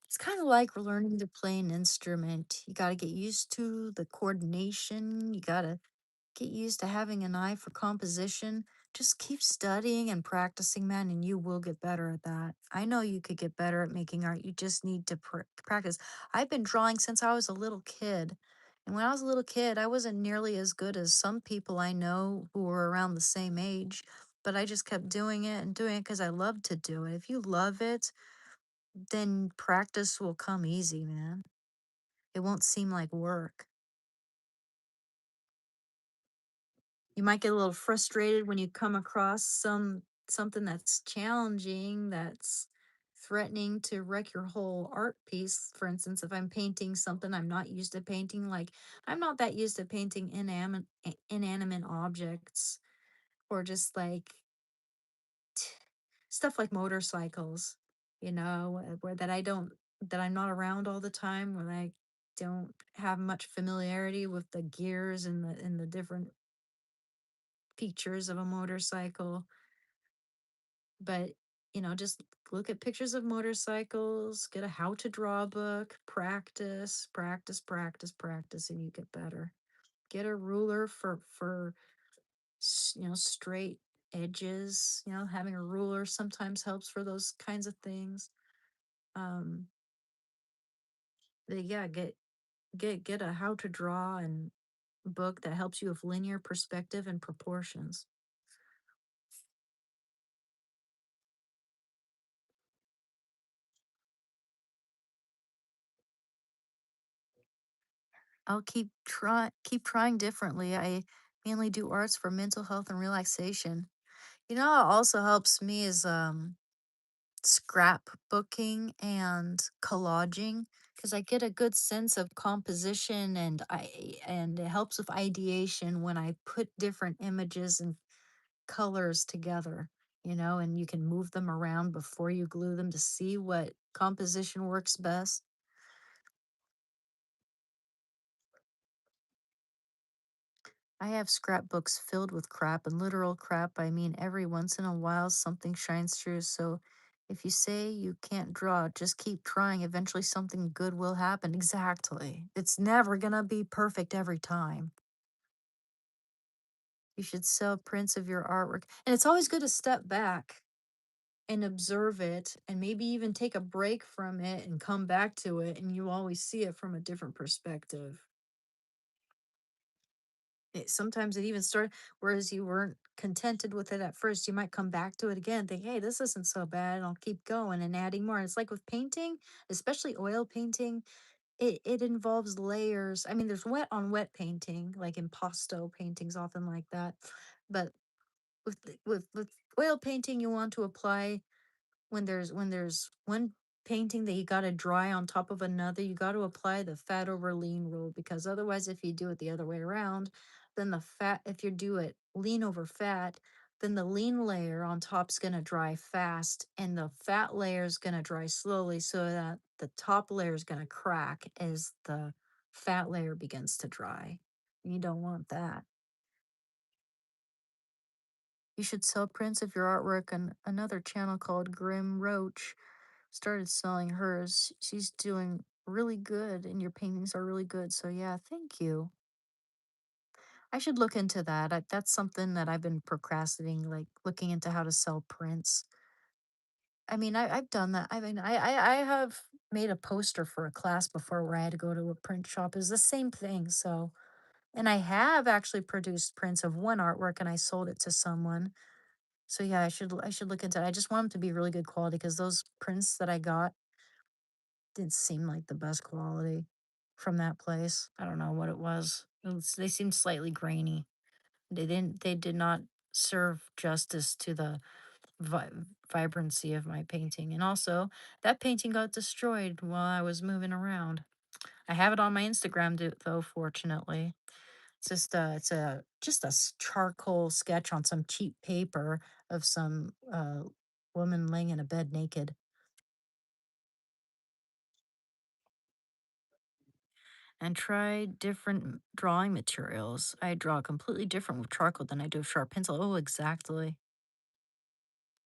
S2: it's kind of like learning to play an instrument. You got to get used to the coordination. You got to get used to having an eye for composition. Just keep studying and practicing, man, and you will get better at that. I know you could get better at making art. You just need to practice. I've been drawing since I was a little kid. And when I was a little kid, I wasn't nearly as good as some people I know who were around the same age. But I just kept doing it and doing it because I love to do it. If you love it, then practice will come easy, man. It won't seem like work. You might get a little frustrated when you come across something that's challenging, that's threatening to wreck your whole art piece. For instance, if I'm painting something I'm not used to painting, like I'm not that used to painting inanimate objects or just like stuff like motorcycles, where that I'm not around all the time, when I don't have much familiarity with the gears and the different features of a motorcycle. But, just look at pictures of motorcycles, get a how to draw book, practice, practice, practice, practice, and you get better. Get a ruler for straight edges. Having a ruler sometimes helps for those kinds of things. Um, yeah, get a how to draw and book that helps you with linear perspective and proportions. I'll keep trying differently. I mainly do arts for mental health and relaxation. What also helps me is scrapbooking and collaging because I get a good sense of composition and it helps with ideation when I put different images and colors together, and you can move them around before you glue them to see what composition works best. I have scrapbooks filled with crap, and literal crap, I mean every once in a while something shines through. So if you say you can't draw, just keep trying. Eventually something good will happen. Exactly. It's never gonna be perfect every time. You should sell prints of your artwork. And it's always good to step back and observe it and maybe even take a break from it and come back to it, and you always see it from a different perspective. Sometimes it even started, whereas you weren't contented with it at first, you might come back to it again and think, hey, this isn't so bad. And I'll keep going and adding more. And it's like with painting, especially oil painting, it involves layers. I mean, there's wet on wet painting, like impasto paintings, often like that. But with oil painting, you want to apply when there's one painting that you got to dry on top of another, you got to apply the fat over lean rule, because otherwise if you do it the other way around, then the fat if you do it lean over fat, then the lean layer on top's going to dry fast and the fat layer is going to dry slowly, so that the top layer is going to crack as the fat layer begins to dry. You don't want that. You should sell prints of your artwork on another channel called Grim Roach. Started selling hers. She's doing really good, and your paintings are really good. So, yeah, thank you. I should look into that. That's something that I've been procrastinating, like looking into how to sell prints. I mean, I've done that. I mean, I have made a poster for a class before where I had to go to a print shop. It's the same thing. So, and I have actually produced prints of one artwork and I sold it to someone. So yeah, I should look into it. I just want them to be really good quality because those prints that I got didn't seem like the best quality from that place. I don't know what it was. They seemed slightly grainy. They did not serve justice to the vi- vibrancy of my painting. And also, that painting got destroyed while I was moving around. I have it on my Instagram though, fortunately. It's a just a charcoal sketch on some cheap paper of some woman laying in a bed naked. And try different drawing materials. I draw completely different with charcoal than I do with sharp pencil. Oh, exactly.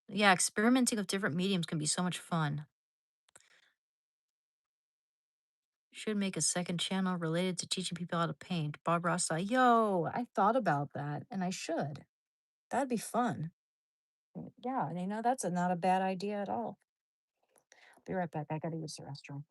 S2: Yeah, experimenting with different mediums can be so much fun. Should make a second channel related to teaching people how to paint. Bob Ross style. Yo, I thought about that and I should. That'd be fun. Yeah, and that's not a bad idea at all. Be right back. I gotta use the restroom.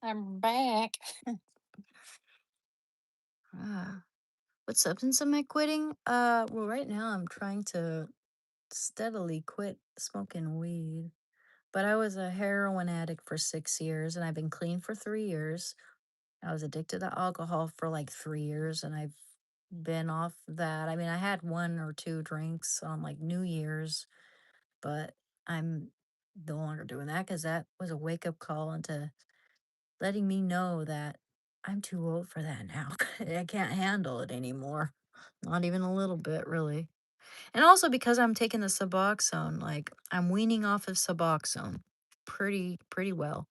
S2: I'm back. Ah, what substance am I quitting? Well, right now I'm trying to steadily quit smoking weed. But I was a heroin addict for 6 years and I've been clean for 3 years. I was addicted to alcohol for like 3 years and I've been off that. I mean, I had one or two drinks on like New Year's, but I'm no longer doing that because that was a wake up call into letting me know that I'm too old for that now. I can't handle it anymore. Not even a little bit, really. And also because I'm taking the Suboxone, like I'm weaning off of Suboxone pretty well.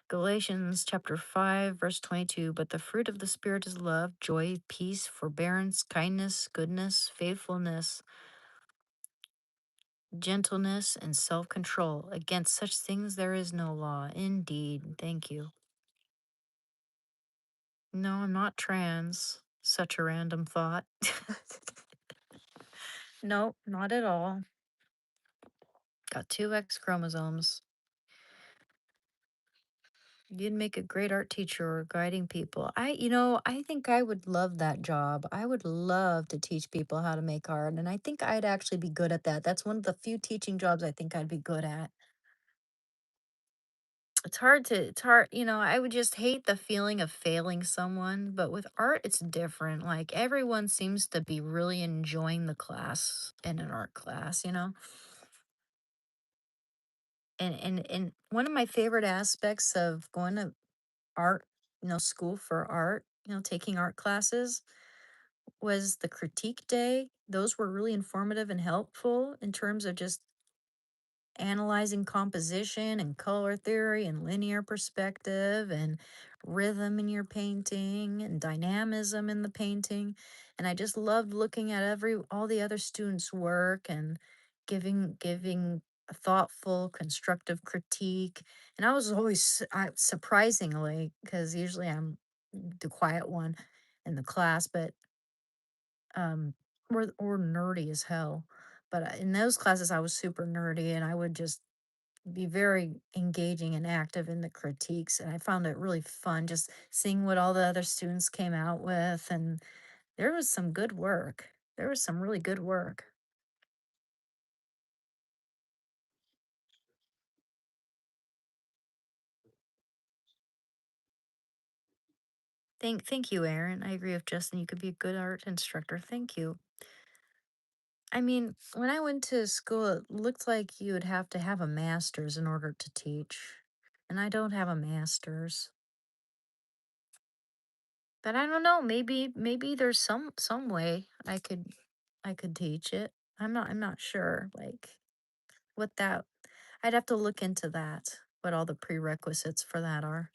S2: Galatians chapter 5 verse 22, but the fruit of the spirit is love, joy, peace, forbearance, kindness, goodness, faithfulness, Gentleness and self control. Against such things there is no law. Indeed. Thank you. No, I'm not trans. Such a random thought. No, not at all. Got two X chromosomes. You'd make a great art teacher or guiding people. I think I would love that job. I would love to teach people how to make art, and I think I'd actually be good at that. That's one of the few teaching jobs I think I'd be good at. It's hard, I would just hate the feeling of failing someone, but with art, it's different. Like everyone seems to be really enjoying the class in an art class, you know? And one of my favorite aspects of going to art, school for art, taking art classes was the critique day. Those were really informative and helpful in terms of just analyzing composition and color theory and linear perspective and rhythm in your painting and dynamism in the painting. And I just loved looking at every all the other students' work and giving a thoughtful, constructive critique. And I was always surprisingly, because usually I'm the quiet one in the class, but or nerdy as hell. But in those classes, I was super nerdy, and I would just be very engaging and active in the critiques. And I found it really fun just seeing what all the other students came out with. And there was some good work. There was some really good work. Thank you, Aaron. I agree with Justin. You could be a good art instructor. Thank you. I mean, when I went to school, it looked like you would have to have a master's in order to teach. And I don't have a master's. But I don't know, maybe there's some way I could teach it. I'm not sure, like, what that I'd have to look into that, what all the prerequisites for that are,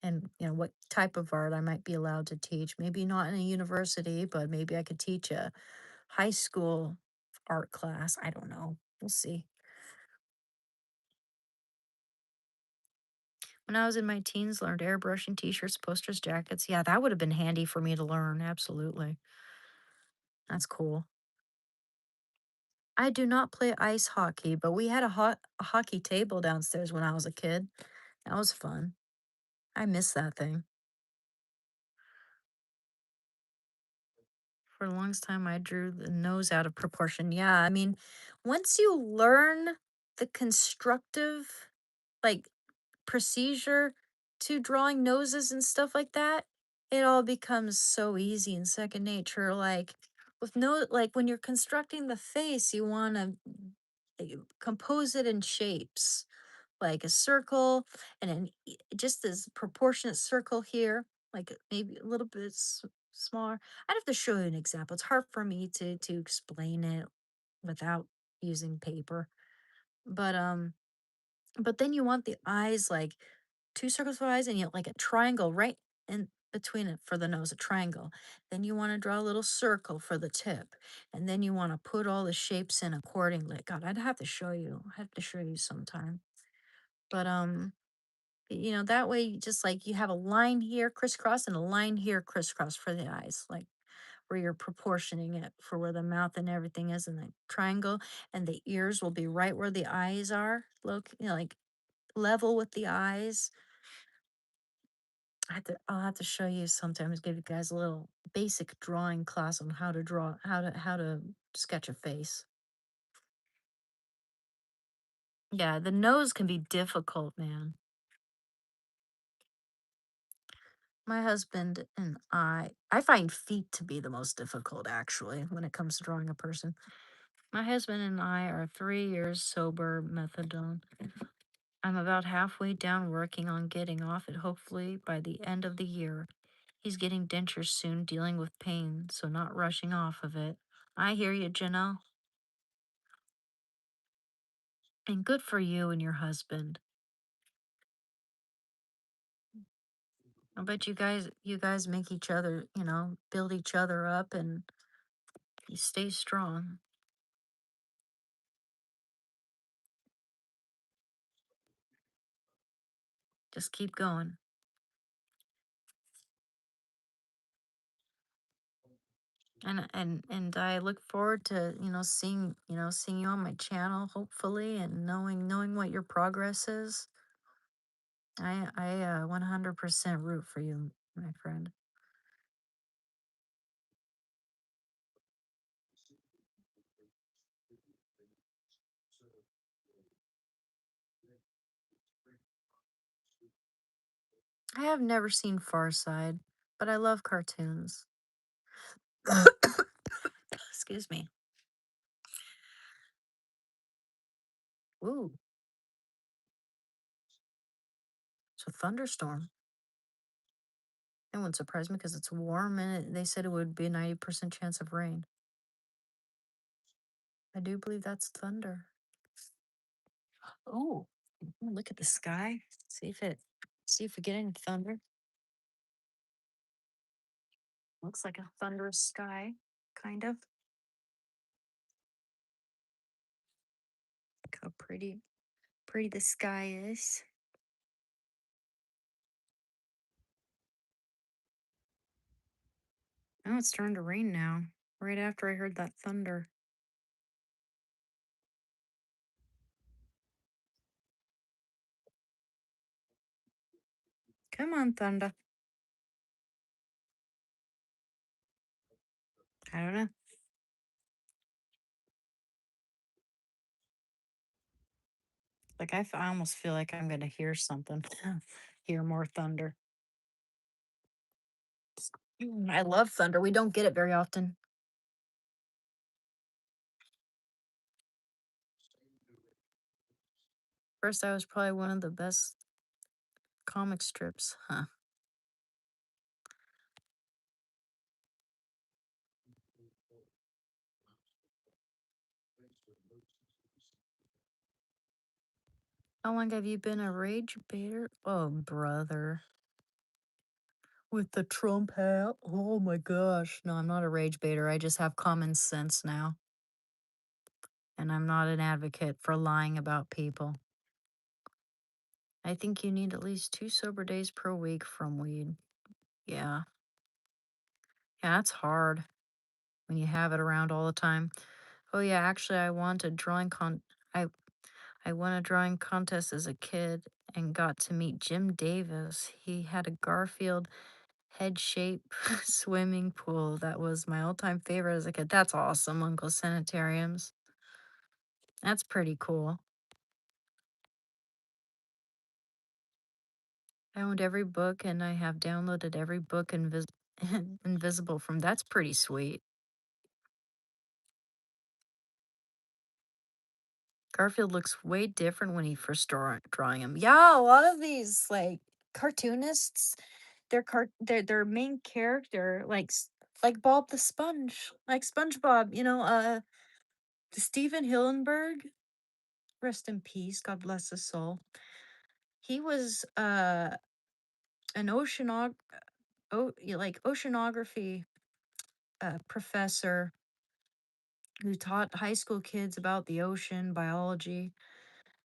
S2: and, what type of art I might be allowed to teach. Maybe not in a university, but maybe I could teach a high school art class. I don't know. We'll see. When I was in my teens, learned airbrushing, t-shirts, posters, jackets. Yeah, that would have been handy for me to learn. Absolutely. That's cool. I do not play ice hockey, but we had a hockey table downstairs when I was a kid. That was fun. I miss that thing. For the longest time, I drew the nose out of proportion. Yeah, I mean, once you learn the constructive, like, procedure to drawing noses and stuff like that, it all becomes so easy and second nature. Like, like when you're constructing the face, you want to compose it in shapes like a circle and just this proportionate circle here, like maybe a little bit smaller. I'd have to show you an example. It's hard for me to explain it without using paper. But then you want the eyes like two circles for eyes and you like a triangle right in between it for the nose, a triangle. Then you want to draw a little circle for the tip. And then you want to put all the shapes in accordingly. God, I'd have to show you. I have to show you sometime. But that way, just like you have a line here crisscross and a line here crisscross for the eyes, like where you're proportioning it for where the mouth and everything is in the triangle, and the ears will be right where the eyes are. Look, like level with the eyes. I'll have to show you sometimes. Give you guys a little basic drawing class on how to draw, how to sketch a face. Yeah, the nose can be difficult, man. My husband and I find feet to be the most difficult actually when it comes to drawing a person. My husband and I are 3 years sober methadone. I'm about halfway down working on getting off it hopefully by the end of the year. He's getting dentures soon dealing with pain, so not rushing off of it. I hear you, Janelle. And good for you and your husband. I bet you guys make each other, build each other up and you stay strong. Just keep going. And I look forward to, seeing you on my channel hopefully, and knowing what your progress is. I 100% root for you, my friend. I have never seen Far Side, but I love cartoons. Excuse me. Ooh, it's a thunderstorm. It wouldn't surprise me because it's warm and they said it would be a 90% chance of rain. I do believe that's thunder. Oh, look at the sky. See if we get any thunder. Looks like a thunderous sky, kind of. Look how pretty the sky is. Oh, it's starting to rain now. Right after I heard that thunder. Come on, thunder. I don't know. Like I almost feel like I'm gonna hear something. Hear more thunder. I love thunder. We don't get it very often. First, I was probably one of the best comic strips, huh? How long have you been a rage baiter? Oh, brother. With the Trump hat? Oh my gosh. No, I'm not a rage baiter. I just have common sense now. And I'm not an advocate for lying about people. I think you need at least 2 sober days per week from weed. Yeah. Yeah, that's hard when you have it around all the time. Oh yeah, actually I I won a drawing contest as a kid and got to meet Jim Davis. He had a Garfield head shape swimming pool that was my all-time favorite as a kid. That's awesome, Uncle Sanitariums. That's pretty cool. I owned every book and I have downloaded every book invisible from. That's pretty sweet. Garfield looks way different when he first drawing him. Yeah, a lot of these like cartoonists, their main character like Bob the Sponge, like SpongeBob, Steven Hillenberg, rest in peace, God bless his soul. He was an oceanography professor who taught high school kids about the ocean biology,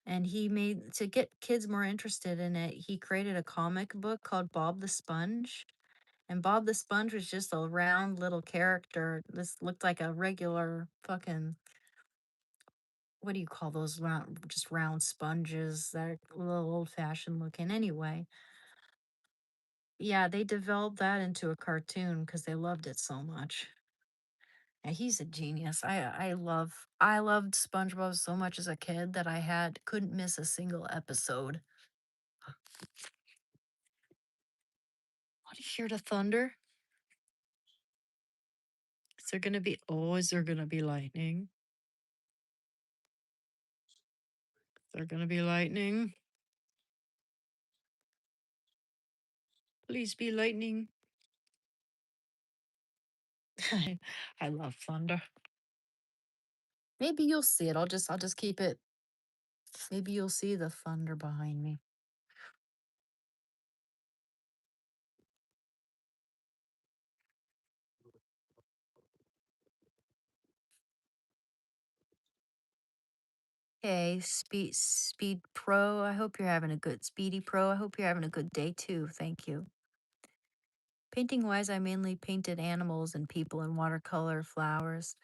S2: and he made to get kids more interested in it, he created a comic book called Bob the Sponge. And Bob the Sponge was just a round little character. This looked like a regular fucking, what do you call those round, just round sponges that are a little old fashioned looking anyway. Yeah, they developed that into a cartoon because they loved it so much. Yeah, he's a genius. I loved SpongeBob so much as a kid that I had couldn't miss a single episode. What, do you hear the thunder? Is there gonna be lightning? Is there gonna be lightning? Please be lightning. I love thunder. Maybe you'll see it. I'll just keep it. Maybe you'll see the thunder behind me. Okay, Speed Pro. I hope you're having a good Speedy Pro. I hope you're having a good day too. Thank you. Painting wise, I mainly painted animals and people in watercolor, flowers.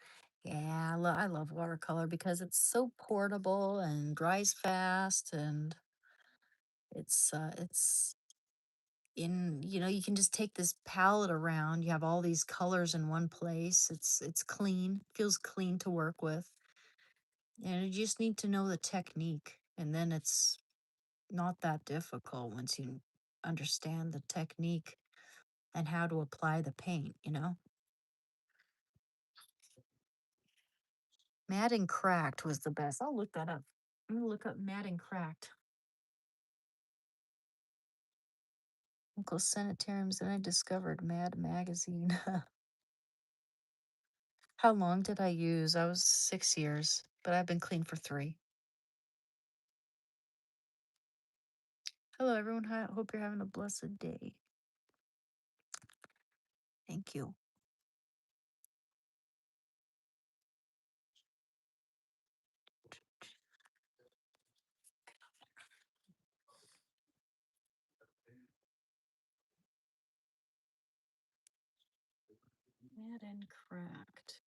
S2: Yeah, I love watercolor because it's so portable and dries fast, and it's in, you can just take this palette around. You have all these colors in one place. It's clean, feels clean to work with. And you just need to know the technique, and then it's not that difficult once you understand the technique and how to apply the paint. Mad and Cracked was the best. I'll look that up. I'm gonna look up Mad and Cracked. Uncle Sanitariums, then I discovered Mad Magazine. How long did I use? I was 6 years, but I've been clean for 3. Hello, everyone. Hope you're having a blessed day. Thank you. Mad and Cracked.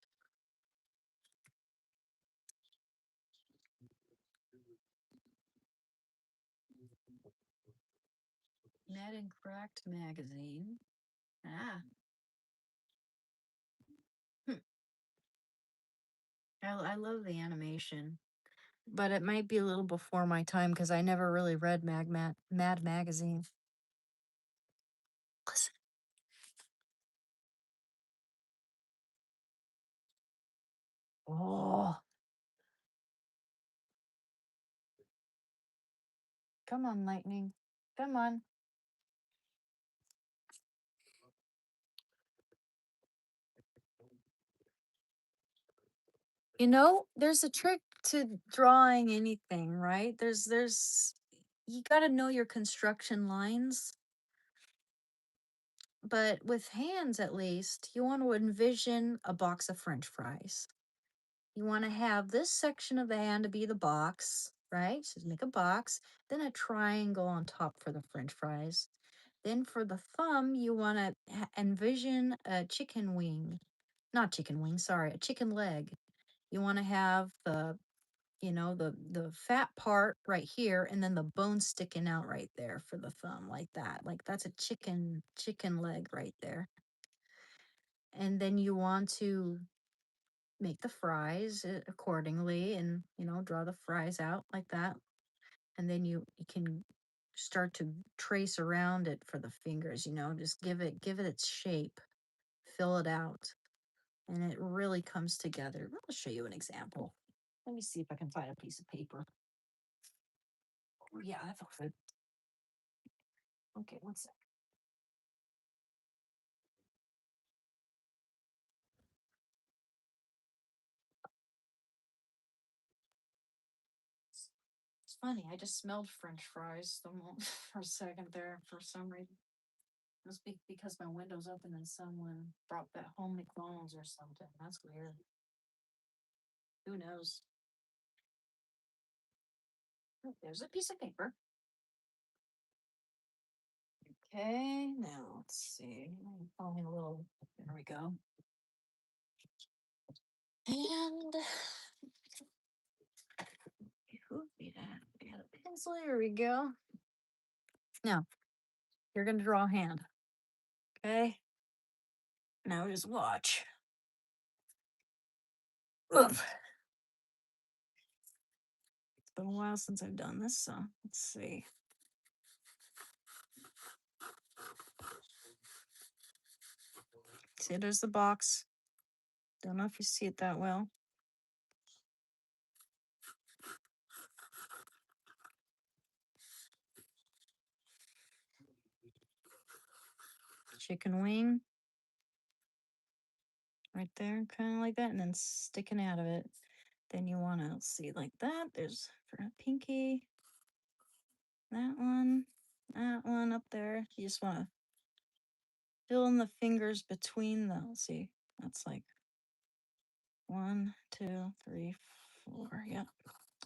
S2: Mad and Cracked magazine. Ah, hmm. I love the animation, but it might be a little before my time because I never really read Mad Magazine. Listen. Oh, come on, Lightning. Come on. There's a trick to drawing anything, right? You got to know your construction lines, but with hands at least, you want to envision a box of French fries. You want to have this section of the hand to be the box, right? So make a box, then a triangle on top for the French fries. Then for the thumb, you want to envision a chicken wing. Not chicken wing, sorry, a chicken leg. You want to have the fat part right here, and then the bone sticking out right there for the thumb, like that. Like that's a chicken leg right there. And then you want to make the fries accordingly, and draw the fries out like that. And then you can start to trace around it for the fingers, just give it its shape, fill it out, and it really comes together. I'll show you an example. Let me see if I can find a piece of paper. Oh, yeah, that's good. Okay, one sec. It's funny. I just smelled French fries for a second there for some reason. It must be because my window's open and someone brought that home McDonald's or something. That's weird. Who knows? Oh, there's a piece of paper. Okay, now let's see. Probably a little. There we go. And who we got a pencil. Here we go. Now you're gonna draw a hand. Okay. Now just watch. Ugh. It's been a while since I've done this, so let's see. See, there's the box. Don't know if you see it that well. Chicken wing. Right there, kind of like that, and then sticking out of it. Then you want to see like that. There's for a pinky. That one up there. You just want to fill in the fingers between the. Let's see. That's like 1, 2, 3, 4. Yeah.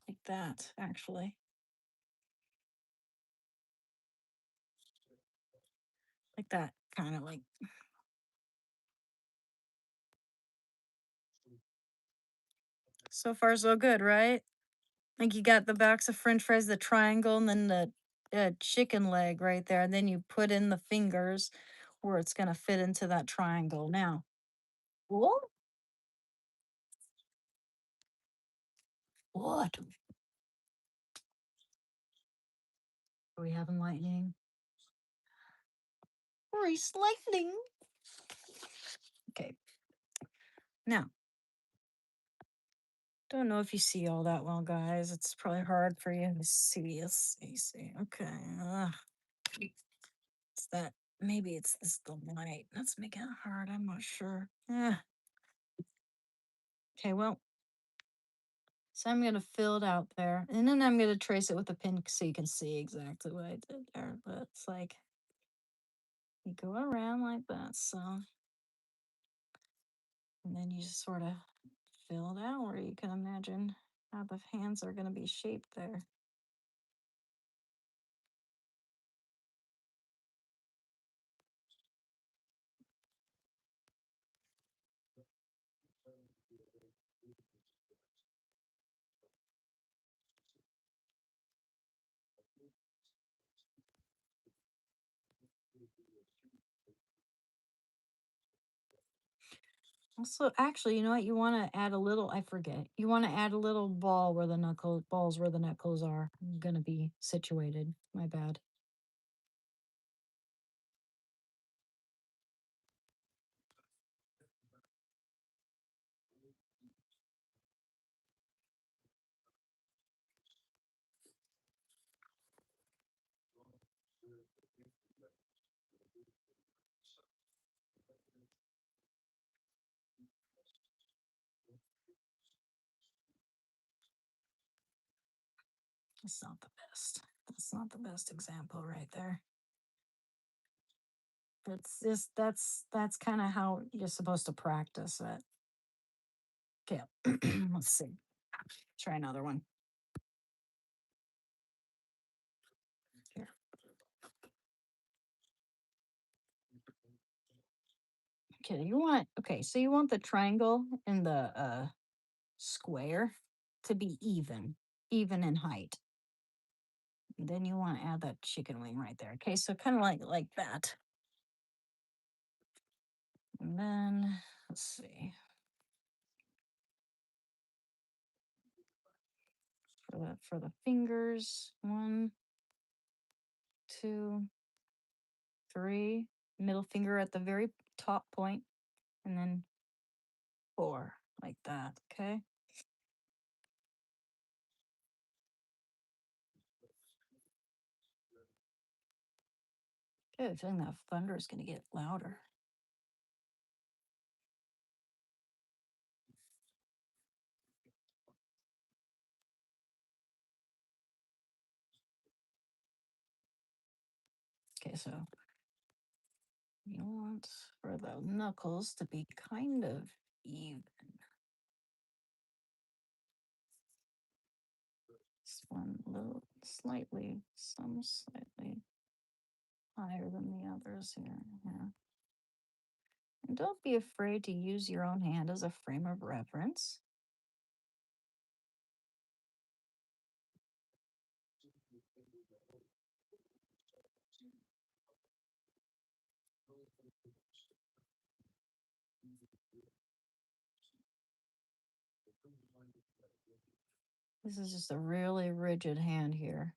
S2: like that, actually. Like that, kind of like. So far, so good, right? Like you got the box of French fries, the triangle, and then the chicken leg right there. And then you put in the fingers where it's gonna fit into that triangle. Now, what? What? Are we having lightning? Grease lightning. Okay. Now, don't know if you see all that well, guys. It's probably hard for you to see. See. Okay. It's that. Maybe it's this the light. That's making it hard. I'm not sure. Okay. Well, so I'm gonna fill it out there, and then I'm gonna trace it with a pin so you can see exactly what I did there. But it's like you go around like that, so, and then you just sort of fill it out where you can imagine how the hands are gonna be shaped there. Also, actually, you know what? You want to add a little. I forget. You want to add a little ball where the balls where the knuckles are gonna be situated. My bad. That's not the best. That's not the best example right there. But it's just that's kind of how you're supposed to practice it. Okay, let's see. Try another one. Here. Okay, so you want the triangle and the square to be even in height. And then you want to add that chicken wing right there. Okay, so kind of like that. And then let's see. For the fingers, 1, 2, 3. Middle finger at the very top point, and then 4, like that. Okay. Good. Feeling that thunder is going to get louder. Okay, so you want for the knuckles to be kind of even. This one a little some slightly higher than the others here. Yeah. And don't be afraid to use your own hand as a frame of reference. This is just a really rigid hand here.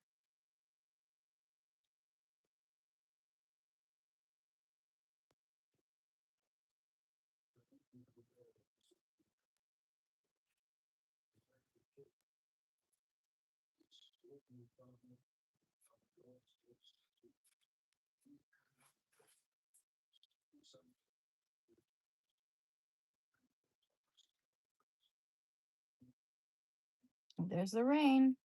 S2: There's the rain.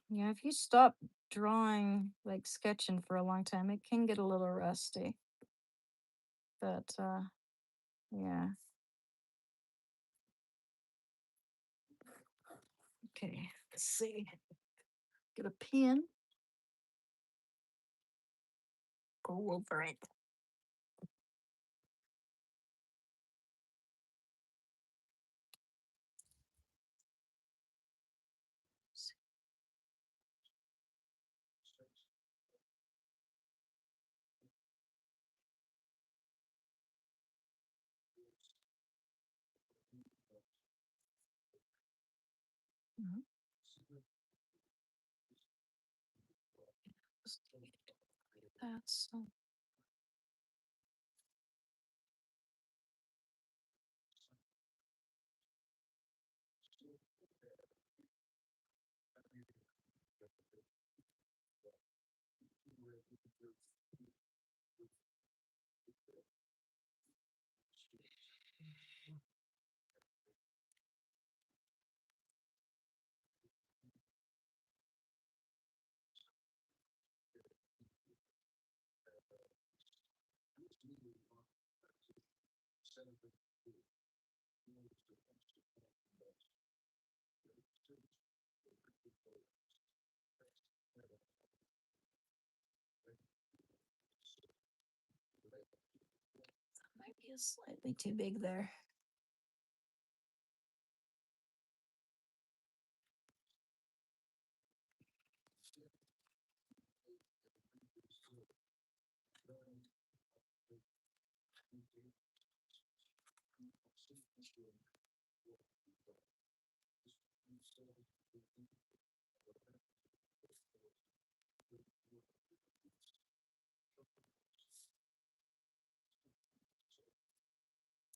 S1: Yeah, if you stop drawing, like sketching for a long time, it can get a little rusty. But yeah. Okay, let's see. Get a pen, go over it. Mhm. Just That's might be slightly too big there.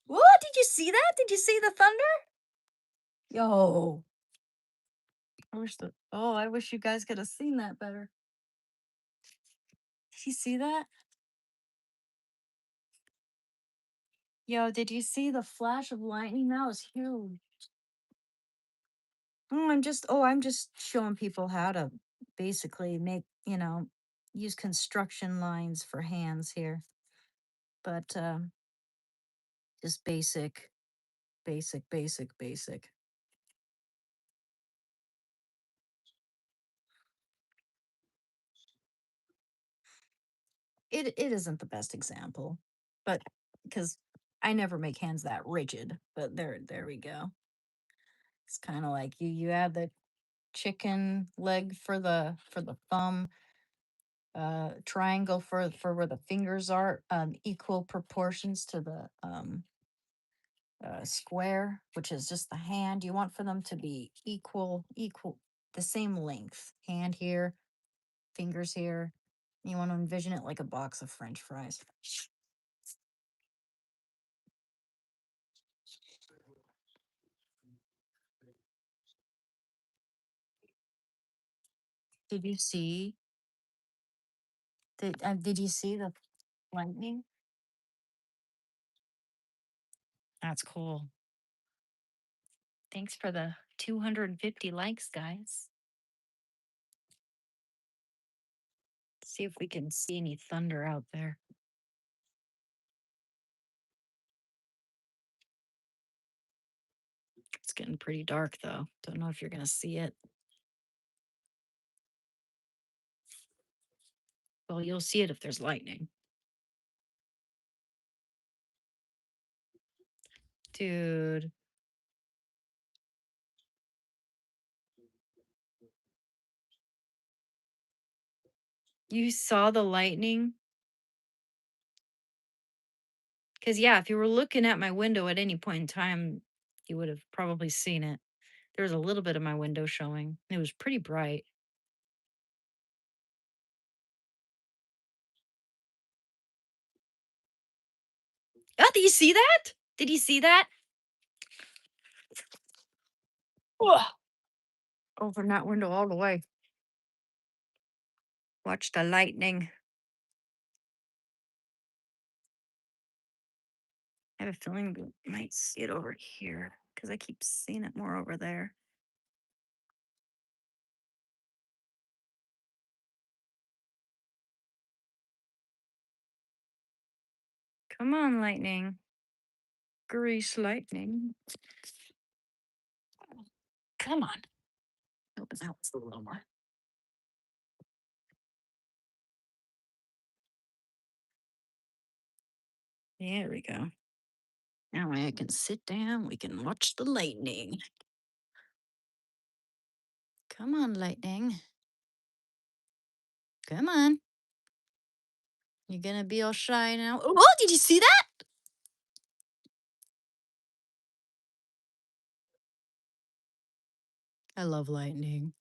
S1: What? Did you see that? Did you see the thunder? Yo. I wish you guys could have seen that better. Did you see that? Yo, did you see the flash of lightning? That was huge. I'm just showing people how to basically make, use construction lines for hands here. But just basic, basic, basic, basic. It isn't the best example, but because I never make hands that rigid, but there we go. It's kind of like you add the chicken leg for the thumb, triangle for where the fingers are, equal proportions to the square, which is just the hand. You want for them to be equal, the same length. Hand here, fingers here. You want to envision it like a box of French fries. Did you see? Did you see the lightning? That's cool. Thanks for the 250 likes, guys. See if we can see any thunder out there. It's getting pretty dark though. Don't know if you're gonna see it. Well, you'll see it if there's lightning. Dude, you saw the lightning? Because, yeah, if you were looking at my window at any point in time, you would have probably seen it. There was a little bit of my window showing. It was pretty bright. Oh, did you see that? Did you see that? Ugh. Open that window all the way. Watch the lightning. I have a feeling we might see it over here because I keep seeing it more over there.
S2: Come on, lightning. Grease lightning.
S1: Come on. Open that one a little more. There we go. Now I can sit down. We can watch the lightning. Come on, lightning. Come on. You're gonna be all shy now. Oh, did you see that? I love lightning.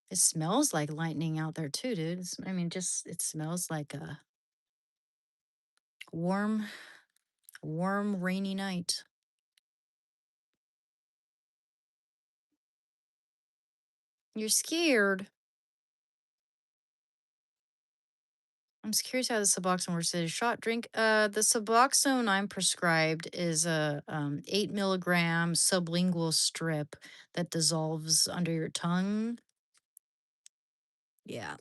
S1: It smells like lightning out there too, dude. I mean, just it smells like a warm, warm, rainy night. You're scared. I'm curious how the Suboxone works. Is it a shot drink? The Suboxone I'm prescribed is a 8 milligram sublingual strip that dissolves under your tongue. Yeah,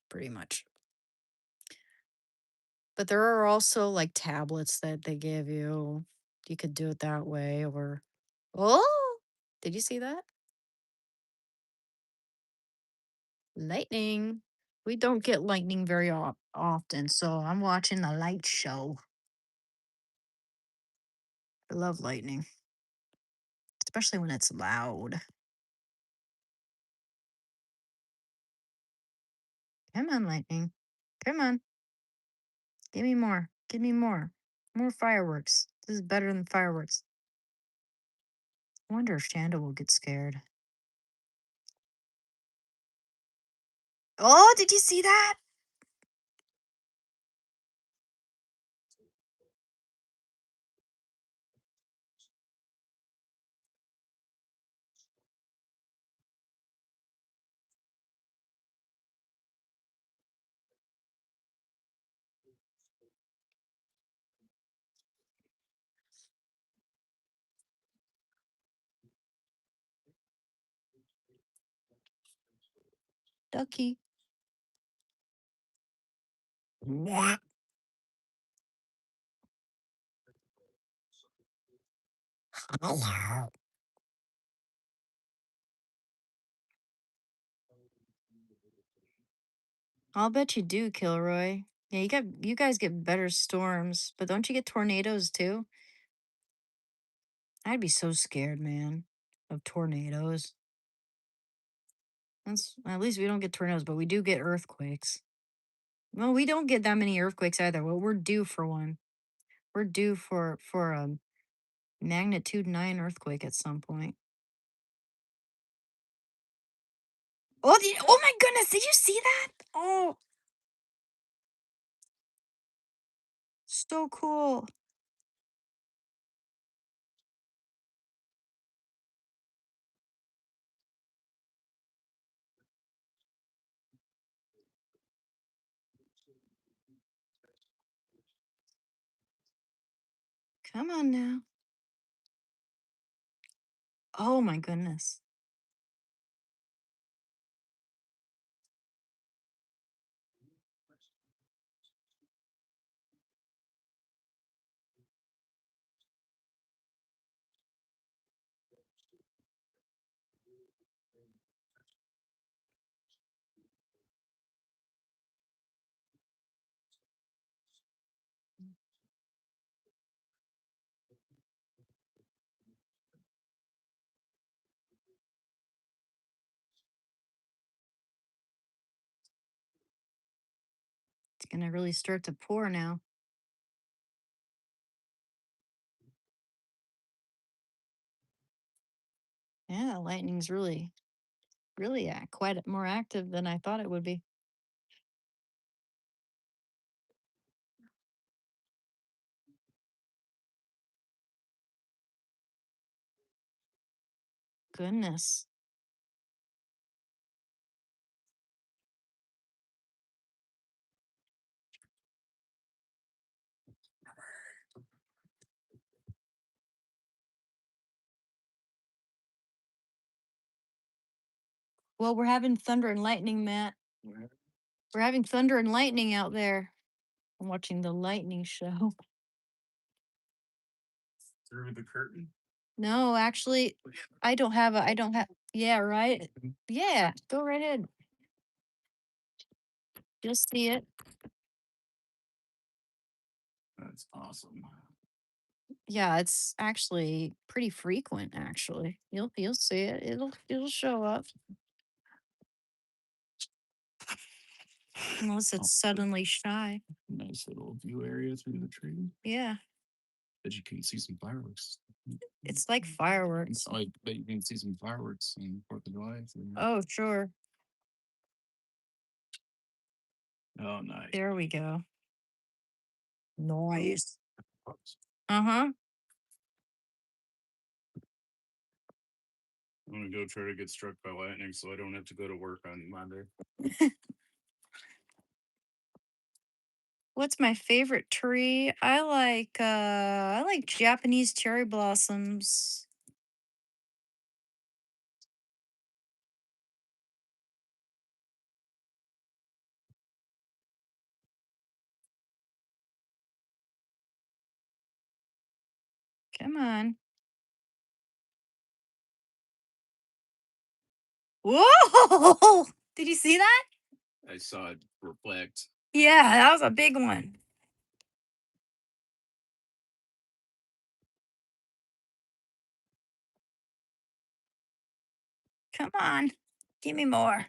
S1: pretty much. But there are also like tablets that they give you. You could do it that way, or oh, did you see that? Lightning. We don't get lightning very often, so I'm watching the light show. I love lightning, especially when it's loud. Come on, lightning. Come on. Give me more. Give me more. More fireworks. This is better than fireworks. I wonder if Shando will get scared. Oh, did you see that? Ducky. Mwah. Hello. I'll bet you do, Kilroy. Yeah, you guys get better storms, but don't you get tornadoes too? I'd be so scared, man, of tornadoes. That's at least we don't get tornadoes, but we do get earthquakes. Well, we don't get that many earthquakes either. Well, we're due for one. We're due for a magnitude 9 earthquake at some point. Oh my goodness, did you see that? Oh, so cool. Come on now. Oh my goodness. It's gonna really start to pour now. Yeah, lightning's really quite more active than I thought it would be. Goodness. Well, we're having thunder and lightning, Matt. We're having thunder and lightning out there.
S2: I'm watching the lightning show.
S3: Through the curtain.
S2: No, actually, I don't have, yeah, right? Yeah, go right ahead. You'll see it.
S3: That's awesome.
S2: Yeah, it's actually pretty frequent, actually. You'll see it. It'll show up unless
S3: Oh,
S2: it's suddenly shy.
S3: nice little view area through the tree.
S2: Yeah,
S3: Bet you can see some fireworks.
S2: it's like fireworks.
S3: I bet you can see some fireworks in Fourth of July.
S2: Oh, sure.
S3: Oh, nice.
S2: There we go. Nice. Uh-huh.
S3: I'm gonna go try to get struck by lightning so I don't have to go to work on Monday.
S2: What's my favorite tree? I like Japanese cherry blossoms. Come on. Whoa! Did you see that?
S3: I saw it reflect.
S2: Yeah, that was a big one. Come on. Give me more.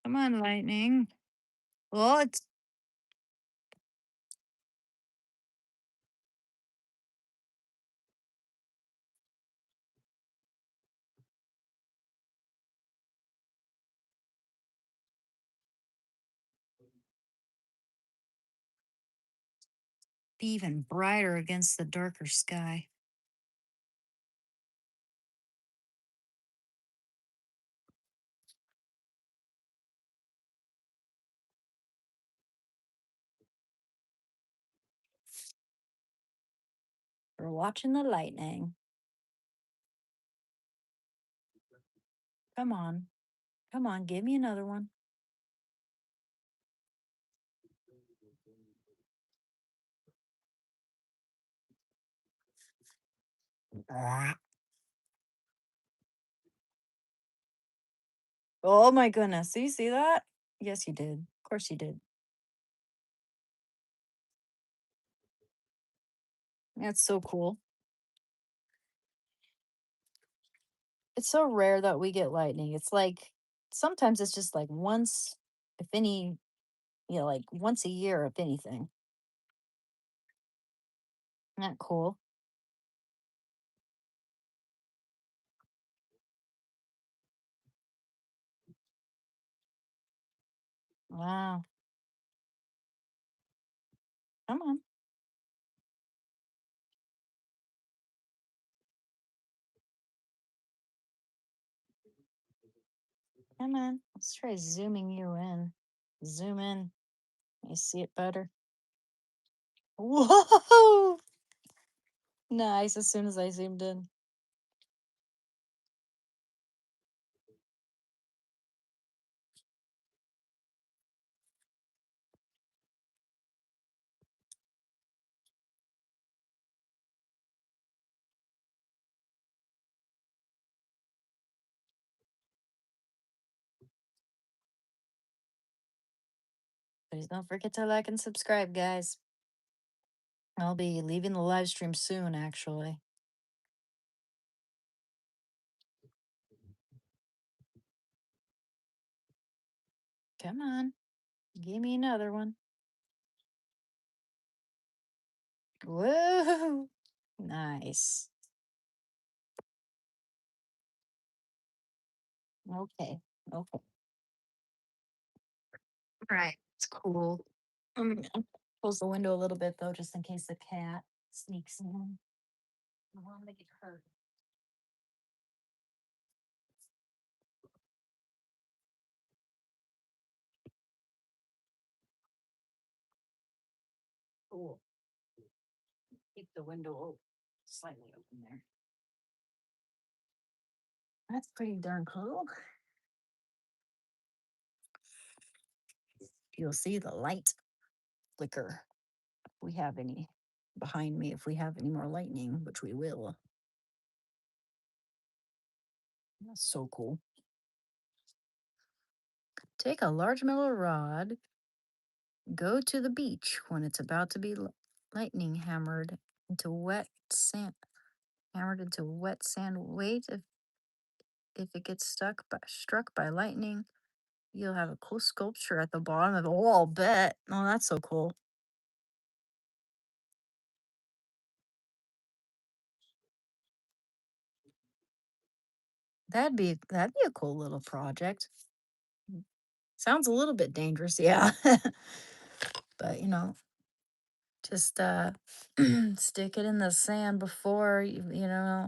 S2: Come on, lightning. Well, it's even brighter against the darker sky. We're watching the lightning. Come on. Come on, give me another one. Ah. Oh my goodness. Do you see that? Yes, you did. Of course you did. That's so cool. It's so rare that we get lightning. It's like sometimes it's just like once, if any, like once a year, if anything. Isn't that cool? Wow. Come on. Come on. Let's try zooming you in. Zoom in. You see it better. Whoa! Nice. As soon as I zoomed in. Please don't forget to like and subscribe, guys. I'll be leaving the live stream soon, actually. Come on. Give me another one. Whoa! Nice. Okay. Okay. Right. It's cool. I'll close the window a little bit though, just in case the cat sneaks in. I don't want to get hurt. Cool. Keep the window slightly open there.
S1: That's pretty darn cool. You'll see the light flicker. If we have any behind me, if we have any more lightning, which we will. That's so cool. Take a large metal rod, go to the beach when it's about to be lightning into wet sand, hammered into wet sand. Wait if it gets struck by lightning, you'll have a cool sculpture at the bottom of the wall. Bet. Oh, that's so cool. That'd be a cool little project. Sounds a little bit dangerous, yeah. But just stick it in the sand before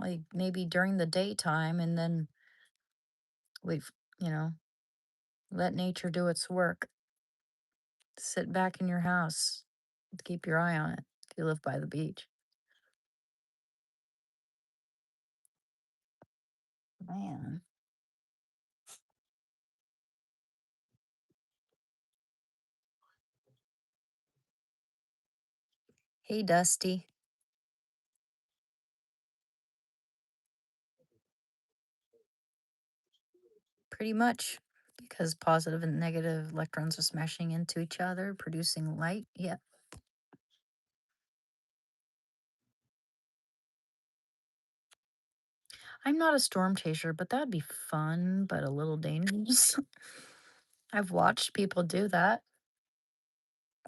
S1: like maybe during the daytime, and then wait, you know, let nature do its work. Sit back in your house, keep your eye on it if you live by the beach. Man. Hey, Dusty. Pretty much, because positive and negative electrons are smashing into each other, producing light. Yeah. I'm not a storm chaser, but that'd be fun, but a little dangerous. I've watched people do that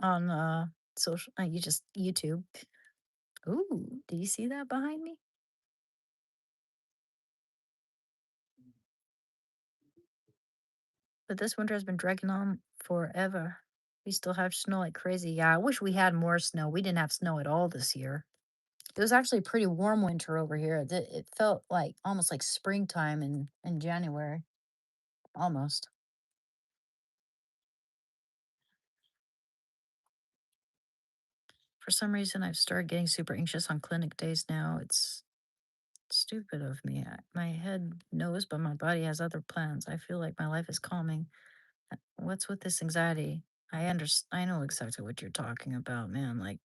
S1: on you just YouTube. Ooh, do you see that behind me? But this winter has been dragging on forever. We still have snow like crazy. Yeah, I wish we had more snow. We didn't have snow at all this year. It was actually a pretty warm winter over here. It felt like almost like springtime in January, almost. For some reason, I've started getting super anxious on clinic days now. It's stupid of me. My head knows, but my body has other plans. I feel like my life is calming. What's with this anxiety? I know exactly what you're talking about, man. Like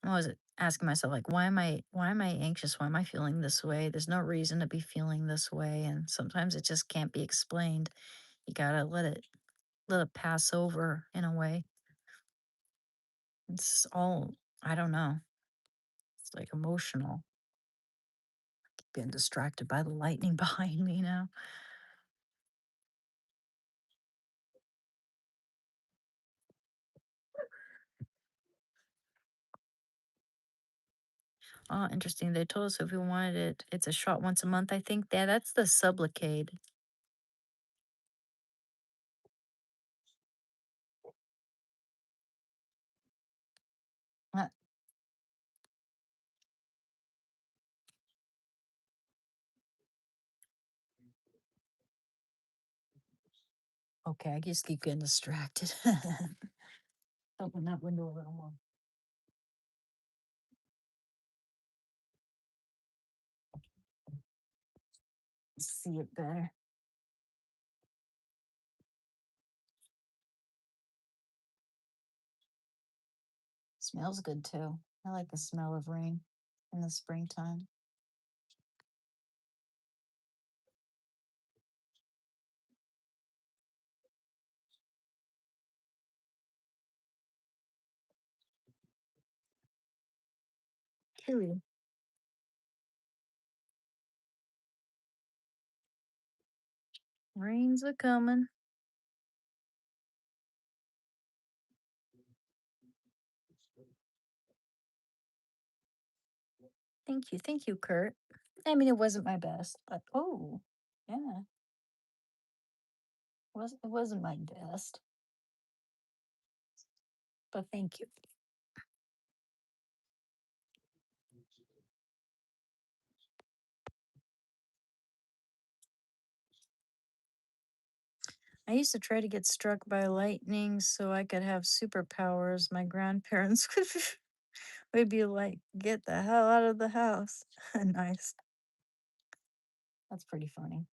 S1: I'm always asking myself, like, why am I anxious? Why am I feeling this way? There's no reason to be feeling this way, and sometimes it just can't be explained. You gotta let it pass over in a way. It's all I don't know. It's like emotional. Being distracted by the lightning behind me now. Oh, interesting. They told us if we wanted it, it's a shot once a month. I think that's the Sublocade. Uh, okay, I just keep getting distracted. Open that window a little more. See it better. Smells good too. I like the smell of rain in the springtime. True. Rains are coming. Thank you, Kurt. I mean, it wasn't my best, but oh, yeah, it wasn't my best, but thank you. I used to try to get struck by lightning so I could have superpowers. My grandparents would be like, "Get the hell out of the house." Nice. That's pretty funny.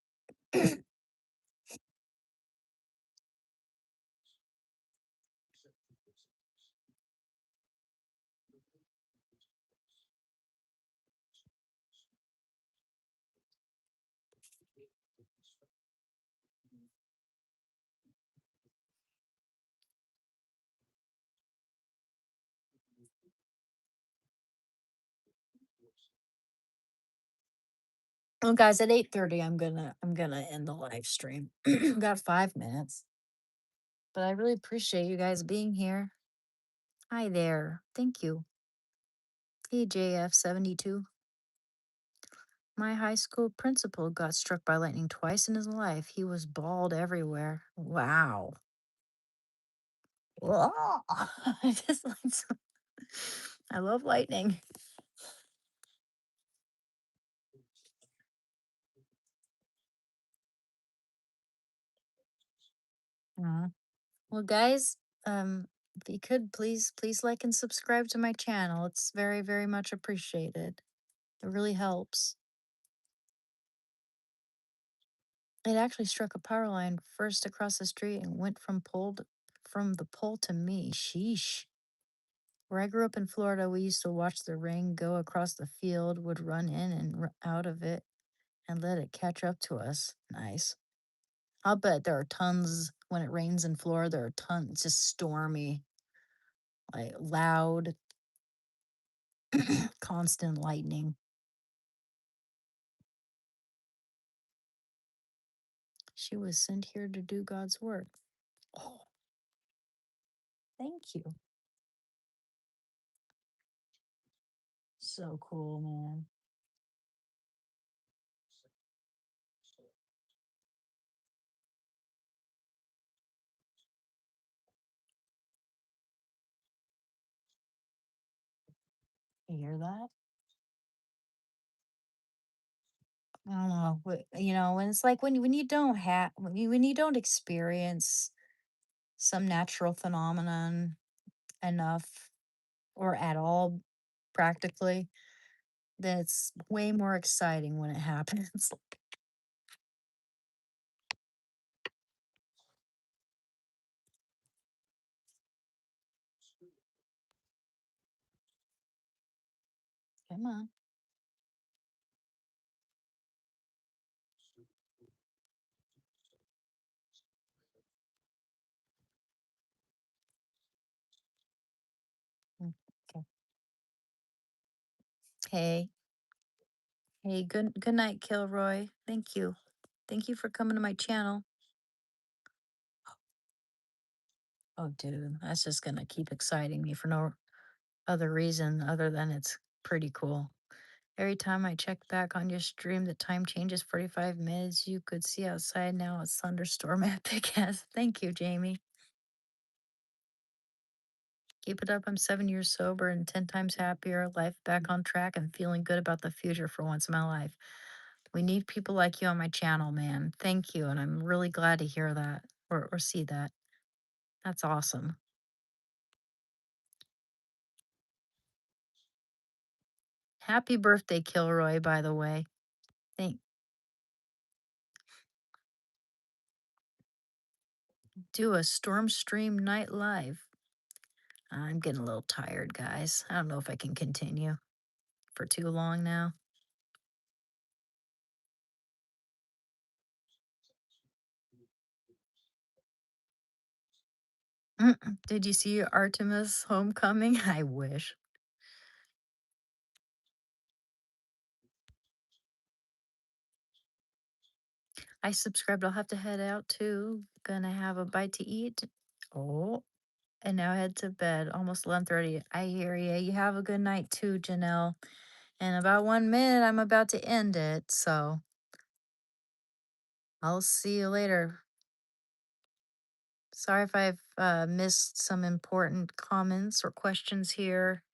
S2: Well, guys, at 8:30, I'm gonna end the live stream. Got 5 minutes, but I really appreciate you guys being here. Hi there. Thank you. Hey, JF72. My high school principal got struck by lightning twice in his life. He was bald everywhere. Wow. Whoa. I just like I love lightning. Aw. Well, guys, if you could please like and subscribe to my channel. It's very, very much appreciated. It really helps. It actually struck a power line first across the street and went from the pole to me. Sheesh. Where I grew up in Florida, we used to watch the rain go across the field, would run in and out of it, and let it catch up to us. Nice. I'll bet there are tons when it rains in Florida. There are tons. It's just stormy, like loud, constant lightning. She was sent here to do God's work. Oh, thank you. So cool, man. You hear that? I don't know. When it's like when you don't have when you don't experience some natural phenomenon enough or at all practically, then it's way more exciting when it happens. Come on. Mm, okay. Hey. Hey, good night, Kilroy. Thank you. Thank you for coming to my channel. Oh, dude, that's just gonna keep exciting me for no other reason other than it's pretty cool. Every time I check back on your stream, the time changes 45 minutes. You could see outside now. It's thunderstorm epic as. Thank you, Jamie. Keep it up. I'm 7 years sober and 10 times happier. Life back on track and feeling good about the future for once in my life. We need people like you on my channel, man. Thank you. And I'm really glad to hear that or see that. That's awesome. Happy birthday, Kilroy, by the way. Thank Do a storm stream night live. I'm getting a little tired, guys. I don't know if I can continue for too long now. Did you see Artemis Homecoming? I wish. I subscribed. I'll have to head out too. Gonna have a bite to eat. Oh, and now head to bed. Almost 11:30. I hear you. You have a good night too, Janelle. In about 1 minute, I'm about to end it. So I'll see you later. Sorry if I've missed some important comments or questions here.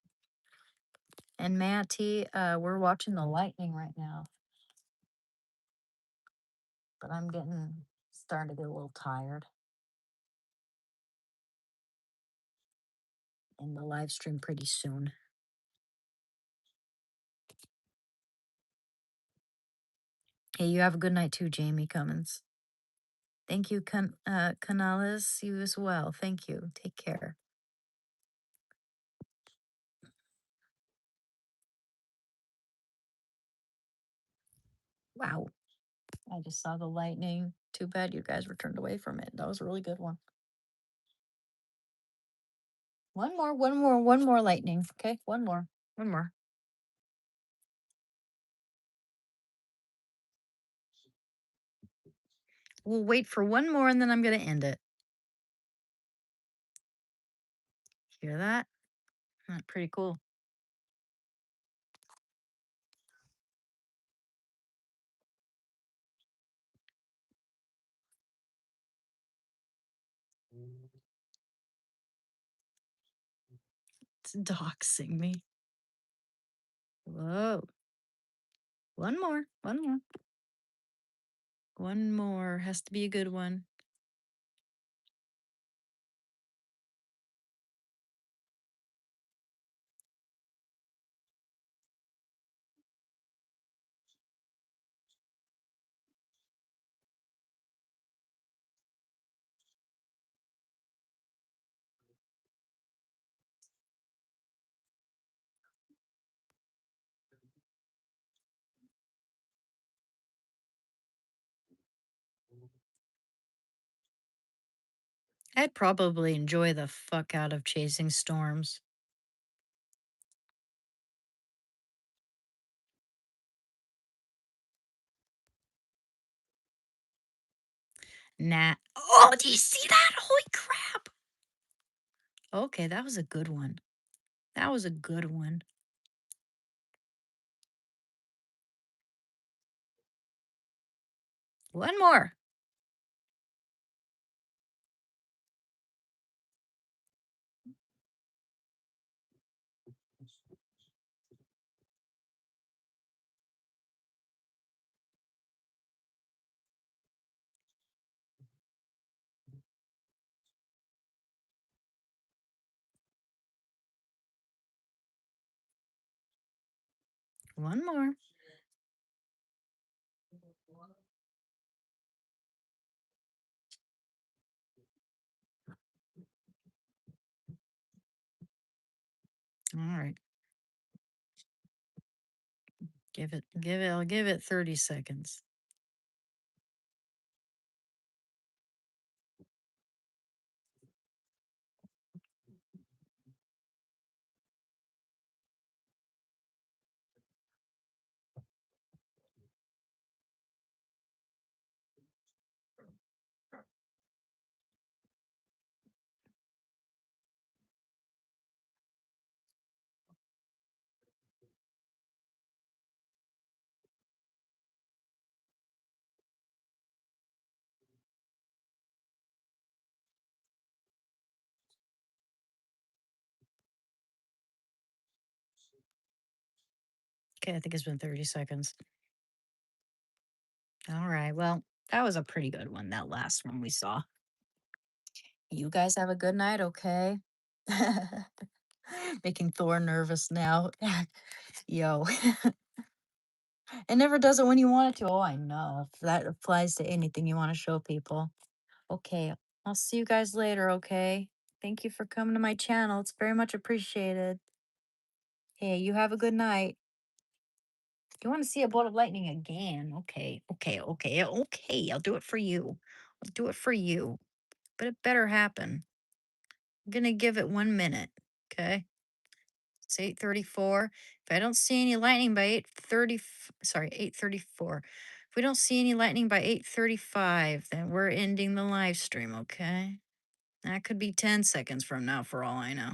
S2: And Matty, we're watching the lightning right now, but I'm starting to get a little tired. In the live stream pretty soon. Hey, you have a good night too, Jamie Cummins. Thank you, Canales. You as well. Thank you. Take care. Wow. I just saw the lightning. Too bad you guys were turned away from it. That was a really good one. One more lightning. Okay, one more. One more. We'll wait for one more and then I'm going to end it. Hear that? Pretty cool. It's doxing me. Whoa. One more. One more. One more. Has to be a good one. I'd probably enjoy the fuck out of chasing storms. Nah. Oh, do you see that? Holy crap. Okay, that was a good one. That was a good one. One more. One more. All right. I'll give it 30 seconds. Okay, I think it's been 30 seconds. All right. Well, that was a pretty good one, that last one we saw. You guys have a good night, okay? Making Thor nervous now. Yo. It never does it when you want it to. Oh, I know. That applies to anything you want to show people. Okay. I'll see you guys later, okay? Thank you for coming to my channel. It's very much appreciated. Hey, you have a good night. You want to see a bolt of lightning again? Okay, okay. I'll do it for you. I'll do it for you. But it better happen. I'm gonna give it 1 minute. Okay. It's 8:34. If I don't see any lightning by 8:30, sorry, 8:34. If we don't see any lightning by 8:35, then we're ending the live stream, okay? That could be 10 seconds from now for all I know.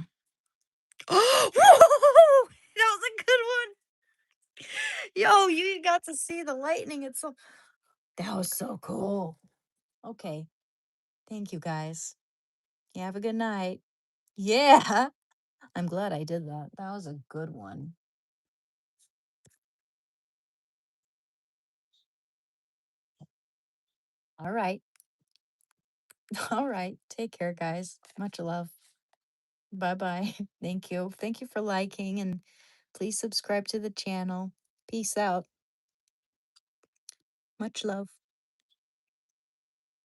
S2: Oh, whoa! That was a good one. Yo, you got to see the lightning. That was so cool. Okay. Thank you guys. You have a good night. Yeah. I'm glad I did that. That was a good one. All right. All right. Take care, guys. Much love. Bye bye. Thank you. Thank you for liking and please subscribe to the channel. Peace out. Much love.